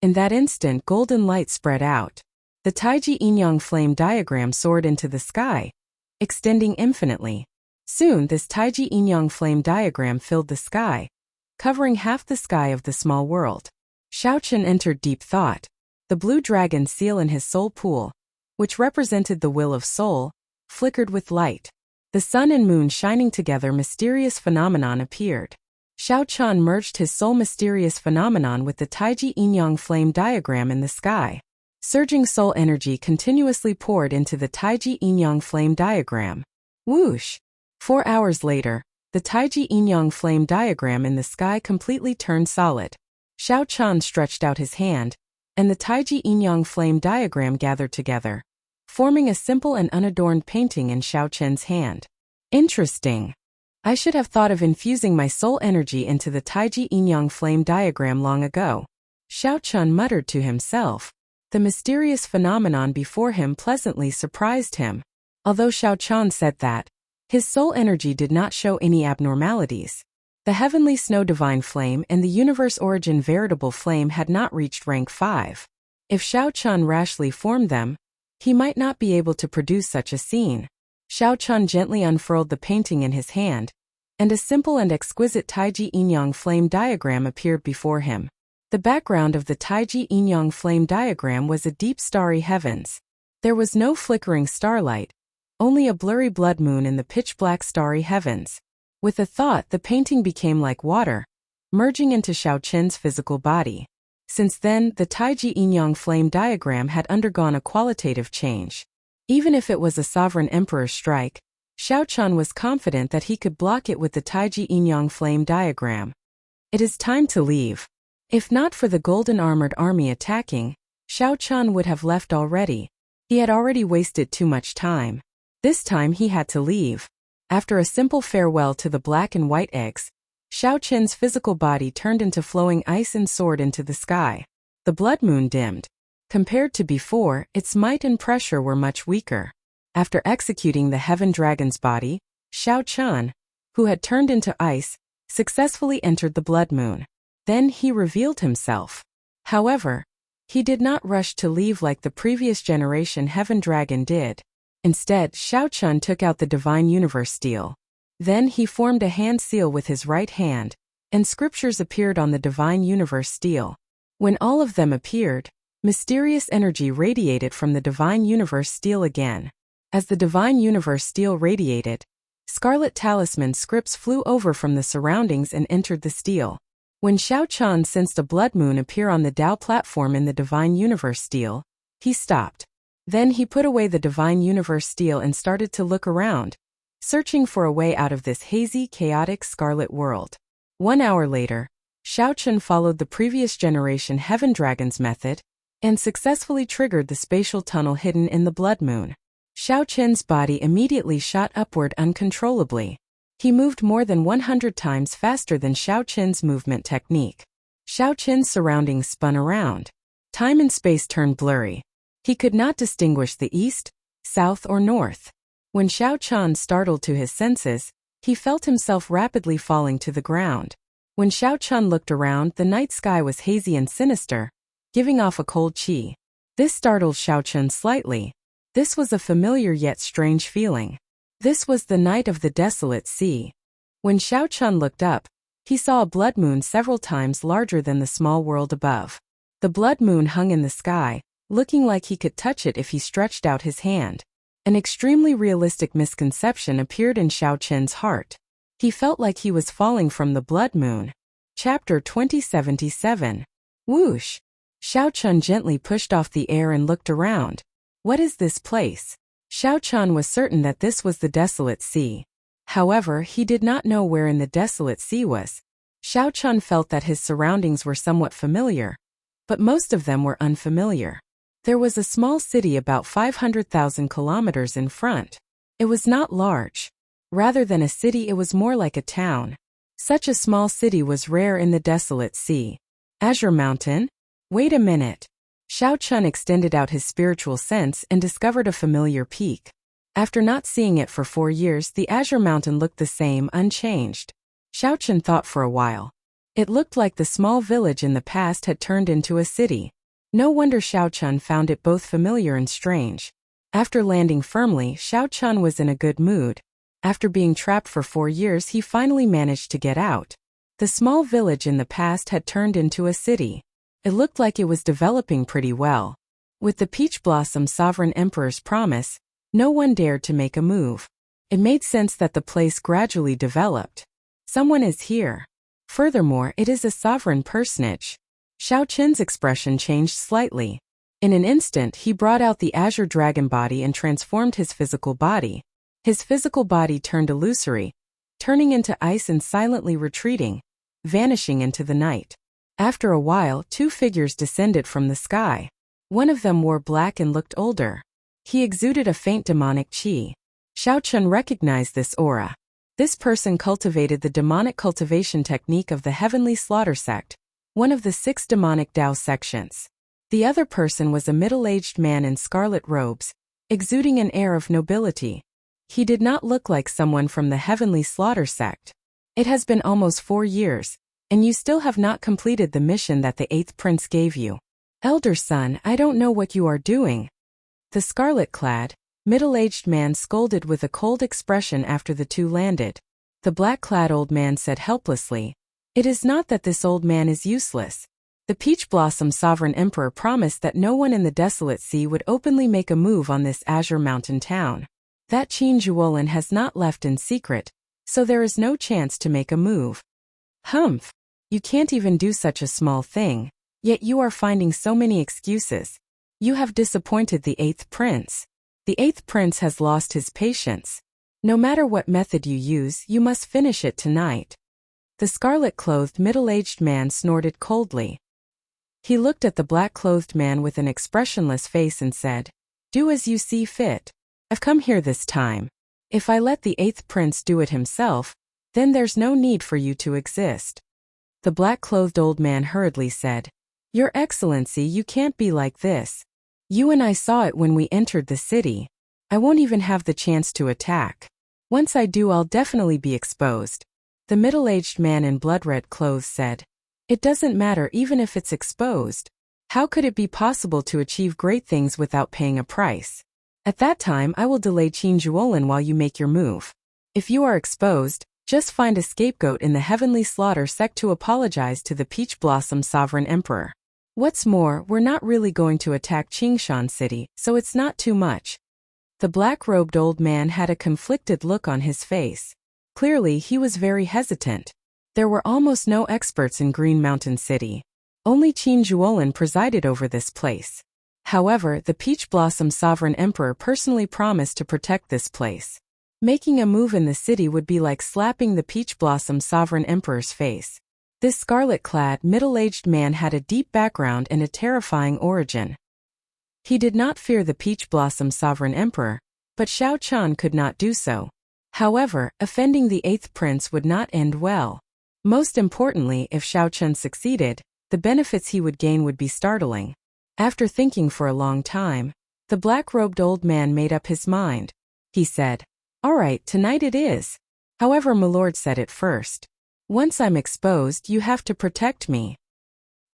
A: In that instant, golden light spread out. The Taiji Yin-Yang flame diagram soared into the sky, extending infinitely. Soon this Taiji Yin-Yang flame diagram filled the sky, covering half the sky of the small world. Xiao Chun entered deep thought. The blue dragon seal in his soul pool, which represented the will of soul, flickered with light. The sun and moon shining together, mysterious phenomenon appeared. Xiao Chun merged his soul mysterious phenomenon with the Taiji Yin-Yang flame diagram in the sky. Surging soul energy continuously poured into the Taiji Yin-Yang flame diagram. Whoosh! 4 hours later, the Taiji Yin-Yang flame diagram in the sky completely turned solid. Xiao Chun stretched out his hand, and the Taiji Yin-Yang flame diagram gathered together, forming a simple and unadorned painting in Xiao Chun's hand. Interesting. I should have thought of infusing my soul energy into the Taiji Yin-Yang flame diagram long ago. Xiao Chun muttered to himself. The mysterious phenomenon before him pleasantly surprised him. Although Xiao Chun said that, his soul energy did not show any abnormalities. The heavenly snow divine flame and the universe origin veritable flame had not reached rank 5. If Xiao Chun rashly formed them, he might not be able to produce such a scene. Xiao Chun gently unfurled the painting in his hand, and a simple and exquisite Taiji Yin-Yang flame diagram appeared before him. The background of the Taiji Yin-Yang flame diagram was a deep starry heavens. There was no flickering starlight, only a blurry blood moon in the pitch-black starry heavens. With a thought, the painting became like water, merging into Xiao Chun's physical body. Since then, the Taiji Yin-Yang flame diagram had undergone a qualitative change. Even if it was a sovereign emperor's strike, Xiao Chun was confident that he could block it with the Taiji Yin-Yang flame diagram. It is time to leave. If not for the golden armored army attacking, Xiao Chun would have left already. He had already wasted too much time. This time he had to leave. After a simple farewell to the black and white eggs, Xiao Chun's physical body turned into flowing ice and soared into the sky. The blood moon dimmed. Compared to before, its might and pressure were much weaker. After executing the heaven dragon's body, Xiao Chun, who had turned into ice, successfully entered the blood moon. Then he revealed himself. However, he did not rush to leave like the previous generation heaven dragon did. Instead, Xiao Chun took out the divine universe steel. Then he formed a hand seal with his right hand, and scriptures appeared on the divine universe steel. When all of them appeared, mysterious energy radiated from the divine universe steel again. As the divine universe steel radiated, scarlet talisman scripts flew over from the surroundings and entered the steel. When Xiao Chun sensed a blood moon appear on the Dao platform in the divine universe steel, he stopped. Then he put away the divine universe steel and started to look around, searching for a way out of this hazy, chaotic scarlet world. 1 hour later, Xiao Chun followed the previous generation heaven dragon's method, and successfully triggered the spatial tunnel hidden in the blood moon. Xiao Qin's body immediately shot upward uncontrollably. He moved more than 100 times faster than Xiao Qin's movement technique. Xiao Qin's surroundings spun around. Time and space turned blurry. He could not distinguish the east, south or north. When Xiao Qin startled to his senses, he felt himself rapidly falling to the ground. When Xiao Qin looked around, the night sky was hazy and sinister, giving off a cold qi. This startled Xiao Qin slightly. This was a familiar yet strange feeling. This was the night of the desolate sea. When Xiao Qin looked up, he saw a blood moon several times larger than the small world above. The blood moon hung in the sky, looking like he could touch it if he stretched out his hand. An extremely realistic misconception appeared in Xiao Qin's heart. He felt like he was falling from the blood moon. Chapter 2077. Whoosh! Xiao Qin gently pushed off the air and looked around. What is this place? Xiao Qin was certain that this was the desolate sea. However, he did not know where in the desolate sea was. Xiao Qin felt that his surroundings were somewhat familiar, but most of them were unfamiliar. There was a small city about 500,000 kilometers in front. It was not large. Rather than a city, it was more like a town. Such a small city was rare in the desolate sea. Azure Mountain? Wait a minute. Xiao Qin extended out his spiritual sense and discovered a familiar peak. After not seeing it for 4 years, the Azure Mountain looked the same, unchanged. Xiao Qin thought for a while. It looked like the small village in the past had turned into a city. No wonder Xiao Qin found it both familiar and strange. After landing firmly, Xiao Qin was in a good mood. After being trapped for 4 years, he finally managed to get out. The small village in the past had turned into a city. It looked like it was developing pretty well. With the Peach Blossom Sovereign Emperor's promise, no one dared to make a move. It made sense that the place gradually developed. Someone is here. Furthermore, it is a sovereign personage. Xiao Qin's expression changed slightly. In an instant, he brought out the Azure Dragon body and transformed his physical body. His physical body turned illusory, turning into ice and silently retreating, vanishing into the night. After a while, 2 figures descended from the sky. One of them wore black and looked older. He exuded a faint demonic qi. Xiao Qin recognized this aura. This person cultivated the demonic cultivation technique of the Heavenly Slaughter sect, one of the 6 demonic Tao sections. The other person was a middle-aged man in scarlet robes, exuding an air of nobility. He did not look like someone from the Heavenly Slaughter sect. It has been almost 4 years, and you still have not completed the mission that the 8th prince gave you. Elder son, I don't know what you are doing. The scarlet-clad, middle-aged man scolded with a cold expression after the 2 landed. The black-clad old man said helplessly, "It is not that this old man is useless. The Peach Blossom Sovereign Emperor promised that no one in the desolate sea would openly make a move on this Azure Mountain town. That Qin Zhuolin has not left in secret, so there is no chance to make a move." Humph! You can't even do such a small thing, yet you are finding so many excuses. You have disappointed the 8th prince. The 8th prince has lost his patience. No matter what method you use, you must finish it tonight. The scarlet-clothed middle-aged man snorted coldly. He looked at the black-clothed man with an expressionless face and said, "Do as you see fit. I've come here this time. If I let the 8th prince do it himself, then there's no need for you to exist." The black-clothed old man hurriedly said, "Your Excellency, you can't be like this. You and I saw it when we entered the city. I won't even have the chance to attack. Once I do, I'll definitely be exposed." The middle-aged man in blood-red clothes said, "It doesn't matter even if it's exposed. How could it be possible to achieve great things without paying a price? At that time, I will delay Qin Zhuolin while you make your move. If you are exposed, just find a scapegoat in the Heavenly Slaughter sect to apologize to the Peach Blossom Sovereign Emperor. What's more, we're not really going to attack Qingshan City, so it's not too much." The black-robed old man had a conflicted look on his face. Clearly, he was very hesitant. There were almost no experts in Green Mountain City. Only Qin Zhuolin presided over this place. However, the Peach Blossom Sovereign Emperor personally promised to protect this place. Making a move in the city would be like slapping the Peach Blossom Sovereign Emperor's face. This scarlet-clad, middle-aged man had a deep background and a terrifying origin. He did not fear the Peach Blossom Sovereign Emperor, But Xiao Chan could not do so. However, offending the 8th prince would not end well. Most importantly, if Xiao Chan succeeded, the benefits he would gain would be startling. After thinking for a long time, the black-robed old man made up his mind. He said, "All right, tonight it is. However, my lord said it first. Once I'm exposed, you have to protect me.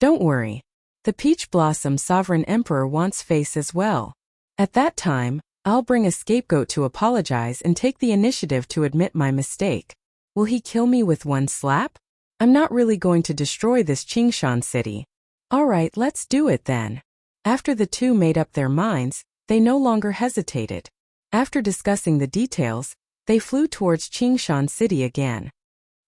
A: Don't worry. The Peach Blossom Sovereign Emperor wants face as well. At that time, I'll bring a scapegoat to apologize and take the initiative to admit my mistake. Will he kill me with one slap? I'm not really going to destroy this Qingshan city. All right, let's do it then." After the two made up their minds, they no longer hesitated. After discussing the details, they flew towards Qingshan city again.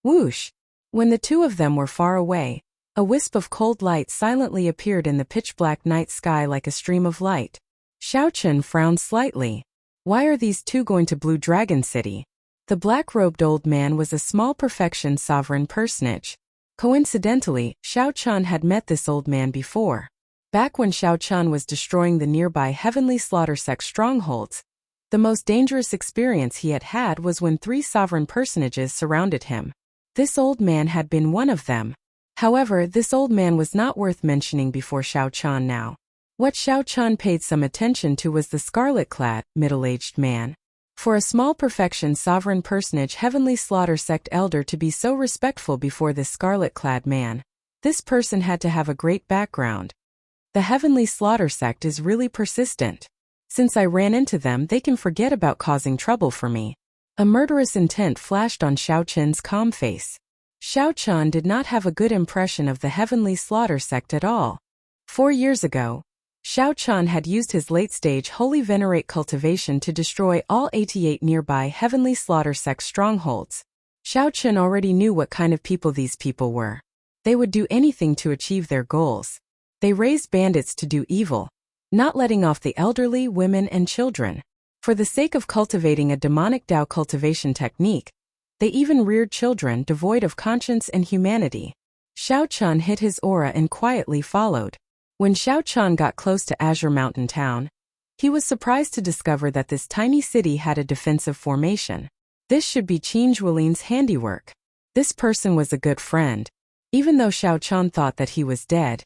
A: Whoosh! When the two of them were far away, a wisp of cold light silently appeared in the pitch-black night sky like a stream of light. Xiao Chen frowned slightly. Why are these two going to Blue Dragon City? The black-robed old man was a small perfection sovereign personage. Coincidentally, Xiao Chan had met this old man before. Back when Xiao Chan was destroying the nearby Heavenly Slaughter Sect strongholds, the most dangerous experience he had had was when 3 sovereign personages surrounded him. This old man had been one of them. However, this old man was not worth mentioning before Xiao Chan now. What Xiao Chan paid some attention to was the scarlet-clad, middle-aged man. For a small perfection sovereign personage Heavenly Slaughter Sect elder to be so respectful before this scarlet-clad man, this person had to have a great background. The Heavenly Slaughter Sect is really persistent. Since I ran into them, they can forget about causing trouble for me. A murderous intent flashed on Xiao Chen's calm face. Xiao Chan did not have a good impression of the Heavenly Slaughter Sect at all. 4 years ago, Xiao Chan had used his late-stage Holy Venerate cultivation to destroy all 88 nearby Heavenly Slaughter Sect strongholds. Xiao Chan already knew what kind of people these people were. They would do anything to achieve their goals. They raised bandits to do evil, not letting off the elderly, women, and children. For the sake of cultivating a demonic Dao cultivation technique, they even reared children devoid of conscience and humanity. Xiao Chan hid his aura and quietly followed. When Xiao Chan got close to Azure Mountain Town, he was surprised to discover that this tiny city had a defensive formation. This should be Qin Zhuolin's handiwork. This person was a good friend. Even though Xiao Chan thought that he was dead,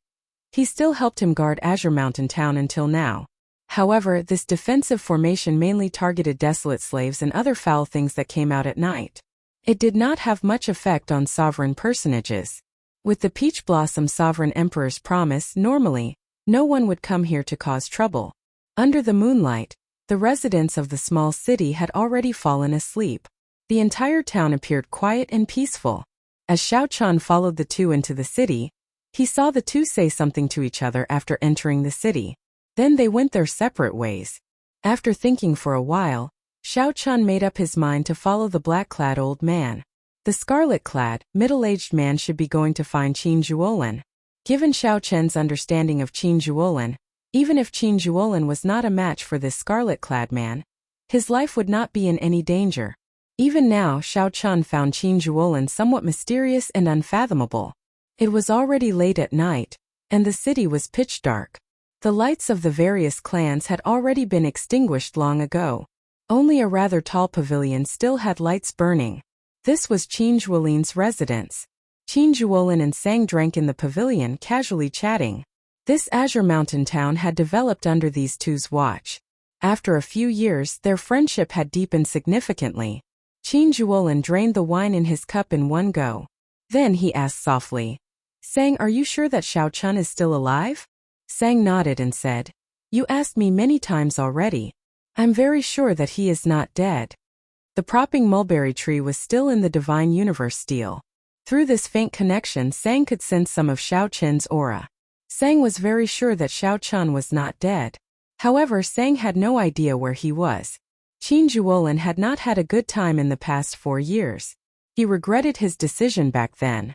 A: he still helped him guard Azure Mountain Town until now. However, this defensive formation mainly targeted desolate slaves and other foul things that came out at night. It did not have much effect on sovereign personages. With the Peach Blossom Sovereign Emperor's promise, normally, no one would come here to cause trouble. Under the moonlight, the residents of the small city had already fallen asleep. The entire town appeared quiet and peaceful. As Xiao Chan followed the two into the city, he saw the two say something to each other after entering the city. Then they went their separate ways. After thinking for a while, Xiao Chan made up his mind to follow the black-clad old man. The scarlet-clad, middle-aged man should be going to find Qin Zhuolin. Given Xiao Chen's understanding of Qin Zhuolin, even if Qin Zhuolin was not a match for this scarlet-clad man, his life would not be in any danger. Even now, Xiao Chan found Qin Zhuolin somewhat mysterious and unfathomable. It was already late at night, and the city was pitch dark. The lights of the various clans had already been extinguished long ago. Only a rather tall pavilion still had lights burning. This was Qin Zhuolin's residence. Qin Zhuolin and Sang drank in the pavilion, casually chatting. This Azure Mountain Town had developed under these two's watch. After a few years, their friendship had deepened significantly. Qin Zhuolin drained the wine in his cup in one go. Then he asked softly, "Sang, are you sure that Xiao Chan is still alive?" Sang nodded and said, "You asked me many times already. I'm very sure that he is not dead." The propping mulberry tree was still in the Divine Universe steel. Through this faint connection, Sang could sense some of Xiao Chen's aura. Sang was very sure that Xiao Chan was not dead. However, Sang had no idea where he was. Qin Zhuolin had not had a good time in the past 4 years. He regretted his decision back then.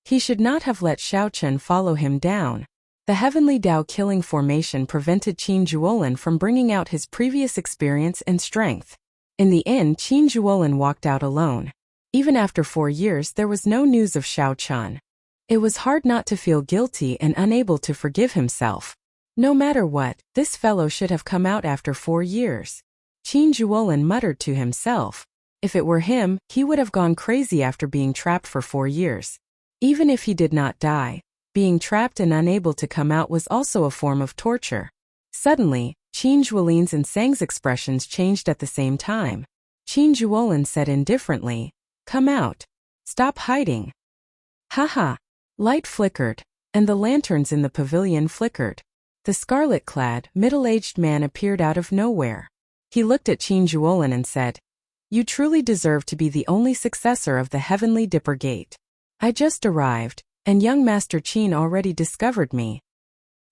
A: He should not have let Xiao Chen follow him down. The Heavenly Dao killing formation prevented Qin Zhuolin from bringing out his previous experience and strength. In the end, Qin Zhuolin walked out alone. Even after 4 years, there was no news of Xiao Chan. It was hard not to feel guilty and unable to forgive himself. No matter what, this fellow should have come out after 4 years. Qin Zhuolin muttered to himself. If it were him, he would have gone crazy after being trapped for 4 years. Even if he did not die, being trapped and unable to come out was also a form of torture. Suddenly, Qin Zhuolin's and Sang's expressions changed at the same time. Qin Zhuolin said indifferently, "Come out. Stop hiding." Haha. Light flickered, and the lanterns in the pavilion flickered. The scarlet-clad, middle-aged man appeared out of nowhere. He looked at Qin Zhuolin and said, "You truly deserve to be the only successor of the Heavenly Dipper Gate. I just arrived, and young Master Qin already discovered me."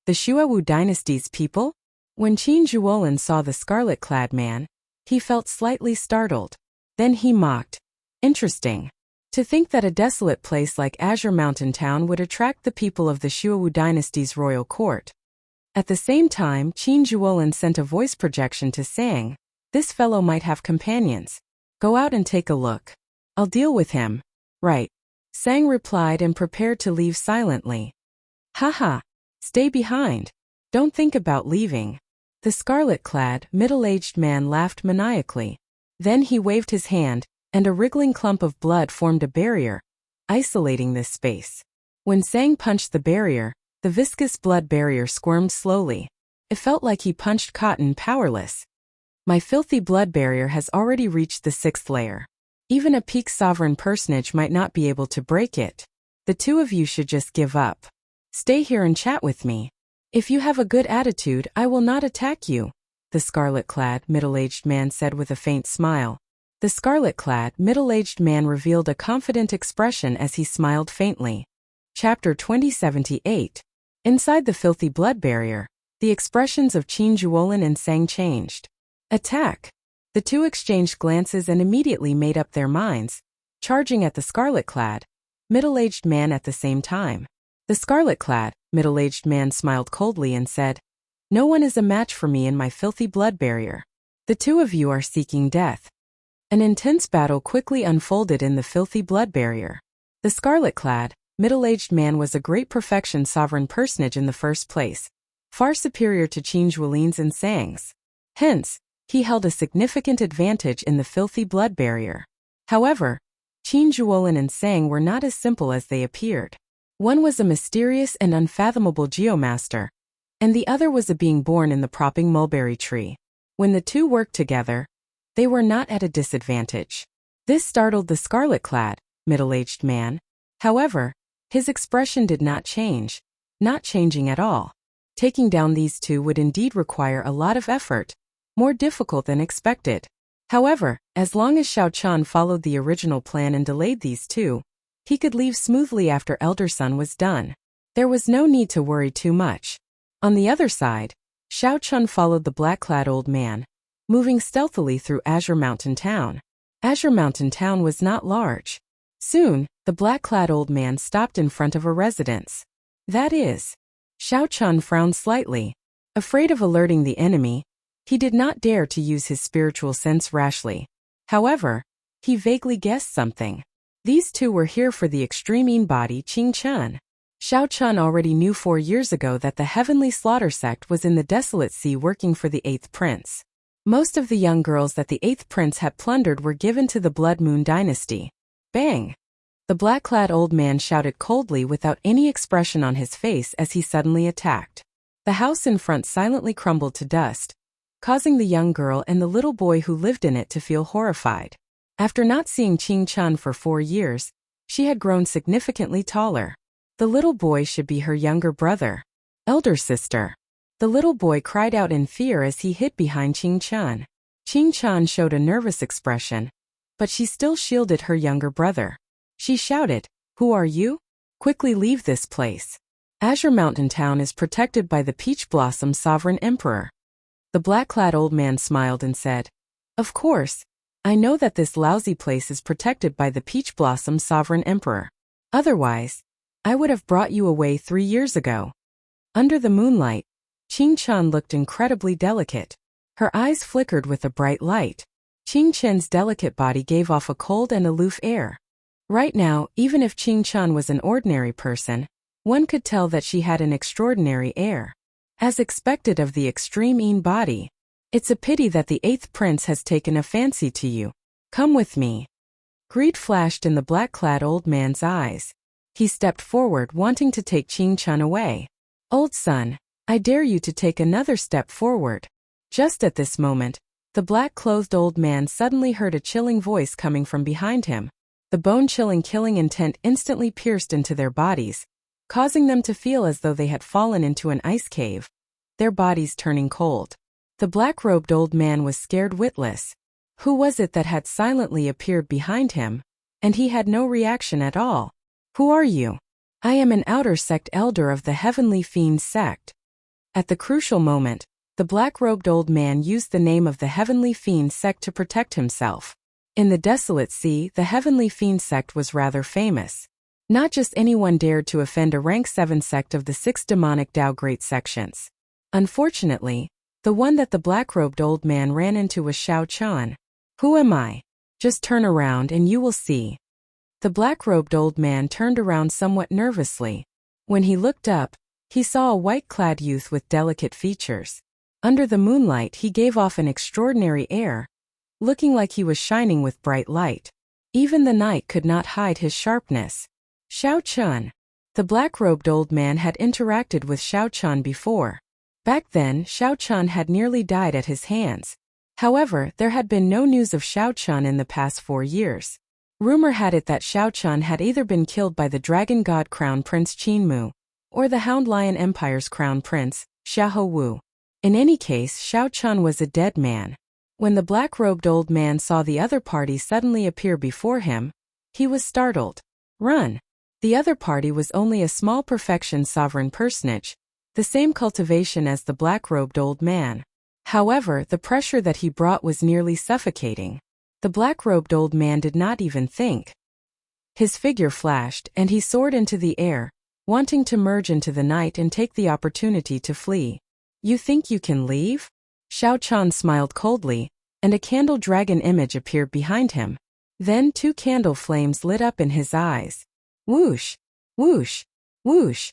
A: The Shuawu dynasty's people? When Qin Zhuolin saw the scarlet-clad man, he felt slightly startled. Then he mocked. Interesting. To think that a desolate place like Azure Mountain Town would attract the people of the Shuawu dynasty's royal court. At the same time, Qin Zhuolin sent a voice projection to Sang. "This fellow might have companions. Go out and take a look. I'll deal with him." "Right." Sang replied and prepared to leave silently. "Haha. Stay behind. Don't think about leaving." The scarlet-clad, middle-aged man laughed maniacally. Then he waved his hand, and a wriggling clump of blood formed a barrier, isolating this space. When Sang punched the barrier, the viscous blood barrier squirmed slowly. It felt like he punched cotton, powerless. "My filthy blood barrier has already reached the 6th layer. Even a peak sovereign personage might not be able to break it. The two of you should just give up. Stay here and chat with me. If you have a good attitude, I will not attack you," the scarlet-clad, middle-aged man said with a faint smile. The scarlet-clad, middle-aged man revealed a confident expression as he smiled faintly. Chapter 2078. Inside the filthy blood barrier, the expressions of Qin Zhuolin and Sang changed. "Attack!" The two exchanged glances and immediately made up their minds, charging at the scarlet-clad, middle-aged man at the same time. The scarlet-clad, middle-aged man smiled coldly and said, "No one is a match for me in my filthy blood barrier. The two of you are seeking death." An intense battle quickly unfolded in the filthy blood barrier. The scarlet-clad, middle-aged man was a great perfection sovereign personage in the first place, far superior to Qin Zhuolin's and Sang's. Hence, he held a significant advantage in the filthy blood barrier. However, Qin Zhuolin and Sang were not as simple as they appeared. One was a mysterious and unfathomable geomaster, and the other was a being born in the propping mulberry tree. When the two worked together, they were not at a disadvantage. This startled the scarlet-clad, middle-aged man. However, his expression did not change, not changing at all. Taking down these two would indeed require a lot of effort, more difficult than expected. However, as long as Xiao Chan followed the original plan and delayed these two, he could leave smoothly after Elder Sun was done. There was no need to worry too much. On the other side, Xiao Chan followed the black-clad old man, moving stealthily through Azure Mountain Town. Azure Mountain Town was not large. Soon, the black-clad old man stopped in front of a residence. That is. Xiao Chan frowned slightly. Afraid of alerting the enemy, he did not dare to use his spiritual sense rashly. However, he vaguely guessed something. These two were here for the extreme in-body Qing Chen. Xiao Chan already knew 4 years ago that the Heavenly Slaughter Sect was in the Desolate Sea working for the 8th Prince. Most of the young girls that the 8th Prince had plundered were given to the Blood Moon Dynasty. Bang! The black-clad old man shouted coldly without any expression on his face as he suddenly attacked. The house in front silently crumbled to dust, causing the young girl and the little boy who lived in it to feel horrified. After not seeing Qing Chun for 4 years, she had grown significantly taller. The little boy should be her younger brother. Elder sister. The little boy cried out in fear as he hid behind Qing Chun. Qing Chun showed a nervous expression, but she still shielded her younger brother. She shouted, "Who are you? Quickly leave this place. Azure Mountain Town is protected by the Peach Blossom Sovereign Emperor." The black-clad old man smiled and said, "Of course, I know that this lousy place is protected by the Peach Blossom Sovereign Emperor. Otherwise, I would have brought you away 3 years ago." Under the moonlight, Qing Chun looked incredibly delicate. Her eyes flickered with a bright light. Qing Chen's delicate body gave off a cold and aloof air. Right now, even if Qing Chun was an ordinary person, one could tell that she had an extraordinary air. As expected of the extreme in body, It's a pity that the 8th prince has taken a fancy to you. Come with me. Greed flashed in the black-clad old man's eyes. He stepped forward, wanting to take Qingchen away. Old son, I dare you to take another step forward. Just at this moment, the black-clothed old man suddenly heard a chilling voice coming from behind him. The bone-chilling killing intent instantly pierced into their bodies, causing them to feel as though they had fallen into an ice cave, their bodies turning cold. The black-robed old man was scared witless. Who was it that had silently appeared behind him? And he had no reaction at all. Who are you? I am an outer sect elder of the Heavenly Fiend sect. At the crucial moment, the black-robed old man used the name of the Heavenly Fiend sect to protect himself. In the desolate sea, the Heavenly Fiend sect was rather famous. Not just anyone dared to offend a rank 7 sect of the 6 demonic Dao Great Sections. Unfortunately, the one that the black-robed old man ran into was Xiao Chan. Who am I? Just turn around and you will see. The black-robed old man turned around somewhat nervously. When he looked up, he saw a white-clad youth with delicate features. Under the moonlight he gave off an extraordinary air, looking like he was shining with bright light. Even the night could not hide his sharpness. Xiao Chun. The black-robed old man had interacted with Xiao Chun before. Back then, Xiao Chun had nearly died at his hands. However, there had been no news of Xiao Chun in the past 4 years. Rumor had it that Xiao Chun had either been killed by the Dragon God Crown Prince Qin Mu, or the Hound Lion Empire's Crown Prince, Xiahou Wu. In any case, Xiao Chun was a dead man. When the black-robed old man saw the other party suddenly appear before him, he was startled. Run! The other party was only a small perfection sovereign personage, the same cultivation as the black-robed old man. However, the pressure that he brought was nearly suffocating. The black-robed old man did not even think. His figure flashed, and he soared into the air, wanting to merge into the night and take the opportunity to flee. You think you can leave? Xiao Chan smiled coldly, and a candle dragon image appeared behind him. Then 2 candle flames lit up in his eyes. Whoosh! Whoosh! Whoosh!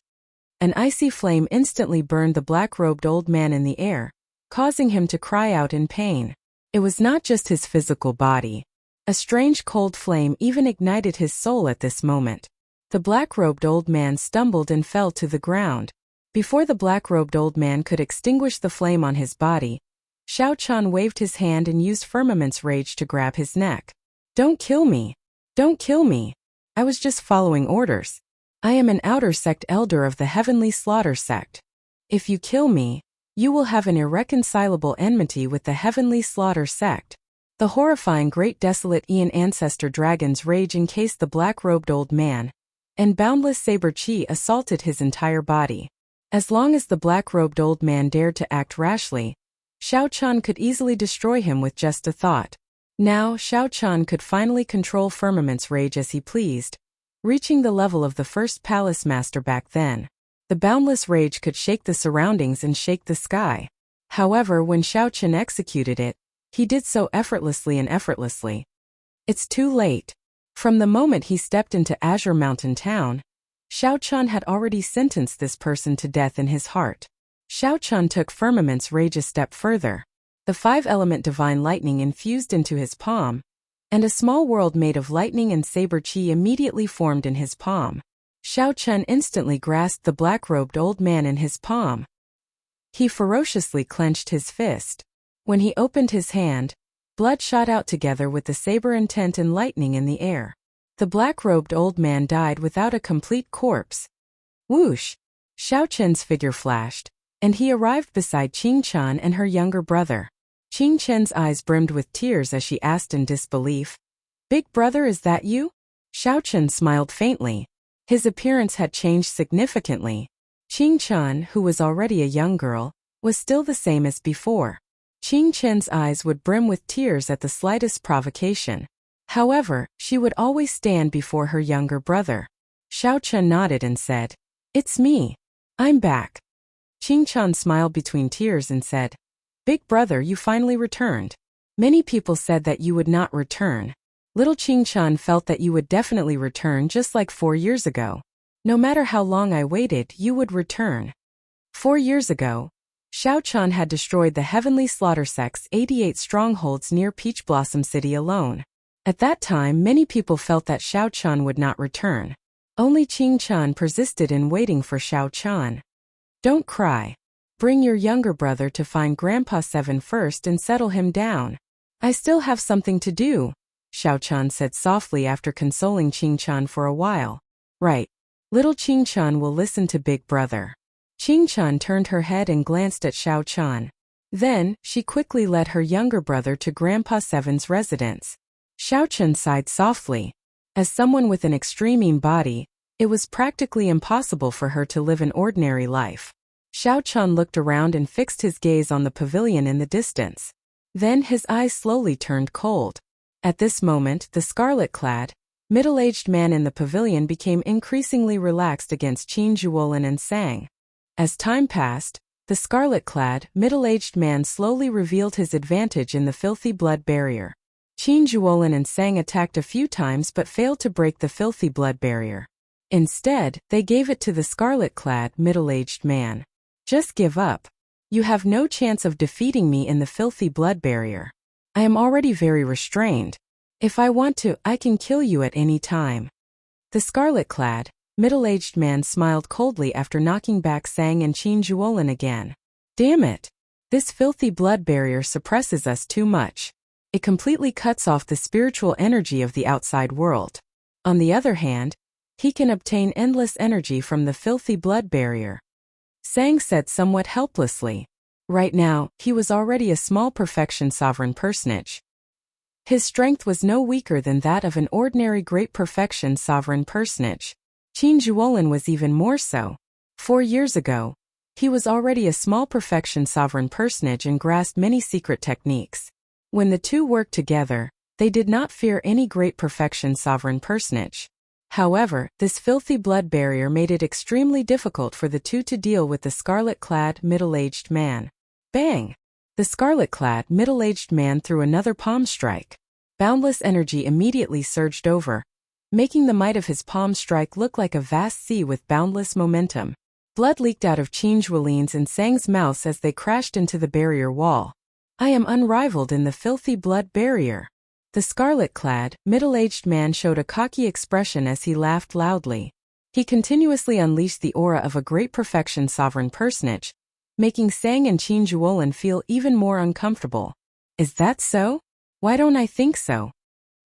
A: An icy flame instantly burned the black-robed old man in the air, causing him to cry out in pain. It was not just his physical body. A strange cold flame even ignited his soul at this moment. The black-robed old man stumbled and fell to the ground. Before the black-robed old man could extinguish the flame on his body, Xiao Chan waved his hand and used Firmament's Rage to grab his neck. Don't kill me! Don't kill me! I was just following orders. I am an outer sect elder of the Heavenly Slaughter sect. If you kill me, you will have an irreconcilable enmity with the Heavenly Slaughter sect. The horrifying Great Desolate Aeon Ancestor Dragon's rage encased the black-robed old man, and boundless saber chi assaulted his entire body. As long as the black-robed old man dared to act rashly, Xiao Chan could easily destroy him with just a thought. Now, Xiao Chan could finally control Firmament's Rage as he pleased, reaching the level of the first palace master back then. The boundless rage could shake the surroundings and shake the sky. However, when Xiao Chan executed it, he did so effortlessly and effortlessly. It's too late. From the moment he stepped into Azure Mountain Town, Xiao Chan had already sentenced this person to death in his heart. Xiao Chan took Firmament's Rage a step further. The 5-element divine lightning infused into his palm, and a small world made of lightning and saber chi immediately formed in his palm. Xiao Chan instantly grasped the black-robed old man in his palm. He ferociously clenched his fist. When he opened his hand, blood shot out together with the saber intent and lightning in the air. The black-robed old man died without a complete corpse. Whoosh! Xiao Chen's figure flashed, and he arrived beside Qing Chan and her younger brother. Qing Chen's eyes brimmed with tears as she asked in disbelief, "Big brother, is that you?" Xiao Chen smiled faintly. His appearance had changed significantly. Qing Chan, who was already a young girl, was still the same as before. Qing Chen's eyes would brim with tears at the slightest provocation. However, she would always stand before her younger brother. Xiao Chen nodded and said, "It's me. I'm back." Qing Chan smiled between tears and said, "Big brother, you finally returned. Many people said that you would not return. Little Qing Chan felt that you would definitely return just like 4 years ago. No matter how long I waited, you would return." 4 years ago, Xiao Chan had destroyed the Heavenly Slaughter Sect's 88 strongholds near Peach Blossom City alone. At that time, many people felt that Xiao Chan would not return. Only Qing Chan persisted in waiting for Xiao Chan. Don't cry. Bring your younger brother to find Grandpa 7 first and settle him down. I still have something to do, Xiao Chan said softly after consoling Qing Chan for a while. Right. Little Qing Chan will listen to Big Brother. Qing Chan turned her head and glanced at Xiao Chan. Then, she quickly led her younger brother to Grandpa 7's residence. Xiao Chan sighed softly. As someone with an extreme body, it was practically impossible for her to live an ordinary life. Xiao Chan looked around and fixed his gaze on the pavilion in the distance. Then his eyes slowly turned cold. At this moment, the scarlet-clad, middle-aged man in the pavilion became increasingly relaxed against Qin Zhuolin and Sang. As time passed, the scarlet-clad, middle-aged man slowly revealed his advantage in the filthy blood barrier. Qin Zhuolin and Sang attacked a few times but failed to break the filthy blood barrier. Instead, they gave it to the scarlet-clad, middle-aged man. Just give up. You have no chance of defeating me in the filthy blood barrier. I am already very restrained. If I want to, I can kill you at any time. The scarlet-clad, middle-aged man smiled coldly after knocking back Sang and Qin Zhuolin again. Damn it! This filthy blood barrier suppresses us too much. It completely cuts off the spiritual energy of the outside world. On the other hand, he can obtain endless energy from the filthy blood barrier. Sang said somewhat helplessly. Right now, he was already a small perfection sovereign personage. His strength was no weaker than that of an ordinary great perfection sovereign personage. Qin Zhuolin was even more so. 4 years ago, he was already a small perfection sovereign personage and grasped many secret techniques. When the two worked together, they did not fear any great perfection sovereign personage. However, this filthy blood barrier made it extremely difficult for the two to deal with the scarlet-clad, middle-aged man. Bang! The scarlet-clad, middle-aged man threw another palm strike. Boundless energy immediately surged over, making the might of his palm strike look like a vast sea with boundless momentum. Blood leaked out of Qin Zhuolin's and Sang's mouths as they crashed into the barrier wall. I am unrivaled in the filthy blood barrier. The scarlet-clad, middle-aged man showed a cocky expression as he laughed loudly. He continuously unleashed the aura of a great perfection sovereign personage, making Sang and Qin Zhuolin feel even more uncomfortable. Is that so? Why don't I think so?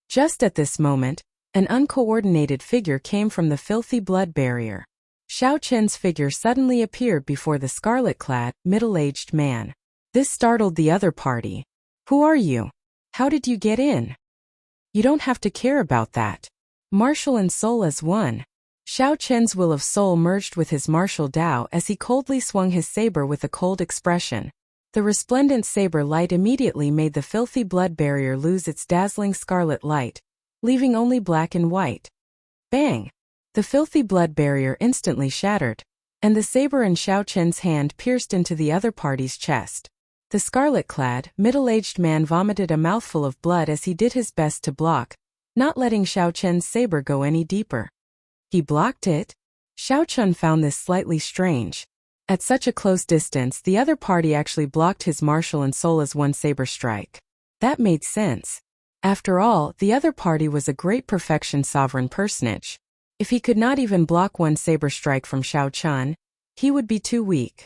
A: Just at this moment, an uncoordinated figure came from the filthy blood barrier. Xiao Chen's figure suddenly appeared before the scarlet-clad, middle-aged man. This startled the other party. Who are you? How did you get in? You don't have to care about that. Martial and soul as one. Xiao Chen's will of soul merged with his martial Dao as he coldly swung his saber with a cold expression. The resplendent saber light immediately made the filthy blood barrier lose its dazzling scarlet light, leaving only black and white. Bang! The filthy blood barrier instantly shattered, and the saber in Xiao Chen's hand pierced into the other party's chest. The scarlet-clad, middle-aged man vomited a mouthful of blood as he did his best to block, not letting Xiao Chen's saber go any deeper. He blocked it? Xiao Chen found this slightly strange. At such a close distance, the other party actually blocked his martial and soul as one saber strike. That made sense. After all, the other party was a great perfection sovereign personage. If he could not even block one saber strike from Xiao Chen, he would be too weak.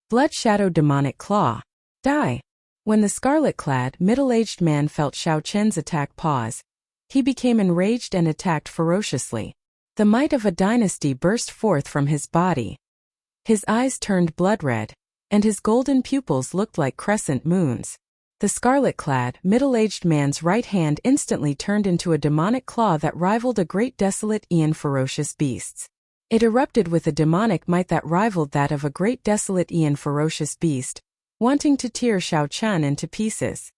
A: Blood-shadowed demonic claw. Die! When the scarlet-clad, middle-aged man felt Xiao Chen's attack pause, he became enraged and attacked ferociously. The might of a dynasty burst forth from his body. His eyes turned blood-red, and his golden pupils looked like crescent moons. The scarlet-clad, middle-aged man's right hand instantly turned into a demonic claw that rivaled a great desolate aeon ferocious beasts. It erupted with a demonic might that rivaled that of a great desolate aeon ferocious beast, wanting to tear Xiao Chen into pieces.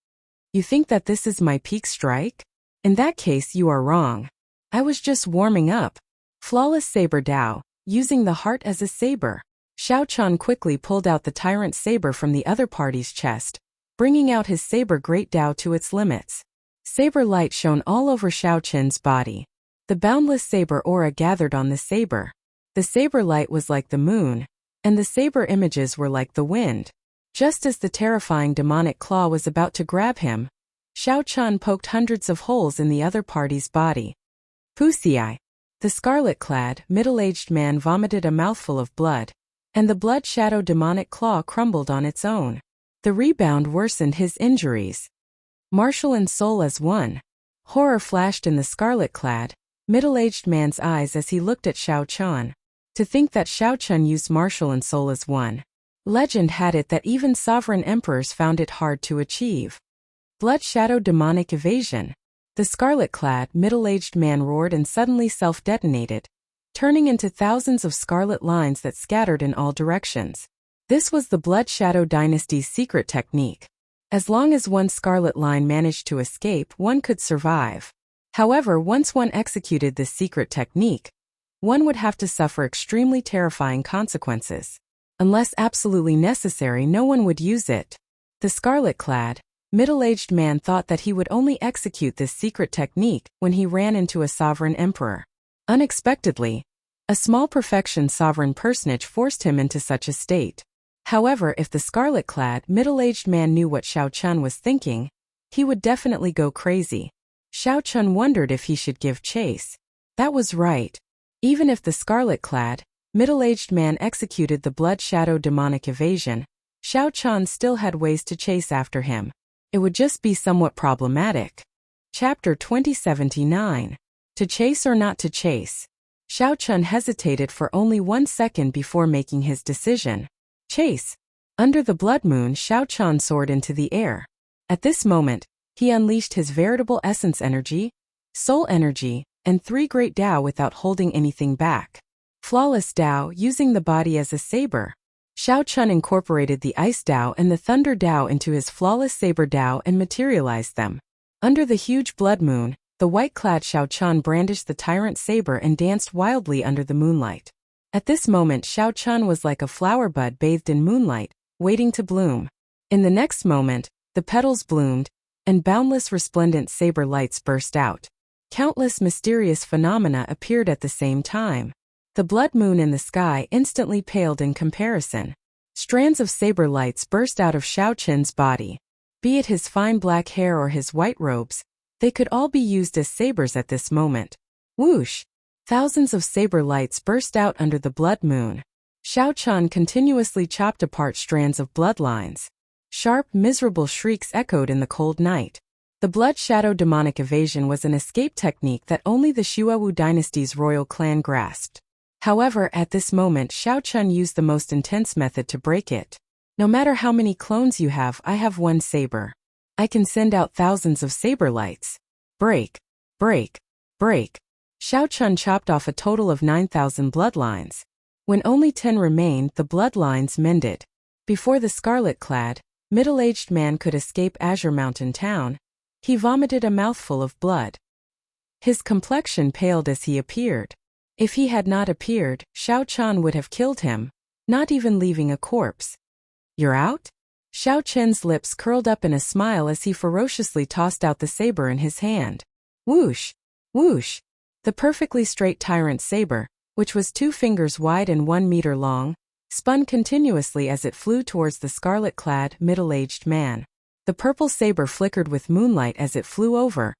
A: You think that this is my peak strike? In that case you are wrong. I was just warming up. Flawless saber Dao, using the heart as a saber. Xiao Chen quickly pulled out the tyrant saber from the other party's chest, bringing out his saber great Dao to its limits. Saber light shone all over Xiao Chen's body. The boundless saber aura gathered on the saber. The saber light was like the moon, and the saber images were like the wind. Just as the terrifying demonic claw was about to grab him, Xiao Chun poked hundreds of holes in the other party's body. Wuxia, the scarlet-clad, middle-aged man vomited a mouthful of blood, and the blood shadow demonic claw crumbled on its own. The rebound worsened his injuries. Martial and soul as one. Horror flashed in the scarlet-clad, middle-aged man's eyes as he looked at Xiao Chun. To think that Xiao Chun used martial and soul as one. Legend had it that even sovereign emperors found it hard to achieve. Blood shadow demonic evasion. The scarlet-clad, middle-aged man roared and suddenly self-detonated, turning into thousands of scarlet lines that scattered in all directions. This was the Blood Shadow Dynasty's secret technique. As long as one scarlet line managed to escape, one could survive. However, once one executed this secret technique, one would have to suffer extremely terrifying consequences. Unless absolutely necessary, no one would use it. The scarlet-clad, middle-aged man thought that he would only execute this secret technique when he ran into a sovereign emperor. Unexpectedly, a small perfection sovereign personage forced him into such a state. However, if the scarlet-clad, middle-aged man knew what Xiao Chun was thinking, he would definitely go crazy. Xiao Chun wondered if he should give chase. That was right. Even if the scarlet-clad, middle-aged man executed the blood shadow demonic evasion, Xiao Chun still had ways to chase after him. It would just be somewhat problematic. Chapter 2079. To chase or not to chase? Xiao Chun hesitated for only 1 second before making his decision. Chase. Under the blood moon, Xiao Chun soared into the air. At this moment, he unleashed his veritable essence energy, soul energy, and 3 great Tao without holding anything back. Flawless Tao, using the body as a saber. Xiao Chun incorporated the ice Tao and the thunder Tao into his flawless saber Tao and materialized them. Under the huge blood moon, the white-clad Xiao Chun brandished the tyrant saber and danced wildly under the moonlight. At this moment, Xiao Chun was like a flower bud bathed in moonlight, waiting to bloom. In the next moment, the petals bloomed, and boundless resplendent saber lights burst out. Countless mysterious phenomena appeared at the same time. The blood moon in the sky instantly paled in comparison. Strands of saber lights burst out of Xiao Chun's body. Be it his fine black hair or his white robes, they could all be used as sabers at this moment. Whoosh! Thousands of saber lights burst out under the blood moon. Xiao Chun continuously chopped apart strands of bloodlines. Sharp, miserable shrieks echoed in the cold night. The blood shadow demonic evasion was an escape technique that only the Xuewu dynasty's royal clan grasped. However, at this moment, Xiao Chun used the most intense method to break it. No matter how many clones you have, I have one saber. I can send out thousands of saber lights. Break, break, break. Xiao Chun chopped off a total of 9,000 bloodlines. When only 10 remained, the bloodlines mended. Before the scarlet-clad, middle-aged man could escape Azure Mountain Town, he vomited a mouthful of blood. His complexion paled as he appeared. If he had not appeared, Xiao Chun would have killed him, not even leaving a corpse. You're out? Xiao Chun's lips curled up in a smile as he ferociously tossed out the saber in his hand. Whoosh! Whoosh! The perfectly straight tyrant saber, which was 2 fingers wide and 1 meter long, spun continuously as it flew towards the scarlet-clad, middle-aged man. The purple saber flickered with moonlight as it flew over,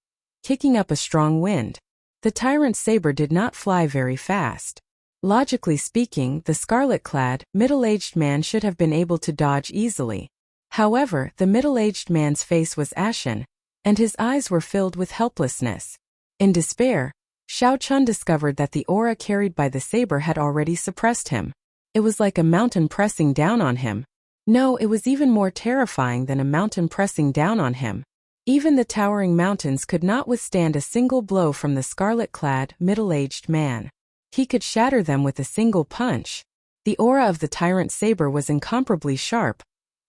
A: kicking up a strong wind. The tyrant saber did not fly very fast. Logically speaking, the scarlet-clad, middle-aged man should have been able to dodge easily. However, the middle-aged man's face was ashen, and his eyes were filled with helplessness. In despair, Xiao Chun discovered that the aura carried by the saber had already suppressed him. It was like a mountain pressing down on him. No, it was even more terrifying than a mountain pressing down on him. Even the towering mountains could not withstand a single blow from the scarlet-clad, middle-aged man. He could shatter them with a single punch. The aura of the tyrant saber was incomparably sharp,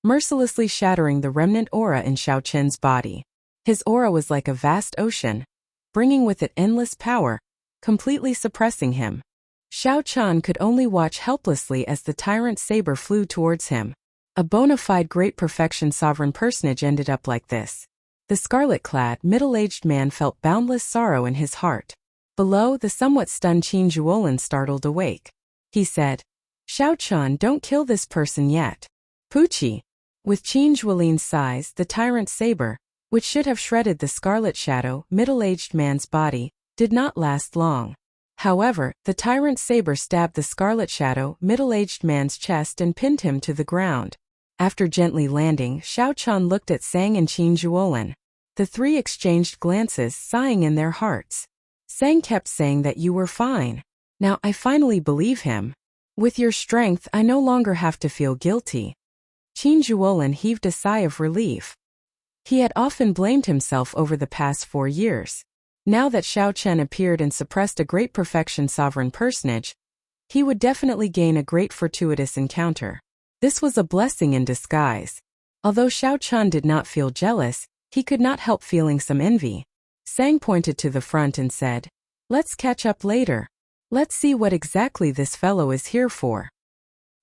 A: mercilessly shattering the remnant aura in Xiao Chun's body. His aura was like a vast ocean, bringing with it endless power, completely suppressing him. Xiao Chun could only watch helplessly as the tyrant saber flew towards him. A bona fide great perfection sovereign personage ended up like this. The scarlet-clad, middle-aged man felt boundless sorrow in his heart. Below, the somewhat stunned Qin Zhuolin startled awake. He said, Xiao Chun, don't kill this person yet. Puchi. With Qin Zhuolin's size, the tyrant saber, which should have shredded the Scarlet Shadow, middle-aged man's body, did not last long. However, the tyrant saber stabbed the Scarlet Shadow, middle-aged man's chest and pinned him to the ground. After gently landing, Xiao Qian looked at Sang and Qin Zhuolin. The three exchanged glances, sighing in their hearts. Sang kept saying that you were fine. Now I finally believe him. With your strength, I no longer have to feel guilty. Qin Zhuolin heaved a sigh of relief. He had often blamed himself over the past 4 years. Now that Xiao Qian appeared and suppressed a great perfection sovereign personage, he would definitely gain a great fortuitous encounter. This was a blessing in disguise. Although Xiao Qian did not feel jealous, he could not help feeling some envy. Sang pointed to the front and said, "Let's catch up later. Let's see what exactly this fellow is here for."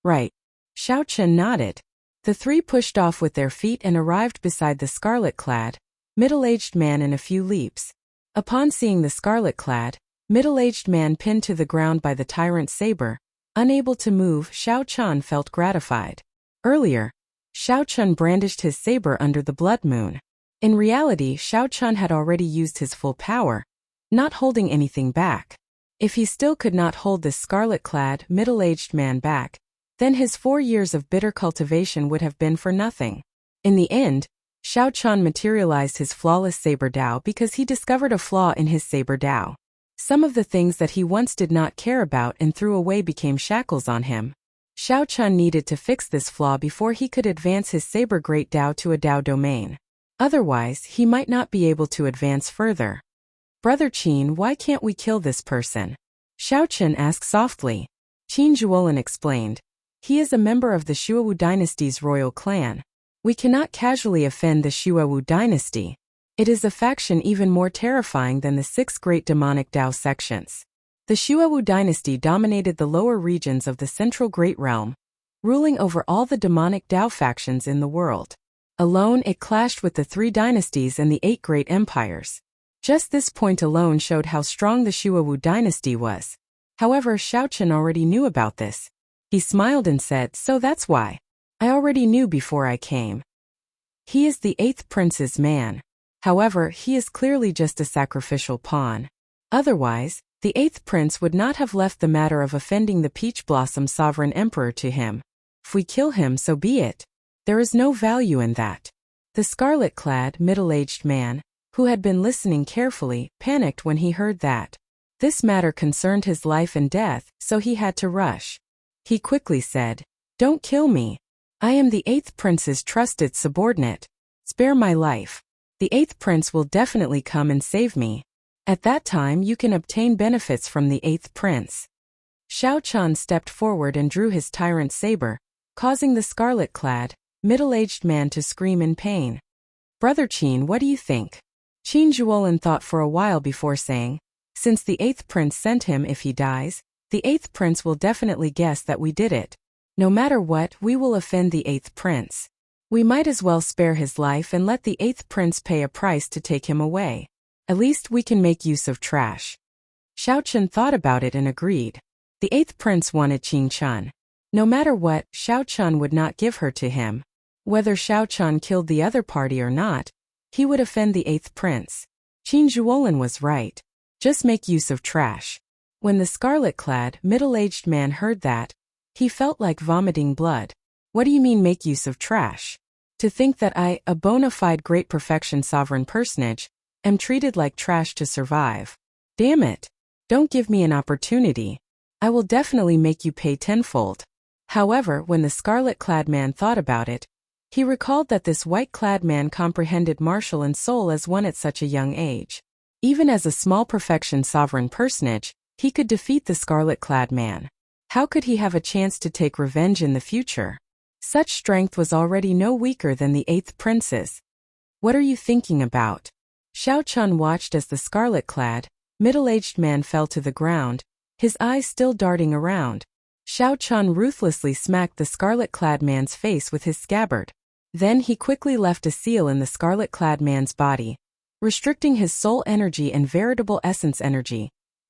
A: Right. Xiao Qian nodded. The three pushed off with their feet and arrived beside the scarlet-clad, middle-aged man in a few leaps. Upon seeing the scarlet-clad, middle-aged man pinned to the ground by the tyrant's saber, unable to move, Xiao Qian felt gratified. Earlier, Xiao Qian brandished his saber under the blood moon. In reality, Xiao Qian had already used his full power, not holding anything back. If he still could not hold this scarlet-clad, middle-aged man back, then his 4 years of bitter cultivation would have been for nothing. In the end, Xiao Qian materialized his flawless saber Dao because he discovered a flaw in his saber Dao. Some of the things that he once did not care about and threw away became shackles on him. Xiao Qian needed to fix this flaw before he could advance his saber great Dao to a Dao domain. Otherwise, he might not be able to advance further. "Brother Qin, why can't we kill this person?" Xiao Qian asked softly. Qin Zhuolin explained. "He is a member of the Shuawu dynasty's royal clan. We cannot casually offend the Shuawu dynasty. It is a faction even more terrifying than the 6 great demonic Dao sections. The Shuawu dynasty dominated the lower regions of the central Great Realm, ruling over all the demonic Dao factions in the world. Alone, it clashed with the 3 dynasties and the 8 great empires. Just this point alone showed how strong the Shuawu dynasty was. However, Xiao Qian already knew about this. He smiled and said, "So that's why. I already knew before I came. He is the 8th prince's man. However, he is clearly just a sacrificial pawn. Otherwise, the 8th prince would not have left the matter of offending the Peach Blossom sovereign emperor to him. If we kill him, so be it. There is no value in that." The scarlet-clad, middle-aged man, who had been listening carefully, panicked when he heard that. This matter concerned his life and death, so he had to rush. He quickly said, "Don't kill me. I am the 8th prince's trusted subordinate. Spare my life. The 8th prince will definitely come and save me. At that time you can obtain benefits from the 8th prince." Xiao Qian stepped forward and drew his tyrant saber, causing the scarlet-clad, middle-aged man to scream in pain. "Brother Qin, what do you think?" Qin Zhuolin thought for a while before saying, "Since the 8th prince sent him, if he dies, the 8th prince will definitely guess that we did it. No matter what, we will offend the 8th prince. We might as well spare his life and let the 8th prince pay a price to take him away. At least we can make use of trash." Xiao Qian thought about it and agreed. The 8th prince wanted Qin Qian. No matter what, Xiao Qian would not give her to him. Whether Xiao Qian killed the other party or not, he would offend the 8th prince. Qin Zhuolin was right. Just make use of trash. When the scarlet-clad, middle-aged man heard that, he felt like vomiting blood. "What do you mean make use of trash? To think that I, a bona fide great perfection sovereign personage, am treated like trash to survive? Damn it. Don't give me an opportunity. I will definitely make you pay tenfold." However, when the scarlet-clad man thought about it, he recalled that this white-clad man comprehended martial and soul as one at such a young age. Even as a small perfection sovereign personage, he could defeat the scarlet-clad man. How could he have a chance to take revenge in the future? Such strength was already no weaker than the 8th prince's. "What are you thinking about?" Xiao Qian watched as the scarlet-clad, middle-aged man fell to the ground, his eyes still darting around. Xiao Qian ruthlessly smacked the scarlet-clad man's face with his scabbard. Then he quickly left a seal in the scarlet-clad man's body, restricting his soul energy and veritable essence energy,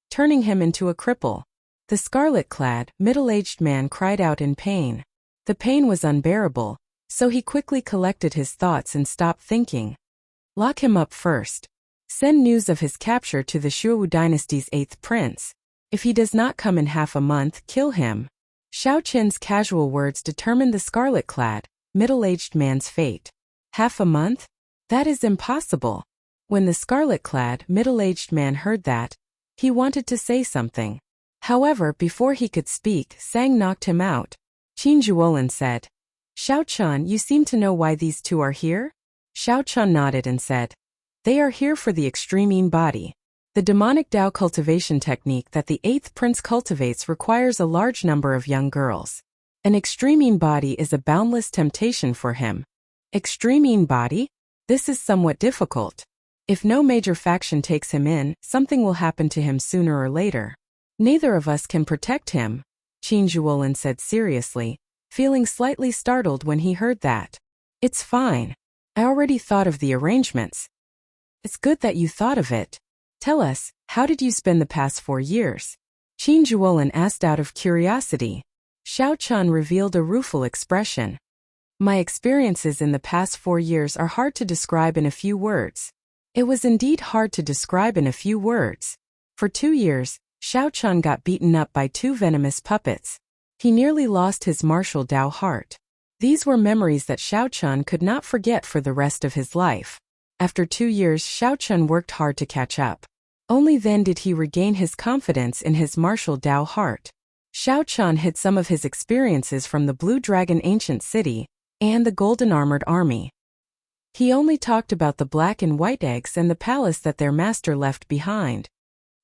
A: turning him into a cripple. The scarlet-clad, middle-aged man cried out in pain. The pain was unbearable, So he quickly collected his thoughts and stopped thinking. Lock him up first. Send news of his capture to the Shuwu dynasty's 8th prince. If he does not come in half a month, kill him. Xiao Qin's casual words determined the scarlet-clad, middle-aged man's fate. Half a month? That is impossible. When the scarlet-clad, middle-aged man heard that, he wanted to say something. However, before he could speak, Sang knocked him out. Qin Zhuolin said, Xiao Qian, you seem to know why these two are here? Xiao Qian nodded and said, they are here for the extreme Yin body. The demonic Dao cultivation technique that the 8th prince cultivates requires a large number of young girls. An extreme Yin body is a boundless temptation for him. Extreme Yin body? This is somewhat difficult. If no major faction takes him in, something will happen to him sooner or later. Neither of us can protect him, Qin Zhuolin said seriously, feeling slightly startled when he heard that. It's fine. I already thought of the arrangements. It's good that you thought of it. Tell us, how did you spend the past 4 years? Qin Zhuolin asked out of curiosity. Xiao Qian revealed a rueful expression. My experiences in the past 4 years are hard to describe in a few words. It was indeed hard to describe in a few words. For 2 years, Xiao Qian got beaten up by 2 venomous puppets. He nearly lost his martial Dao heart. These were memories that Xiao Qian could not forget for the rest of his life. After 2 years, Xiao Qian worked hard to catch up. Only then did he regain his confidence in his martial Dao heart. Xiao Qian hid some of his experiences from the Blue Dragon Ancient City and the Golden Armored Army. He only talked about the black and white eggs and the palace that their master left behind.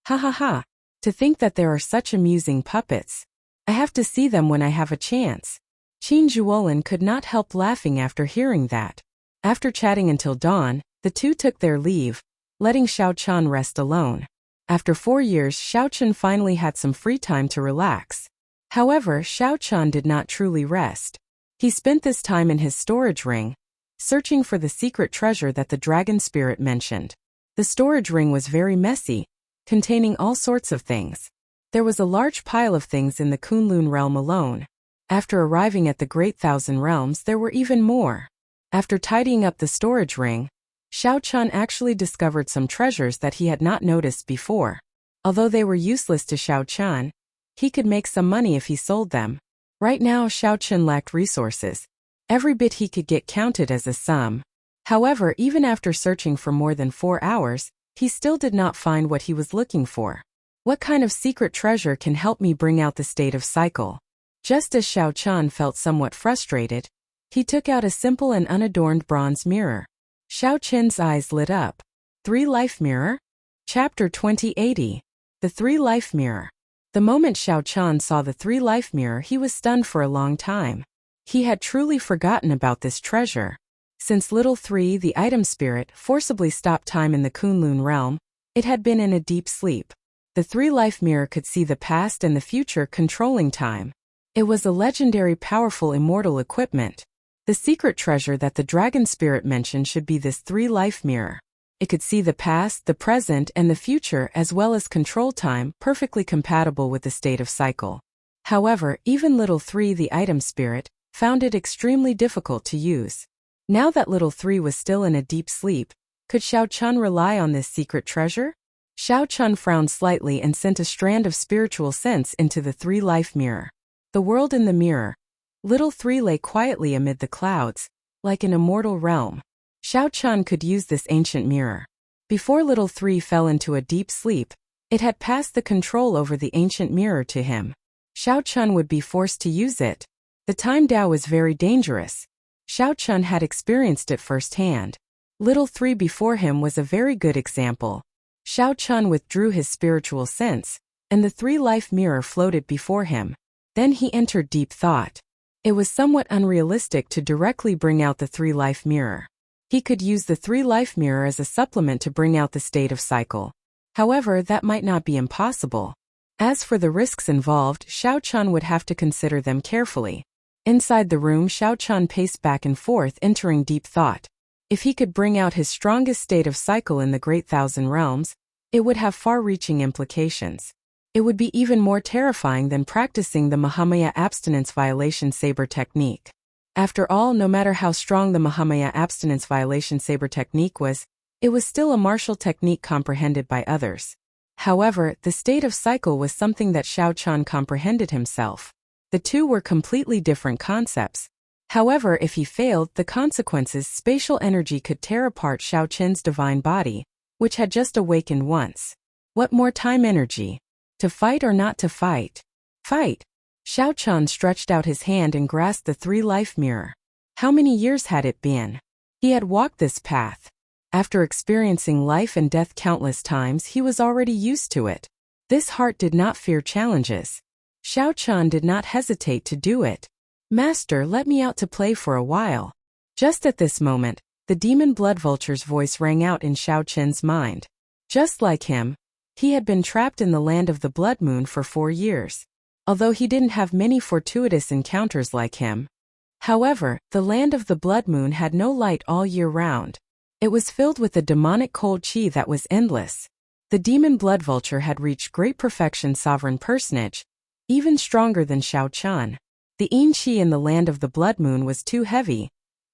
A: Ha ha ha. To think that there are such amusing puppets. I have to see them when I have a chance. Qin Zhuolin could not help laughing after hearing that. After chatting until dawn, the two took their leave, letting Xiao Qian rest alone. After 4 years, Xiao Qian finally had some free time to relax. However, Xiao Qian did not truly rest. He spent this time in his storage ring, searching for the secret treasure that the dragon spirit mentioned. The storage ring was very messy, containing all sorts of things. There was a large pile of things in the Kunlun realm alone. After arriving at the Great Thousand Realms, there were even more. After tidying up the storage ring, Xiao Qian actually discovered some treasures that he had not noticed before. Although they were useless to Xiao Qian, he could make some money if he sold them. Right now, Xiao Qian lacked resources. Every bit he could get counted as a sum. However, even after searching for more than 4 hours, he still did not find what he was looking for. What kind of secret treasure can help me bring out the state of cycle? Just as Xiao Qian felt somewhat frustrated, he took out a simple and unadorned bronze mirror. Xiao Qian's eyes lit up. 3 Life Mirror? Chapter 2080. The 3 Life Mirror. The moment Xiao Qian saw the 3 Life Mirror, he was stunned for a long time. He had truly forgotten about this treasure. Since Little 3, the item spirit, forcibly stopped time in the Kunlun realm, it had been in a deep sleep. The 3 Life Mirror could see the past and the future, controlling time. It was a legendary powerful immortal equipment. The secret treasure that the dragon spirit mentioned should be this 3 Life Mirror. It could see the past, the present, and the future as well as control time, perfectly compatible with the state of cycle. However, even Little 3, the item spirit, found it extremely difficult to use. Now that Little 3 was still in a deep sleep, could Xiao Qian rely on this secret treasure? Xiao Qian frowned slightly and sent a strand of spiritual sense into the 3 Life Mirror. The world in the mirror. Little 3 lay quietly amid the clouds, like an immortal realm. Xiao Qian could use this ancient mirror. Before Little 3 fell into a deep sleep, it had passed the control over the ancient mirror to him. Xiao Qian would be forced to use it. The time Dao was very dangerous. Xiao Qian had experienced it firsthand. Little 3 before him was a very good example. Xiao Qian withdrew his spiritual sense, and the 3 Life Mirror floated before him. Then he entered deep thought. It was somewhat unrealistic to directly bring out the 3 Life Mirror. He could use the 3 Life Mirror as a supplement to bring out the state of cycle. However, that might not be impossible. As for the risks involved, Xiao Qian would have to consider them carefully. Inside the room, Xiao Qian paced back and forth, entering deep thought. If he could bring out his strongest state of cycle in the Great Thousand Realms, it would have far-reaching implications. It would be even more terrifying than practicing the Mahamaya abstinence violation saber technique. After all, no matter how strong the Mahamaya abstinence violation saber technique was, it was still a martial technique comprehended by others. However, the state of cycle was something that Xiao Chan comprehended himself. The two were completely different concepts. However, if he failed, the consequences spatial energy could tear apart Xiao Chen's divine body, which had just awakened once. What more time energy? To fight or not to fight? Fight! Xiao Chan stretched out his hand and grasped the three-life mirror. How many years had it been? He had walked this path. After experiencing life and death countless times, he was already used to it. This heart did not fear challenges. Xiao Chan did not hesitate to do it. Master, let me out to play for a while. Just at this moment, the demon blood vulture's voice rang out in Xiao Chen's mind. Just like him, he had been trapped in the land of the blood moon for 4 years. Although he didn't have many fortuitous encounters like him. However, the land of the blood moon had no light all year round. It was filled with a demonic cold chi that was endless. The demon blood vulture had reached great perfection, sovereign personage, even stronger than Xiao Chan. The yin chi in the land of the blood moon was too heavy,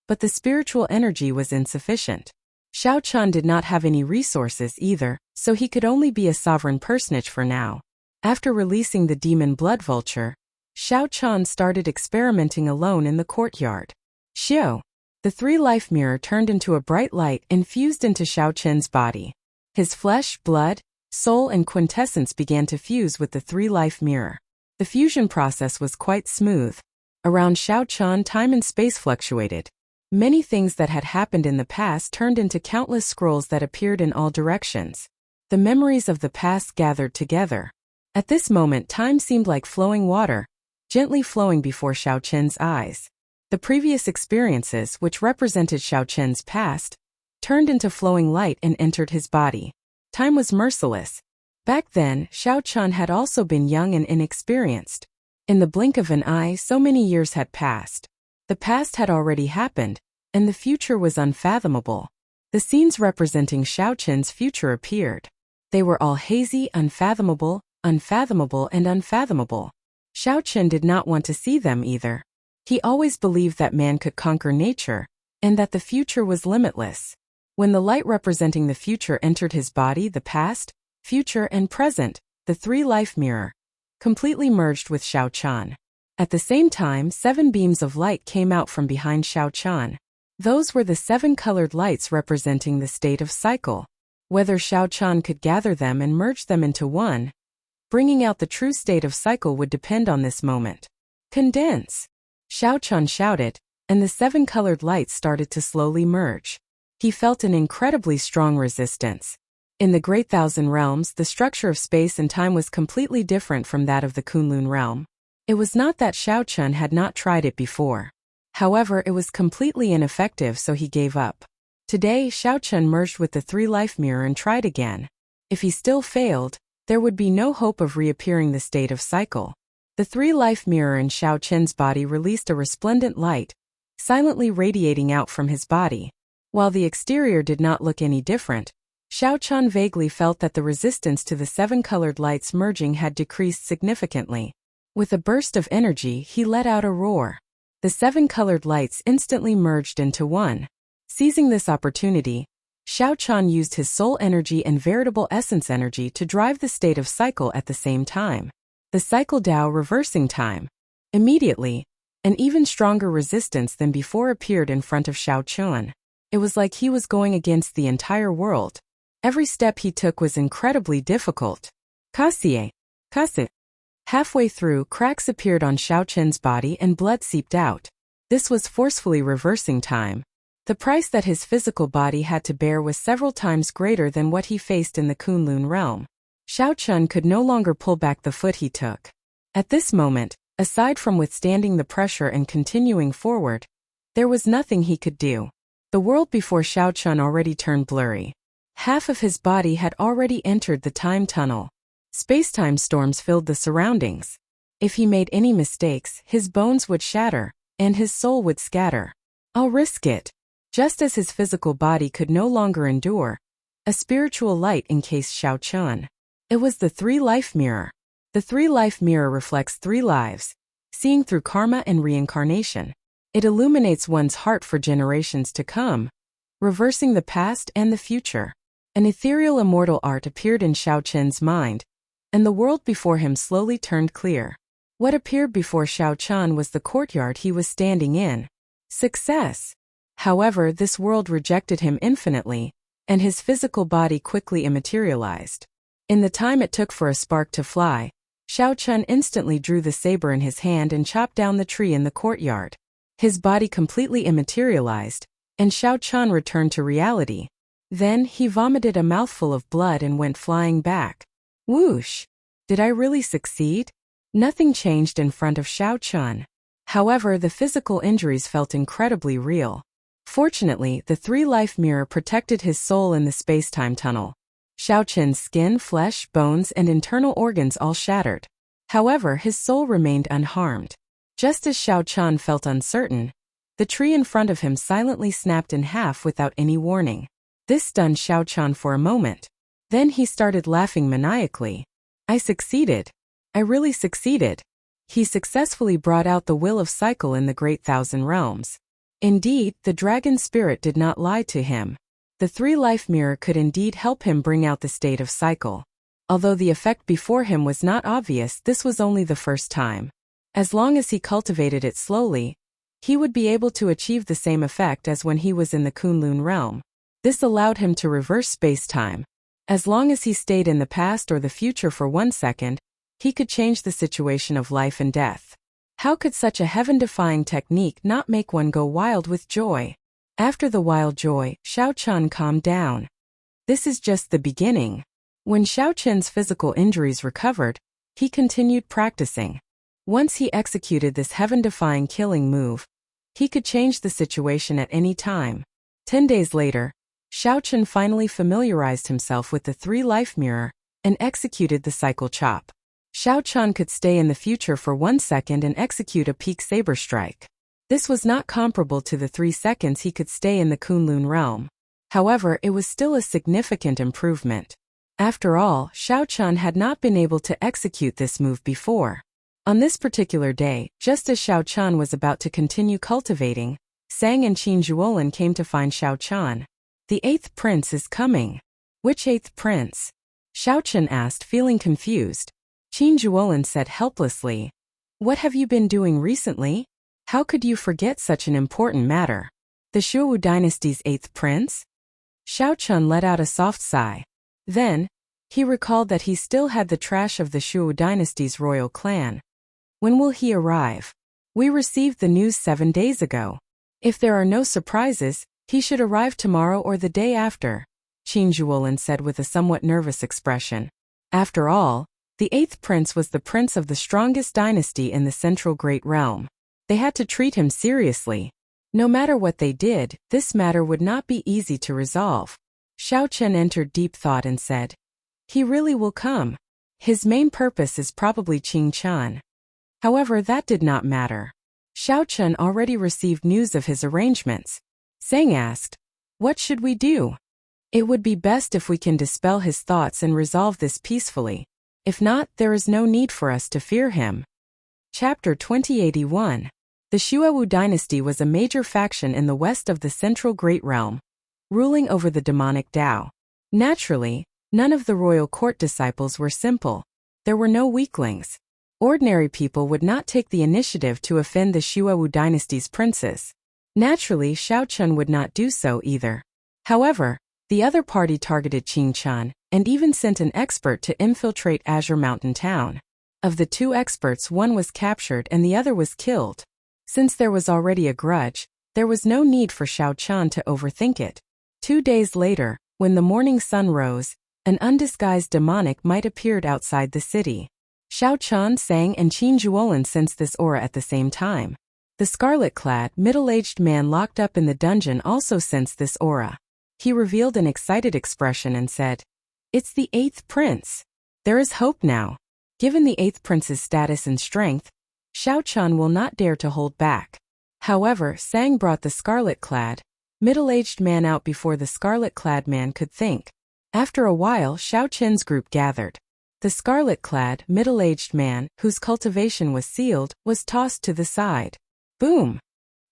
A: but the spiritual energy was insufficient. Xiao Chan did not have any resources either, so he could only be a sovereign personage for now. After releasing the demon blood vulture, Xiao Chan started experimenting alone in the courtyard. Xiao! The three-life mirror turned into a bright light and fused into Xiao Chen's body. His flesh, blood, soul and quintessence began to fuse with the three-life mirror. The fusion process was quite smooth. Around Xiao Chan, time and space fluctuated. Many things that had happened in the past turned into countless scrolls that appeared in all directions. The memories of the past gathered together. At this moment, time seemed like flowing water, gently flowing before Xiao Chen's eyes. The previous experiences, which represented Xiao Chen's past, turned into flowing light and entered his body. Time was merciless. Back then, Xiao Chan had also been young and inexperienced. In the blink of an eye, so many years had passed. The past had already happened, and the future was unfathomable. The scenes representing Xiao Chen's future appeared. They were all hazy, unfathomable, unfathomable and unfathomable. Xiao Chen did not want to see them either. He always believed that man could conquer nature, and that the future was limitless. When the light representing the future entered his body, the past, future and present, the three-life mirror, completely merged with Xiao Chan. At the same time, 7 beams of light came out from behind Xiao Chan. Those were the 7 colored lights representing the state of cycle. Whether Xiao Chan could gather them and merge them into one, bringing out the true state of cycle would depend on this moment. Condense! Xiao Chan shouted, and the 7 colored lights started to slowly merge. He felt an incredibly strong resistance. In the Great Thousand Realms, the structure of space and time was completely different from that of the Kunlun realm. It was not that Xiao Chan had not tried it before. However, it was completely ineffective, so he gave up. Today, Xiao Chan merged with the three-life mirror and tried again. If he still failed, there would be no hope of reappearing the state of cycle. The three-life mirror in Xiao Chen's body released a resplendent light, silently radiating out from his body. While the exterior did not look any different, Xiao Chan vaguely felt that the resistance to the 7 colored lights merging had decreased significantly. With a burst of energy, he let out a roar. The 7 colored lights instantly merged into one. Seizing this opportunity, Xiao Chan used his soul energy and veritable essence energy to drive the state of cycle at the same time. The cycle Dao reversing time. Immediately, an even stronger resistance than before appeared in front of Xiao Chan. It was like he was going against the entire world. Every step he took was incredibly difficult. Kasie. Halfway through, cracks appeared on Xiao Chen's body and blood seeped out. This was forcefully reversing time. The price that his physical body had to bear was several times greater than what he faced in the Kunlun realm. Xiao Chan could no longer pull back the foot he took. At this moment, aside from withstanding the pressure and continuing forward, there was nothing he could do. The world before Xiao Chan already turned blurry. Half of his body had already entered the time tunnel. Space-time storms filled the surroundings. If he made any mistakes, his bones would shatter, and his soul would scatter. I'll risk it. Just as his physical body could no longer endure, a spiritual light encased Xiao Chan. It was the three-life mirror. The three-life mirror reflects 3 lives, seeing through karma and reincarnation. It illuminates one's heart for generations to come, reversing the past and the future. An ethereal immortal art appeared in Xiao Chen's mind, and the world before him slowly turned clear. What appeared before Xiao Chen was the courtyard he was standing in. Success! However, this world rejected him infinitely, and his physical body quickly immaterialized. In the time it took for a spark to fly, Xiao Chen instantly drew the saber in his hand and chopped down the tree in the courtyard. His body completely immaterialized, and Xiao Chen returned to reality. Then he vomited a mouthful of blood and went flying back. Whoosh! Did I really succeed? Nothing changed in front of Xiao Chen. However, the physical injuries felt incredibly real. Fortunately, the three-life mirror protected his soul in the space-time tunnel. Xiao Chen's skin, flesh, bones, and internal organs all shattered. However, his soul remained unharmed. Just as Xiao Chen felt uncertain, the tree in front of him silently snapped in half without any warning. This stunned Xiao Chen for a moment. Then he started laughing maniacally. I succeeded. I really succeeded. He successfully brought out the will of cycle in the Great Thousand Realms. Indeed, the dragon spirit did not lie to him. The three-life mirror could indeed help him bring out the state of cycle. Although the effect before him was not obvious, this was only the first time. As long as he cultivated it slowly, he would be able to achieve the same effect as when he was in the Kunlun realm. This allowed him to reverse space-time. As long as he stayed in the past or the future for 1 second, he could change the situation of life and death. How could such a heaven-defying technique not make one go wild with joy? After the wild joy, Xiao Chen calmed down. This is just the beginning. When Xiao Chen's physical injuries recovered, he continued practicing. Once he executed this heaven-defying killing move, he could change the situation at any time. 10 days later, Xiao Chen finally familiarized himself with the three-life mirror and executed the cycle chop. Xiao Chen could stay in the future for 1 second and execute a peak saber strike. This was not comparable to the 3 seconds he could stay in the Kunlun realm. However, it was still a significant improvement. After all, Xiao Chen had not been able to execute this move before. On this particular day, just as Xiao Chen was about to continue cultivating, Sang and Qin Zhuolin came to find Xiao Chen. The 8th prince is coming. Which 8th prince? Xiao Chen asked, feeling confused. Qin Zhuolin said helplessly, What have you been doing recently? How could you forget such an important matter? The Shuwu dynasty's 8th prince? Xiao Chen let out a soft sigh. Then, he recalled that he still had the trash of the Shuwu dynasty's royal clan. When will he arrive? We received the news 7 days ago. If there are no surprises, he should arrive tomorrow or the day after, Qin Zhuolin said with a somewhat nervous expression. After all, the 8th prince was the prince of the strongest dynasty in the Central Great Realm. They had to treat him seriously. No matter what they did, this matter would not be easy to resolve. Xiao Chen entered deep thought and said, He really will come. His main purpose is probably Qing Chen. However, that did not matter. Xiao Chen already received news of his arrangements. Sang asked, What should we do? It would be best if we can dispel his thoughts and resolve this peacefully. If not, there is no need for us to fear him. Chapter 2081. The Shuwu dynasty was a major faction in the west of the Central Great Realm, ruling over the demonic Tao. Naturally, none of the royal court disciples were simple. There were no weaklings. Ordinary people would not take the initiative to offend the Shuwu dynasty's princes. Naturally, Xiao Chen would not do so either. However, the other party targeted Qing Chen, and even sent an expert to infiltrate Azure Mountain Town. Of the 2 experts, one was captured and the other was killed. Since there was already a grudge, there was no need for Xiao Chen to overthink it. 2 days later, when the morning sun rose, an undisguised demonic might appeared outside the city. Xiao Chen, Sang, and Qin Zhuolin sensed this aura at the same time. The scarlet-clad, middle-aged man locked up in the dungeon also sensed this aura. He revealed an excited expression and said, It's the 8th prince. There is hope now. Given the 8th prince's status and strength, Xiao Chen will not dare to hold back. However, Sang brought the scarlet-clad, middle-aged man out before the scarlet-clad man could think. After a while, Xiao Chen's group gathered. The scarlet-clad, middle-aged man, whose cultivation was sealed, was tossed to the side. Boom!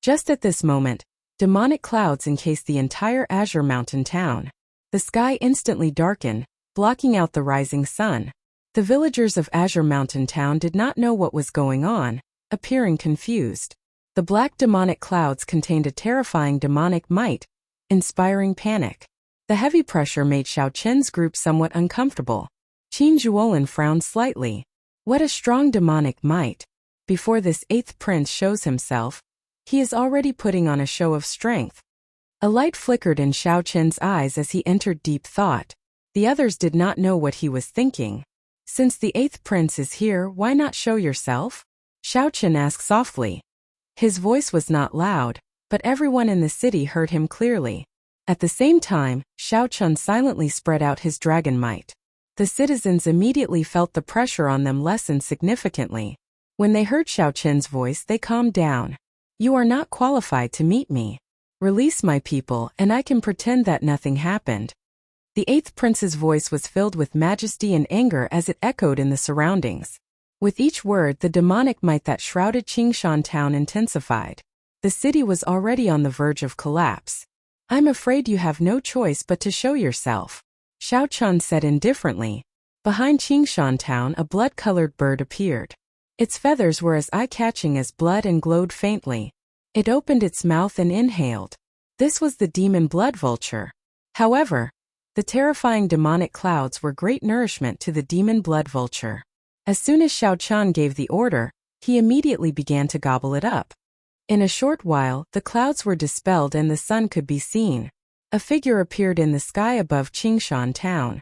A: Just at this moment, demonic clouds encased the entire Azure Mountain town. The sky instantly darkened, blocking out the rising sun. The villagers of Azure Mountain town did not know what was going on, appearing confused. The black demonic clouds contained a terrifying demonic might, inspiring panic. The heavy pressure made Xiao Qin's group somewhat uncomfortable. Qin Zhuolin frowned slightly. What a strong demonic might. Before this 8th prince shows himself, he is already putting on a show of strength. A light flickered in Xiao Qin's eyes as he entered deep thought. The others did not know what he was thinking. Since the 8th prince is here, why not show yourself? Xiao Qin asked softly. His voice was not loud, but everyone in the city heard him clearly. At the same time, Xiao Qin silently spread out his dragon might. The citizens immediately felt the pressure on them lessen significantly. When they heard Xiao Qin's voice, they calmed down. You are not qualified to meet me. Release my people, and I can pretend that nothing happened. The 8th prince's voice was filled with majesty and anger as it echoed in the surroundings. With each word, the demonic might that shrouded Qingshan town intensified. The city was already on the verge of collapse. I'm afraid you have no choice but to show yourself, Xiao Qin said indifferently. Behind Qingshan town, a blood-colored bird appeared. Its feathers were as eye-catching as blood and glowed faintly. It opened its mouth and inhaled. This was the demon blood vulture. However, the terrifying demonic clouds were great nourishment to the demon blood vulture. As soon as Xiao Qin gave the order, he immediately began to gobble it up. In a short while, the clouds were dispelled and the sun could be seen. A figure appeared in the sky above Qingshan town.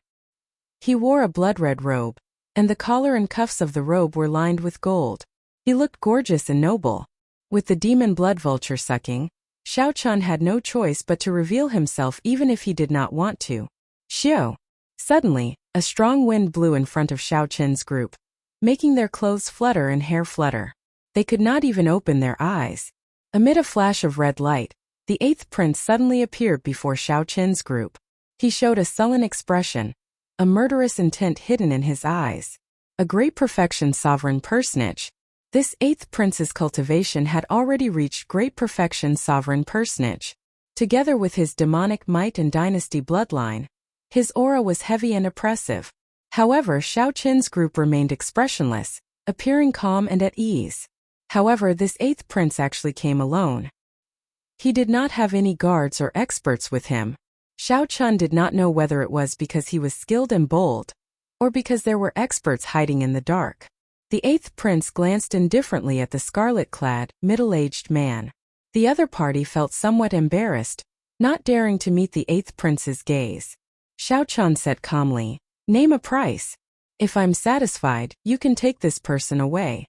A: He wore a blood-red robe, and the collar and cuffs of the robe were lined with gold. He looked gorgeous and noble. With the demon blood vulture sucking, Xiao Qin had no choice but to reveal himself even if he did not want to. Xiao! Suddenly, a strong wind blew in front of Xiao Qin's group, making their clothes flutter and hair flutter. They could not even open their eyes. Amid a flash of red light, the 8th prince suddenly appeared before Xiao Qin's group. He showed a sullen expression, a murderous intent hidden in his eyes. A great perfection sovereign personage. This 8th prince's cultivation had already reached great perfection sovereign personage. Together with his demonic might and dynasty bloodline, his aura was heavy and oppressive. However, Xiao Qin's group remained expressionless, appearing calm and at ease. However, this 8th prince actually came alone. He did not have any guards or experts with him. Xiao Qin did not know whether it was because he was skilled and bold, or because there were experts hiding in the dark. The 8th prince glanced indifferently at the scarlet-clad, middle-aged man. The other party felt somewhat embarrassed, not daring to meet the 8th prince's gaze. Xiao Qin said calmly, "Name a price. If I'm satisfied, you can take this person away."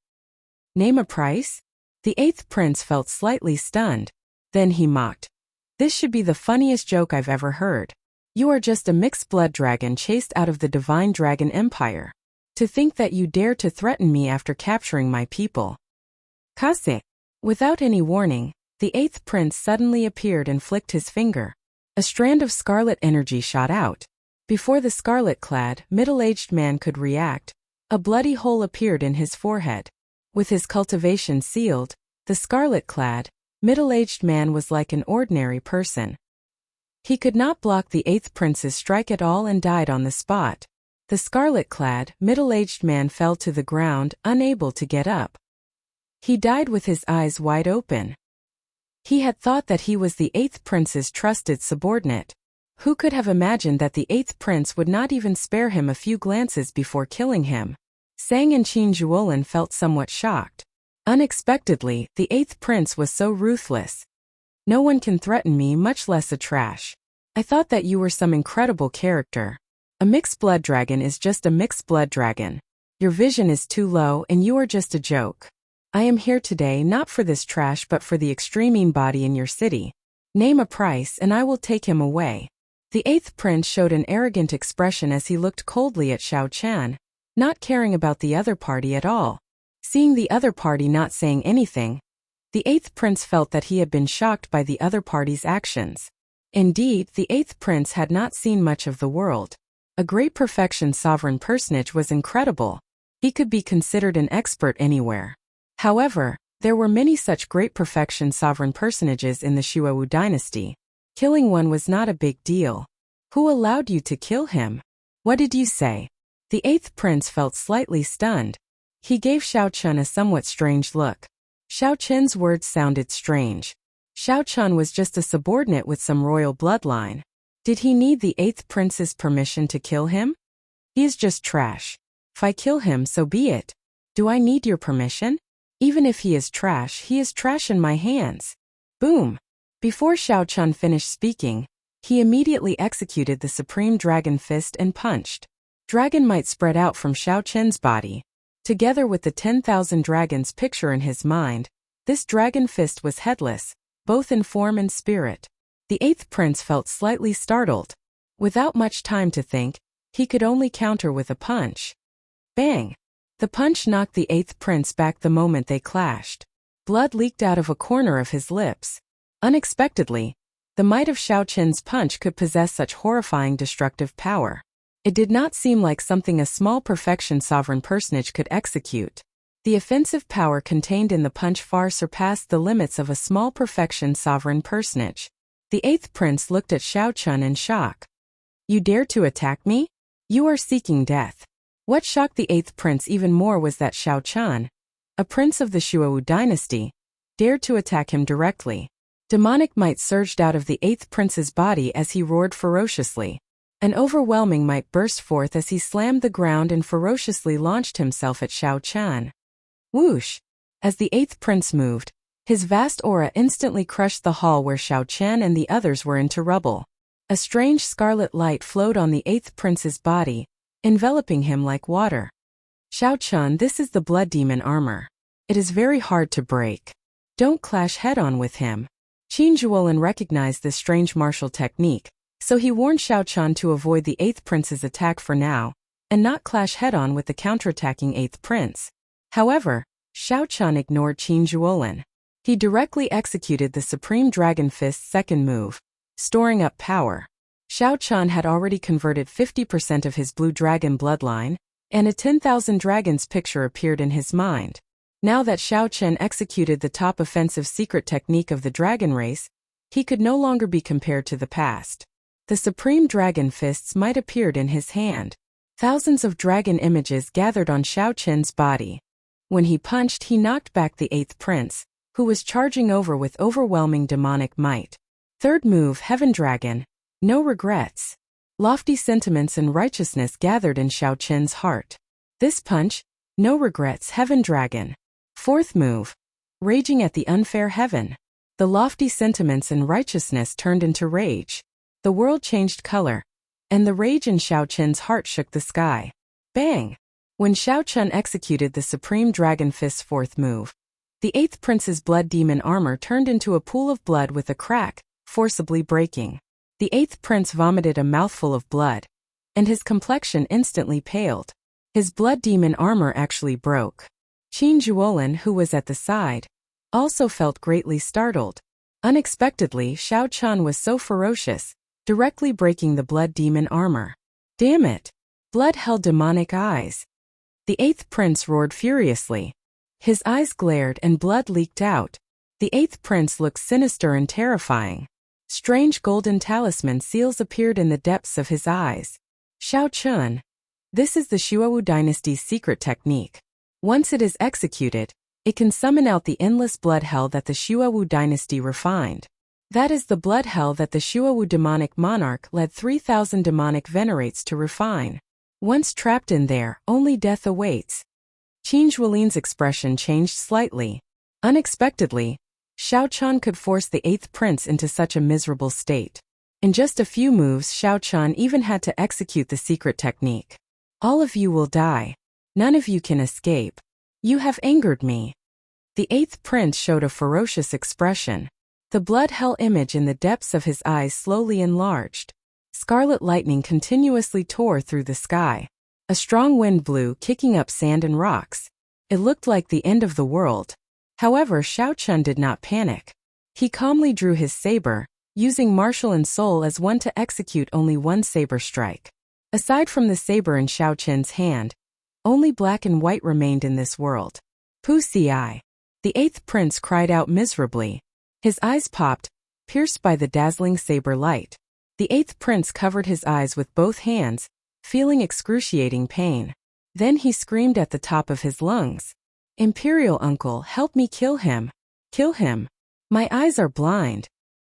A: Name a price? The 8th prince felt slightly stunned. Then he mocked. This should be the funniest joke I've ever heard. You are just a mixed blood dragon chased out of the divine dragon empire. To think that you dare to threaten me after capturing my people. Kase. Without any warning, the 8th prince suddenly appeared and flicked his finger. A strand of scarlet energy shot out. Before the scarlet-clad, middle-aged man could react, a bloody hole appeared in his forehead. With his cultivation sealed, the scarlet-clad, middle-aged man was like an ordinary person. He could not block the 8th prince's strike at all and died on the spot. The scarlet-clad, middle-aged man fell to the ground, unable to get up. He died with his eyes wide open. He had thought that he was the 8th prince's trusted subordinate. Who could have imagined that the 8th prince would not even spare him a few glances before killing him? Sang and Qin Zhuolin felt somewhat shocked. Unexpectedly, the 8th prince was so ruthless. No one can threaten me, much less a trash. I thought that you were some incredible character. A mixed blood dragon is just a mixed blood dragon. Your vision is too low and you are just a joke. I am here today not for this trash but for the extreme body in your city. Name a price and I will take him away. The 8th prince showed an arrogant expression as he looked coldly at Xiao Qin, not caring about the other party at all. Seeing the other party not saying anything, the 8th prince felt that he had been shocked by the other party's actions. Indeed, the 8th prince had not seen much of the world. A great perfection sovereign personage was incredible. He could be considered an expert anywhere. However, There were many such great perfection sovereign personages in the Shuowu dynasty. Killing one was not a big deal. Who allowed you to kill him? What did you say? The 8th prince felt slightly stunned. He gave Xiao Chun a somewhat strange look. Xiao Chen's words sounded strange. Xiao Chun was just a subordinate with some royal bloodline. Did he need the 8th prince's permission to kill him? He is just trash. If I kill him, so be it. Do I need your permission? Even if he is trash in my hands. Boom! Before Xiao Chun finished speaking, he immediately executed the Supreme Dragon Fist and punched. Dragon might spread out from Xiao Chen's body. Together with the 10,000 dragons picture in his mind, this dragon fist was headless, both in form and spirit. The 8th prince felt slightly startled. Without much time to think, he could only counter with a punch. Bang! The punch knocked the 8th prince back the moment they clashed. Blood leaked out of a corner of his lips. Unexpectedly, the might of Xiao Chen's punch could possess such horrifying destructive power. It did not seem like something a small perfection sovereign personage could execute. The offensive power contained in the punch far surpassed the limits of a small perfection sovereign personage. The 8th prince looked at Xiao Chun in shock. You dare to attack me? You are seeking death. What shocked the 8th prince even more was that Xiao Chun, a prince of the Shuowu dynasty, dared to attack him directly. Demonic might surged out of the 8th prince's body as he roared ferociously. An overwhelming might burst forth as he slammed the ground and ferociously launched himself at Xiao Chun. Whoosh! As the 8th prince moved, his vast aura instantly crushed the hall where Xiao Chen and the others were into rubble. A strange scarlet light flowed on the 8th prince's body, enveloping him like water. Xiao Chun, this is the blood demon armor. It is very hard to break. Don't clash head-on with him. Qin Zhuolin recognized this strange martial technique, so he warned Xiao Chun to avoid the 8th prince's attack for now, and not clash head-on with the counterattacking 8th prince. However, Xiao Chun ignored Qin Zhuolin. He directly executed the Supreme Dragon Fist's second move, storing up power. Xiao Chun had already converted 50% of his blue dragon bloodline, and a 10,000 dragons picture appeared in his mind. Now that Xiao Chen executed the top offensive secret technique of the dragon race, he could no longer be compared to the past. The Supreme Dragon Fists might appeared in his hand. Thousands of dragon images gathered on Xiao Chen's body. When he punched, he knocked back the 8th prince, who was charging over with overwhelming demonic might. Third move, Heaven Dragon. No regrets. Lofty sentiments and righteousness gathered in Xiao Chen's heart. This punch, no regrets, Heaven Dragon. Fourth move, Raging at the Unfair Heaven. The lofty sentiments and righteousness turned into rage. The world changed color, and the rage in Xiao Chen's heart shook the sky. Bang! When Xiao Chun executed the Supreme Dragon Fist's fourth move, the 8th prince's blood demon armor turned into a pool of blood with a crack, forcibly breaking. The 8th prince vomited a mouthful of blood, and his complexion instantly paled. His blood demon armor actually broke. Qin Zhuolin, who was at the side, also felt greatly startled. Unexpectedly, Xiao Chun was so ferocious, directly breaking the blood demon armor. Damn it! Blood held demonic eyes. The 8th prince roared furiously. His eyes glared and blood leaked out. The 8th prince looked sinister and terrifying. Strange golden talisman seals appeared in the depths of his eyes. Xiao Chun. This is the Shuowu dynasty's secret technique. Once it is executed, it can summon out the endless blood hell that the Shuowu dynasty refined. That is the blood hell that the Shuowu demonic monarch led 3,000 demonic venerates to refine. Once trapped in there, only death awaits. Qin Zhuolin's expression changed slightly. Unexpectedly, Xiao Chun could force the 8th prince into such a miserable state. In just a few moves, Xiao Chun even had to execute the secret technique. All of you will die. None of you can escape. You have angered me. The 8th prince showed a ferocious expression. The blood hell image in the depths of his eyes slowly enlarged. Scarlet lightning continuously tore through the sky. A strong wind blew, kicking up sand and rocks. It looked like the end of the world. However, Xiao Chun did not panic. He calmly drew his saber, using martial and soul as one to execute only one saber strike. Aside from the saber in Xiao Chen's hand, only black and white remained in this world. Pusi. The 8th prince cried out miserably. His eyes popped, pierced by the dazzling saber light. The 8th prince covered his eyes with both hands, feeling excruciating pain. Then he screamed at the top of his lungs. "Imperial uncle, help me kill him. Kill him. My eyes are blind."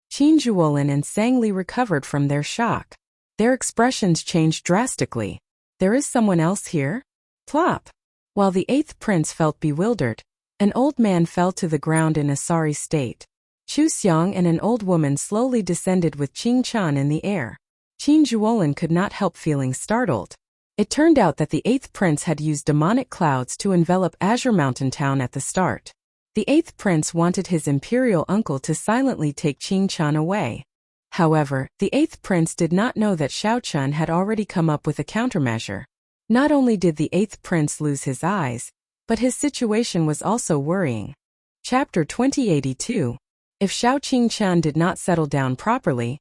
A: Qin Zhuolin and Sang Li recovered from their shock. Their expressions changed drastically. "There is someone else here?" Plop! While the 8th prince felt bewildered, an old man fell to the ground in a sorry state. Chu Xiang and an old woman slowly descended with Qing Chan in the air. Qin Zhuolin could not help feeling startled. It turned out that the 8th prince had used demonic clouds to envelop Azure Mountain Town at the start. The 8th prince wanted his imperial uncle to silently take Qing Chan away. However, the 8th prince did not know that Xiao Chun had already come up with a countermeasure. Not only did the 8th prince lose his eyes, but his situation was also worrying. Chapter 2082. If Xiao Qing Chan did not settle down properly,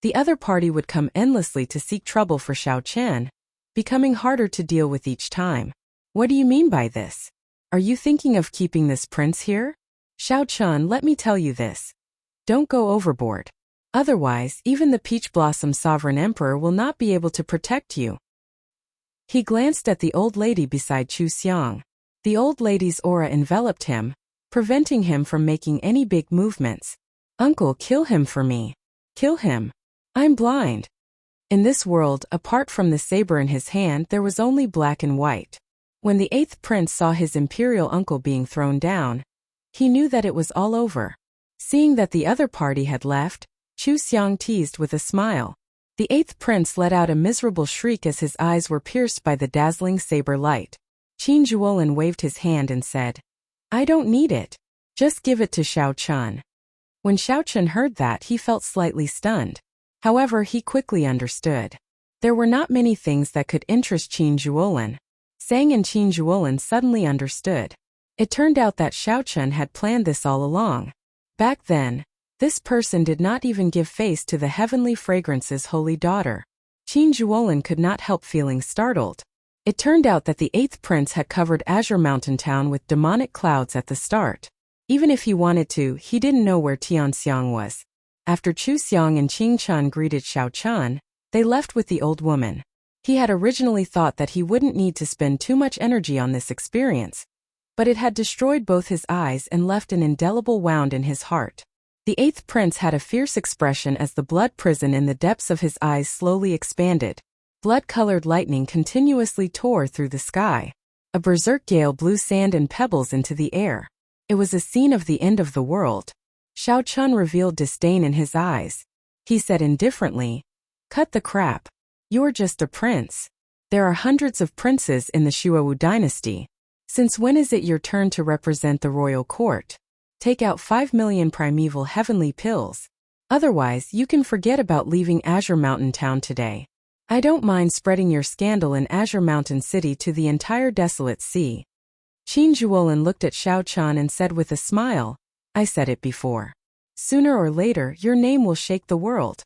A: the other party would come endlessly to seek trouble for Xiao Chen, becoming harder to deal with each time. What do you mean by this? Are you thinking of keeping this prince here? Xiao Chun, let me tell you this. Don't go overboard. Otherwise, even the Peach Blossom Sovereign Emperor will not be able to protect you. He glanced at the old lady beside Chu Xiang. The old lady's aura enveloped him, preventing him from making any big movements. "Uncle, kill him for me. Kill him. I'm blind." In this world, apart from the saber in his hand, there was only black and white. When the 8th prince saw his imperial uncle being thrown down, he knew that it was all over. Seeing that the other party had left, Chu Xiang teased with a smile. The 8th prince let out a miserable shriek as his eyes were pierced by the dazzling saber light. Qin Zhuolin waved his hand and said, "I don't need it. Just give it to Xiao Chun." When Xiao Chun heard that, he felt slightly stunned. However, he quickly understood. There were not many things that could interest Qin Zhuolin. Sang and Qin Zhuolin suddenly understood. It turned out that Xiao Chun had planned this all along. Back then, this person did not even give face to the heavenly fragrance's holy daughter. Qin Zhuolin could not help feeling startled. It turned out that the 8th prince had covered Azure Mountain Town with demonic clouds at the start. Even if he wanted to, he didn't know where Tianxiang was. After Chu Xiang and Qing Chan greeted Xiao Chun, they left with the old woman. He had originally thought that he wouldn't need to spend too much energy on this experience, but it had destroyed both his eyes and left an indelible wound in his heart. The 8th prince had a fierce expression as the blood prison in the depths of his eyes slowly expanded. Blood-colored lightning continuously tore through the sky. A berserk gale blew sand and pebbles into the air. It was a scene of the end of the world. Xiao Chun revealed disdain in his eyes. He said indifferently, "Cut the crap. You're just a prince. There are hundreds of princes in the Shuowu dynasty. Since when is it your turn to represent the royal court? Take out 5 million primeval heavenly pills. Otherwise, you can forget about leaving Azure Mountain Town today. I don't mind spreading your scandal in Azure Mountain City to the entire desolate sea." Qin Zhuolin looked at Xiao Chun and said with a smile, "I said it before. Sooner or later, your name will shake the world."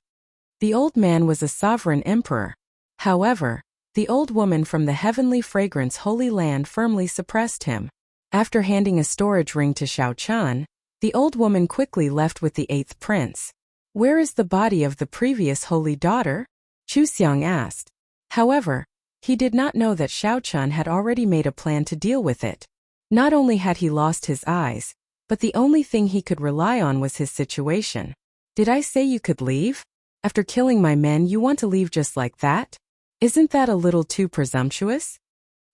A: The old man was a sovereign emperor. However, the old woman from the heavenly fragrance holy land firmly suppressed him. After handing a storage ring to Xiao Chun, the old woman quickly left with the 8th prince. "Where is the body of the previous holy daughter?" Chu Xiang asked. However, he did not know that Xiao Chun had already made a plan to deal with it. Not only had he lost his eyes, but the only thing he could rely on was his situation. "Did I say you could leave? After killing my men, you want to leave just like that? Isn't that a little too presumptuous?"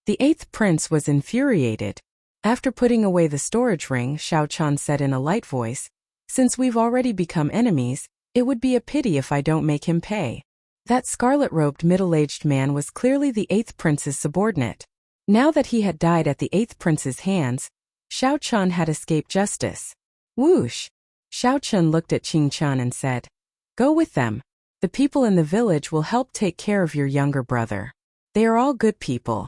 A: The 8th prince was infuriated. After putting away the storage ring, Xiao Chun said in a light voice, "Since we've already become enemies, it would be a pity if I don't make him pay." That scarlet-robed middle-aged man was clearly the 8th prince's subordinate. Now that he had died at the 8th prince's hands, Xiao Chun had escaped justice. Whoosh! Xiao Chun looked at Qing Chan and said, "Go with them. The people in the village will help take care of your younger brother. They are all good people.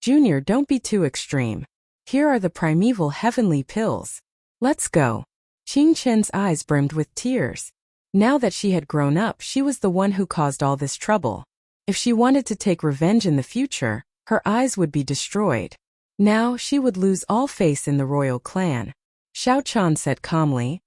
A: Junior, don't be too extreme. Here are the primeval heavenly pills. Let's go." Qing Chen's eyes brimmed with tears. Now that she had grown up, she was the one who caused all this trouble. If she wanted to take revenge in the future, her eyes would be destroyed. Now she would lose all faith in the royal clan. Xiao Chan said calmly.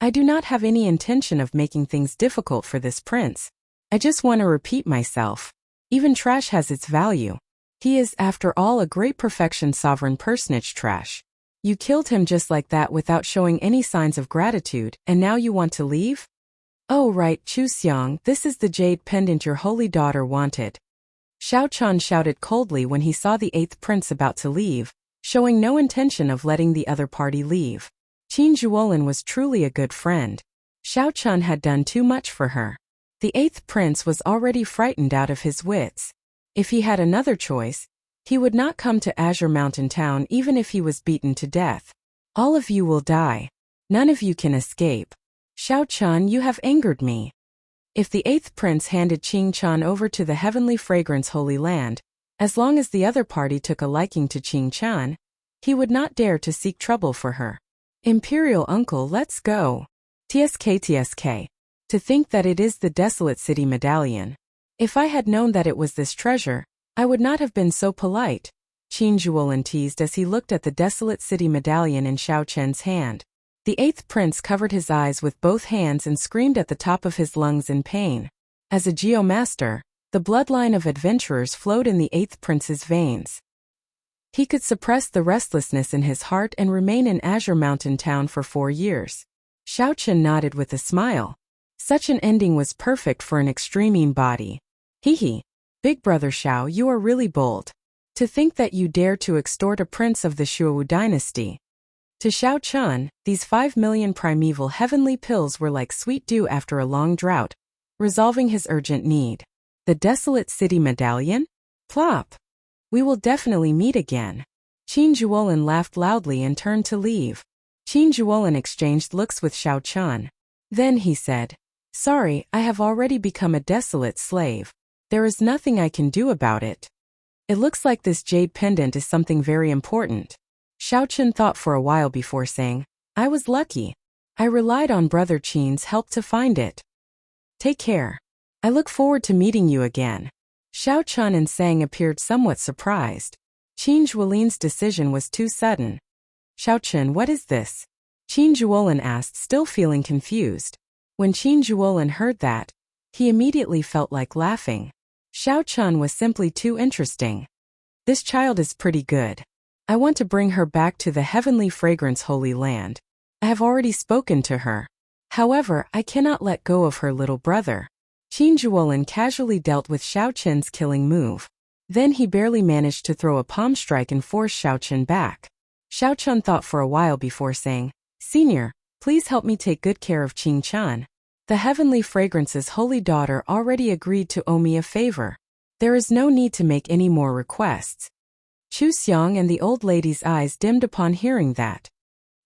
A: I do not have any intention of making things difficult for this prince. I just want to repeat myself. Even trash has its value. He is, after all, a great perfection sovereign personage. Trash. You killed him just like that without showing any signs of gratitude, and now you want to leave? Oh right, Chu Xiang, this is the jade pendant your holy daughter wanted. Xiao Chan shouted coldly when he saw the 8th prince about to leave, showing no intention of letting the other party leave. Qin Zhuolin was truly a good friend. Xiao Chan had done too much for her. The 8th prince was already frightened out of his wits. If he had another choice, he would not come to Azure Mountain Town even if he was beaten to death. All of you will die. None of you can escape. Xiao Chan, you have angered me. If the 8th prince handed Qing Chan over to the Heavenly Fragrance Holy Land, as long as the other party took a liking to Qing Chan, he would not dare to seek trouble for her. Imperial uncle, let's go. TSK. To think that it is the Desolate City Medallion. If I had known that it was this treasure, I would not have been so polite, Qin Zhuolin teased as he looked at the Desolate City Medallion in Xiao Chen's hand. The 8th prince covered his eyes with both hands and screamed at the top of his lungs in pain. As a geomaster, the bloodline of adventurers flowed in the 8th prince's veins. He could suppress the restlessness in his heart and remain in Azure Mountain Town for 4 years. Xiao Chen nodded with a smile. Such an ending was perfect for an extreme body. Hee. Big brother Xiao, you are really bold. To think that you dare to extort a prince of the Shuowu dynasty. To Xiao Chen, these 5 million primeval heavenly pills were like sweet dew after a long drought, resolving his urgent need. The Desolate City Medallion? Plop! We will definitely meet again. Qin Zhuolin laughed loudly and turned to leave. Qin Zhuolin exchanged looks with Xiao Chen. Then he said, Sorry, I have already become a desolate slave. There is nothing I can do about it. It looks like this jade pendant is something very important. Xiao Chen thought for a while before saying, I was lucky. I relied on Brother Qin's help to find it. Take care. I look forward to meeting you again. Xiao Chen and Sang appeared somewhat surprised. Qin Zhuolin's decision was too sudden. Xiao Chen, what is this? Qin Zhuolin asked, still feeling confused. When Qin Zhuolin heard that, he immediately felt like laughing. Xiao Chen was simply too interesting. This child is pretty good. I want to bring her back to the Heavenly Fragrance Holy Land. I have already spoken to her. However, I cannot let go of her little brother. Qin Zhuolin casually dealt with Xiao Chen's killing move. Then he barely managed to throw a palm strike and force Xiao Chen back. Xiao Chen thought for a while before saying, Senior, please help me take good care of Qing Chan. The Heavenly Fragrance's holy daughter already agreed to owe me a favor. There is no need to make any more requests. Chu Xiang and the old lady's eyes dimmed upon hearing that.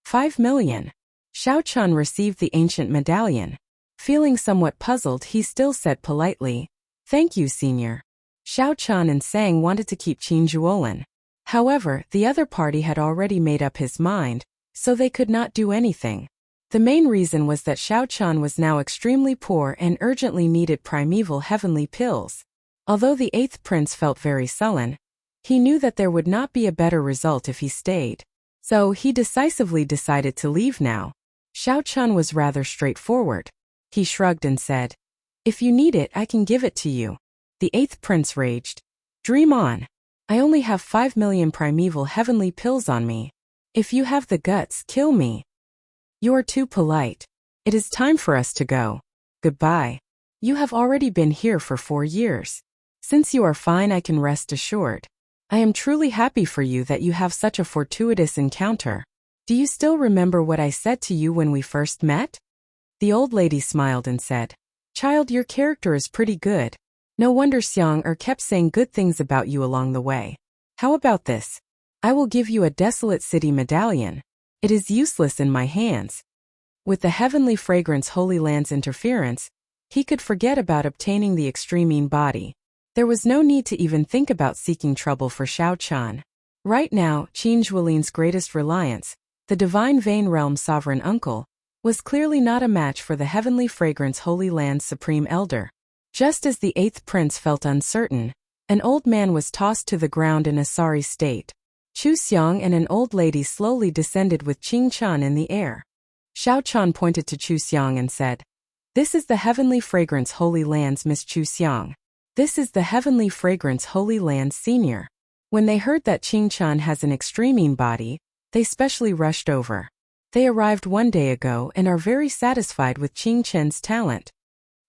A: 5 million. Xiao Chen received the ancient medallion. Feeling somewhat puzzled, he still said politely, Thank you, Senior. Xiao Chen and Sang wanted to keep Qin Zhuolin. However, the other party had already made up his mind, so they could not do anything. The main reason was that Xiao Chen was now extremely poor and urgently needed primeval heavenly pills. Although the 8th prince felt very sullen, he knew that there would not be a better result if he stayed. So he decisively decided to leave now. Xiao Chen was rather straightforward. He shrugged and said, If you need it, I can give it to you. The 8th prince raged. Dream on. I only have 5 million primeval heavenly pills on me. If you have the guts, kill me. You are too polite. It is time for us to go. Goodbye. You have already been here for 4 years. Since you are fine, I can rest assured. I am truly happy for you that you have such a fortuitous encounter. Do you still remember what I said to you when we first met? The old lady smiled and said, Child, your character is pretty good. No wonder Xiang kept saying good things about you along the way. How about this? I will give you a Desolate City medallion. It is useless in my hands. With the Heavenly Fragrance Holy Land's interference, he could forget about obtaining the extreme body. There was no need to even think about seeking trouble for Xiao Chen. Right now, Qin Zhuolin's greatest reliance, the Divine Vein Realm Sovereign Uncle, was clearly not a match for the Heavenly Fragrance Holy Land's Supreme Elder. Just as the 8th prince felt uncertain, an old man was tossed to the ground in a sorry state. Chu Xiang and an old lady slowly descended with Qing Chan in the air. Xiao Chan pointed to Chu Xiang and said, "This is the heavenly fragrance Holy Lands, Miss Chu Xiang. This is the heavenly fragrance Holy Lands Senior." When they heard that Qing Chan has an extreme body, they specially rushed over. They arrived 1 day ago and are very satisfied with Qing Chen's talent.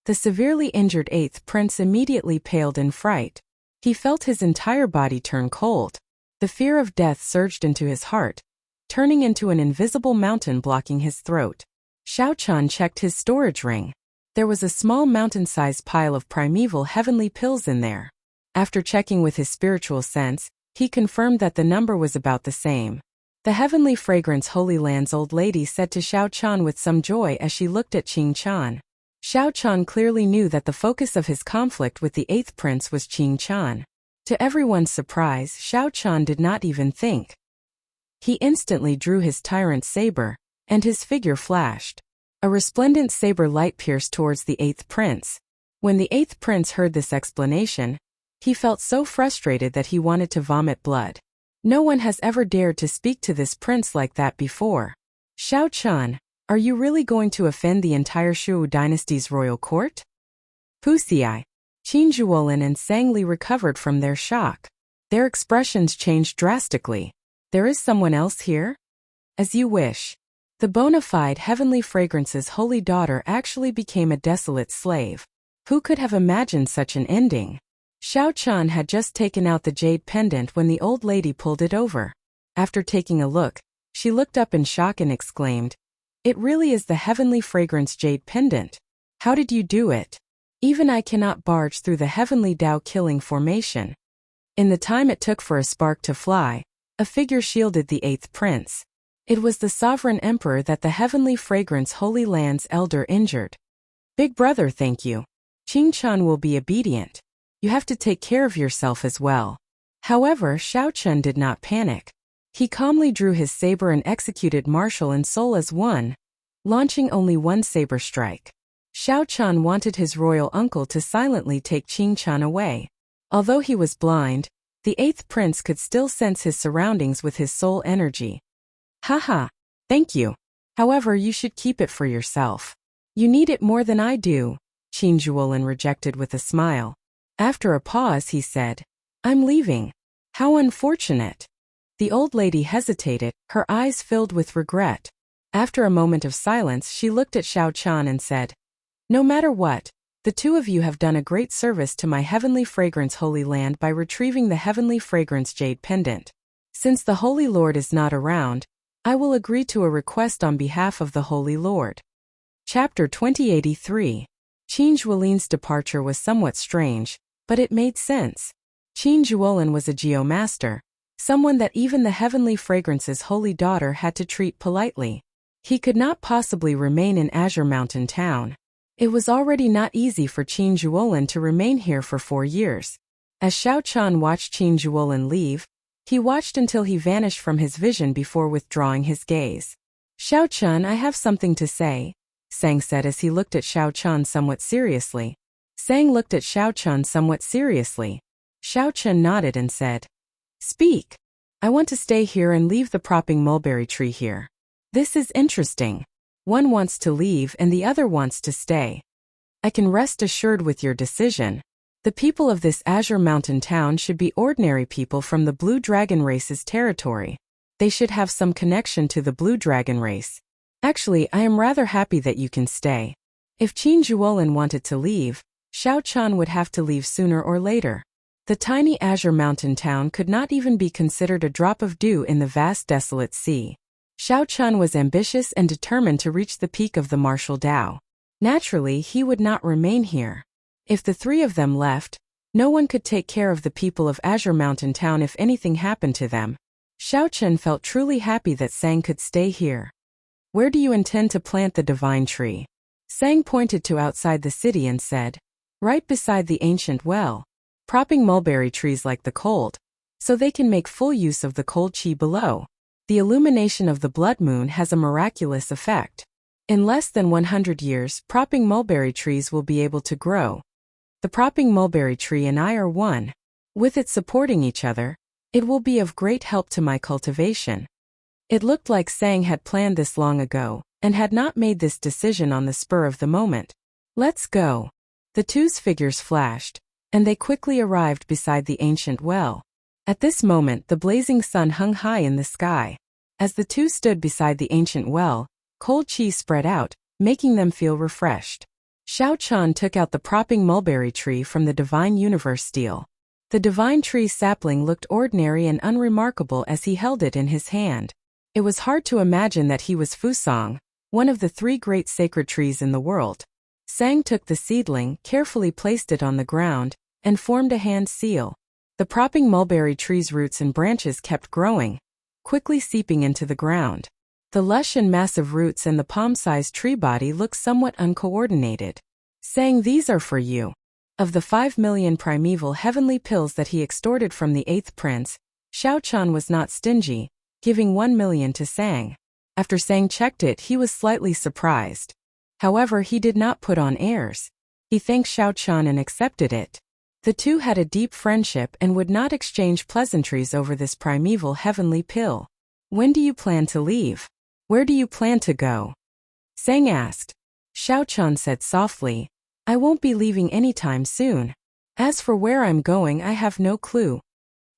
A: The severely injured 8th prince immediately paled in fright. He felt his entire body turn cold. The fear of death surged into his heart, turning into an invisible mountain blocking his throat. Xiao Chan checked his storage ring. There was a small mountain-sized pile of primeval heavenly pills in there. After checking with his spiritual sense, he confirmed that the number was about the same. The heavenly fragrance Holy Lands old lady said to Xiao Chan with some joy as she looked at Qing Chan. Xiao Chan clearly knew that the focus of his conflict with the 8th prince was Qing Chan. To everyone's surprise, Xiao Chan did not even think. He instantly drew his tyrant's saber, and his figure flashed. A resplendent saber light pierced towards the 8th prince. When the 8th prince heard this explanation, he felt so frustrated that he wanted to vomit blood. No one has ever dared to speak to this prince like that before. "Xiao Chan, are you really going to offend the entire Shu dynasty's royal court?" Wuxia, Qin Zhuolin and Sang Li recovered from their shock. Their expressions changed drastically. "There is someone else here?" "As you wish." The bona fide heavenly fragrance's holy daughter actually became a desolate slave. Who could have imagined such an ending? Xiao Chan had just taken out the jade pendant when the old lady pulled it over. After taking a look, she looked up in shock and exclaimed, "It really is the heavenly fragrance jade pendant. How did you do it? Even I cannot barge through the heavenly Tao killing formation." In the time it took for a spark to fly, a figure shielded the 8th prince. It was the sovereign emperor that the heavenly fragrance Holy Lands elder injured. "Big brother, thank you. Qing Chan will be obedient. You have to take care of yourself as well." However, Xiao Chan did not panic. He calmly drew his saber and executed martial and soul as one, launching only one saber strike. Xiao Chan wanted his royal uncle to silently take Qing Chan away. Although he was blind, the 8th prince could still sense his surroundings with his soul energy. "Haha, thank you. However, you should keep it for yourself. You need it more than I do," Qin Zhuolin rejected with a smile. After a pause he said, "I'm leaving. How unfortunate." The old lady hesitated, her eyes filled with regret. After a moment of silence she looked at Xiao Chan and said, "No matter what, the two of you have done a great service to my heavenly fragrance Holy Land by retrieving the heavenly fragrance jade pendant. Since the Holy Lord is not around, I will agree to a request on behalf of the Holy Lord." Chapter 2083. Qin Zhuolin's departure was somewhat strange, but it made sense. Qin Zhuolin was a geomaster, someone that even the heavenly fragrance's holy daughter had to treat politely. He could not possibly remain in Azure Mountain Town. It was already not easy for Qin Zhuolin to remain here for 4 years. As Xiao Chan watched Qin Zhuolin leave, he watched until he vanished from his vision before withdrawing his gaze. "Xiao Chan, I have something to say," Sang said as he looked at Xiao Chan somewhat seriously. Sang looked at Xiao Chan somewhat seriously. Xiao Chan nodded and said, "Speak. I want to stay here and leave the propping mulberry tree here. This is interesting. One wants to leave and the other wants to stay. I can rest assured with your decision. The people of this Azure Mountain town should be ordinary people from the Blue Dragon race's territory. They should have some connection to the Blue Dragon race. Actually, I am rather happy that you can stay." If Qin Zhuolin wanted to leave, Xiao Chan would have to leave sooner or later. The tiny Azure Mountain town could not even be considered a drop of dew in the vast desolate sea. Xiao Chan was ambitious and determined to reach the peak of the martial Tao. Naturally, he would not remain here. If the three of them left, no one could take care of the people of Azure Mountain Town if anything happened to them. Xiao Chan felt truly happy that Sang could stay here. "Where do you intend to plant the divine tree?" Sang pointed to outside the city and said, "Right beside the ancient well. Propping mulberry trees like the cold, so they can make full use of the cold qi below. The illumination of the blood moon has a miraculous effect. In less than 100 years, propping mulberry trees will be able to grow. The propping mulberry tree and I are one. With it supporting each other, It will be of great help to my cultivation. It looked like Sang had planned this long ago, and had not made this decision on the spur of the moment. Let's go. The two's figures flashed, and they quickly arrived beside the ancient well. At this moment the blazing sun hung high in the sky. As the two stood beside the ancient well, cold chi spread out, making them feel refreshed. Xiao Qian took out the propping mulberry tree from the divine universe steel. The divine tree sapling looked ordinary and unremarkable as he held it in his hand. It was hard to imagine that he was Fusang, one of the 3 great sacred trees in the world. Sang took the seedling, carefully placed it on the ground, and formed a hand seal. The propping mulberry tree's roots and branches kept growing, quickly seeping into the ground. The lush and massive roots and the palm-sized tree body looked somewhat uncoordinated. Sang, these are for you. Of the 5 million primeval heavenly pills that he extorted from the 8th prince, Xiao Qian was not stingy, giving 1 million to Sang. After Sang checked it, he was slightly surprised. However, he did not put on airs. He thanked Xiao Qian and accepted it. The two had a deep friendship and would not exchange pleasantries over this primeval heavenly pill. When do you plan to leave? Where do you plan to go? Sang asked. Xiao Qian said softly, I won't be leaving anytime soon. As for where I'm going, I have no clue.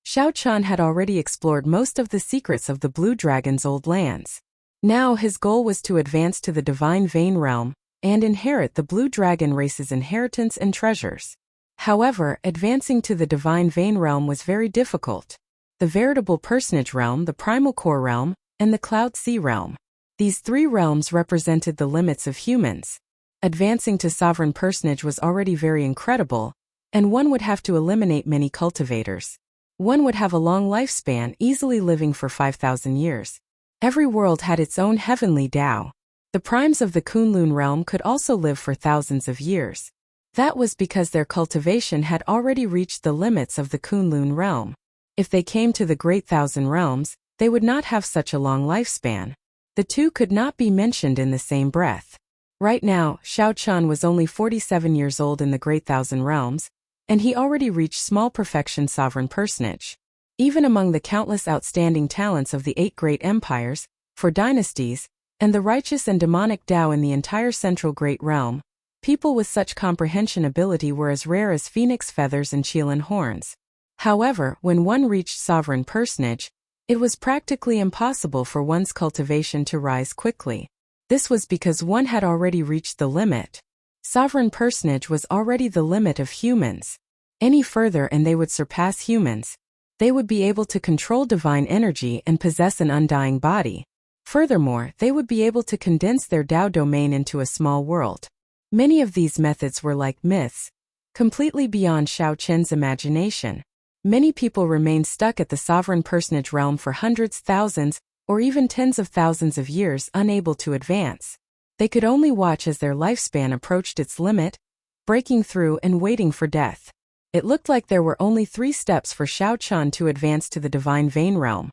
A: Xiao Qian had already explored most of the secrets of the Blue Dragon's old lands. Now his goal was to advance to the Divine Vein realm and inherit the Blue Dragon race's inheritance and treasures. However, advancing to the Divine Vein realm was very difficult. The Veritable Personage realm, the Primal Core realm, and the Cloud Sea realm. These 3 realms represented the limits of humans. Advancing to Sovereign Personage was already very incredible, and one would have to eliminate many cultivators. One would have a long lifespan, easily living for 5,000 years. Every world had its own heavenly Tao. The primes of the Kunlun realm could also live for thousands of years. That was because their cultivation had already reached the limits of the Kunlun realm. If they came to the Great Thousand Realms, they would not have such a long lifespan. The two could not be mentioned in the same breath. Right now, Xiao Qian was only 47 years old in the Great Thousand Realms, and he already reached small perfection sovereign personage. Even among the countless outstanding talents of the 8 great empires, 4 dynasties, and the righteous and demonic Tao in the entire central great realm, people with such comprehension ability were as rare as phoenix feathers and Qilin horns. However, when one reached sovereign personage, it was practically impossible for one's cultivation to rise quickly. This was because one had already reached the limit. Sovereign personage was already the limit of humans. Any further and they would surpass humans. They would be able to control divine energy and possess an undying body. Furthermore, they would be able to condense their Tao domain into a small world. Many of these methods were like myths, completely beyond Xiao Qian's imagination. Many people remained stuck at the sovereign personage realm for hundreds, thousands, or even tens of thousands of years, unable to advance. They could only watch as their lifespan approached its limit, breaking through and waiting for death. It looked like there were only 3 steps for Xiao Qian to advance to the Divine Vein realm.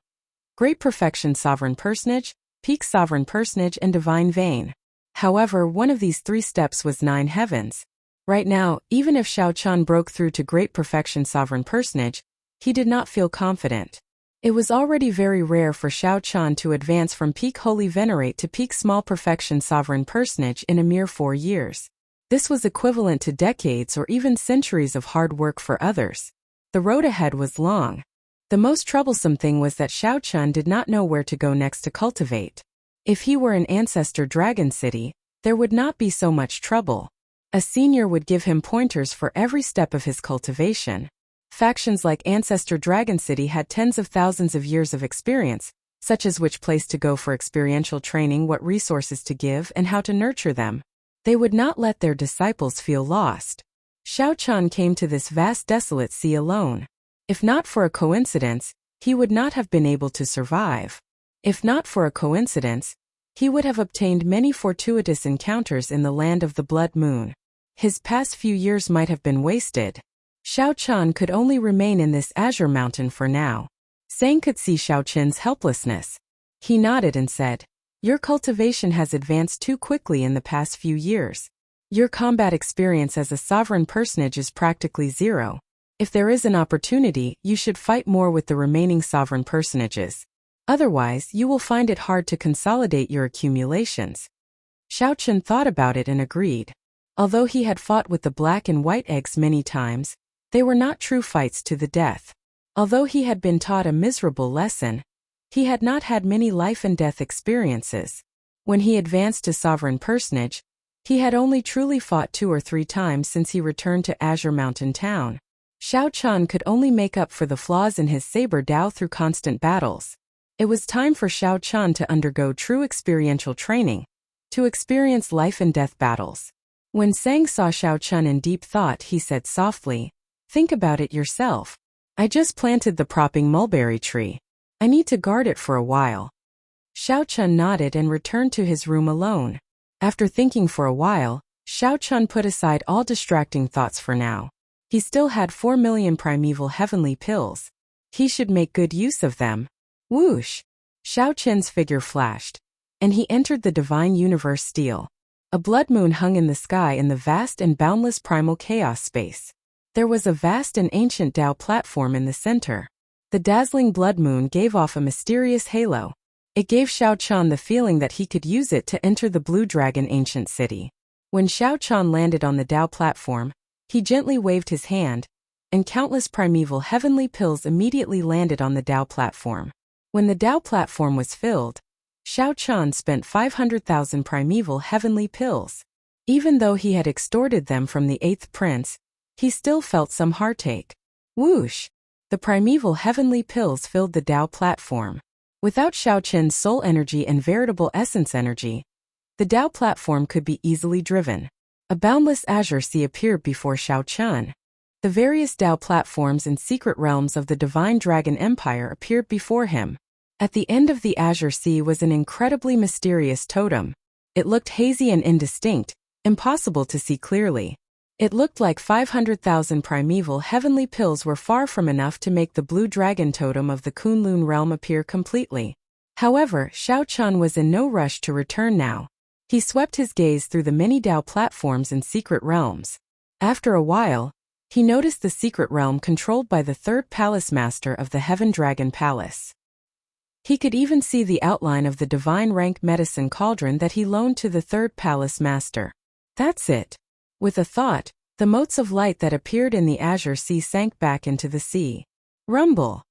A: Great Perfection Sovereign Personage, Peak Sovereign Personage, and Divine Vein. However, one of these 3 steps was 9 heavens. Right now, even if Xiao Qian broke through to Great Perfection Sovereign Personage, he did not feel confident. It was already very rare for Xiao Qian to advance from Peak Holy Venerate to Peak Small Perfection Sovereign Personage in a mere 4 years. This was equivalent to decades or even centuries of hard work for others. The road ahead was long. The most troublesome thing was that Xiao Qian did not know where to go next to cultivate. If he were in Ancestor Dragon City, there would not be so much trouble. A senior would give him pointers for every step of his cultivation. Factions like Ancestor Dragon City had tens of thousands of years of experience, such as which place to go for experiential training, what resources to give, and how to nurture them. They would not let their disciples feel lost. Xiao Qian came to this vast desolate sea alone. If not for a coincidence, he would not have been able to survive. If not for a coincidence, he would have obtained many fortuitous encounters in the land of the Blood Moon. His past few years might have been wasted. Xiao Qian could only remain in this azure mountain for now. Sang could see Xiao Qian's helplessness. He nodded and said, "Your cultivation has advanced too quickly in the past few years. Your combat experience as a sovereign personage is practically 0. If there is an opportunity, you should fight more with the remaining sovereign personages. Otherwise, you will find it hard to consolidate your accumulations. Xiao Chen thought about it and agreed. Although he had fought with the black and white eggs many times, they were not true fights to the death. Although he had been taught a miserable lesson, he had not had many life and death experiences. When he advanced to sovereign personage, he had only truly fought 2 or 3 times since he returned to Azure Mountain Town. Xiao Chen could only make up for the flaws in his saber Dao through constant battles. It was time for Xiao Chen to undergo true experiential training, to experience life and death battles. When Sang saw Xiao Chen in deep thought, he said softly, "Think about it yourself. I just planted the propping mulberry tree. I need to guard it for a while." Xiao Chen nodded and returned to his room alone. After thinking for a while, Xiao Chen put aside all distracting thoughts for now. He still had 4 million primeval heavenly pills. He should make good use of them. Whoosh! Xiao Chen's figure flashed, and he entered the divine universe steel. A blood moon hung in the sky in the vast and boundless primal chaos space. There was a vast and ancient Tao platform in the center. The dazzling blood moon gave off a mysterious halo. It gave Xiao Chen the feeling that he could use it to enter the Blue Dragon ancient city. When Xiao Chen landed on the Tao platform, he gently waved his hand, and countless primeval heavenly pills immediately landed on the Tao platform. When the Tao platform was filled, Xiao Chen spent 500,000 primeval heavenly pills. Even though he had extorted them from the 8th prince, he still felt some heartache. Whoosh! The primeval heavenly pills filled the Tao platform. Without Xiao Chen's soul energy and veritable essence energy, the Tao platform could be easily driven. A boundless azure sea appeared before Xiao Chen. The various Tao platforms and secret realms of the Divine Dragon Empire appeared before him. At the end of the azure sea was an incredibly mysterious totem. It looked hazy and indistinct, impossible to see clearly. It looked like 500,000 primeval heavenly pills were far from enough to make the blue dragon totem of the Kunlun realm appear completely. However, Xiao Chen was in no rush to return now. He swept his gaze through the many Tao platforms and secret realms. After a while, he noticed the secret realm controlled by the 3rd Palace Master of the Heaven Dragon Palace. He could even see the outline of the divine rank medicine cauldron that he loaned to the 3rd Palace Master. That's it. With a thought, the motes of light that appeared in the azure sea sank back into the sea. Rumble!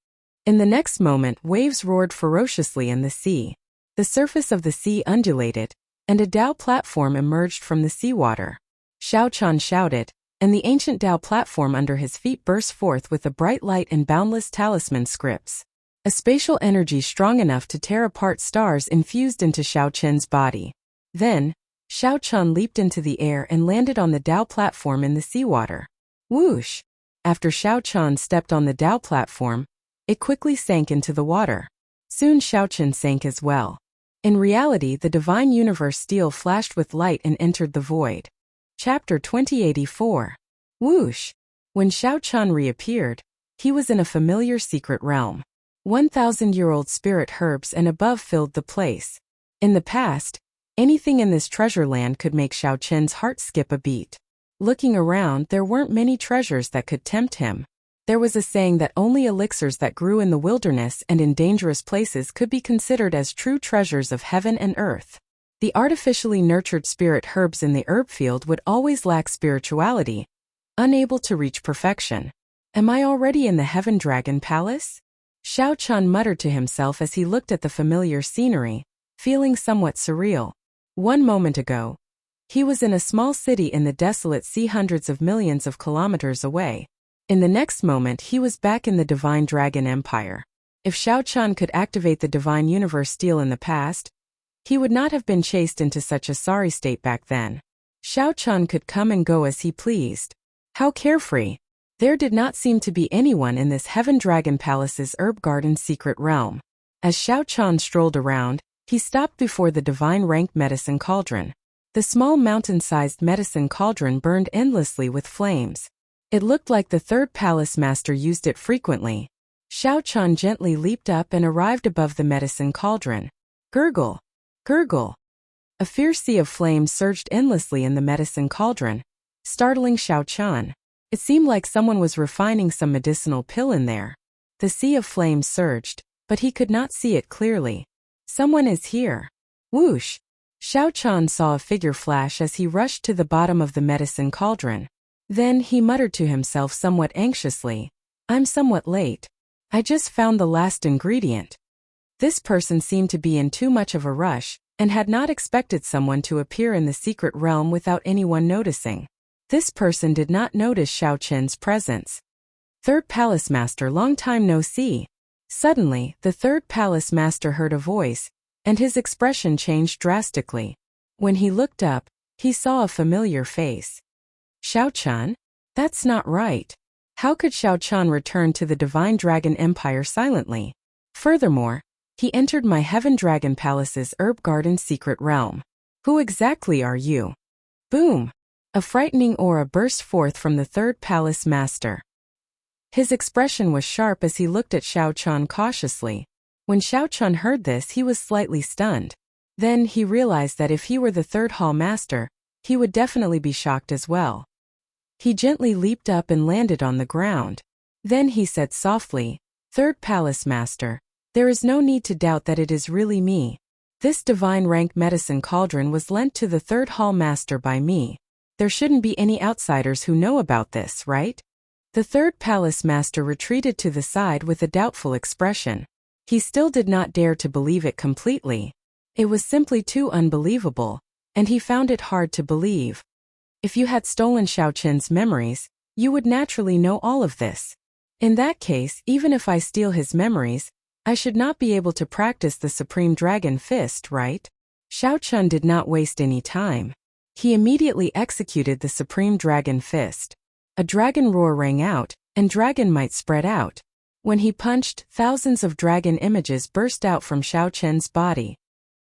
A: In the next moment, waves roared ferociously in the sea. The surface of the sea undulated, and a Tao platform emerged from the seawater. Xiao Chen shouted, and the ancient Tao platform under his feet burst forth with a bright light and boundless talisman scripts. A spatial energy strong enough to tear apart stars infused into Xiao Chen's body. Then, Xiao Chen leaped into the air and landed on the Tao platform in the seawater. Whoosh! After Xiao Chen stepped on the Tao platform, it quickly sank into the water. Soon Xiao Chen sank as well. In reality, the divine universe steel flashed with light and entered the void. Chapter 2084. Whoosh! When Xiao Chen reappeared, he was in a familiar secret realm. 1,000-year-old spirit herbs and above filled the place. In the past, anything in this treasure land could make Xiao Chen's heart skip a beat. Looking around, there weren't many treasures that could tempt him. There was a saying that only elixirs that grew in the wilderness and in dangerous places could be considered as true treasures of heaven and earth. The artificially nurtured spirit herbs in the herb field would always lack spirituality, unable to reach perfection. Am I already in the Heaven Dragon Palace? Xiao Chen muttered to himself as he looked at the familiar scenery, feeling somewhat surreal. 1 moment ago, he was in a small city in the desolate sea hundreds of millions of kilometers away. In the next moment he was back in the Divine Dragon Empire. If Xiao Chen could activate the Divine Universe Steel in the past, he would not have been chased into such a sorry state back then. Xiao Chen could come and go as he pleased. How carefree! There did not seem to be anyone in this Heaven Dragon Palace's herb garden secret realm. As Xiao Chen strolled around, he stopped before the divine rank medicine cauldron. The small mountain-sized medicine cauldron burned endlessly with flames. It looked like the 3rd Palace Master used it frequently. Xiao Chen gently leaped up and arrived above the medicine cauldron. Gurgle! Gurgle! A fierce sea of flames surged endlessly in the medicine cauldron, startling Xiao Chen. It seemed like someone was refining some medicinal pill in there. The sea of flames surged, but he could not see it clearly. Someone is here. Whoosh! Xiao Chan saw a figure flash as he rushed to the bottom of the medicine cauldron. Then he muttered to himself somewhat anxiously, "I'm somewhat late. I just found the last ingredient." This person seemed to be in too much of a rush, and had not expected someone to appear in the secret realm without anyone noticing. This person did not notice Xiao Chen's presence. Third Palace Master, long time no see. Suddenly, the Third Palace Master heard a voice, and his expression changed drastically. When he looked up, he saw a familiar face. Xiao Chan? That's not right. How could Xiao Chan return to the Divine Dragon Empire silently? Furthermore, he entered my Heaven Dragon Palace's Herb Garden secret realm. Who exactly are you? Boom! A frightening aura burst forth from the Third Palace Master. His expression was sharp as he looked at Xiao Chan cautiously. When Xiao Chan heard this, he was slightly stunned. Then he realized that if he were the Third Hall Master, he would definitely be shocked as well. He gently leaped up and landed on the ground. Then he said softly, "Third Palace Master, there is no need to doubt that it is really me. This divine rank medicine cauldron was lent to the Third Hall Master by me. There shouldn't be any outsiders who know about this, right?" The Third Palace Master retreated to the side with a doubtful expression. He still did not dare to believe it completely. It was simply too unbelievable, and he found it hard to believe. If you had stolen Xiao Chen's memories, you would naturally know all of this. In that case, even if I steal his memories, I should not be able to practice the Supreme Dragon Fist, right? Xiao Chen did not waste any time. He immediately executed the Supreme Dragon Fist. A dragon roar rang out, and dragon might spread out. When he punched, thousands of dragon images burst out from Xiao Chen's body.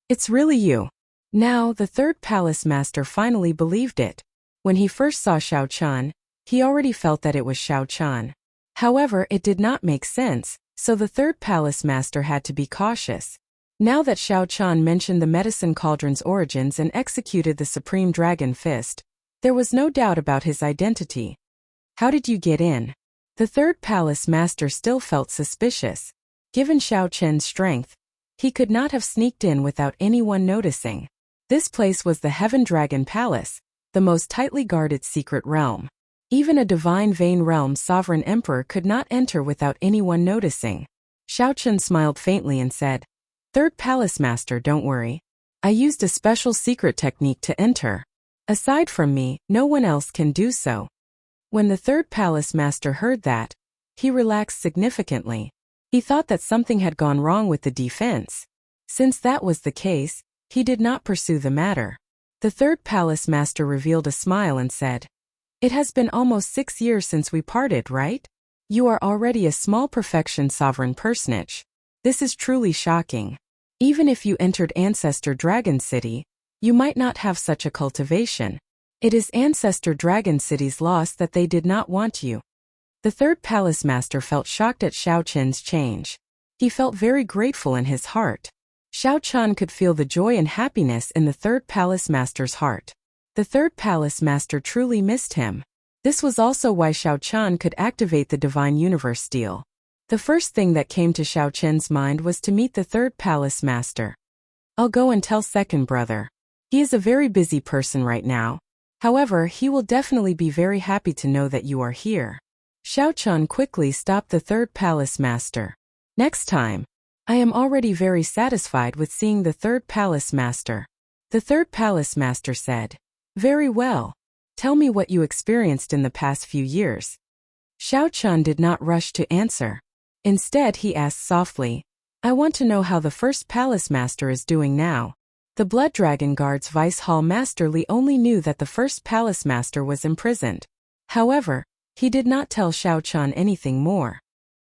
A: It's really you. Now, the Third Palace Master finally believed it. When he first saw Xiao Chan, he already felt that it was Xiao Chan. However, it did not make sense, so the Third Palace Master had to be cautious. Now that Xiao Chan mentioned the medicine cauldron's origins and executed the Supreme Dragon Fist, there was no doubt about his identity. How did you get in? The Third Palace Master still felt suspicious. Given Xiao Chen's strength, he could not have sneaked in without anyone noticing. This place was the Heaven Dragon Palace, the most tightly guarded secret realm. Even a divine Vein Realm sovereign emperor could not enter without anyone noticing. Xiao Chen smiled faintly and said, "Third Palace Master, don't worry. I used a special secret technique to enter. Aside from me, no one else can do so." When the Third Palace Master heard that, he relaxed significantly. He thought that something had gone wrong with the defense. Since that was the case, he did not pursue the matter. The Third Palace Master revealed a smile and said, "It has been almost 6 years since we parted, right? You are already a small perfection sovereign personage. This is truly shocking. Even if you entered Ancestor Dragon City, you might not have such a cultivation. It is Ancestor Dragon City's loss that they did not want you." The Third Palace Master felt shocked at Xiao Chen's change. He felt very grateful in his heart. Xiao Chan could feel the joy and happiness in the Third Palace Master's heart. The Third Palace Master truly missed him. This was also why Xiao Chan could activate the Divine Universe Steel. The first thing that came to Xiao Chen's mind was to meet the Third Palace Master. "I'll go and tell second brother. He is a very busy person right now. However, he will definitely be very happy to know that you are here." Xiao Chan quickly stopped the Third Palace Master. "Next time. I am already very satisfied with seeing the Third Palace Master." The Third Palace Master said, "Very well. Tell me what you experienced in the past few years." Xiao Chan did not rush to answer. Instead, he asked softly, "I want to know how the First Palace Master is doing now." The Blood Dragon Guard's Vice Hall Master Li only knew that the First Palace Master was imprisoned. However, he did not tell Xiao Chan anything more.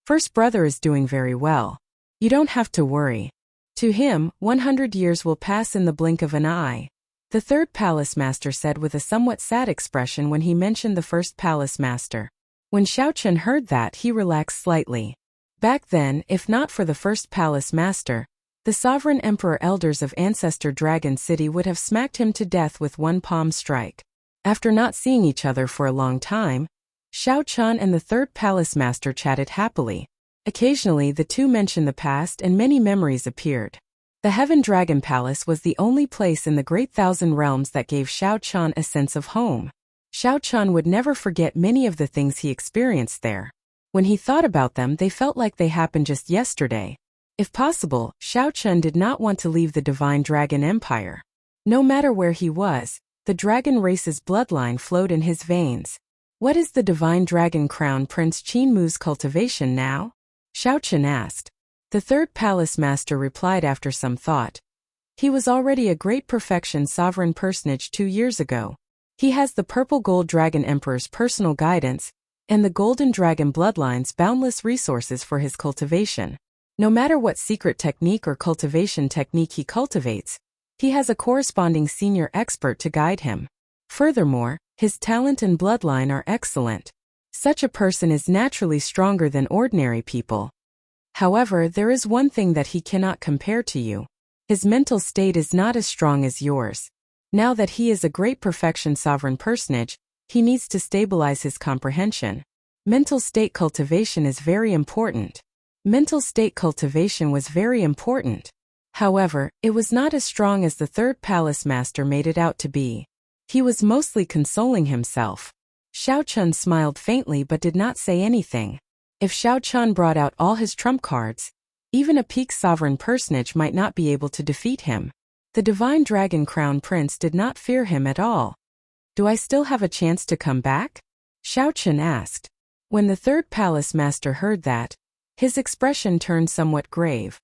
A: "First brother is doing very well. You don't have to worry. To him, 100 years will pass in the blink of an eye," the Third Palace Master said with a somewhat sad expression when he mentioned the First Palace Master. When Xiao Chen heard that, he relaxed slightly. Back then, if not for the First Palace Master, the Sovereign Emperor Elders of Ancestor Dragon City would have smacked him to death with one palm strike. After not seeing each other for a long time, Xiao Chun and the third palace master chatted happily. Occasionally the two mentioned the past and many memories appeared. The Heaven Dragon Palace was the only place in the Great Thousand Realms that gave Xiao Chun a sense of home. Xiao Chun would never forget many of the things he experienced there. When he thought about them, they felt like they happened just yesterday. If possible, Xiao Chun did not want to leave the Divine Dragon Empire. No matter where he was, the dragon race's bloodline flowed in his veins. What is the Divine Dragon Crown Prince Qinmu's cultivation now? Xiao Chun asked. The third palace master replied after some thought. He was already a great perfection sovereign personage 2 years ago. He has the Purple Gold Dragon Emperor's personal guidance, and the Golden Dragon Bloodline's boundless resources for his cultivation. No matter what secret technique or cultivation technique he cultivates, he has a corresponding senior expert to guide him. Furthermore, his talent and bloodline are excellent. Such a person is naturally stronger than ordinary people. However, there is one thing that he cannot compare to you. His mental state is not as strong as yours. Now that he is a great perfection sovereign personage, he needs to stabilize his comprehension. Mental state cultivation is very important. Mental state cultivation was very important. However, it was not as strong as the third palace master made it out to be. He was mostly consoling himself. Xiao Chun smiled faintly but did not say anything. If Xiao Chun brought out all his trump cards, even a peak sovereign personage might not be able to defeat him. The Divine Dragon Crown Prince did not fear him at all. Do I still have a chance to come back? Xiao Chun asked. When the third palace master heard that, his expression turned somewhat grave.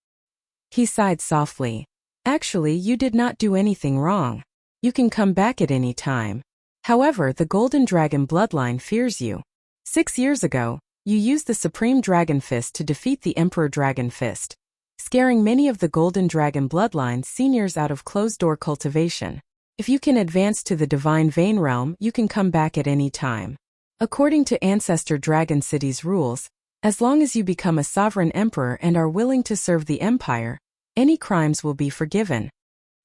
A: He sighed softly. Actually, you did not do anything wrong. You can come back at any time. However, the Golden Dragon bloodline fears you. 6 years ago, you used the Supreme Dragon Fist to defeat the Emperor Dragon Fist, scaring many of the Golden Dragon bloodline seniors out of closed-door cultivation. If you can advance to the Divine Vein Realm, you can come back at any time. According to Ancestor Dragon City's rules, as long as you become a sovereign emperor and are willing to serve the empire, any crimes will be forgiven.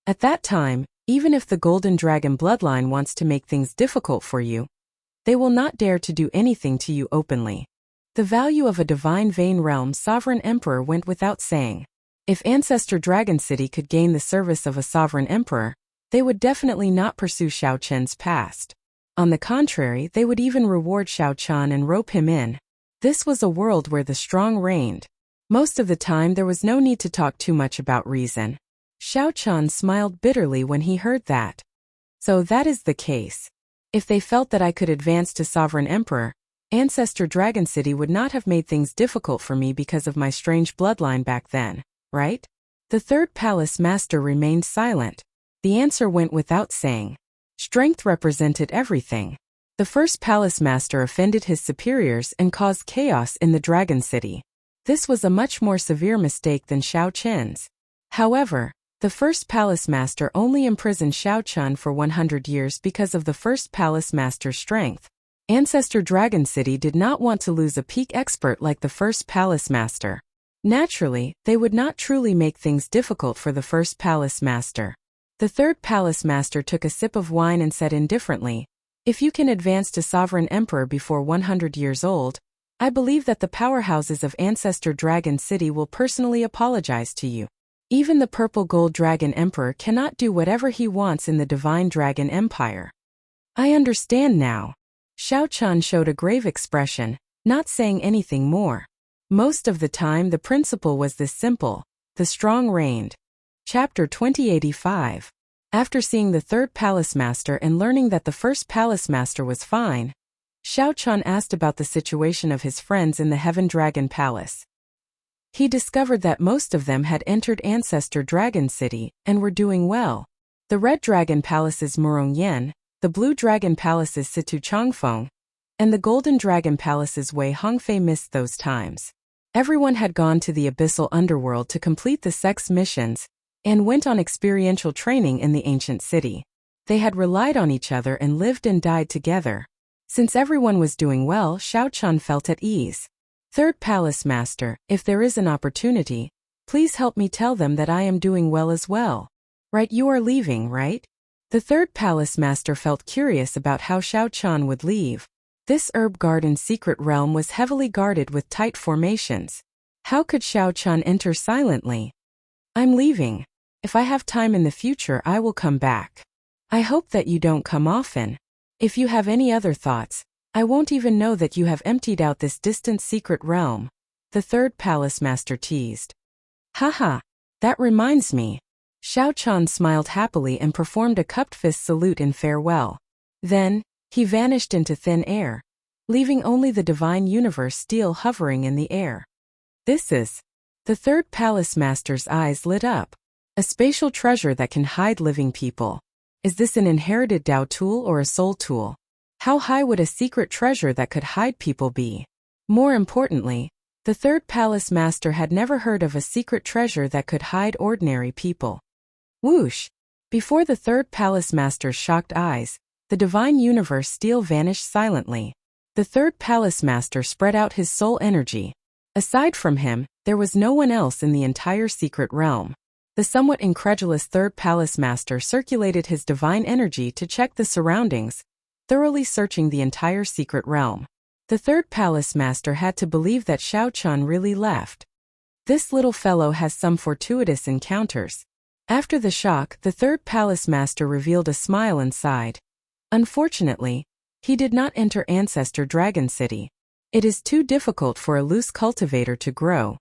A: At that time, even if the Golden Dragon bloodline wants to make things difficult for you, they will not dare to do anything to you openly. The value of a Divine Vein Realm sovereign emperor went without saying. If Ancestor Dragon City could gain the service of a sovereign emperor, they would definitely not pursue Xiao Chun's past. On the contrary, they would even reward Xiao Chun and rope him in. This was a world where the strong reigned. Most of the time there was no need to talk too much about reason. Xiao Chun smiled bitterly when he heard that. So that is the case. If they felt that I could advance to sovereign emperor, Ancestor Dragon City would not have made things difficult for me because of my strange bloodline back then, right? The third palace master remained silent. The answer went without saying. Strength represented everything. The first palace master offended his superiors and caused chaos in the Dragon City. This was a much more severe mistake than Xiao Chun's. However, the first palace master only imprisoned Xiao Chun for 100 years because of the first palace master's strength. Ancestor Dragon City did not want to lose a peak expert like the first palace master. Naturally, they would not truly make things difficult for the first palace master. The third palace master took a sip of wine and said indifferently, "If you can advance to sovereign emperor before 100 years old, I believe that the powerhouses of Ancestor Dragon City will personally apologize to you. Even the Purple Gold Dragon Emperor cannot do whatever he wants in the Divine Dragon Empire." I understand now. Xiao Chun showed a grave expression, not saying anything more. Most of the time the principle was this simple: the strong reigned. Chapter 2085. After seeing the third palace master and learning that the first palace master was fine, Xiao Chun asked about the situation of his friends in the Heaven Dragon Palace. He discovered that most of them had entered Ancestor Dragon City and were doing well. The Red Dragon Palace's Murong Yen, the Blue Dragon Palace's Situ Changfeng, and the Golden Dragon Palace's Wei Hongfei missed those times. Everyone had gone to the abyssal underworld to complete the sex missions and went on experiential training in the ancient city. They had relied on each other and lived and died together. Since everyone was doing well, Xiao Chun felt at ease. Third Palace Master, if there is an opportunity, please help me tell them that I am doing well as well. Right, you are leaving, right? The third Palace Master felt curious about how Xiao Chun would leave. This herb garden secret realm was heavily guarded with tight formations. How could Xiao Chan enter silently? I'm leaving. If I have time in the future, I will come back. I hope that you don't come often. If you have any other thoughts, I won't even know that you have emptied out this distant secret realm. The third palace master teased. Haha, that reminds me. Xiao Chan smiled happily and performed a cupped fist salute in farewell. Then, he vanished into thin air, leaving only the divine universe still hovering in the air. This is. The third palace master's eyes lit up. A spatial treasure that can hide living people. Is this an inherited Dao tool or a soul tool? How high would a secret treasure that could hide people be? More importantly, the third palace master had never heard of a secret treasure that could hide ordinary people. Whoosh! Before the third palace master's shocked eyes, the divine universe still vanished silently. The third palace master spread out his soul energy. Aside from him, there was no one else in the entire secret realm. The somewhat incredulous third palace master circulated his divine energy to check the surroundings, thoroughly searching the entire secret realm. The third palace master had to believe that Xiao Chan really left. This little fellow has some fortuitous encounters. After the shock, the third palace master revealed a smile and sighed. Unfortunately, he did not enter Ancestor Dragon City. It is too difficult for a loose cultivator to grow.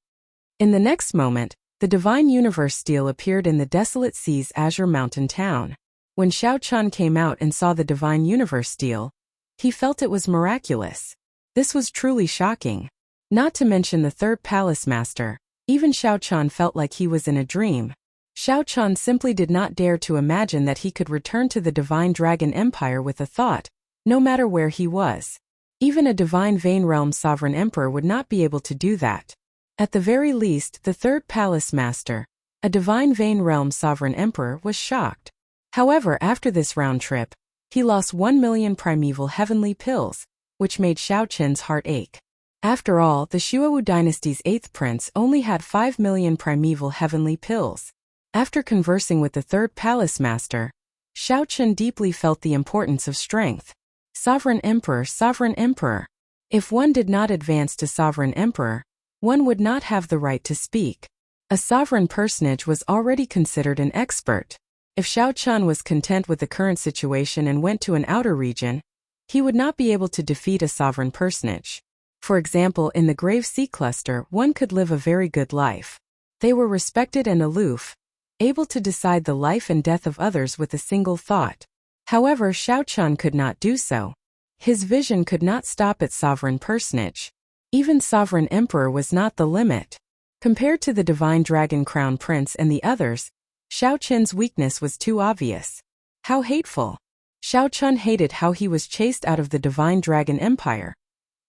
A: In the next moment, the divine universe steel appeared in the desolate sea's azure mountain town. When Xiao Chan came out and saw the divine universe steel, he felt it was miraculous. This was truly shocking. Not to mention the third palace master, even Xiao Chan felt like he was in a dream. Xiao Chan simply did not dare to imagine that he could return to the divine dragon empire with a thought, no matter where he was. Even a divine Vein Realm sovereign emperor would not be able to do that. At the very least, the third palace master, a divine Vein Realm sovereign emperor, was shocked. However, after this round trip, he lost 1 million primeval heavenly pills, which made Xiao Chen's heart ache. After all, the Shuowu dynasty's 8th prince only had 5 million primeval heavenly pills. After conversing with the third palace master, Xiao Chen deeply felt the importance of strength. Sovereign Emperor, Sovereign Emperor. If one did not advance to Sovereign Emperor, one would not have the right to speak. A sovereign personage was already considered an expert. If Xiao Chan was content with the current situation and went to an outer region, he would not be able to defeat a sovereign personage. For example, in the Grave Sea Cluster, one could live a very good life. They were respected and aloof, able to decide the life and death of others with a single thought. However, Xiao Chan could not do so. His vision could not stop at sovereign personage. Even Sovereign Emperor was not the limit. Compared to the Divine Dragon Crown Prince and the others, Xiao Chen's weakness was too obvious. How hateful! Xiao Chan hated how he was chased out of the Divine Dragon Empire,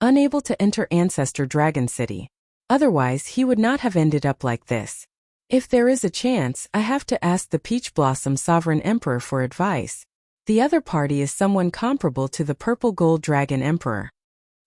A: unable to enter Ancestor Dragon City. Otherwise, he would not have ended up like this. If there is a chance, I have to ask the Peach Blossom Sovereign Emperor for advice. The other party is someone comparable to the Purple Gold Dragon Emperor.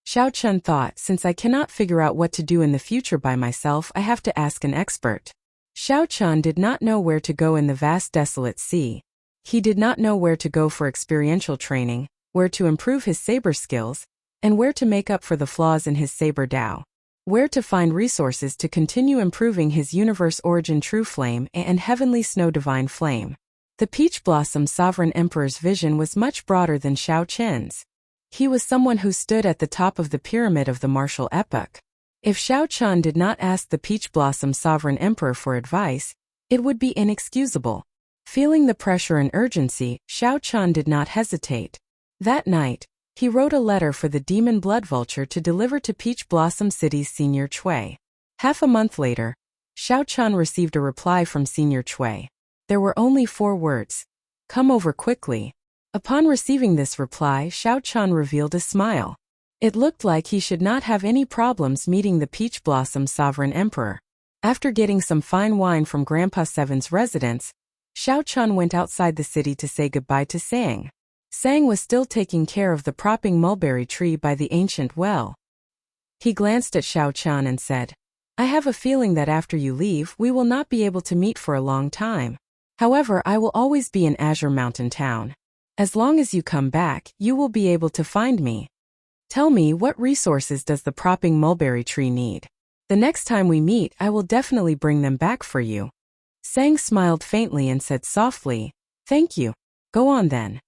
A: Xiao Chen thought, since I cannot figure out what to do in the future by myself, I have to ask an expert. Xiao Chen did not know where to go in the vast desolate sea. He did not know where to go for experiential training, where to improve his saber skills, and where to make up for the flaws in his saber Dao. Where to find resources to continue improving his Universe Origin True Flame and Heavenly Snow Divine Flame. The Peach Blossom Sovereign Emperor's vision was much broader than Xiao Chen's. He was someone who stood at the top of the pyramid of the martial epoch. If Xiao Chan did not ask the Peach Blossom Sovereign Emperor for advice, it would be inexcusable. Feeling the pressure and urgency, Xiao Chan did not hesitate. That night, he wrote a letter for the Demon Blood Vulture to deliver to Peach Blossom City's Senior Chui. Half a month later, Xiao Chan received a reply from Senior Chui. There were only 4 words. Come over quickly. Upon receiving this reply, Xiao Chan revealed a smile. It looked like he should not have any problems meeting the Peach Blossom Sovereign Emperor. After getting some fine wine from Grandpa Seven's residence, Xiao Chan went outside the city to say goodbye to Sang. Sang was still taking care of the propping mulberry tree by the ancient well. He glanced at Xiao Chan and said, I have a feeling that after you leave, we will not be able to meet for a long time. However, I will always be in Azure Mountain Town. As long as you come back, you will be able to find me. Tell me, what resources does the propping mulberry tree need? The next time we meet, I will definitely bring them back for you. Sang smiled faintly and said softly, Thank you. Go on then.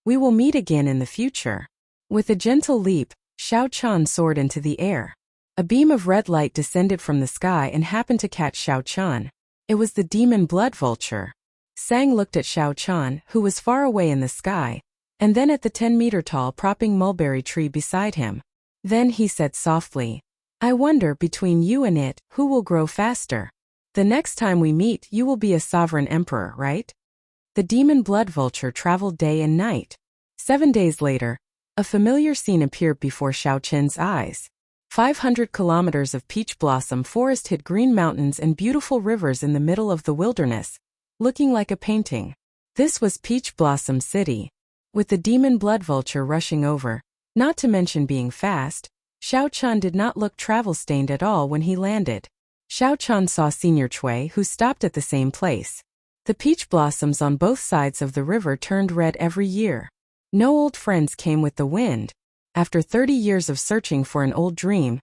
A: We will meet again in the future. With a gentle leap, Xiao Chan soared into the air. A beam of red light descended from the sky and happened to catch Xiao Chan. It was the demon blood vulture. Sang looked at Xiao Chan, who was far away in the sky, and then at the 10-meter-tall propping mulberry tree beside him. Then he said softly, I wonder, between you and it, who will grow faster? The next time we meet, you will be a sovereign emperor, right? The demon blood vulture traveled day and night. 7 days later, a familiar scene appeared before Xiao Chen's eyes. 500 kilometers of peach blossom forest hid green mountains and beautiful rivers in the middle of the wilderness, looking like a painting. This was Peach Blossom City. With the demon blood vulture rushing over, not to mention being fast, Xiao Chan did not look travel-stained at all when he landed. Xiao Chan saw Senior Cui, who stopped at the same place. The peach blossoms on both sides of the river turned red every year. No old friends came with the wind. After 30 years of searching for an old dream,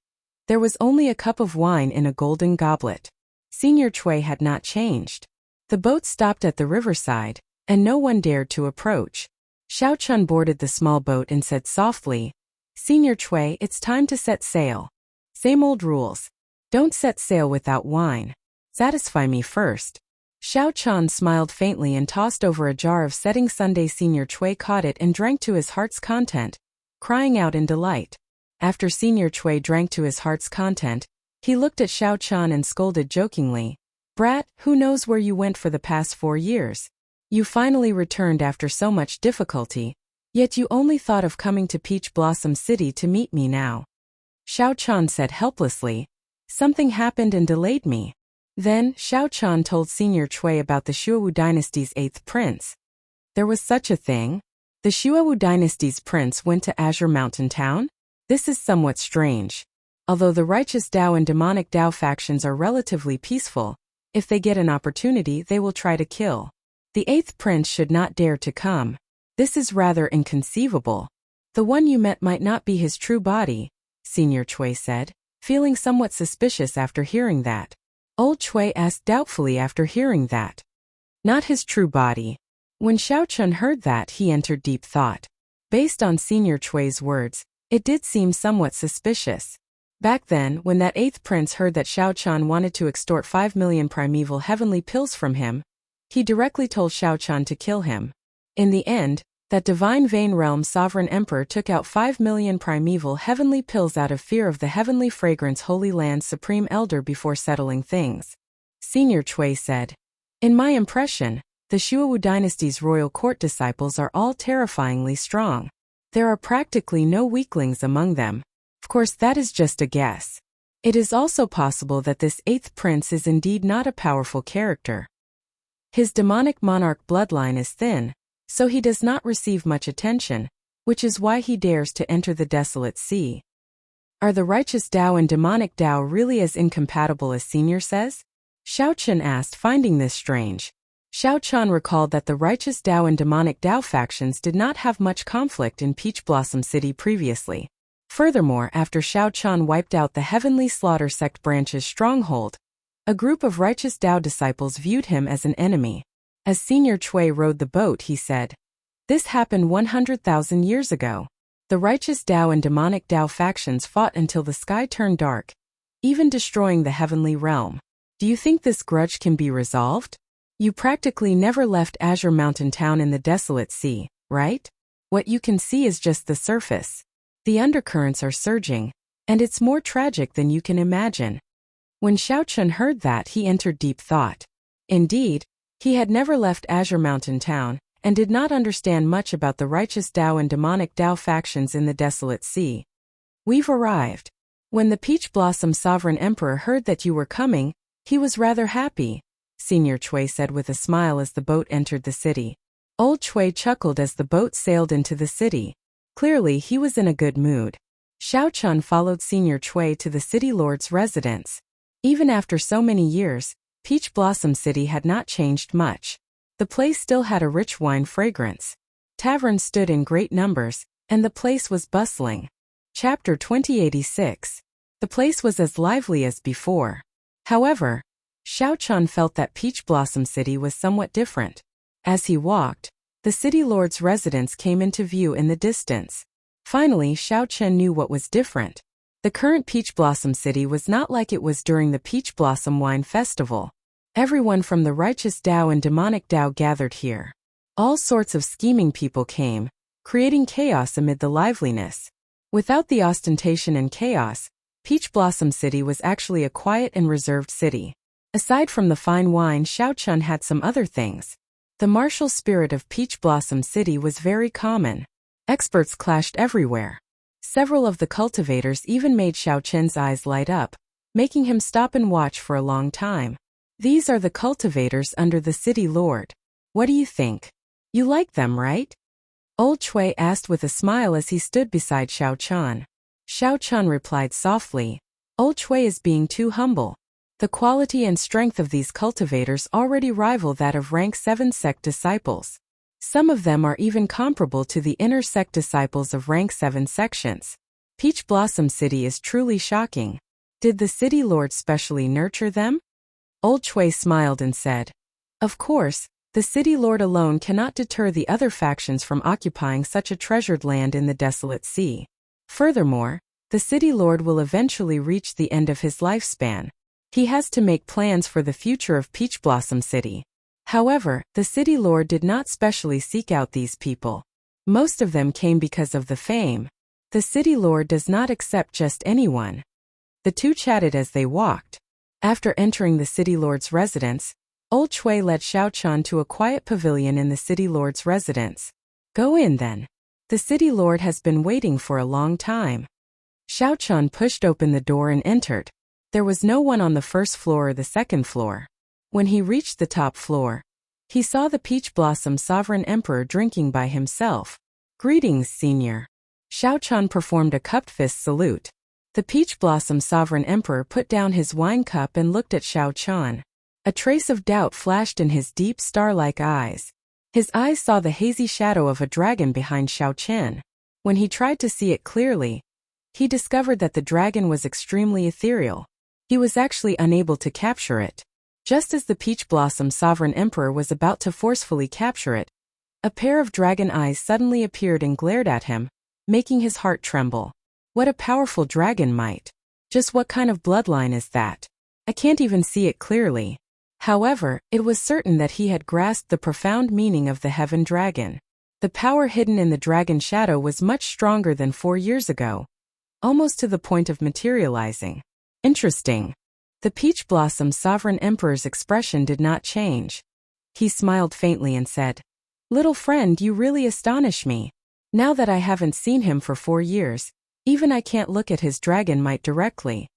A: there was only a cup of wine in a golden goblet. Senior Cui had not changed. The boat stopped at the riverside, and no one dared to approach. Xiao Chun boarded the small boat and said softly, Senior Cui, it's time to set sail. Same old rules. Don't set sail without wine. Satisfy me first. Xiao Chan smiled faintly and tossed over a jar of setting sundae. Senior Cui caught it and drank to his heart's content, crying out in delight. After Senior Cui drank to his heart's content, he looked at Xiao Chan and scolded jokingly, Brat, who knows where you went for the past 4 years? You finally returned after so much difficulty, yet you only thought of coming to Peach Blossom City to meet me now. Xiao Chan said helplessly, Something happened and delayed me. Then, Xiao Chan told Senior Cui about the Shuawu dynasty's 8th prince. There was such a thing? The Shuawu dynasty's prince went to Azure Mountain Town? This is somewhat strange. Although the righteous Dao and demonic Dao factions are relatively peaceful, if they get an opportunity they will try to kill. The 8th prince should not dare to come. This is rather inconceivable. The one you met might not be his true body, Senior Cui said, feeling somewhat suspicious after hearing that. Old Cui asked doubtfully after hearing that. Not his true body. When Xiao Chun heard that, he entered deep thought. Based on Senior Cui's words, it did seem somewhat suspicious. Back then, when that 8th prince heard that Xiao Chan wanted to extort 5 million primeval heavenly pills from him, he directly told Xiao Chan to kill him. In the end, that divine vein realm sovereign emperor took out 5 million primeval heavenly pills out of fear of the heavenly fragrance Holy Land's supreme elder before settling things. Senior Cui said, In my impression, the Shuawu dynasty's royal court disciples are all terrifyingly strong. There are practically no weaklings among them. Of course, that is just a guess. It is also possible that this 8th prince is indeed not a powerful character. His demonic monarch bloodline is thin, so he does not receive much attention, which is why he dares to enter the desolate sea. Are the righteous Dao and demonic Dao really as incompatible as Senior says? Xiao Chun asked, finding this strange. Xiao Chan recalled that the righteous Dao and demonic Dao factions did not have much conflict in Peach Blossom City previously. Furthermore, after Xiao Chan wiped out the Heavenly Slaughter Sect branch's stronghold, a group of righteous Dao disciples viewed him as an enemy. As Senior Cui rowed the boat, he said, This happened 100,000 years ago. The righteous Dao and demonic Dao factions fought until the sky turned dark, even destroying the heavenly realm. Do you think this grudge can be resolved? You practically never left Azure Mountain Town in the desolate sea, right? What you can see is just the surface. The undercurrents are surging, and it's more tragic than you can imagine. When Xiao Chun heard that, he entered deep thought. Indeed, he had never left Azure Mountain Town, and did not understand much about the righteous Dao and demonic Dao factions in the desolate sea. We've arrived. When the Peach Blossom Sovereign Emperor heard that you were coming, he was rather happy, Senior Cui said with a smile as the boat entered the city. Old Cui chuckled as the boat sailed into the city. Clearly, he was in a good mood. Xiao Chun followed Senior Cui to the city lord's residence. Even after so many years, Peach Blossom City had not changed much. The place still had a rich wine fragrance. Taverns stood in great numbers, and the place was bustling. Chapter 2086. The place was as lively as before. However, Xiao Chun felt that Peach Blossom City was somewhat different. As he walked, the city lord's residence came into view in the distance. Finally, Xiao Chun knew what was different. The current Peach Blossom City was not like it was during the Peach Blossom Wine Festival. Everyone from the righteous Dao and demonic Dao gathered here. All sorts of scheming people came, creating chaos amid the liveliness. Without the ostentation and chaos, Peach Blossom City was actually a quiet and reserved city. Aside from the fine wine, Xiao Chun had some other things. The martial spirit of Peach Blossom City was very common. Experts clashed everywhere. Several of the cultivators even made Xiao Chun's eyes light up, making him stop and watch for a long time. These are the cultivators under the city lord. What do you think? You like them, right? Old Chui asked with a smile as he stood beside Xiao Chun. Xiao Chun replied softly, Old Chui is being too humble. The quality and strength of these cultivators already rival that of rank 7 sect disciples. Some of them are even comparable to the inner sect disciples of rank 7 sections. Peach Blossom City is truly shocking. Did the city lord specially nurture them? Old Chui smiled and said, Of course, the city lord alone cannot deter the other factions from occupying such a treasured land in the desolate sea. Furthermore, the city lord will eventually reach the end of his lifespan. He has to make plans for the future of Peach Blossom City. However, the city lord did not specially seek out these people. Most of them came because of the fame. The city lord does not accept just anyone. The two chatted as they walked. After entering the city lord's residence, Old Chui led Xiao Chun to a quiet pavilion in the city lord's residence. Go in then. The city lord has been waiting for a long time. Xiao Chun pushed open the door and entered. There was no one on the first floor or the second floor. When he reached the top floor, he saw the Peach Blossom Sovereign Emperor drinking by himself. Greetings, Senior. Xiao Chun performed a cupped fist salute. The Peach Blossom Sovereign Emperor put down his wine cup and looked at Xiao Chun. A trace of doubt flashed in his deep star-like eyes. His eyes saw the hazy shadow of a dragon behind Xiao Chun. When he tried to see it clearly, he discovered that the dragon was extremely ethereal. He was actually unable to capture it. Just as the Peach Blossom Sovereign Emperor was about to forcefully capture it, a pair of dragon eyes suddenly appeared and glared at him, making his heart tremble. What a powerful dragon might! Just what kind of bloodline is that? I can't even see it clearly. However, it was certain that he had grasped the profound meaning of the Heaven Dragon. The power hidden in the dragon shadow was much stronger than 4 years ago, almost to the point of materializing. Interesting. The Peach Blossom Sovereign Emperor's expression did not change. He smiled faintly and said, Little friend, you really astonish me. Now that I haven't seen him for 4 years, even I can't look at his dragon might directly.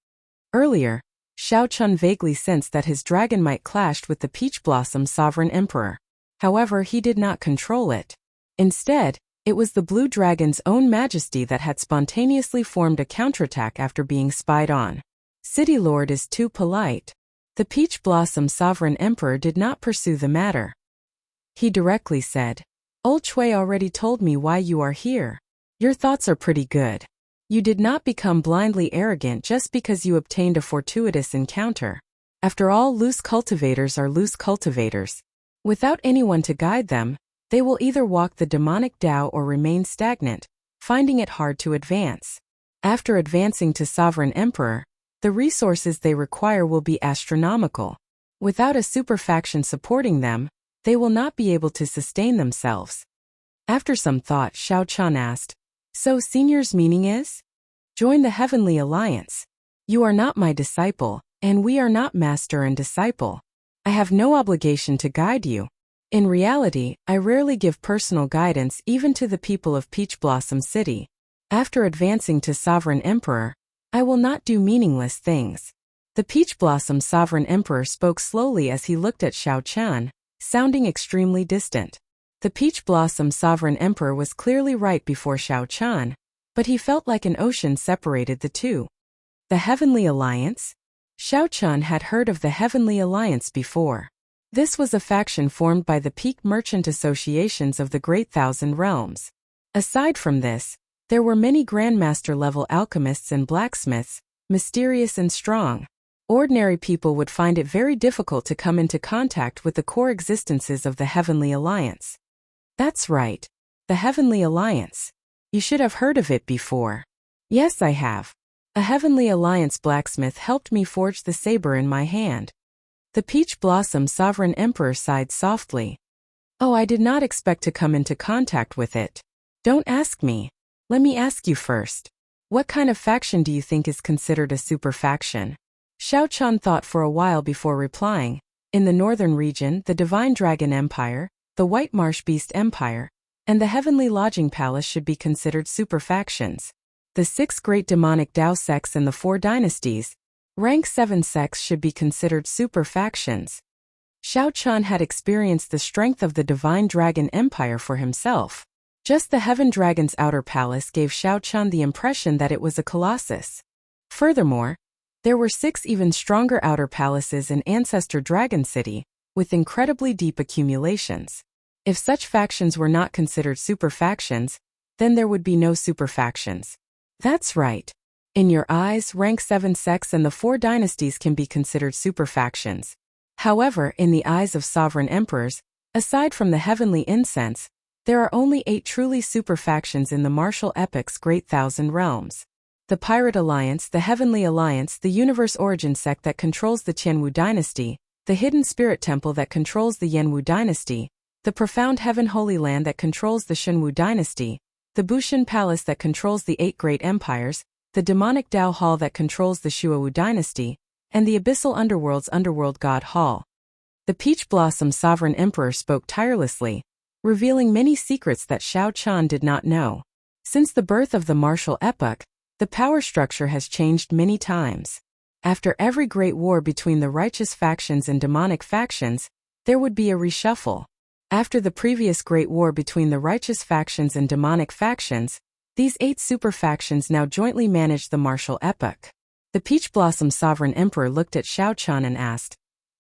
A: Earlier, Xiao Chun vaguely sensed that his dragon might clashed with the Peach Blossom Sovereign Emperor. However, he did not control it. Instead, it was the blue dragon's own majesty that had spontaneously formed a counterattack after being spied on. City Lord is too polite. The Peach Blossom Sovereign Emperor did not pursue the matter. He directly said, Old Chui already told me why you are here. Your thoughts are pretty good. You did not become blindly arrogant just because you obtained a fortuitous encounter. After all, loose cultivators are loose cultivators. Without anyone to guide them, they will either walk the demonic Dao or remain stagnant, finding it hard to advance. After advancing to Sovereign Emperor, the resources they require will be astronomical. Without a super faction supporting them, they will not be able to sustain themselves. After some thought, Xiao Chun asked, So Senior's meaning is? Join the Heavenly Alliance. You are not my disciple, and we are not master and disciple. I have no obligation to guide you. In reality, I rarely give personal guidance even to the people of Peach Blossom City. After advancing to Sovereign Emperor, I will not do meaningless things. The Peach Blossom Sovereign Emperor spoke slowly as he looked at Xiao Chun, sounding extremely distant. The Peach Blossom Sovereign Emperor was clearly right before Xiao Chun, but he felt like an ocean separated the two. The Heavenly Alliance? Xiao Chun had heard of the Heavenly Alliance before. This was a faction formed by the peak merchant associations of the Great Thousand Realms. Aside from this, There were many grandmaster-level alchemists and blacksmiths, mysterious and strong. Ordinary people would find it very difficult to come into contact with the core existences of the Heavenly Alliance. That's right. The Heavenly Alliance. You should have heard of it before. Yes, I have. A Heavenly Alliance blacksmith helped me forge the saber in my hand. The Peach Blossom Sovereign Emperor sighed softly. Oh, I did not expect to come into contact with it. Don't ask me. Let me ask you first. What kind of faction do you think is considered a super faction? Xiao Chan thought for a while before replying. In the northern region, the Divine Dragon Empire, the White Marsh Beast Empire, and the Heavenly Lodging Palace should be considered super factions. The 6 great demonic Dao sects and the 4 dynasties, rank 7 sects should be considered super factions. Xiao Chan had experienced the strength of the Divine Dragon Empire for himself. Just the Heaven Dragon's outer palace gave Xiao Chan the impression that it was a colossus. Furthermore, there were 6 even stronger outer palaces in Ancestor Dragon City, with incredibly deep accumulations. If such factions were not considered super factions, then there would be no super factions. That's right. In your eyes, rank 7 sects and the 4 dynasties can be considered super factions. However, in the eyes of sovereign emperors, aside from the heavenly incense, there are only 8 truly super factions in the martial epic's Great Thousand Realms. The Pirate Alliance, the Heavenly Alliance, the Universe Origin sect that controls the Qianwu dynasty, the Hidden Spirit Temple that controls the Yanwu dynasty, the Profound Heaven Holy Land that controls the Shunwu dynasty, the Bushin Palace that controls the 8 Great Empires, the Demonic Dao Hall that controls the Shuowu dynasty, and the Abyssal Underworld's Underworld God Hall. The Peach Blossom Sovereign Emperor spoke tirelessly, revealing many secrets that Xiao Chan did not know. Since the birth of the martial epoch, the power structure has changed many times. After every great war between the righteous factions and demonic factions, there would be a reshuffle. After the previous great war between the righteous factions and demonic factions, these 8 super factions now jointly manage the martial epoch. The Peach Blossom Sovereign Emperor looked at Xiao Chan and asked,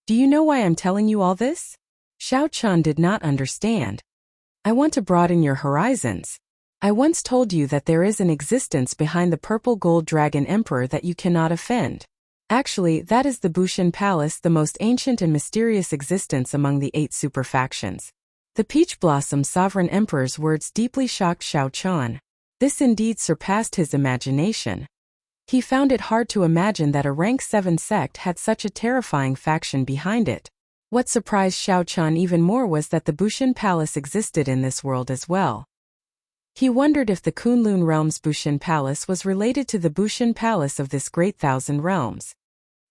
A: "Do you know why I'm telling you all this?" Xiao Chan did not understand. "I want to broaden your horizons. I once told you that there is an existence behind the purple gold dragon emperor that you cannot offend. Actually, that is the Bushin Palace, the most ancient and mysterious existence among the 8 super factions." The Peach Blossom Sovereign Emperor's words deeply shocked Xiao Chan. This indeed surpassed his imagination. He found it hard to imagine that a rank 7 sect had such a terrifying faction behind it. What surprised Xiao Chan even more was that the Bushin Palace existed in this world as well. He wondered if the Kunlun Realm's Bushin Palace was related to the Bushin Palace of this Great Thousand Realms.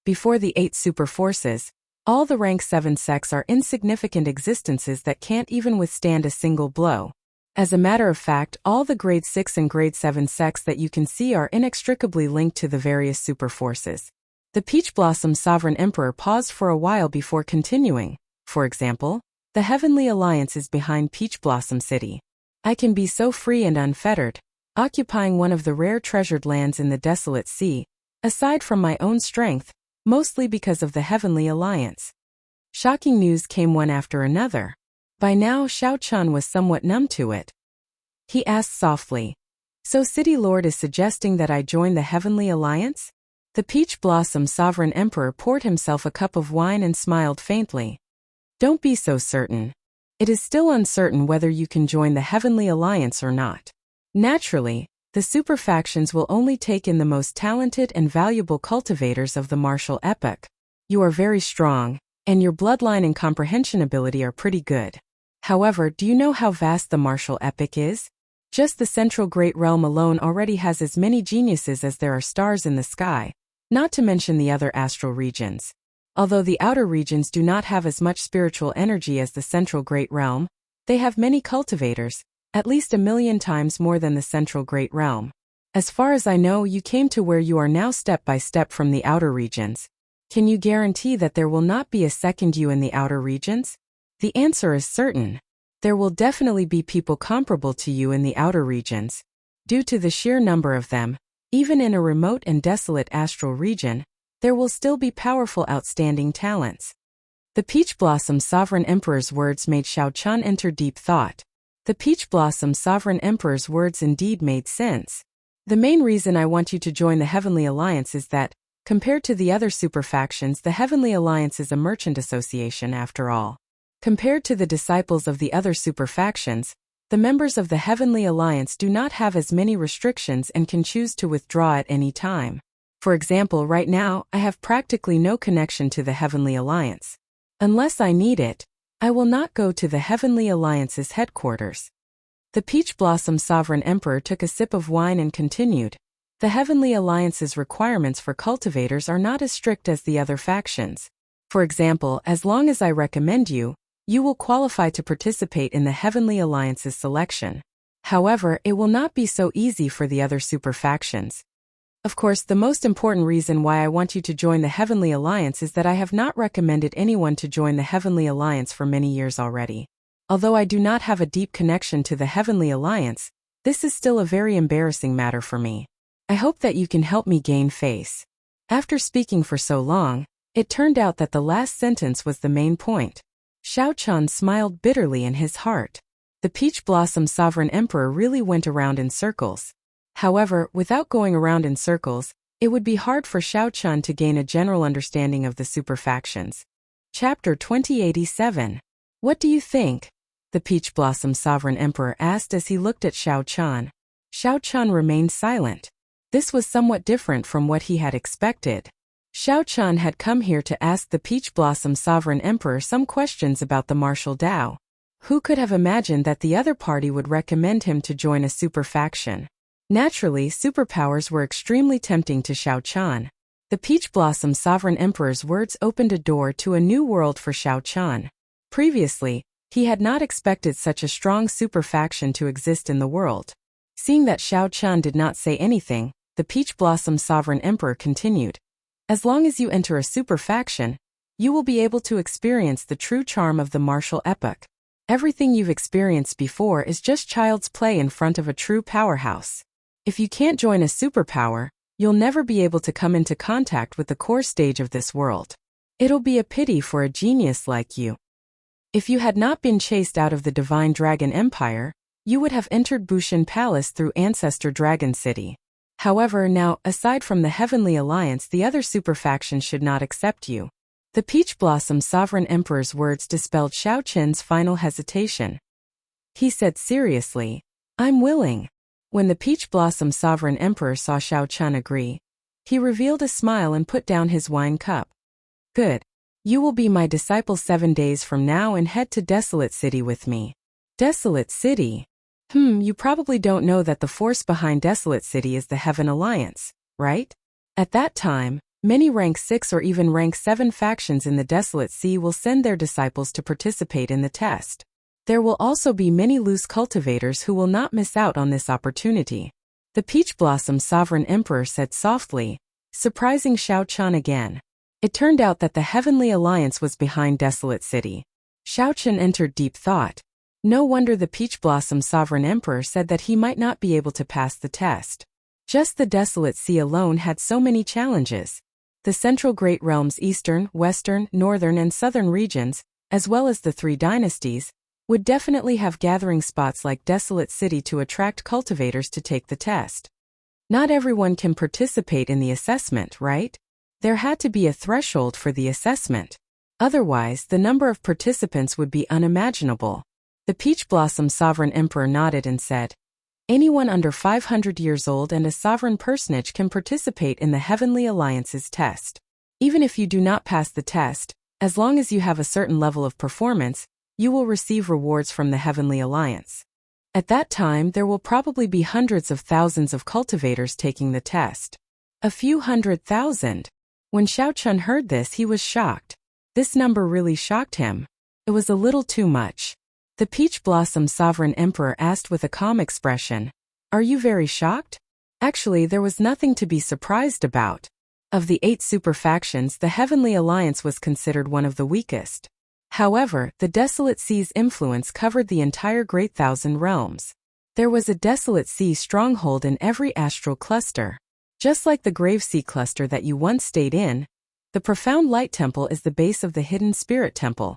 A: Before the 8 super forces, all the rank 7 sects are insignificant existences that can't even withstand a single blow. As a matter of fact, all the grade 6 and grade 7 sects that you can see are inextricably linked to the various super forces. The Peach Blossom Sovereign Emperor paused for a while before continuing. For example, the Heavenly Alliance is behind Peach Blossom City. I can be so free and unfettered, occupying one of the rare treasured lands in the desolate sea, aside from my own strength, mostly because of the Heavenly Alliance. Shocking news came one after another. By now Xiao Chan was somewhat numb to it. He asked softly, "So City Lord is suggesting that I join the Heavenly Alliance?" The Peach Blossom Sovereign Emperor poured himself a cup of wine and smiled faintly. "Don't be so certain. It is still uncertain whether you can join the Heavenly Alliance or not. Naturally, the super factions will only take in the most talented and valuable cultivators of the martial epoch. You are very strong, and your bloodline and comprehension ability are pretty good. However, do you know how vast the martial epoch is? Just the Central Great Realm alone already has as many geniuses as there are stars in the sky, not to mention the other astral regions. Although the outer regions do not have as much spiritual energy as the Central Great Realm, they have many cultivators, at least 1,000,000 times more than the Central Great Realm. As far as I know, you came to where you are now step by step from the outer regions. Can you guarantee that there will not be a second you in the outer regions?" The answer is certain. There will definitely be people comparable to you in the outer regions. Due to the sheer number of them, even in a remote and desolate astral region, there will still be powerful outstanding talents. The Peach Blossom Sovereign Emperor's words made Xiao Chan enter deep thought. The Peach Blossom Sovereign Emperor's words indeed made sense. The main reason I want you to join the Heavenly Alliance is that, compared to the other super factions, the Heavenly Alliance is a merchant association after all. Compared to the disciples of the other super factions, the members of the Heavenly Alliance do not have as many restrictions and can choose to withdraw at any time. For example, right now, I have practically no connection to the Heavenly Alliance. Unless I need it, I will not go to the Heavenly Alliance's headquarters. The Peach Blossom Sovereign Emperor took a sip of wine and continued. The Heavenly Alliance's requirements for cultivators are not as strict as the other factions. For example, as long as I recommend you, you will qualify to participate in the Heavenly Alliance's selection. However, it will not be so easy for the other super factions. Of course, the most important reason why I want you to join the Heavenly Alliance is that I have not recommended anyone to join the Heavenly Alliance for many years already. Although I do not have a deep connection to the Heavenly Alliance, this is still a very embarrassing matter for me. I hope that you can help me gain face. After speaking for so long, it turned out that the last sentence was the main point. Xiao Chan smiled bitterly in his heart. The Peach Blossom Sovereign Emperor really went around in circles. However, without going around in circles, it would be hard for Xiao Chan to gain a general understanding of the super factions. Chapter 2087. What do you think? The Peach Blossom Sovereign Emperor asked as he looked at Xiao Chan. Xiao Chan remained silent. This was somewhat different from what he had expected. Xiao Chan had come here to ask the Peach Blossom Sovereign Emperor some questions about the martial Dao. Who could have imagined that the other party would recommend him to join a super faction? Naturally, superpowers were extremely tempting to Xiao Chan. The Peach Blossom Sovereign Emperor's words opened a door to a new world for Xiao Chan. Previously, he had not expected such a strong super faction to exist in the world. Seeing that Xiao Chan did not say anything, the Peach Blossom Sovereign Emperor continued. As long as you enter a super faction, you will be able to experience the true charm of the martial epoch. Everything you've experienced before is just child's play in front of a true powerhouse. If you can't join a superpower, you'll never be able to come into contact with the core stage of this world. It'll be a pity for a genius like you. If you had not been chased out of the Divine Dragon Empire, you would have entered Bushin Palace through Ancestor Dragon City. However, now, aside from the Heavenly Alliance, the other super factions should not accept you. The Peach Blossom Sovereign Emperor's words dispelled Xiao Chen's final hesitation. He said seriously, "I'm willing." When the Peach Blossom Sovereign Emperor saw Xiao Chen agree, he revealed a smile and put down his wine cup. Good. You will be my disciple 7 days from now and head to Desolate City with me. Desolate City? You probably don't know that the force behind Desolate City is the Heaven Alliance, right? At that time, many rank 6 or even rank 7 factions in the Desolate Sea will send their disciples to participate in the test. There will also be many loose cultivators who will not miss out on this opportunity. The Peach Blossom Sovereign Emperor said softly, surprising Xiao Chan again. It turned out that the Heavenly Alliance was behind Desolate City. Xiao Chen entered deep thought. No wonder the Peach Blossom Sovereign Emperor said that he might not be able to pass the test. Just the Desolate Sea alone had so many challenges. The Central Great Realm's eastern, western, northern and southern regions, as well as the 3 dynasties, would definitely have gathering spots like Desolate City to attract cultivators to take the test. Not everyone can participate in the assessment, right? There had to be a threshold for the assessment. Otherwise, the number of participants would be unimaginable. The Peach Blossom Sovereign Emperor nodded and said, anyone under 500 years old and a sovereign personage can participate in the Heavenly Alliance's test. Even if you do not pass the test, as long as you have a certain level of performance, you will receive rewards from the Heavenly Alliance. At that time, there will probably be hundreds of thousands of cultivators taking the test. A few 100,000. When Xiao Chen heard this, he was shocked. This number really shocked him. It was a little too much. The Peach Blossom Sovereign Emperor asked with a calm expression, "Are you very shocked?" Actually, there was nothing to be surprised about. Of the 8 super factions, the Heavenly Alliance was considered one of the weakest. However, the Desolate Sea's influence covered the entire Great Thousand Realms. There was a Desolate Sea stronghold in every astral cluster. Just like the Grave Sea cluster that you once stayed in, the Profound Light Temple is the base of the Hidden Spirit Temple,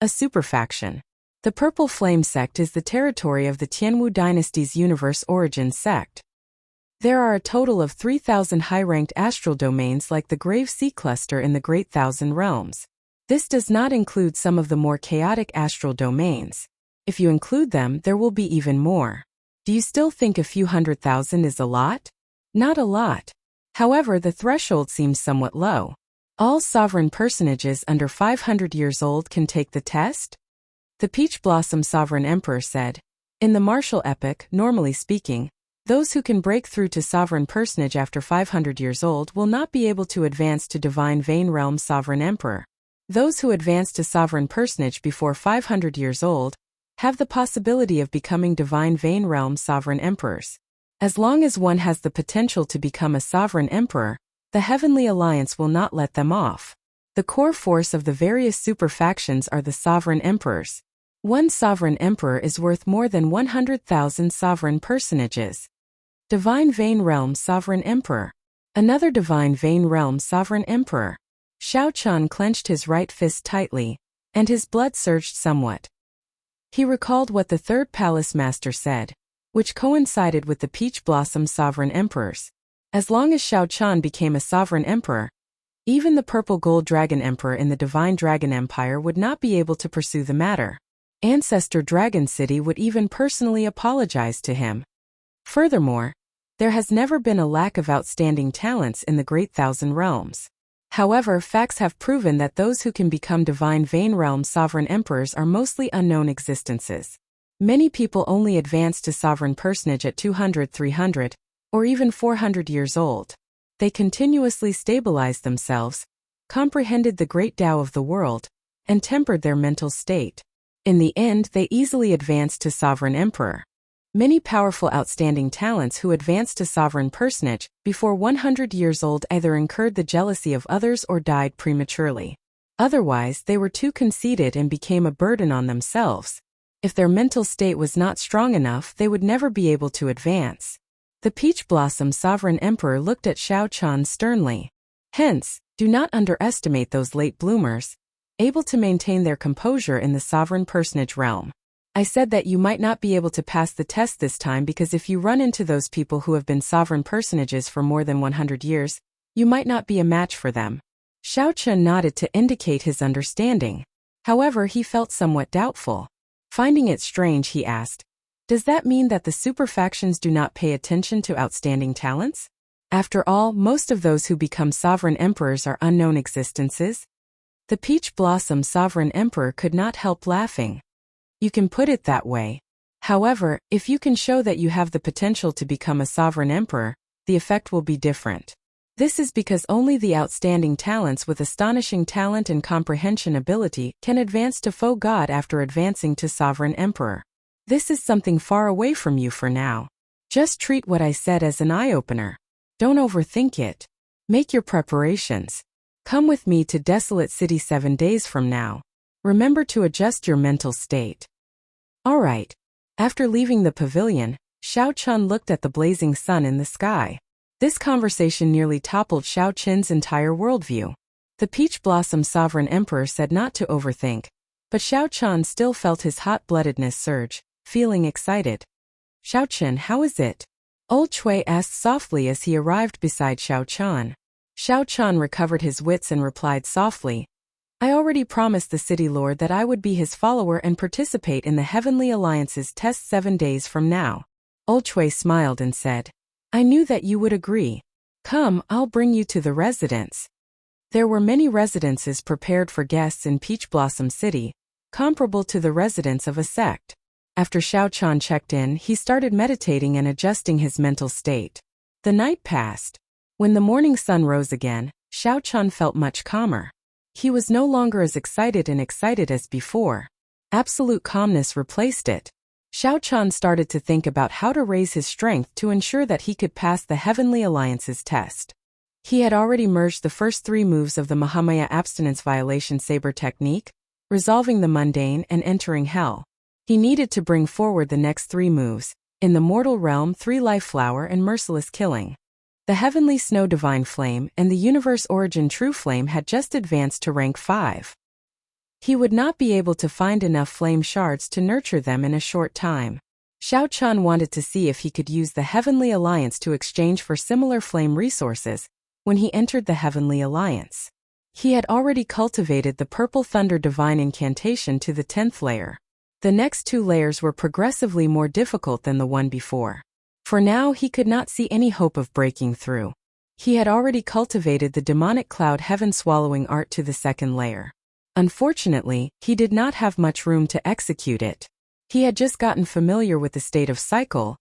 A: a super faction. The Purple Flame sect is the territory of the Tianwu dynasty's universe origin sect. There are a total of 3,000 high-ranked astral domains like the Grave Sea Cluster in the Great Thousand Realms. This does not include some of the more chaotic astral domains. If you include them, there will be even more. Do you still think a few 100,000 is a lot? Not a lot. However, the threshold seems somewhat low. All sovereign personages under 500 years old can take the test? The Peach Blossom Sovereign Emperor said. In the martial epoch, normally speaking, those who can break through to sovereign personage after 500 years old will not be able to advance to Divine Vein Realm Sovereign Emperor. Those who advance to sovereign personage before 500 years old have the possibility of becoming Divine Vein Realm Sovereign Emperors. As long as one has the potential to become a Sovereign Emperor, the Heavenly Alliance will not let them off. The core force of the various super factions are the Sovereign Emperors. One Sovereign Emperor is worth more than 100,000 sovereign personages. Divine Vein Realm Sovereign Emperor. Another Divine Vein Realm Sovereign Emperor. Xiao Chun clenched his right fist tightly, and his blood surged somewhat. He recalled what the Third Palace Master said, which coincided with the Peach Blossom Sovereign Emperors. As long as Xiao Chun became a Sovereign Emperor, even the Purple Gold Dragon Emperor in the Divine Dragon Empire would not be able to pursue the matter. Ancestor Dragon City would even personally apologize to him. Furthermore, there has never been a lack of outstanding talents in the Great Thousand Realms. However, facts have proven that those who can become Divine Vein Realm Sovereign Emperors are mostly unknown existences. Many people only advance to Sovereign Personage at 200, 300, or even 400 years old. They continuously stabilized themselves, comprehended the great Tao of the world, and tempered their mental state. In the end, they easily advanced to Sovereign Emperor. Many powerful outstanding talents who advanced to Sovereign Personage before 100 years old either incurred the jealousy of others or died prematurely. Otherwise, they were too conceited and became a burden on themselves. If their mental state was not strong enough, they would never be able to advance. The Peach Blossom Sovereign Emperor looked at Xiao Chun sternly. Hence, do not underestimate those late bloomers, able to maintain their composure in the Sovereign Personage realm. I said that you might not be able to pass the test this time because if you run into those people who have been Sovereign Personages for more than 100 years, you might not be a match for them. Xiao Chun nodded to indicate his understanding. However, he felt somewhat doubtful. Finding it strange, he asked, "Does that mean that the super factions do not pay attention to outstanding talents? After all, most of those who become Sovereign Emperors are unknown existences." The Peach Blossom Sovereign Emperor could not help laughing. You can put it that way. However, if you can show that you have the potential to become a Sovereign Emperor, the effect will be different. This is because only the outstanding talents with astonishing talent and comprehension ability can advance to Faux God after advancing to Sovereign Emperor. This is something far away from you for now. Just treat what I said as an eye-opener. Don't overthink it. Make your preparations. Come with me to Desolate City 7 days from now. Remember to adjust your mental state. Alright. After leaving the pavilion, Xiao Chun looked at the blazing sun in the sky. This conversation nearly toppled Xiao Chun's entire worldview. The Peach Blossom Sovereign Emperor said not to overthink, but Xiao Chun still felt his hot-bloodedness surge, feeling excited. "Xiao Chun, how is it?" Old Chui asked softly as he arrived beside Xiao Chun. Xiao Chun recovered his wits and replied softly, "I already promised the city lord that I would be his follower and participate in the Heavenly Alliance's test 7 days from now." Old Chui smiled and said, "I knew that you would agree. Come, I'll bring you to the residence." There were many residences prepared for guests in Peach Blossom City, comparable to the residence of a sect. After Xiao Chun checked in, he started meditating and adjusting his mental state. The night passed. When the morning sun rose again, Xiao Chun felt much calmer. He was no longer as excited as before. Absolute calmness replaced it. Xiao Chun started to think about how to raise his strength to ensure that he could pass the Heavenly Alliance's test. He had already merged the first 3 moves of the Mahamaya Abstinence Violation Saber technique, resolving the mundane and entering hell. He needed to bring forward the next 3 moves, in the mortal realm 3 Life Flower and Merciless Killing. The Heavenly Snow Divine Flame and the Universe Origin True Flame had just advanced to rank 5. He would not be able to find enough flame shards to nurture them in a short time. Xiao Chun wanted to see if he could use the Heavenly Alliance to exchange for similar flame resources. When he entered the Heavenly Alliance, he had already cultivated the Purple Thunder Divine Incantation to the 10th layer. The next 2 layers were progressively more difficult than the one before. For now he could not see any hope of breaking through. He had already cultivated the Demonic Cloud Heaven Swallowing Art to the 2nd layer. Unfortunately, he did not have much room to execute it. He had just gotten familiar with the state of cycle,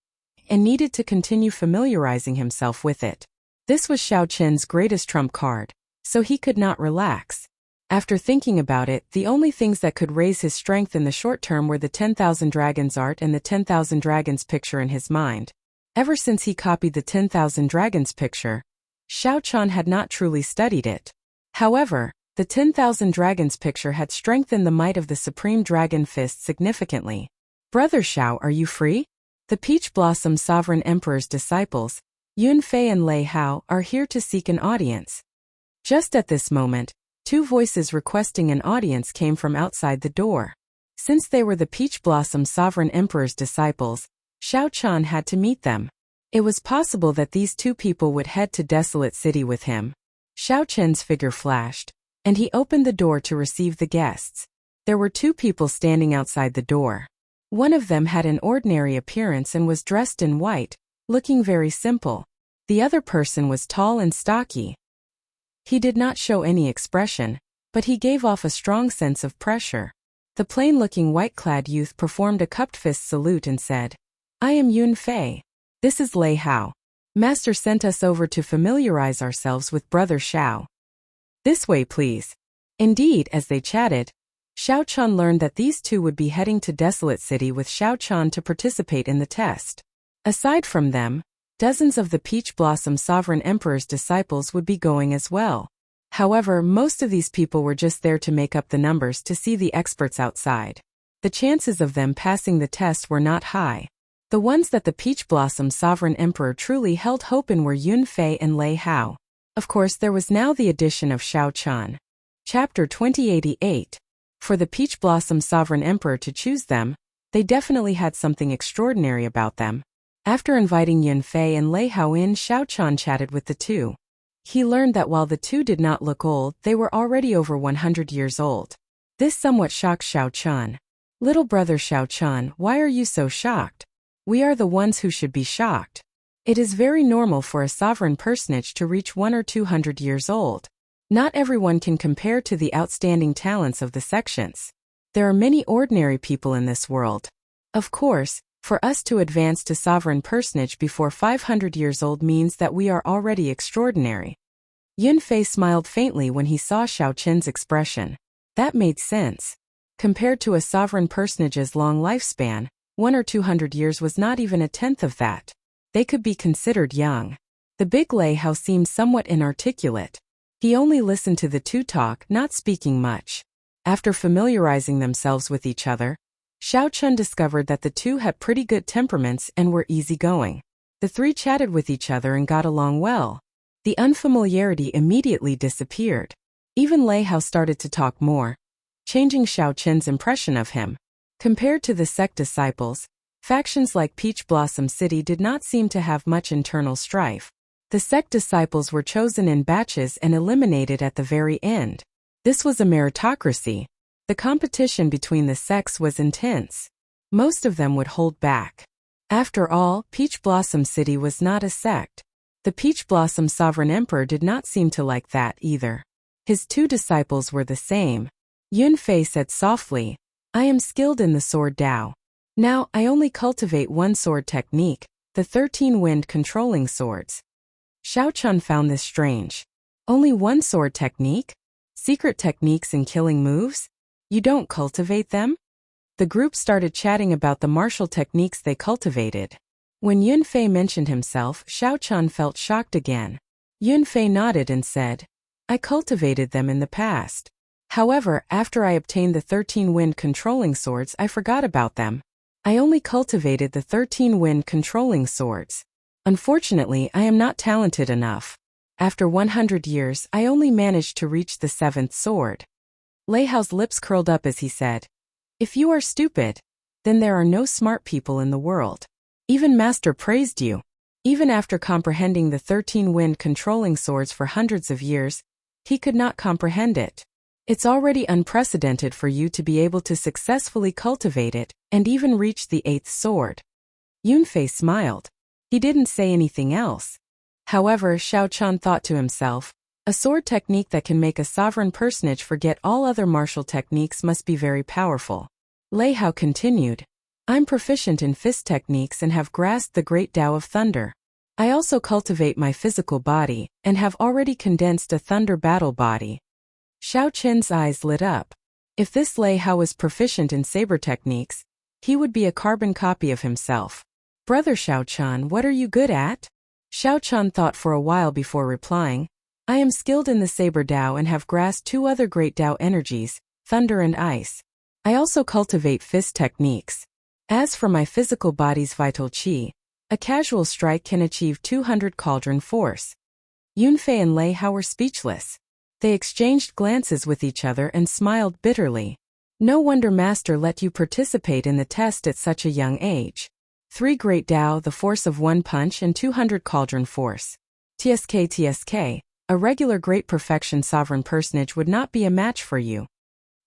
A: and needed to continue familiarizing himself with it. This was Xiao Chen's greatest trump card, so he could not relax. After thinking about it, the only things that could raise his strength in the short term were the 10,000 Dragons art and the 10,000 Dragons picture in his mind. Ever since he copied the 10,000 Dragons picture, Xiao Chun had not truly studied it. However, the 10,000 Dragons picture had strengthened the might of the Supreme Dragon Fist significantly. Brother Xiao, are you free? The Peach Blossom Sovereign Emperor's disciples, Yun Fei and Lei Hao, are here to seek an audience. Just at this moment, 2 voices requesting an audience came from outside the door. Since they were the Peach Blossom Sovereign Emperor's disciples, Xiao Chun had to meet them. It was possible that these 2 people would head to Desolate City with him. Xiao Chen's figure flashed, and he opened the door to receive the guests. There were 2 people standing outside the door. One of them had an ordinary appearance and was dressed in white, looking very simple. The other person was tall and stocky. He did not show any expression, but he gave off a strong sense of pressure. The plain-looking white-clad youth performed a cupped fist salute and said, "I am Yun Fei. This is Lei Hao. Master sent us over to familiarize ourselves with Brother Xiao. This way, please." Indeed, as they chatted, Xiao Chun learned that these 2 would be heading to Desolate City with Xiao Chun to participate in the test. Aside from them, dozens of the Peach Blossom Sovereign Emperor's disciples would be going as well. However, most of these people were just there to make up the numbers to see the experts outside. The chances of them passing the test were not high. The ones that the Peach Blossom Sovereign Emperor truly held hope in were Yun Fei and Lei Hao. Of course, there was now the addition of Xiao Chun. Chapter 2088. For the Peach Blossom Sovereign Emperor to choose them, they definitely had something extraordinary about them. After inviting Yun Fei and Lei Hao in, Xiao Chun chatted with the 2. He learned that while the 2 did not look old, they were already over 100 years old. This somewhat shocked Xiao Chun. "Little brother Xiao Chun, why are you so shocked? We are the ones who should be shocked. It is very normal for a sovereign personage to reach 100 or 200 years old. Not everyone can compare to the outstanding talents of the sections. There are many ordinary people in this world. Of course, for us to advance to sovereign personage before 500 years old means that we are already extraordinary." Yun Fei smiled faintly when he saw Xiao Chen's expression. That made sense. Compared to a sovereign personage's long lifespan, 100 or 200 years was not even a tenth of that. They could be considered young. The big Lei Hao seemed somewhat inarticulate. He only listened to the 2 talk, not speaking much. After familiarizing themselves with each other, Xiao Chun discovered that the 2 had pretty good temperaments and were easygoing. The 3 chatted with each other and got along well. The unfamiliarity immediately disappeared. Even Lei Hao started to talk more, changing Xiao Chen's impression of him. Compared to the sect disciples, factions like Peach Blossom City did not seem to have much internal strife. The sect disciples were chosen in batches and eliminated at the very end. This was a meritocracy. The competition between the sects was intense. Most of them would hold back. After all, Peach Blossom City was not a sect. The Peach Blossom Sovereign Emperor did not seem to like that either. His 2 disciples were the same. Yun Fei said softly, "I am skilled in the sword Dao. Now, I only cultivate one sword technique, the 13 wind controlling swords." Xiao Chun found this strange. Only one sword technique? Secret techniques and killing moves? You don't cultivate them? The group started chatting about the martial techniques they cultivated. When Yun Fei mentioned himself, Xiao Chun felt shocked again. Yun Fei nodded and said, "I cultivated them in the past. However, after I obtained the 13 wind controlling swords, I forgot about them. I only cultivated the 13 wind controlling swords. Unfortunately, I am not talented enough. After 100 years, I only managed to reach the 7th sword." Lei Hao's lips curled up as he said, "If you are stupid, then there are no smart people in the world. Even Master praised you. Even after comprehending the 13 wind controlling swords for hundreds of years, he could not comprehend it. It's already unprecedented for you to be able to successfully cultivate it and even reach the 8th sword." Yunfei smiled. He didn't say anything else. However, Xiao Chan thought to himself, a sword technique that can make a sovereign personage forget all other martial techniques must be very powerful. Lei Hao continued, "I'm proficient in fist techniques and have grasped the great Tao of thunder. I also cultivate my physical body and have already condensed a thunder battle body." Xiao Qin's eyes lit up. If this Lei Hao was proficient in saber techniques, he would be a carbon copy of himself. "Brother Xiao Chan, what are you good at?" Xiao Chan thought for a while before replying, "I am skilled in the saber Tao and have grasped 2 other great Tao energies, thunder and ice. I also cultivate fist techniques. As for my physical body's vital qi, a casual strike can achieve 200 cauldron force." Yunfei and Lei Hao were speechless. They exchanged glances with each other and smiled bitterly. "No wonder Master let you participate in the test at such a young age. 3 great Tao, the force of 1 punch and 200 cauldron force. TSK, a regular great perfection sovereign personage would not be a match for you,"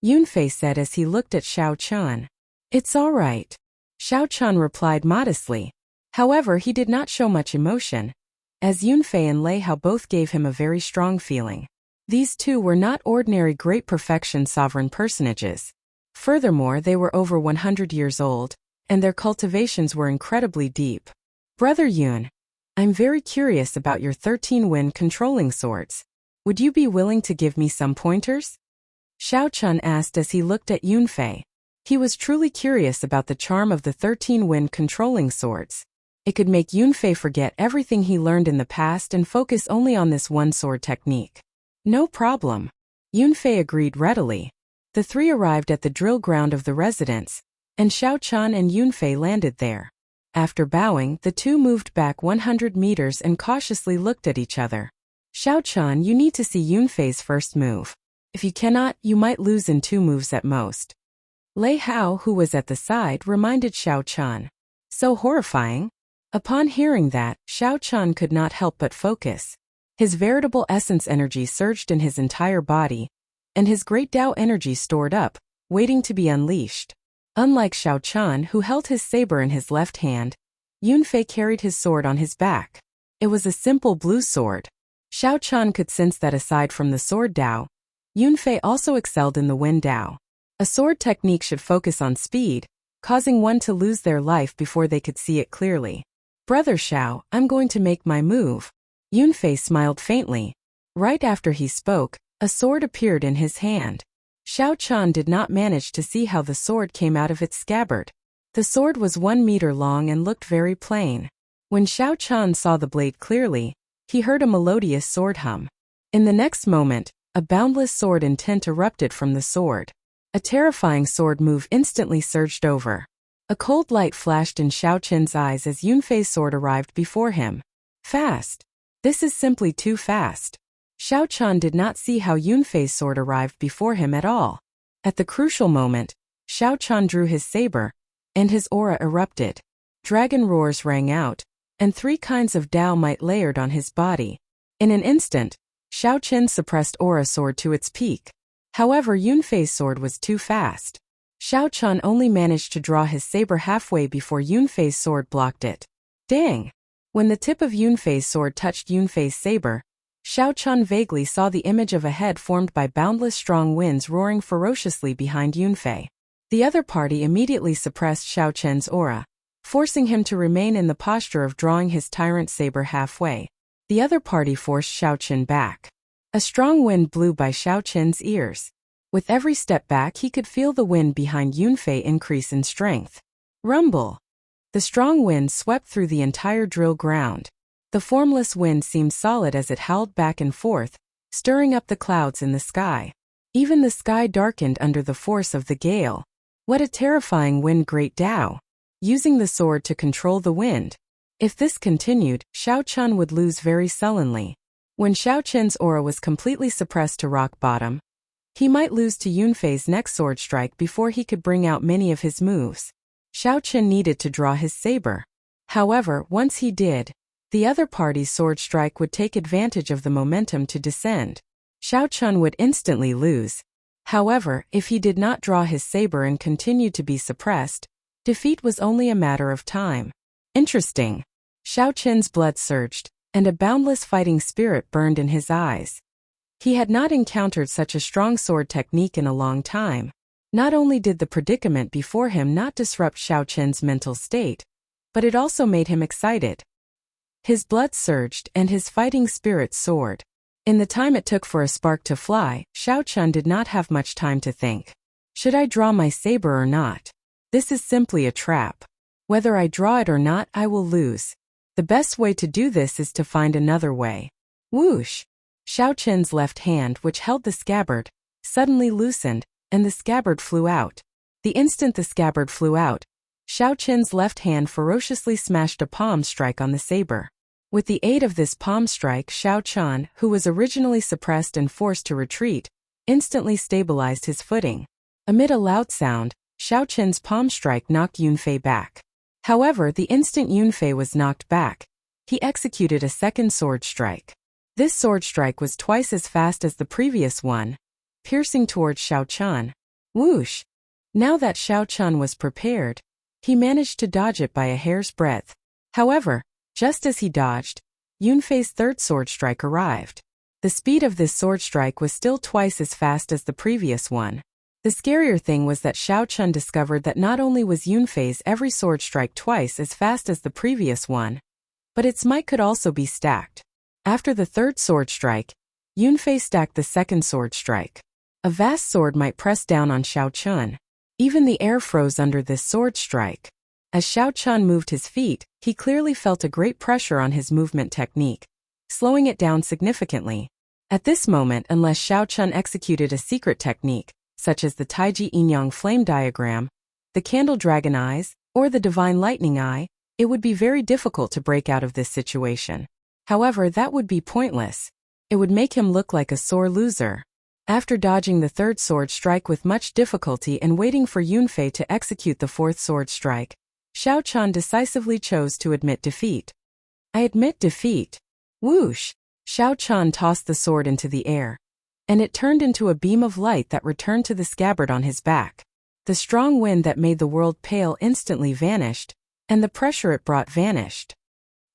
A: Yunfei said as he looked at Xiao Chan. "It's all right," Xiao Chan replied modestly. However, he did not show much emotion, as Yunfei and Lei Hao both gave him a very strong feeling. These two were not ordinary great perfection sovereign personages. Furthermore, they were over 100 years old, and their cultivations were incredibly deep. "Brother Yun, I'm very curious about your 13 wind controlling swords. Would you be willing to give me some pointers?" Xiao Chun asked as he looked at Yunfei. He was truly curious about the charm of the 13 wind controlling swords. It could make Yunfei forget everything he learned in the past and focus only on this one sword technique. "No problem," Yunfei agreed readily. The 3 arrived at the drill ground of the residence, and Xiao Chan and Yunfei landed there. After bowing, the 2 moved back 100 meters and cautiously looked at each other. "Xiao Chan, you need to see Yunfei's first move. If you cannot, you might lose in 2 moves at most." Lei Hao, who was at the side, reminded Xiao Chan. "So horrifying?" Upon hearing that, Xiao Chan could not help but focus. His veritable essence energy surged in his entire body, and his great Tao energy stored up, waiting to be unleashed. Unlike Xiao Chan, who held his saber in his left hand, Yunfei carried his sword on his back. It was a simple blue sword. Xiao Chan could sense that aside from the sword Tao, Yunfei also excelled in the wind Tao. A sword technique should focus on speed, causing one to lose their life before they could see it clearly. "Brother Xiao, I'm going to make my move." Yunfei smiled faintly. Right after he spoke, a sword appeared in his hand. Xiao Chan did not manage to see how the sword came out of its scabbard. The sword was 1 meter long and looked very plain. When Xiao Chan saw the blade clearly, he heard a melodious sword hum. In the next moment, a boundless sword intent erupted from the sword. A terrifying sword move instantly surged over. A cold light flashed in Xiao Chen's eyes as Yunfei's sword arrived before him. "Fast. This is simply too fast." Xiao Chan did not see how Yunfei's sword arrived before him at all. At the crucial moment, Xiao Chan drew his saber, and his aura erupted. Dragon roars rang out, and 3 kinds of Tao might layered on his body. In an instant, Xiao Chen suppressed aura soared to its peak. However, Yunfei's sword was too fast. Xiao Chan only managed to draw his saber halfway before Yunfei's sword blocked it. Dang! When the tip of Yunfei's sword touched Yunfei's saber, Xiao Chan vaguely saw the image of a head formed by boundless strong winds roaring ferociously behind Yunfei. The other party immediately suppressed Xiao Chen's aura, forcing him to remain in the posture of drawing his tyrant saber halfway. The other party forced Xiao Chen back. A strong wind blew by Xiao Chen's ears. With every step back, he could feel the wind behind Yunfei increase in strength. Rumble! The strong wind swept through the entire drill ground. The formless wind seemed solid as it howled back and forth, stirring up the clouds in the sky. Even the sky darkened under the force of the gale. What a terrifying wind, great Tao! Using the sword to control the wind. If this continued, Xiao Chun would lose very sullenly. When Xiao Chen's aura was completely suppressed to rock bottom, He might lose to Yunfei's next sword strike before he could bring out many of his moves. Xiao Chen needed to draw his saber. However, once he did, the other party's sword strike would take advantage of the momentum to descend. Xiao Chen would instantly lose. However, if he did not draw his saber and continued to be suppressed, defeat was only a matter of time. Interesting. Xiao Chen's blood surged, and a boundless fighting spirit burned in his eyes. He had not encountered such a strong sword technique in a long time. Not only did the predicament before him not disrupt Xiao Chen's mental state, but it also made him excited. His blood surged and his fighting spirit soared. In the time it took for a spark to fly, Xiao Chen did not have much time to think. Should I draw my saber or not? This is simply a trap. Whether I draw it or not, I will lose. The best way to do this is to find another way. Whoosh! Xiao Chen's left hand, which held the scabbard, suddenly loosened, and the scabbard flew out. The instant the scabbard flew out, Xiao Chen's left hand ferociously smashed a palm strike on the saber. With the aid of this palm strike, Xiao Chen, who was originally suppressed and forced to retreat, instantly stabilized his footing. Amid a loud sound, Xiao Chen's palm strike knocked Yunfei back. However, the instant Yunfei was knocked back, he executed a second sword strike. This sword strike was twice as fast as the previous one, piercing towards Xiao Chen. Whoosh! Now that Xiao Chen was prepared, he managed to dodge it by a hair's breadth. However, just as he dodged, Yunfei's third sword strike arrived. The speed of this sword strike was still twice as fast as the previous one. The scarier thing was that Xiao Chen discovered that not only was Yunfei's every sword strike twice as fast as the previous one, but its might could also be stacked. After the third sword strike, Yunfei stacked the second sword strike. A vast sword might press down on Xiao Chen. Even the air froze under this sword strike. As Xiao Chen moved his feet, he clearly felt a great pressure on his movement technique, slowing it down significantly. At this moment, unless Xiao Chen executed a secret technique, such as the Taiji Yin-Yang flame diagram, the candle dragon eyes, or the divine lightning eye, it would be very difficult to break out of this situation. However, that would be pointless. It would make him look like a sore loser. After dodging the third sword strike with much difficulty and waiting for Yunfei to execute the fourth sword strike, Xiao Chen decisively chose to admit defeat. I admit defeat. Whoosh! Xiao Chen tossed the sword into the air, and it turned into a beam of light that returned to the scabbard on his back. The strong wind that made the world pale instantly vanished, and the pressure it brought vanished.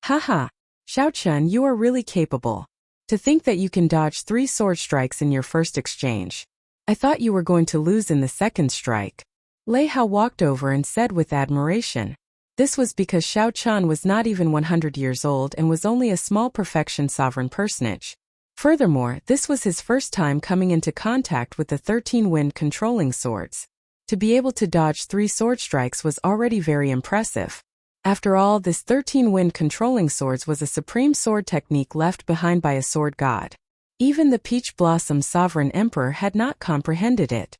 A: Haha! Xiao Chen, you are really capable. To think that you can dodge 3 sword strikes in your first exchange. I thought you were going to lose in the second strike. Lei Hao walked over and said with admiration. This was because Xiao Chen was not even 100 years old and was only a small perfection sovereign personage. Furthermore, this was his first time coming into contact with the 13 wind controlling swords. To be able to dodge 3 sword strikes was already very impressive. After all, this 13 wind controlling swords was a supreme sword technique left behind by a sword god. Even the Peach Blossom Sovereign Emperor had not comprehended it.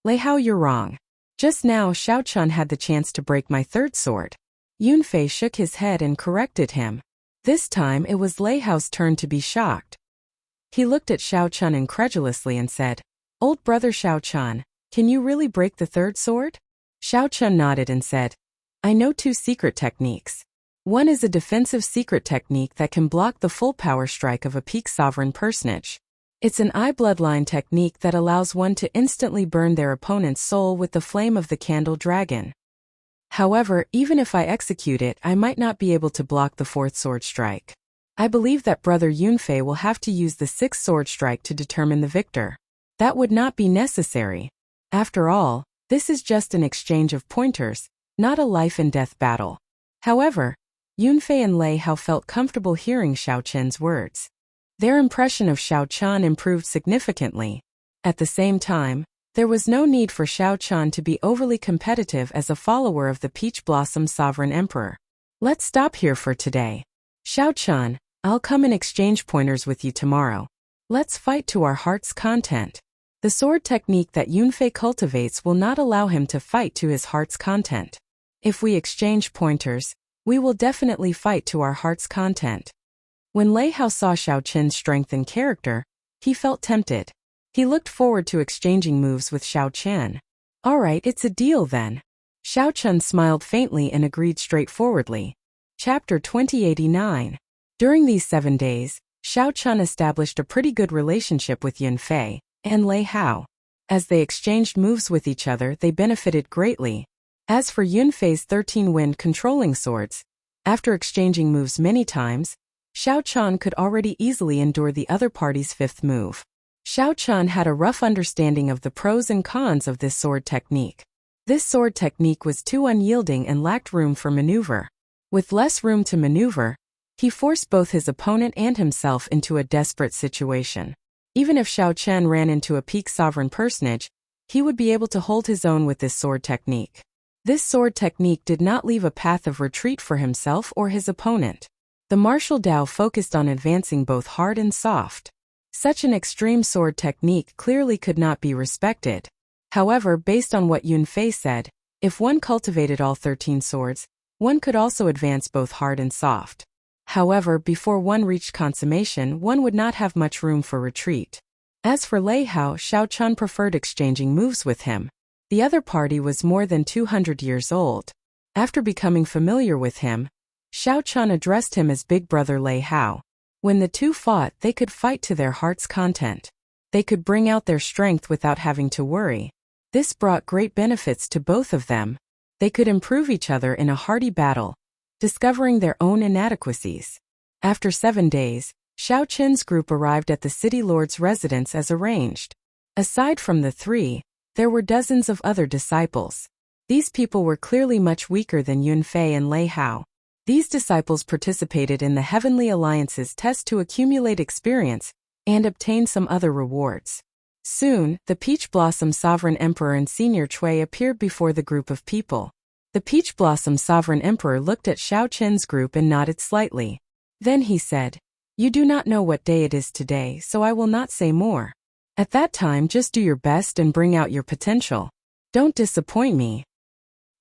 A: Lei Hao, you're wrong. Just now Xiao Chen had the chance to break my third sword. Yunfei shook his head and corrected him. This time it was Lei Hao's turn to be shocked. He looked at Xiao Chen incredulously and said, Old brother Xiao Chen, can you really break the third sword? Xiao Chen nodded and said, I know 2 secret techniques. One is a defensive secret technique that can block the full power strike of a peak sovereign personage. It's an eye bloodline technique that allows one to instantly burn their opponent's soul with the flame of the candle dragon. However, even if I execute it, I might not be able to block the 4th sword strike. I believe that brother Yunfei will have to use the 6th sword strike to determine the victor. That would not be necessary. After all, this is just an exchange of pointers, not a life-and-death battle. However, Yunfei and Lei Hao felt comfortable hearing Xiao Chen's words. Their impression of Xiao Chen improved significantly. At the same time, there was no need for Xiao Chen to be overly competitive as a follower of the Peach Blossom Sovereign Emperor. Let's stop here for today. Xiao Chen, I'll come and exchange pointers with you tomorrow. Let's fight to our heart's content. The sword technique that Yunfei cultivates will not allow him to fight to his heart's content. If we exchange pointers, we will definitely fight to our heart's content. When Lei Hao saw Xiao Chen's strength and character, he felt tempted. He looked forward to exchanging moves with Xiao Chen. All right, it's a deal then. Xiao Chen smiled faintly and agreed straightforwardly. Chapter 2089. During these 7 days, Xiao Chen established a pretty good relationship with Yun Fei and Lei Hao. As they exchanged moves with each other, they benefited greatly. As for Yun Fei's 13 wind controlling swords, after exchanging moves many times, Xiao Chen could already easily endure the other party's 5th move. Xiao Chen had a rough understanding of the pros and cons of this sword technique. This sword technique was too unyielding and lacked room for maneuver. With less room to maneuver, he forced both his opponent and himself into a desperate situation. Even if Xiao Chen ran into a peak sovereign personage, he would be able to hold his own with this sword technique. This sword technique did not leave a path of retreat for himself or his opponent. The martial Dao focused on advancing both hard and soft. Such an extreme sword technique clearly could not be respected. However, based on what Yun Fei said, if one cultivated all 13 swords, one could also advance both hard and soft. However, before one reached consummation, one would not have much room for retreat. As for Lei Hao, Xiao Chen preferred exchanging moves with him. The other party was more than 200 years old. After becoming familiar with him, Xiao Chen addressed him as Big Brother Lei Hao. When the two fought, they could fight to their heart's content. They could bring out their strength without having to worry. This brought great benefits to both of them. They could improve each other in a hearty battle, discovering their own inadequacies. After 7 days, Xiao Chen's group arrived at the city lord's residence as arranged. Aside from the 3, there were dozens of other disciples. These people were clearly much weaker than Yun Fei and Lei Hao. These disciples participated in the Heavenly Alliance's test to accumulate experience and obtain some other rewards. Soon, the Peach Blossom Sovereign Emperor and Senior Cui appeared before the group of people. The Peach Blossom Sovereign Emperor looked at Xiao Chen's group and nodded slightly. Then he said, "You do not know what day it is today, so I will not say more. At that time, just do your best and bring out your potential. Don't disappoint me."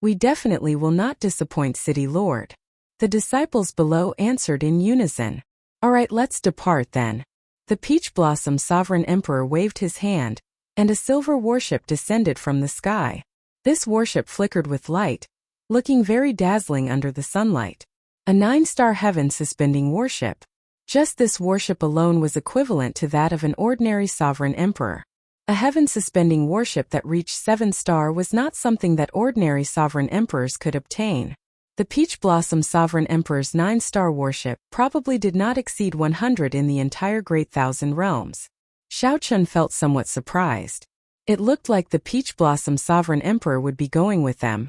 A: "We definitely will not disappoint, City Lord." The disciples below answered in unison. "All right, let's depart then." The Peach Blossom Sovereign Emperor waved his hand, and a silver warship descended from the sky. This warship flickered with light, looking very dazzling under the sunlight. A 9-star heaven-suspending warship. Just this warship alone was equivalent to that of an ordinary sovereign emperor. A heaven-suspending warship that reached 7-star was not something that ordinary sovereign emperors could obtain. The Peach Blossom Sovereign Emperor's 9-star warship probably did not exceed 100 in the entire Great Thousand Realms. Xiao Chen felt somewhat surprised. It looked like the Peach Blossom Sovereign Emperor would be going with them.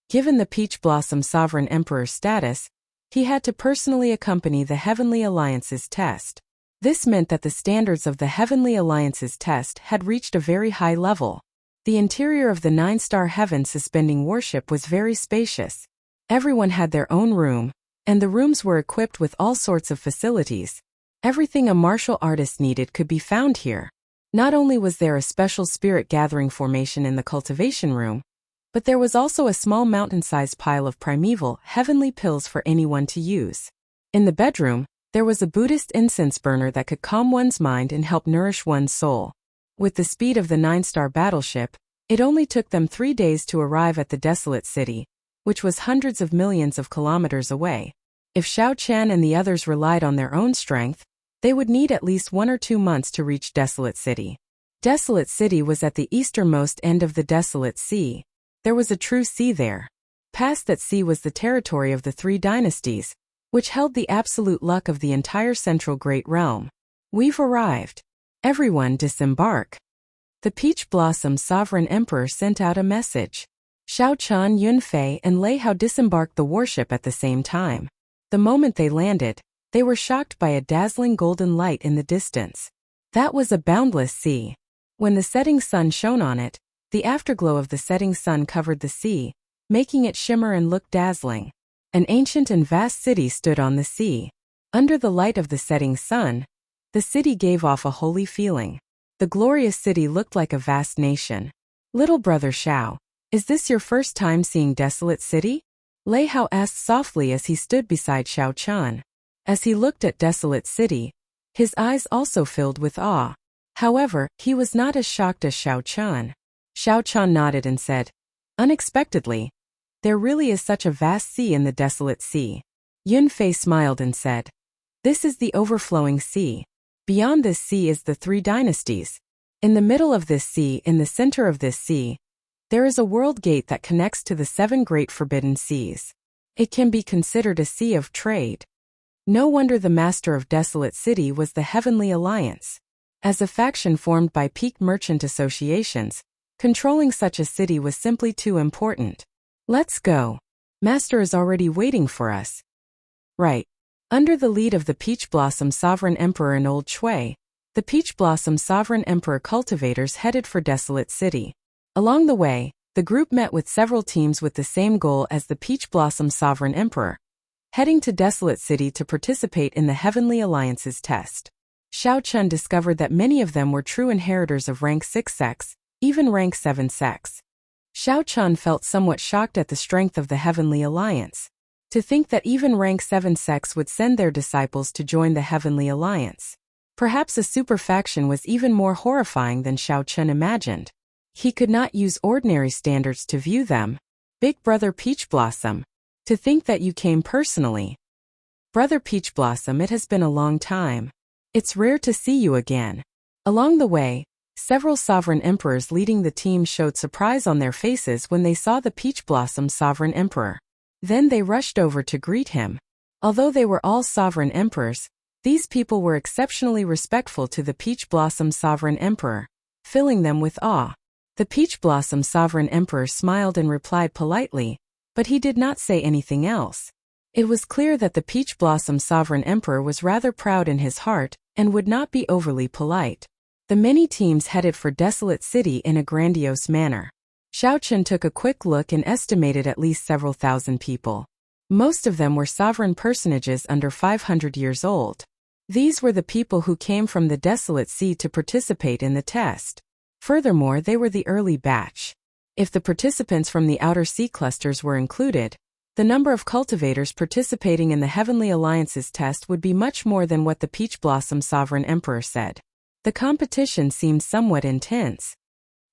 A: Given the Peach Blossom Sovereign Emperor's status, he had to personally accompany the Heavenly Alliance's test. This meant that the standards of the Heavenly Alliance's test had reached a very high level. The interior of the 9-star heaven-suspending warship was very spacious. Everyone had their own room, and the rooms were equipped with all sorts of facilities. Everything a martial artist needed could be found here. Not only was there a special spirit gathering formation in the cultivation room, but there was also a small mountain-sized pile of primeval, heavenly pills for anyone to use. In the bedroom, there was a Buddhist incense burner that could calm one's mind and help nourish one's soul. With the speed of the 9-star battleship, it only took them 3 days to arrive at the desolate city, which was hundreds of millions of kilometers away. If Xiao Chen and the others relied on their own strength, they would need at least 1 or 2 months to reach Desolate City. Desolate City was at the easternmost end of the Desolate Sea. There was a true sea there. Past that sea was the territory of the 3 dynasties, which held the absolute luck of the entire central Great Realm. "We've arrived. Everyone disembark." The Peach Blossom Sovereign Emperor sent out a message. Xiao Chen, Yun Fei, and Lei Hao disembarked the warship at the same time. The moment they landed, they were shocked by a dazzling golden light in the distance. That was a boundless sea. When the setting sun shone on it, the afterglow of the setting sun covered the sea, making it shimmer and look dazzling. An ancient and vast city stood on the sea. Under the light of the setting sun, the city gave off a holy feeling. The glorious city looked like a vast nation. "Little brother Xiao, is this your first time seeing Desolate City?" Lei Hao asked softly as he stood beside Xiao Chen. As he looked at Desolate City, his eyes also filled with awe. However, he was not as shocked as Xiao Chun. Xiao Chun nodded and said, "Unexpectedly, there really is such a vast sea in the desolate sea." Yun Fei smiled and said, "This is the overflowing sea. Beyond this sea is the three dynasties. In the middle of this sea, in the center of this sea, there is a world gate that connects to the seven great forbidden seas. It can be considered a sea of trade." No wonder the master of Desolate City was the Heavenly Alliance. As a faction formed by peak merchant associations, controlling such a city was simply too important. "Let's go. Master is already waiting for us." Right. Under the lead of the Peach Blossom Sovereign Emperor and Old Shui, the Peach Blossom Sovereign Emperor cultivators headed for Desolate City. Along the way, the group met with several teams with the same goal as the Peach Blossom Sovereign Emperor, heading to Desolate City to participate in the Heavenly Alliance's test. Xiao Chun discovered that many of them were true inheritors of rank 6 sects, even rank 7 sects. Xiao Chun felt somewhat shocked at the strength of the Heavenly Alliance. To think that even rank 7 sects would send their disciples to join the Heavenly Alliance. Perhaps a super faction was even more horrifying than Xiao Chun imagined. He could not use ordinary standards to view them. "Big Brother Peach Blossom. To think that you came personally. Brother Peach Blossom, it has been a long time. It's rare to see you again." Along the way, several sovereign emperors leading the team showed surprise on their faces when they saw the Peach Blossom Sovereign Emperor. Then they rushed over to greet him. Although they were all sovereign emperors, these people were exceptionally respectful to the Peach Blossom Sovereign Emperor, filling them with awe. The Peach Blossom Sovereign Emperor smiled and replied politely, but he did not say anything else. It was clear that the Peach Blossom Sovereign Emperor was rather proud in his heart and would not be overly polite. The many teams headed for Desolate City in a grandiose manner. Xiao Chun took a quick look and estimated at least several thousand people. Most of them were sovereign personages under 500 years old. These were the people who came from the Desolate Sea to participate in the test. Furthermore, they were the early batch. If the participants from the outer sea clusters were included, the number of cultivators participating in the Heavenly Alliance's test would be much more than what the Peach Blossom Sovereign Emperor said. The competition seemed somewhat intense.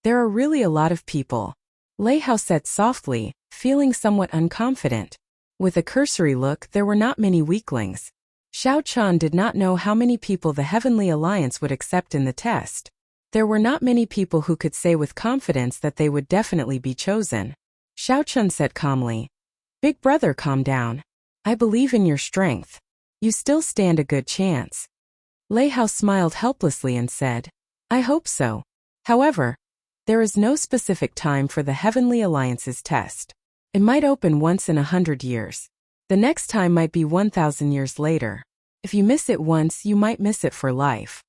A: "There are really a lot of people," Lei Hao said softly, feeling somewhat unconfident. With a cursory look, there were not many weaklings. Xiao Chun did not know how many people the Heavenly Alliance would accept in the test. There were not many people who could say with confidence that they would definitely be chosen. Xiao Chun said calmly, "Big brother, calm down. I believe in your strength. You still stand a good chance." Lei Hao smiled helplessly and said, "I hope so. However, there is no specific time for the Heavenly Alliance's test. It might open once in 100 years. The next time might be 1,000 years later. If you miss it once, you might miss it for life."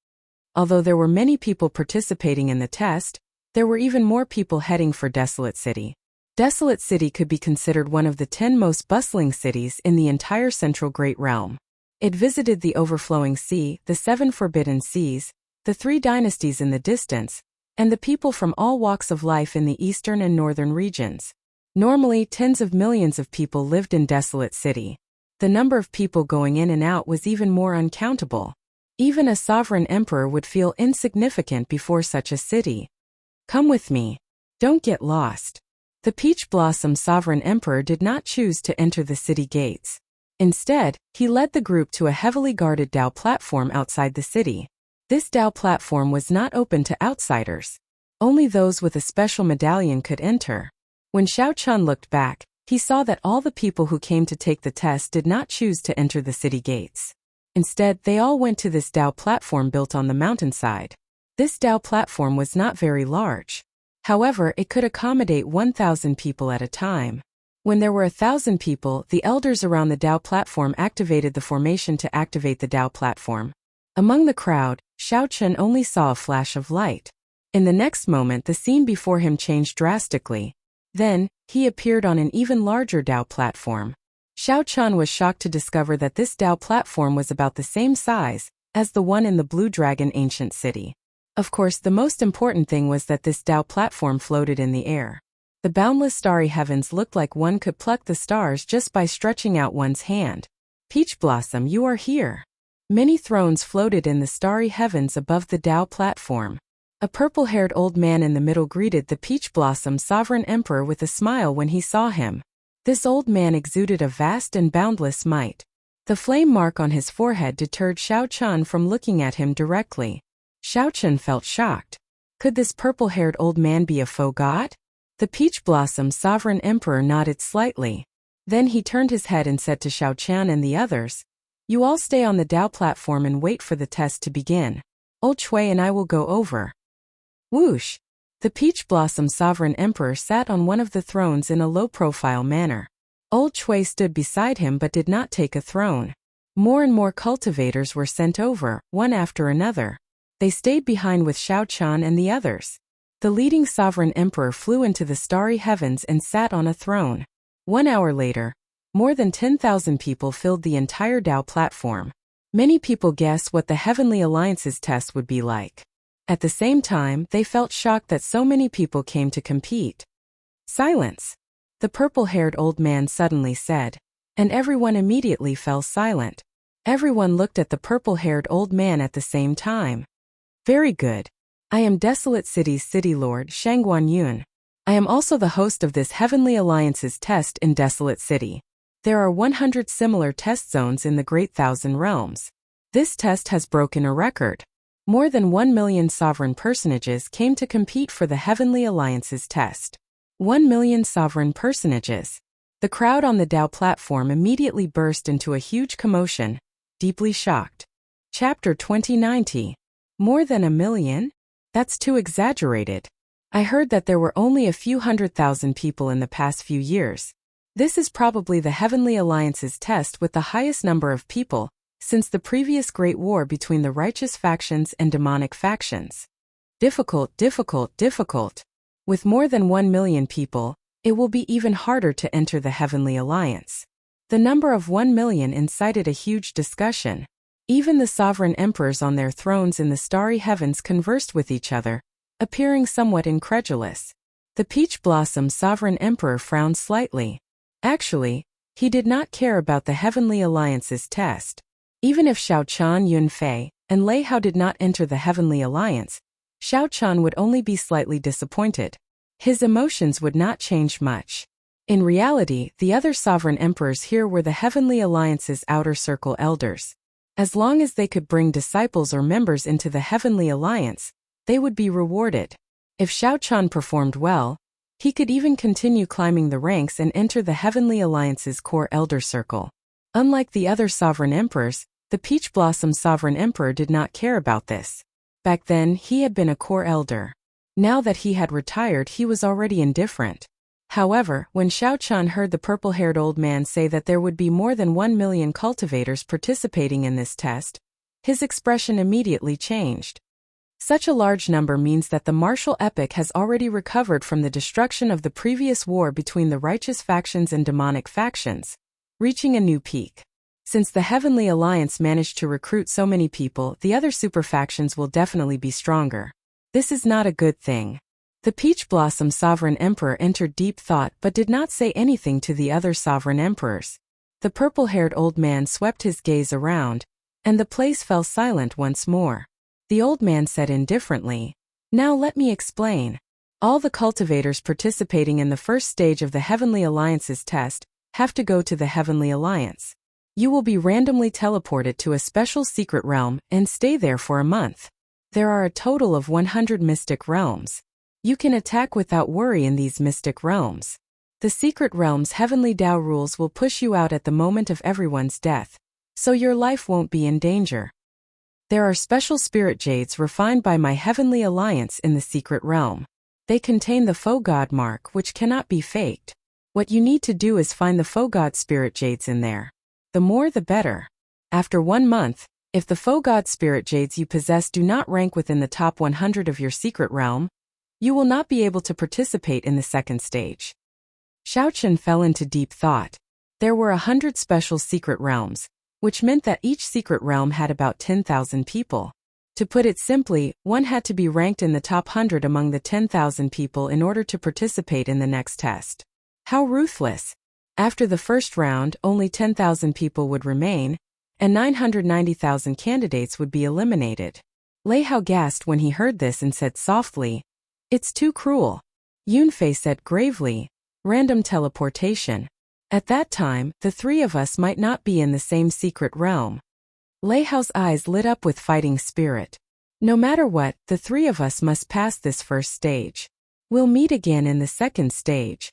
A: Although there were many people participating in the test, there were even more people heading for Desolate City. Desolate City could be considered one of the 10 most bustling cities in the entire Central Great Realm. It visited the overflowing sea, the 7 forbidden seas, the 3 dynasties in the distance, and the people from all walks of life in the eastern and northern regions. Normally, tens of millions of people lived in Desolate City. The number of people going in and out was even more uncountable. Even a sovereign emperor would feel insignificant before such a city. "Come with me. Don't get lost." The Peach Blossom Sovereign Emperor did not choose to enter the city gates. Instead, he led the group to a heavily guarded Dao platform outside the city. This Dao platform was not open to outsiders. Only those with a special medallion could enter. When Xiao Chun looked back, he saw that all the people who came to take the test did not choose to enter the city gates. Instead, they all went to this Dao platform built on the mountainside. This Dao platform was not very large. However, it could accommodate 1,000 people at a time. When there were 1,000 people, the elders around the Dao platform activated the formation to activate the Dao platform. Among the crowd, Xiao Chun only saw a flash of light. In the next moment, the scene before him changed drastically. Then, he appeared on an even larger Dao platform. Xiao Chun was shocked to discover that this Dao platform was about the same size as the one in the Blue Dragon Ancient City. Of course, the most important thing was that this Dao platform floated in the air. The boundless starry heavens looked like one could pluck the stars just by stretching out one's hand. "Peach Blossom, you are here. Many thrones floated in the starry heavens above the Tao platform. A purple-haired old man in the middle greeted the Peach Blossom Sovereign Emperor with a smile when he saw him. This old man exuded a vast and boundless might. The flame mark on his forehead deterred Xiao Chun from looking at him directly. Xiao Chun felt shocked. Could this purple-haired old man be a faux god? The Peach Blossom Sovereign Emperor nodded slightly. Then he turned his head and said to Xiao Chun and the others, "You all stay on the Tao platform and wait for the test to begin. Old Chui and I will go over." Whoosh! The Peach Blossom Sovereign Emperor sat on one of the thrones in a low-profile manner. Old Chui stood beside him but did not take a throne. More and more cultivators were sent over, one after another. They stayed behind with Xiao Chun and the others. The leading Sovereign Emperor flew into the starry heavens and sat on a throne. 1 hour later, more than 10,000 people filled the entire Tao platform. Many people guessed what the Heavenly Alliance's test would be like. At the same time, they felt shocked that so many people came to compete. Silence! The purple-haired old man suddenly said. And everyone immediately fell silent. Everyone looked at the purple-haired old man at the same time. Very good. I am Desolate City's City Lord Shangguan Yun. I am also the host of this Heavenly Alliance's test in Desolate City. There are 100 similar test zones in the Great Thousand Realms. This test has broken a record. More than 1 million sovereign personages came to compete for the Heavenly Alliance's test. 1 million sovereign personages. The crowd on the Tao platform immediately burst into a huge commotion, deeply shocked. Chapter 2090. More than 1 million? That's too exaggerated. I heard that there were only a few 100,000 people in the past few years. This is probably the Heavenly Alliance's test with the highest number of people since the previous Great War between the righteous factions and demonic factions. Difficult, difficult, difficult. With more than 1 million people, it will be even harder to enter the Heavenly Alliance. The number of 1 million incited a huge discussion. Even the sovereign emperors on their thrones in the starry heavens conversed with each other, appearing somewhat incredulous. The Peach Blossom Sovereign Emperor frowned slightly. Actually, he did not care about the Heavenly Alliance's test. Even if Xiao Chun, Yun Fei, and Lei Hao did not enter the Heavenly Alliance, Xiao Chun would only be slightly disappointed. His emotions would not change much. In reality, the other sovereign emperors here were the Heavenly Alliance's outer circle elders. As long as they could bring disciples or members into the Heavenly Alliance, they would be rewarded. If Xiao Chun performed well, he could even continue climbing the ranks and enter the Heavenly Alliance's core elder circle. Unlike the other sovereign emperors, the Peach Blossom Sovereign Emperor did not care about this. Back then, he had been a core elder. Now that he had retired, he was already indifferent. However, when Xiao Chun heard the purple-haired old man say that there would be more than 1 million cultivators participating in this test, his expression immediately changed. Such a large number means that the martial epic has already recovered from the destruction of the previous war between the righteous factions and demonic factions, reaching a new peak. Since the Heavenly Alliance managed to recruit so many people, the other super factions will definitely be stronger. This is not a good thing. The Peach Blossom Sovereign Emperor entered deep thought but did not say anything to the other sovereign emperors. The purple-haired old man swept his gaze around, and the place fell silent once more. The old man said indifferently, "Now let me explain. All the cultivators participating in the first stage of the Heavenly Alliance's test have to go to the Heavenly Alliance. You will be randomly teleported to a special secret realm and stay there for a month. There are a total of 100 mystic realms. You can attack without worry in these mystic realms. The secret realm's heavenly Tao rules will push you out at the moment of everyone's death, so your life won't be in danger. There are special spirit jades refined by my Heavenly Alliance in the secret realm. They contain the faux god mark which cannot be faked. What you need to do is find the faux god spirit jades in there. The more the better. After 1 month, if the faux god spirit jades you possess do not rank within the top 100 of your secret realm, you will not be able to participate in the second stage." Xiao Chun fell into deep thought. There were 100 special secret realms, which meant that each secret realm had about 10,000 people. To put it simply, one had to be ranked in the top 100 among the 10,000 people in order to participate in the next test. How ruthless! After the first round, only 10,000 people would remain, and 990,000 candidates would be eliminated. Lei Hao gasped when he heard this and said softly, "It's too cruel." Yunfei said gravely, "Random teleportation. At that time, the three of us might not be in the same secret realm." Lei Hao's eyes lit up with fighting spirit. "No matter what, the three of us must pass this first stage. We'll meet again in the second stage."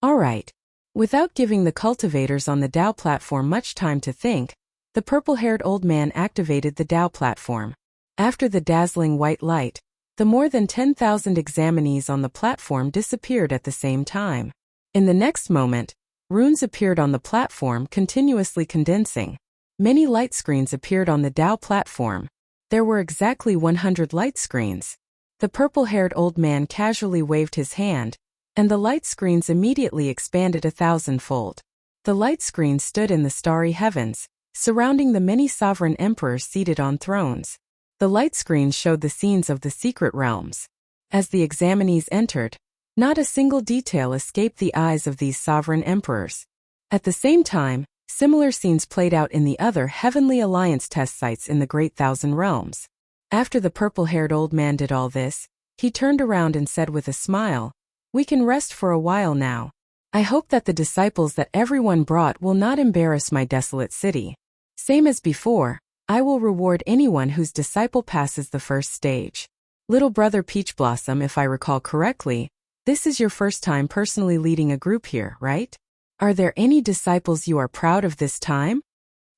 A: All right. Without giving the cultivators on the Dao platform much time to think, the purple-haired old man activated the Dao platform. After the dazzling white light, the more than 10,000 examinees on the platform disappeared at the same time. In the next moment, runes appeared on the platform, continuously condensing. Many light screens appeared on the Dao platform. There were exactly 100 light screens. The purple-haired old man casually waved his hand, and the light screens immediately expanded 1,000-fold. The light screens stood in the starry heavens, surrounding the many sovereign emperors seated on thrones. The light screens showed the scenes of the secret realms. As the examinees entered, not a single detail escaped the eyes of these sovereign emperors. At the same time, similar scenes played out in the other Heavenly Alliance test sites in the Great Thousand Realms. After the purple-haired old man did all this, he turned around and said with a smile, "We can rest for a while now. I hope that the disciples that everyone brought will not embarrass my desolate city. Same as before, I will reward anyone whose disciple passes the first stage." Little brother Peach Blossom, if I recall correctly, this is your first time personally leading a group here, right? Are there any disciples you are proud of this time?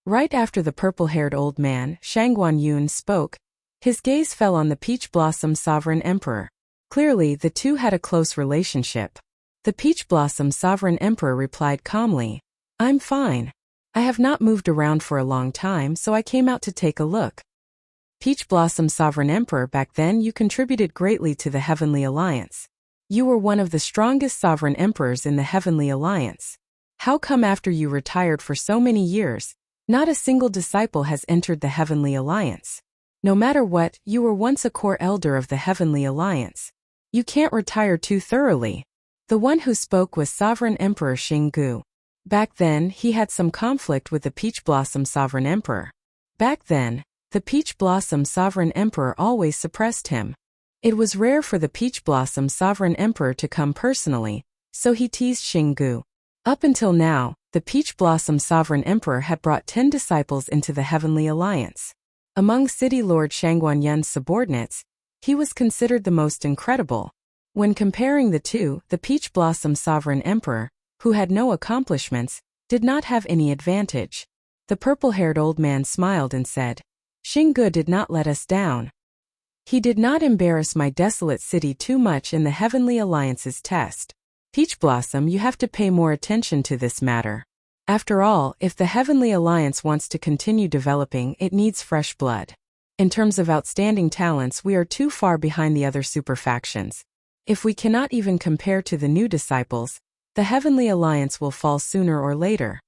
A: Right after the purple-haired old man, Shangguan Yun, spoke, his gaze fell on the Peach Blossom Sovereign Emperor. Clearly, the two had a close relationship. The Peach Blossom Sovereign Emperor replied calmly, "I'm fine. I have not moved around for a long time, so I came out to take a look." Peach Blossom Sovereign Emperor, back then you contributed greatly to the Heavenly Alliance. You were one of the strongest sovereign emperors in the Heavenly Alliance. How come after you retired for so many years, not a single disciple has entered the Heavenly Alliance? No matter what, you were once a core elder of the Heavenly Alliance. You can't retire too thoroughly. The one who spoke was Sovereign Emperor Xinggu. Back then, he had some conflict with the Peach Blossom Sovereign Emperor. Back then, the Peach Blossom Sovereign Emperor always suppressed him. It was rare for the Peach Blossom Sovereign Emperor to come personally, so he teased Xinggu. Up until now, the Peach Blossom Sovereign Emperor had brought 10 disciples into the Heavenly Alliance. Among City Lord Shangguan Yun's subordinates, he was considered the most incredible. When comparing the two, the Peach Blossom Sovereign Emperor, who had no accomplishments, did not have any advantage. The purple-haired old man smiled and said, "Xinggu did not let us down. He did not embarrass my desolate city too much in the Heavenly Alliance's test. Peach Blossom, you have to pay more attention to this matter. After all, if the Heavenly Alliance wants to continue developing, it needs fresh blood. In terms of outstanding talents, we are too far behind the other super factions. If we cannot even compare to the new disciples, the Heavenly Alliance will fall sooner or later."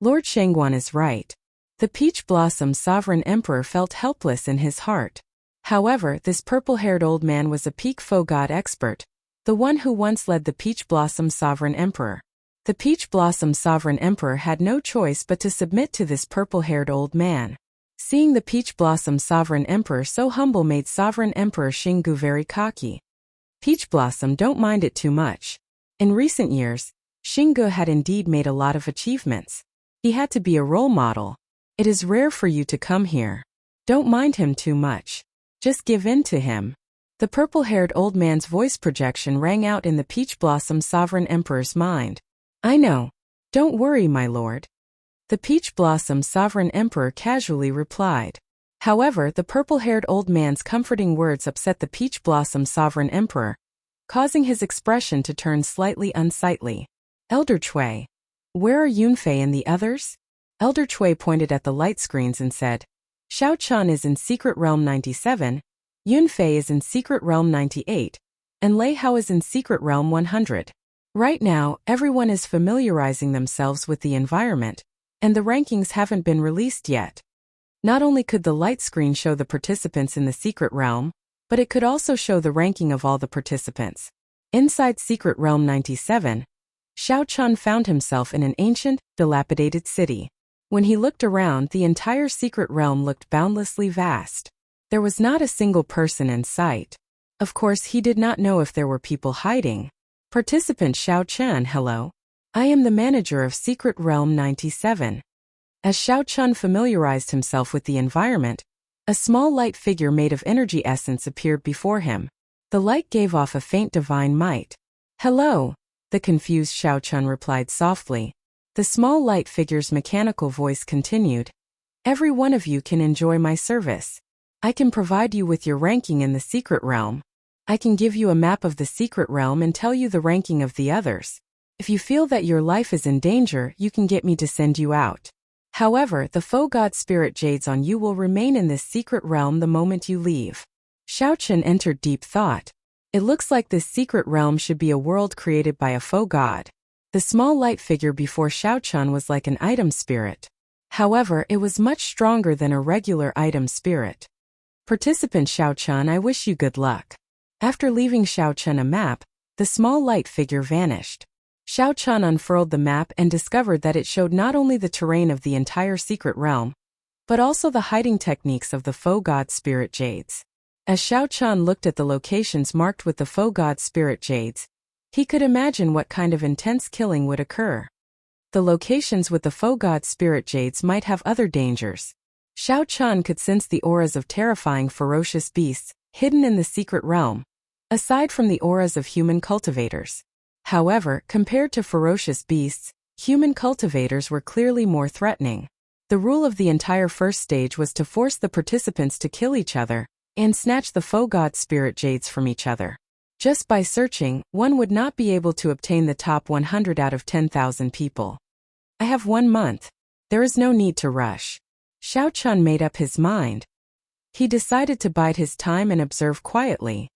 A: Lord Shangguan is right. The Peach Blossom Sovereign Emperor felt helpless in his heart. However, this purple-haired old man was a peak foe god expert, the one who once led the Peach Blossom Sovereign Emperor. The Peach Blossom Sovereign Emperor had no choice but to submit to this purple-haired old man. Seeing the Peach Blossom Sovereign Emperor so humble made Sovereign Emperor Xinggu very cocky. Peach Blossom, don't mind it too much. In recent years, Xinggu had indeed made a lot of achievements. He had to be a role model. It is rare for you to come here. Don't mind him too much. Just give in to him. The purple-haired old man's voice projection rang out in the Peach Blossom Sovereign Emperor's mind. "I know. Don't worry, my lord." The Peach Blossom Sovereign Emperor casually replied. However, the purple-haired old man's comforting words upset the Peach Blossom Sovereign Emperor, causing his expression to turn slightly unsightly. "Elder Cui, where are Yunfei and the others?" Elder Cui pointed at the light screens and said, "Xiao Chun is in Secret Realm 97, Yunfei is in Secret Realm 98, and Lei Hao is in Secret Realm 100. Right now, everyone is familiarizing themselves with the environment, and the rankings haven't been released yet." Not only could the light screen show the participants in the Secret Realm, but it could also show the ranking of all the participants. Inside Secret Realm 97, Xiao Chun found himself in an ancient, dilapidated city. When he looked around, the entire secret realm looked boundlessly vast. There was not a single person in sight. Of course, he did not know if there were people hiding. Participant Xiao Chun, hello. I am the manager of Secret Realm 97. As Xiao Chun familiarized himself with the environment, a small light figure made of energy essence appeared before him. The light gave off a faint divine might. Hello, the confused Xiao Chun replied softly. The small light figure's mechanical voice continued. Every one of you can enjoy my service. I can provide you with your ranking in the secret realm. I can give you a map of the secret realm and tell you the ranking of the others. If you feel that your life is in danger, you can get me to send you out. However, the faux god spirit jades on you will remain in this secret realm the moment you leave. Xiao Chun entered deep thought. It looks like this secret realm should be a world created by a faux god. The small light figure before Xiao Chun was like an item spirit. However, it was much stronger than a regular item spirit. Participant Xiao Chun, I wish you good luck. After leaving Xiao Chun a map, the small light figure vanished. Xiao Chun unfurled the map and discovered that it showed not only the terrain of the entire secret realm, but also the hiding techniques of the faux god spirit jades. As Xiao Chun looked at the locations marked with the faux god spirit jades, he could imagine what kind of intense killing would occur. The locations with the faux god spirit jades might have other dangers. Xiao Chun could sense the auras of terrifying ferocious beasts hidden in the secret realm, aside from the auras of human cultivators. However, compared to ferocious beasts, human cultivators were clearly more threatening. The rule of the entire first stage was to force the participants to kill each other and snatch the faux god spirit jades from each other. Just by searching, one would not be able to obtain the top 100 out of 10,000 people. I have 1 month. There is no need to rush. Xiao Chun made up his mind. He decided to bide his time and observe quietly.